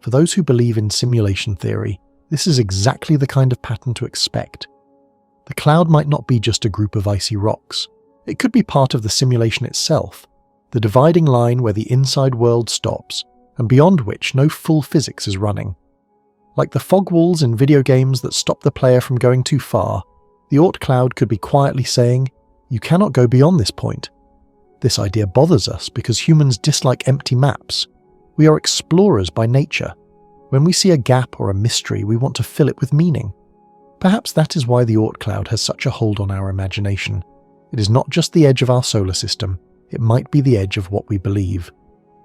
For those who believe in simulation theory, this is exactly the kind of pattern to expect. The cloud might not be just a group of icy rocks. It could be part of the simulation itself, the dividing line where the inside world stops, and beyond which no full physics is running. Like the fog walls in video games that stop the player from going too far, the Oort Cloud could be quietly saying, "You cannot go beyond this point." This idea bothers us because humans dislike empty maps. We are explorers by nature. When we see a gap or a mystery, we want to fill it with meaning. Perhaps that is why the Oort Cloud has such a hold on our imagination. It is not just the edge of our solar system, it might be the edge of what we believe.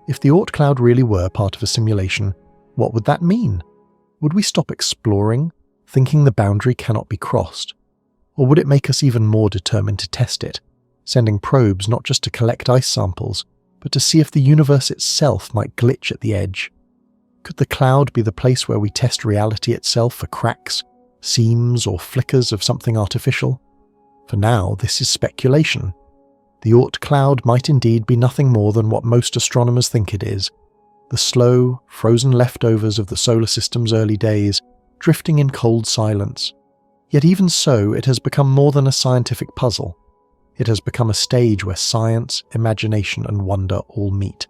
If the Oort Cloud really were part of a simulation, what would that mean? Would we stop exploring, thinking the boundary cannot be crossed? Or would it make us even more determined to test it, sending probes not just to collect ice samples, but to see if the universe itself might glitch at the edge? Could the cloud be the place where we test reality itself for cracks, seams, or flickers of something artificial? For now, this is speculation. The Oort Cloud might indeed be nothing more than what most astronomers think it is, the slow, frozen leftovers of the solar system's early days, drifting in cold silence. Yet even so, it has become more than a scientific puzzle. It has become a stage where science, imagination, and wonder all meet.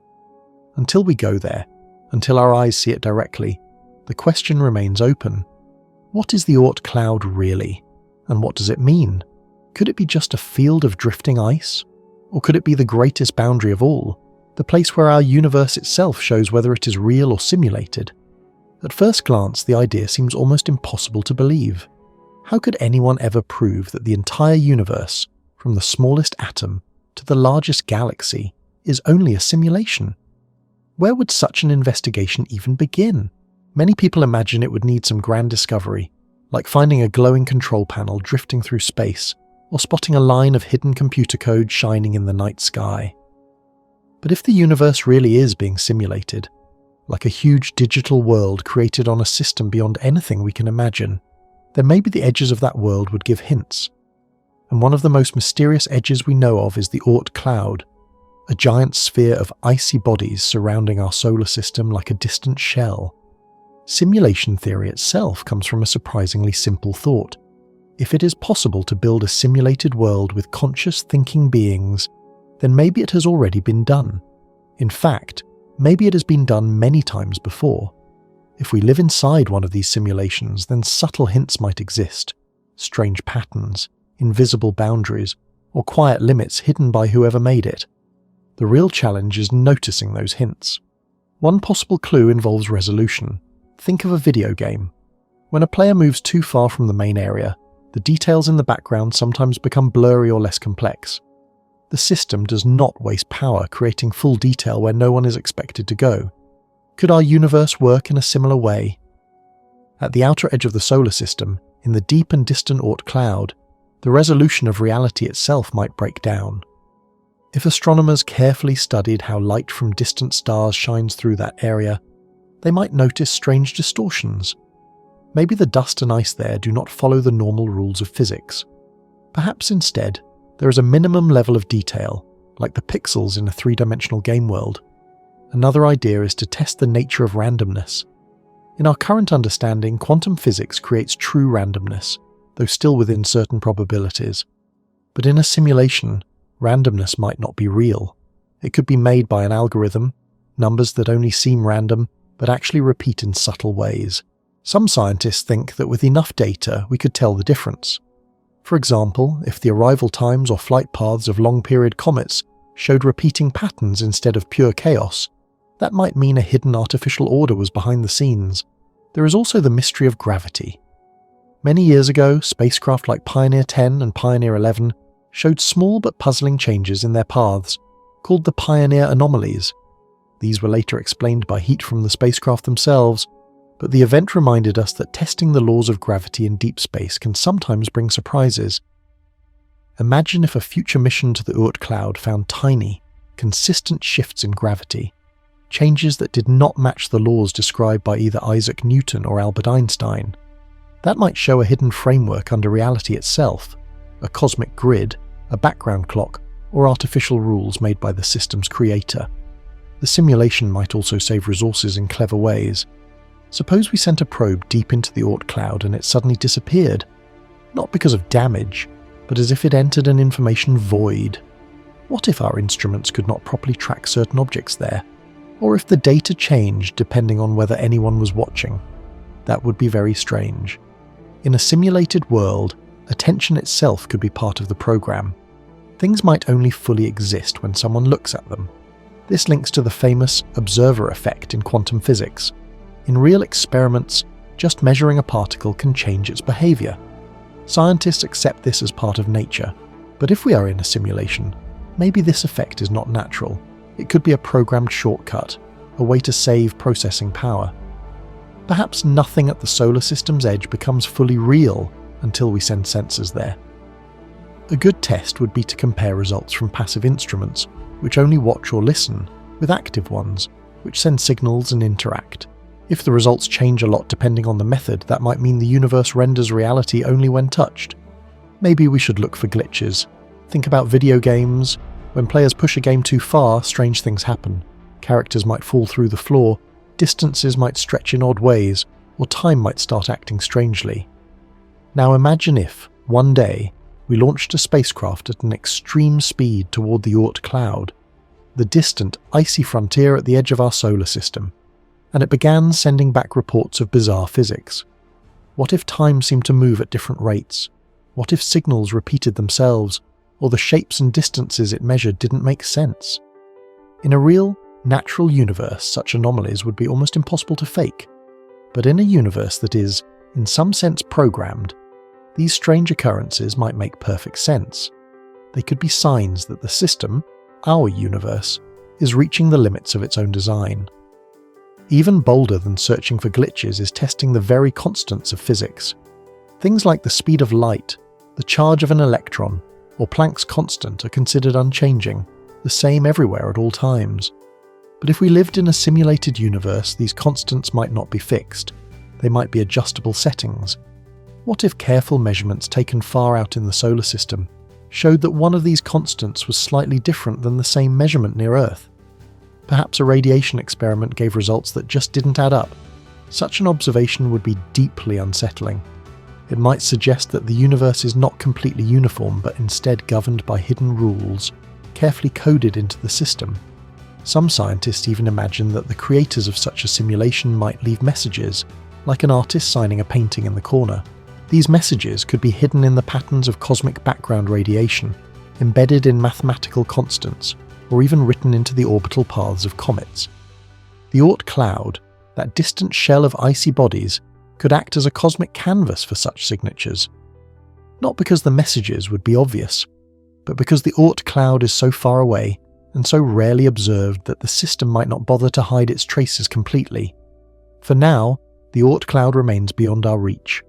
Until we go there, until our eyes see it directly, the question remains open. What is the Oort Cloud really? And what does it mean? Could it be just a field of drifting ice? Or could it be the greatest boundary of all, the place where our universe itself shows whether it is real or simulated? At first glance, the idea seems almost impossible to believe. How could anyone ever prove that the entire universe, from the smallest atom to the largest galaxy, is only a simulation? Where would such an investigation even begin? Many people imagine it would need some grand discovery, like finding a glowing control panel drifting through space, or spotting a line of hidden computer code shining in the night sky. But if the universe really is being simulated, like a huge digital world created on a system beyond anything we can imagine, then maybe the edges of that world would give hints. And one of the most mysterious edges we know of is the Oort Cloud, a giant sphere of icy bodies surrounding our solar system like a distant shell. Simulation theory itself comes from a surprisingly simple thought. If it is possible to build a simulated world with conscious thinking beings, then maybe it has already been done. In fact, maybe it has been done many times before. If we live inside one of these simulations, then subtle hints might exist, strange patterns, invisible boundaries, or quiet limits hidden by whoever made it. The real challenge is noticing those hints. One possible clue involves resolution. Think of a video game. When a player moves too far from the main area, the details in the background sometimes become blurry or less complex. The system does not waste power creating full detail where no one is expected to go. Could our universe work in a similar way? At the outer edge of the solar system, in the deep and distant Oort Cloud, the resolution of reality itself might break down. If astronomers carefully studied how light from distant stars shines through that area, they might notice strange distortions. Maybe the dust and ice there do not follow the normal rules of physics. Perhaps instead, there is a minimum level of detail, like the pixels in a three-dimensional game world. Another idea is to test the nature of randomness. In our current understanding, quantum physics creates true randomness, though still within certain probabilities. But in a simulation, randomness might not be real. It could be made by an algorithm, numbers that only seem random but actually repeat in subtle ways. Some scientists think that with enough data we could tell the difference. For example, if the arrival times or flight paths of long-period comets showed repeating patterns instead of pure chaos, that might mean a hidden artificial order was behind the scenes. There is also the mystery of gravity. Many years ago, spacecraft like Pioneer 10 and Pioneer 11 showed small but puzzling changes in their paths, called the Pioneer anomalies. These were later explained by heat from the spacecraft themselves, but the event reminded us that testing the laws of gravity in deep space can sometimes bring surprises. Imagine if a future mission to the Oort Cloud found tiny, consistent shifts in gravity, changes that did not match the laws described by either Isaac Newton or Albert Einstein. That might show a hidden framework under reality itself, a cosmic grid, a background clock, or artificial rules made by the system's creator. The simulation might also save resources in clever ways. Suppose we sent a probe deep into the Oort Cloud and it suddenly disappeared, not because of damage, but as if it entered an information void. What if our instruments could not properly track certain objects there? Or if the data changed depending on whether anyone was watching? That would be very strange. In a simulated world, attention itself could be part of the program. Things might only fully exist when someone looks at them. This links to the famous observer effect in quantum physics. In real experiments, just measuring a particle can change its behavior. Scientists accept this as part of nature, but if we are in a simulation, maybe this effect is not natural. It could be a programmed shortcut, a way to save processing power. Perhaps nothing at the solar system's edge becomes fully real until we send sensors there. A good test would be to compare results from passive instruments, which only watch or listen, with active ones, which send signals and interact. If the results change a lot depending on the method, that might mean the universe renders reality only when touched. Maybe we should look for glitches. Think about video games. When players push a game too far, strange things happen. Characters might fall through the floor, distances might stretch in odd ways, or time might start acting strangely. Now imagine if, one day, we launched a spacecraft at an extreme speed toward the Oort Cloud, the distant, icy frontier at the edge of our solar system, and it began sending back reports of bizarre physics. What if time seemed to move at different rates? What if signals repeated themselves, or the shapes and distances it measured didn't make sense? In a real, natural universe, such anomalies would be almost impossible to fake. But in a universe that is, in some sense, programmed, these strange occurrences might make perfect sense. They could be signs that the system, our universe, is reaching the limits of its own design. Even bolder than searching for glitches is testing the very constants of physics. Things like the speed of light, the charge of an electron, or Planck's constant are considered unchanging, the same everywhere at all times. But if we lived in a simulated universe, these constants might not be fixed. They might be adjustable settings. What if careful measurements taken far out in the solar system showed that one of these constants was slightly different than the same measurement near Earth? Perhaps a radiation experiment gave results that just didn't add up. Such an observation would be deeply unsettling. It might suggest that the universe is not completely uniform, but instead governed by hidden rules, carefully coded into the system. Some scientists even imagine that the creators of such a simulation might leave messages, like an artist signing a painting in the corner. These messages could be hidden in the patterns of cosmic background radiation, embedded in mathematical constants, or even written into the orbital paths of comets. The Oort Cloud, that distant shell of icy bodies, could act as a cosmic canvas for such signatures. Not because the messages would be obvious, but because the Oort Cloud is so far away and so rarely observed that the system might not bother to hide its traces completely. For now, the Oort Cloud remains beyond our reach.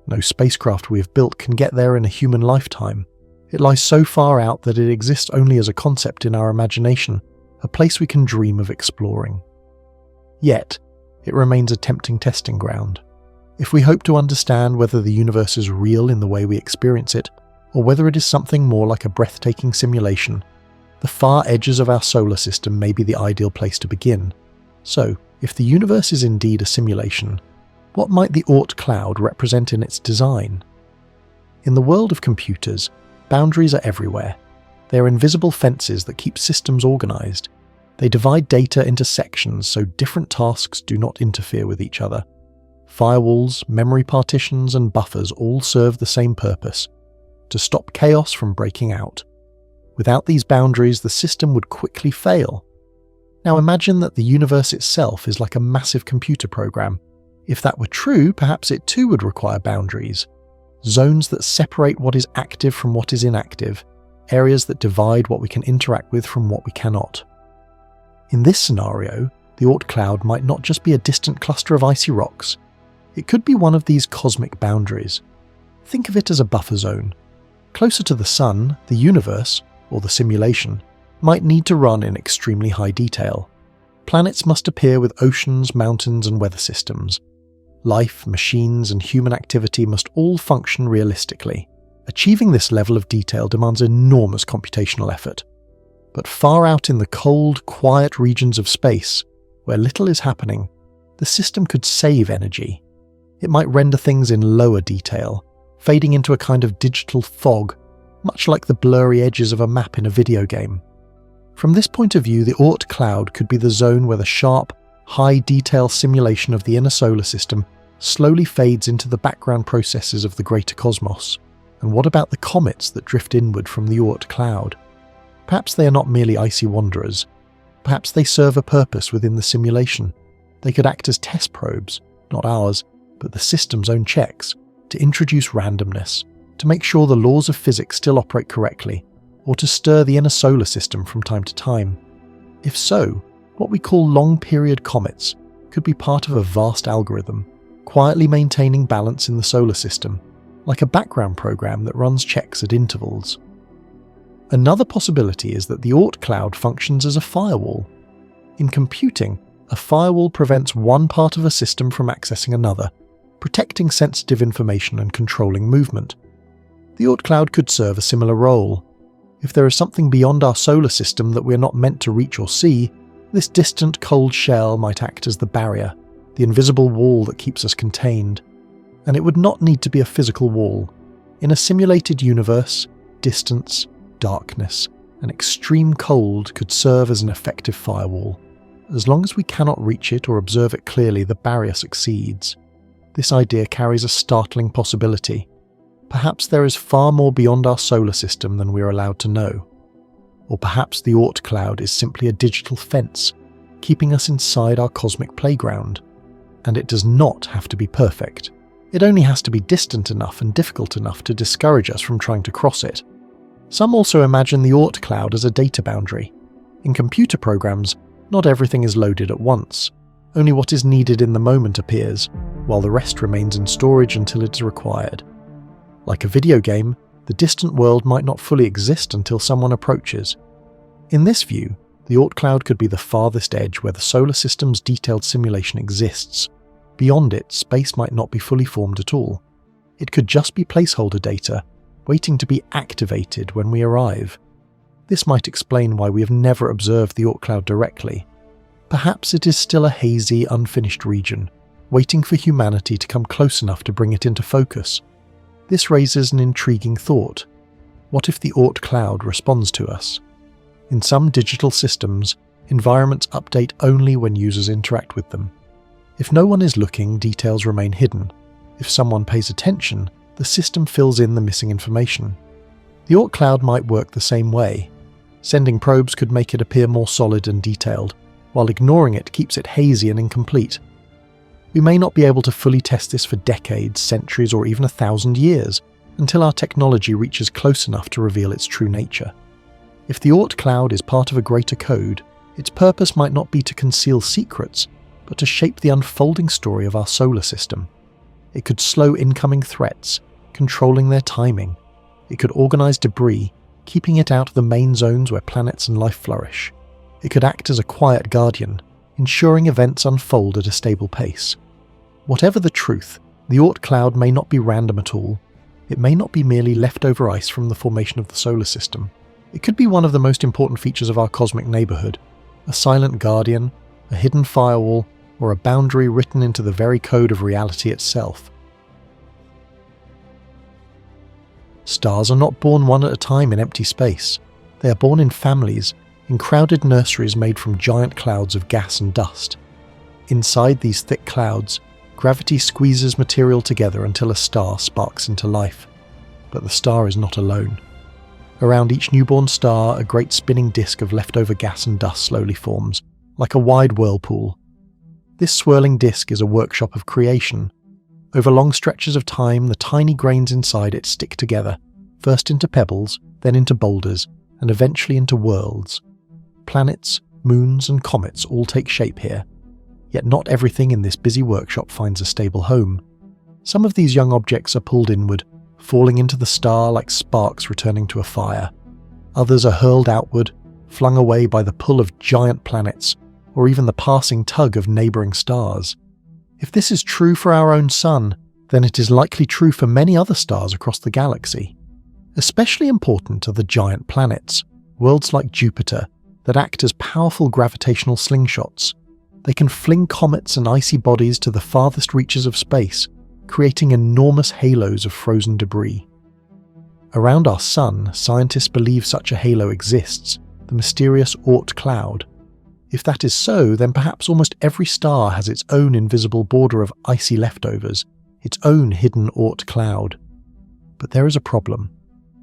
No spacecraft we have built can get there in a human lifetime. It lies so far out that it exists only as a concept in our imagination, a place we can dream of exploring. Yet, it remains a tempting testing ground. If we hope to understand whether the universe is real in the way we experience it, or whether it is something more like a breathtaking simulation, the far edges of our solar system may be the ideal place to begin. So, if the universe is indeed a simulation, What might the Oort Cloud represent in its design? In the world of computers, boundaries are everywhere. They are invisible fences that keep systems organized. They divide data into sections so different tasks do not interfere with each other. Firewalls, memory partitions, and buffers all serve the same purpose: to stop chaos from breaking out. Without these boundaries, the system would quickly fail. Now imagine that the universe itself is like a massive computer program. If that were true, perhaps it too would require boundaries. Zones that separate what is active from what is inactive, areas that divide what we can interact with from what we cannot. In this scenario, the Oort Cloud might not just be a distant cluster of icy rocks. It could be one of these cosmic boundaries. Think of it as a buffer zone. Closer to the Sun, the universe, or the simulation, might need to run in extremely high detail. Planets must appear with oceans, mountains, and weather systems. Life, machines, and human activity must all function realistically. Achieving this level of detail demands enormous computational effort. But far out in the cold, quiet regions of space, where little is happening, the system could save energy. It might render things in lower detail, fading into a kind of digital fog, much like the blurry edges of a map in a video game. From this point of view, the Oort Cloud could be the zone where the sharp, high-detail simulation of the inner solar system slowly fades into the background processes of the greater cosmos. And what about the comets that drift inward from the Oort Cloud? Perhaps they are not merely icy wanderers. Perhaps they serve a purpose within the simulation. They could act as test probes, not ours, but the system's own checks, to introduce randomness, to make sure the laws of physics still operate correctly, or to stir the inner solar system from time to time. If so, what we call long-period comets could be part of a vast algorithm, quietly maintaining balance in the solar system, like a background program that runs checks at intervals. Another possibility is that the Oort Cloud functions as a firewall. In computing, a firewall prevents one part of a system from accessing another, protecting sensitive information and controlling movement. The Oort Cloud could serve a similar role. If there is something beyond our solar system that we are not meant to reach or see, this distant cold shell might act as the barrier, the invisible wall that keeps us contained. And it would not need to be a physical wall. In a simulated universe, distance, darkness, and extreme cold could serve as an effective firewall. As long as we cannot reach it or observe it clearly, the barrier succeeds. This idea carries a startling possibility. Perhaps there is far more beyond our solar system than we are allowed to know. Or perhaps the Oort Cloud is simply a digital fence, keeping us inside our cosmic playground. And it does not have to be perfect. It only has to be distant enough and difficult enough to discourage us from trying to cross it. Some also imagine the Oort Cloud as a data boundary. In computer programs, not everything is loaded at once. Only what is needed in the moment appears, while the rest remains in storage until it is required. Like a video game, the distant world might not fully exist until someone approaches. In this view, the Oort Cloud could be the farthest edge where the solar system's detailed simulation exists. Beyond it, space might not be fully formed at all. It could just be placeholder data, waiting to be activated when we arrive. This might explain why we have never observed the Oort Cloud directly. Perhaps it is still a hazy, unfinished region, waiting for humanity to come close enough to bring it into focus. This raises an intriguing thought. What if the Oort Cloud responds to us? In some digital systems, environments update only when users interact with them. If no one is looking, details remain hidden. If someone pays attention, the system fills in the missing information. The Oort Cloud might work the same way. Sending probes could make it appear more solid and detailed, while ignoring it keeps it hazy and incomplete. We may not be able to fully test this for decades, centuries, or even 1,000 years, until our technology reaches close enough to reveal its true nature. If the Oort Cloud is part of a greater code, its purpose might not be to conceal secrets, but to shape the unfolding story of our solar system. It could slow incoming threats, controlling their timing. It could organize debris, keeping it out of the main zones where planets and life flourish. It could act as a quiet guardian, ensuring events unfold at a stable pace. Whatever the truth, the Oort Cloud may not be random at all. It may not be merely leftover ice from the formation of the solar system. It could be one of the most important features of our cosmic neighborhood, a silent guardian, a hidden firewall, or a boundary written into the very code of reality itself. Stars are not born one at a time in empty space. They are born in families, in crowded nurseries made from giant clouds of gas and dust. Inside these thick clouds, gravity squeezes material together until a star sparks into life. But the star is not alone. Around each newborn star, a great spinning disk of leftover gas and dust slowly forms, like a wide whirlpool. This swirling disk is a workshop of creation. Over long stretches of time, the tiny grains inside it stick together, first into pebbles, then into boulders, and eventually into worlds. Planets, moons, and comets all take shape here. Yet not everything in this busy workshop finds a stable home. Some of these young objects are pulled inward, falling into the star like sparks returning to a fire. Others are hurled outward, flung away by the pull of giant planets, or even the passing tug of neighbouring stars. If this is true for our own Sun, then it is likely true for many other stars across the galaxy. Especially important are the giant planets, worlds like Jupiter, that act as powerful gravitational slingshots. They can fling comets and icy bodies to the farthest reaches of space, creating enormous halos of frozen debris. Around our Sun, scientists believe such a halo exists, the mysterious Oort Cloud. If that is so, then perhaps almost every star has its own invisible border of icy leftovers, its own hidden Oort Cloud. But there is a problem.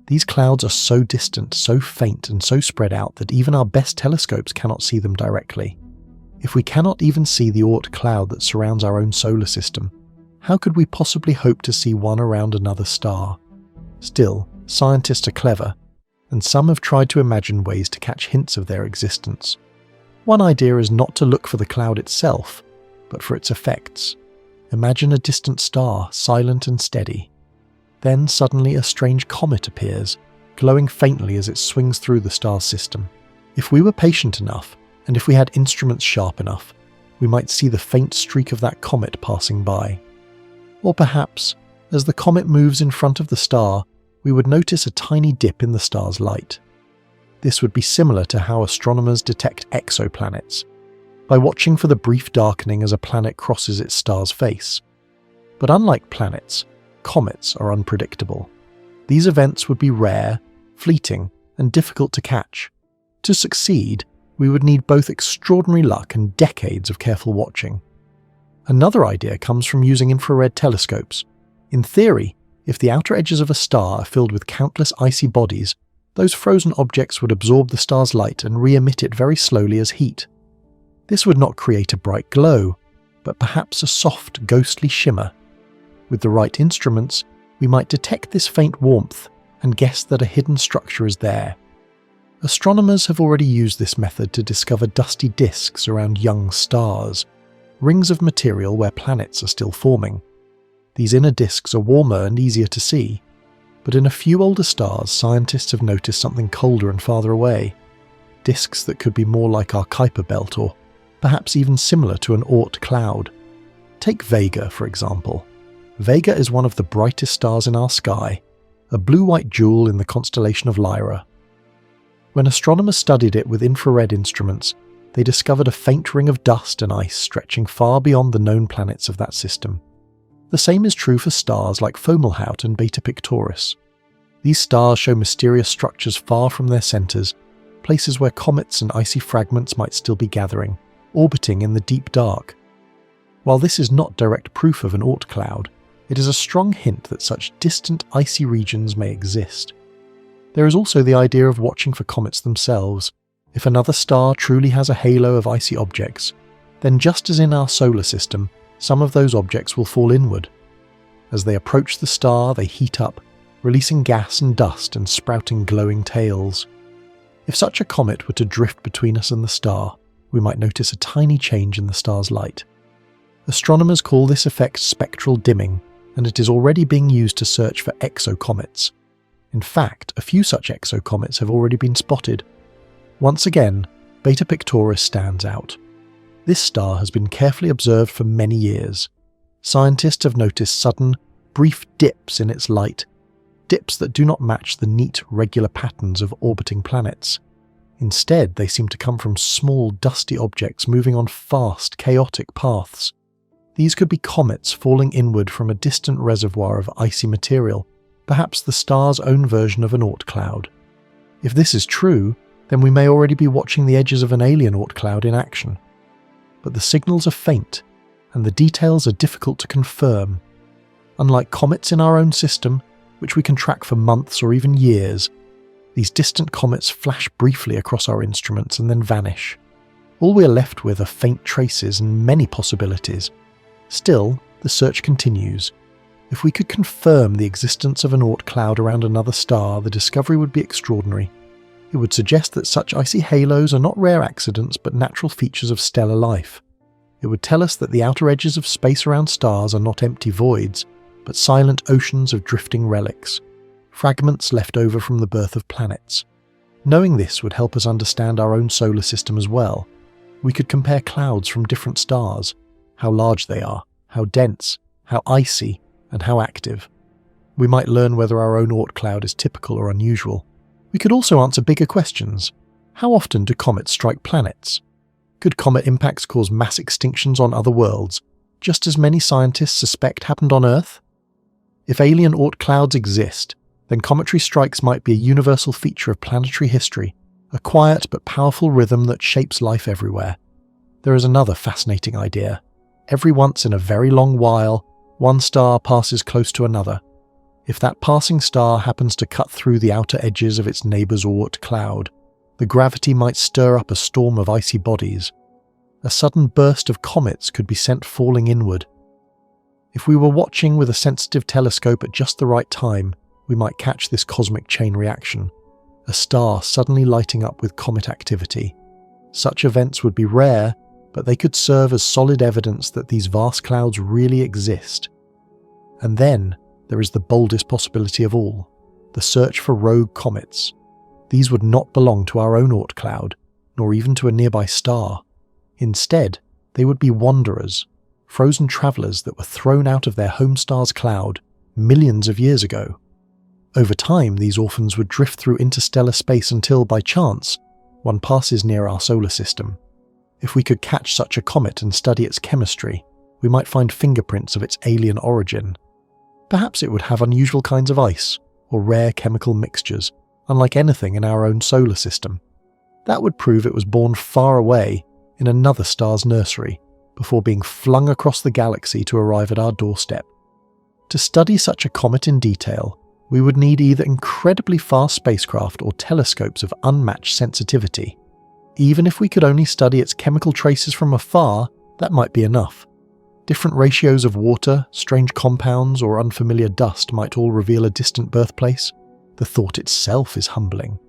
These clouds are so distant, so faint, and so spread out that even our best telescopes cannot see them directly. If we cannot even see the Oort Cloud that surrounds our own solar system, how could we possibly hope to see one around another star? Still, scientists are clever, and some have tried to imagine ways to catch hints of their existence. One idea is not to look for the cloud itself, but for its effects. Imagine a distant star, silent and steady. Then suddenly a strange comet appears, glowing faintly as it swings through the star's system. If we were patient enough, and if we had instruments sharp enough, we might see the faint streak of that comet passing by. Or perhaps, as the comet moves in front of the star, we would notice a tiny dip in the star's light. This would be similar to how astronomers detect exoplanets, by watching for the brief darkening as a planet crosses its star's face. But unlike planets, comets are unpredictable. These events would be rare, fleeting, and difficult to catch. To succeed, we would need both extraordinary luck and decades of careful watching. Another idea comes from using infrared telescopes. In theory, if the outer edges of a star are filled with countless icy bodies, those frozen objects would absorb the star's light and re-emit it very slowly as heat. This would not create a bright glow, but perhaps a soft, ghostly shimmer. With the right instruments, we might detect this faint warmth and guess that a hidden structure is there. Astronomers have already used this method to discover dusty disks around young stars, rings of material where planets are still forming. These inner disks are warmer and easier to see, but in a few older stars, scientists have noticed something colder and farther away, disks that could be more like our Kuiper Belt or perhaps even similar to an Oort Cloud. Take Vega, for example. Vega is one of the brightest stars in our sky, a blue-white jewel in the constellation of Lyra. When astronomers studied it with infrared instruments, they discovered a faint ring of dust and ice stretching far beyond the known planets of that system. The same is true for stars like Fomalhaut and Beta Pictoris. These stars show mysterious structures far from their centres, places where comets and icy fragments might still be gathering, orbiting in the deep dark. While this is not direct proof of an Oort cloud, it is a strong hint that such distant icy regions may exist. There is also the idea of watching for comets themselves. If another star truly has a halo of icy objects, then just as in our solar system, some of those objects will fall inward. As they approach the star, they heat up, releasing gas and dust and sprouting glowing tails. If such a comet were to drift between us and the star, we might notice a tiny change in the star's light. Astronomers call this effect spectral dimming, and it is already being used to search for exocomets. In fact, a few such exocomets have already been spotted. Once again, Beta Pictoris stands out. This star has been carefully observed for many years. Scientists have noticed sudden, brief dips in its light, dips that do not match the neat, regular patterns of orbiting planets. Instead, they seem to come from small, dusty objects moving on fast, chaotic paths. These could be comets falling inward from a distant reservoir of icy material, perhaps the star's own version of an Oort cloud. If this is true, then we may already be watching the edges of an alien Oort cloud in action. But the signals are faint, and the details are difficult to confirm. Unlike comets in our own system, which we can track for months or even years, these distant comets flash briefly across our instruments and then vanish. All we're left with are faint traces and many possibilities. Still, the search continues. If we could confirm the existence of an Oort cloud around another star, the discovery would be extraordinary. It would suggest that such icy halos are not rare accidents but natural features of stellar life. It would tell us that the outer edges of space around stars are not empty voids, but silent oceans of drifting relics, fragments left over from the birth of planets. Knowing this would help us understand our own solar system as well. We could compare clouds from different stars, how large they are, how dense, how icy, and how active. We might learn whether our own Oort cloud is typical or unusual. We could also answer bigger questions. How often do comets strike planets? Could comet impacts cause mass extinctions on other worlds, just as many scientists suspect happened on Earth? If alien Oort clouds exist, then cometary strikes might be a universal feature of planetary history, a quiet but powerful rhythm that shapes life everywhere. There is another fascinating idea. Every once in a very long while, one star passes close to another. If that passing star happens to cut through the outer edges of its neighbour's Oort cloud, the gravity might stir up a storm of icy bodies. A sudden burst of comets could be sent falling inward. If we were watching with a sensitive telescope at just the right time, we might catch this cosmic chain reaction, a star suddenly lighting up with comet activity. Such events would be rare, but they could serve as solid evidence that these vast clouds really exist. And then there is the boldest possibility of all, the search for rogue comets. These would not belong to our own Oort cloud, nor even to a nearby star. Instead, they would be wanderers, frozen travellers that were thrown out of their home star's cloud millions of years ago. Over time, these orphans would drift through interstellar space until, by chance, one passes near our solar system. If we could catch such a comet and study its chemistry, we might find fingerprints of its alien origin. Perhaps it would have unusual kinds of ice, or rare chemical mixtures, unlike anything in our own solar system. That would prove it was born far away, in another star's nursery, before being flung across the galaxy to arrive at our doorstep. To study such a comet in detail, we would need either incredibly fast spacecraft or telescopes of unmatched sensitivity. Even if we could only study its chemical traces from afar, that might be enough. Different ratios of water, strange compounds, or unfamiliar dust might all reveal a distant birthplace. The thought itself is humbling.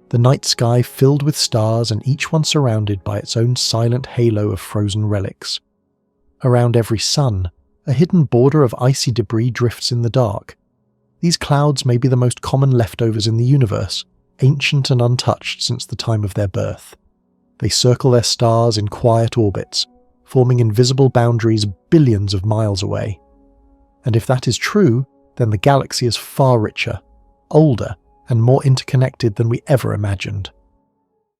The night sky filled with stars and each one surrounded by its own silent halo of frozen relics. Around every sun, a hidden border of icy debris drifts in the dark. These clouds may be the most common leftovers in the universe, ancient and untouched since the time of their birth. They circle their stars in quiet orbits, forming invisible boundaries billions of miles away. And if that is true, then the galaxy is far richer, older, and more interconnected than we ever imagined.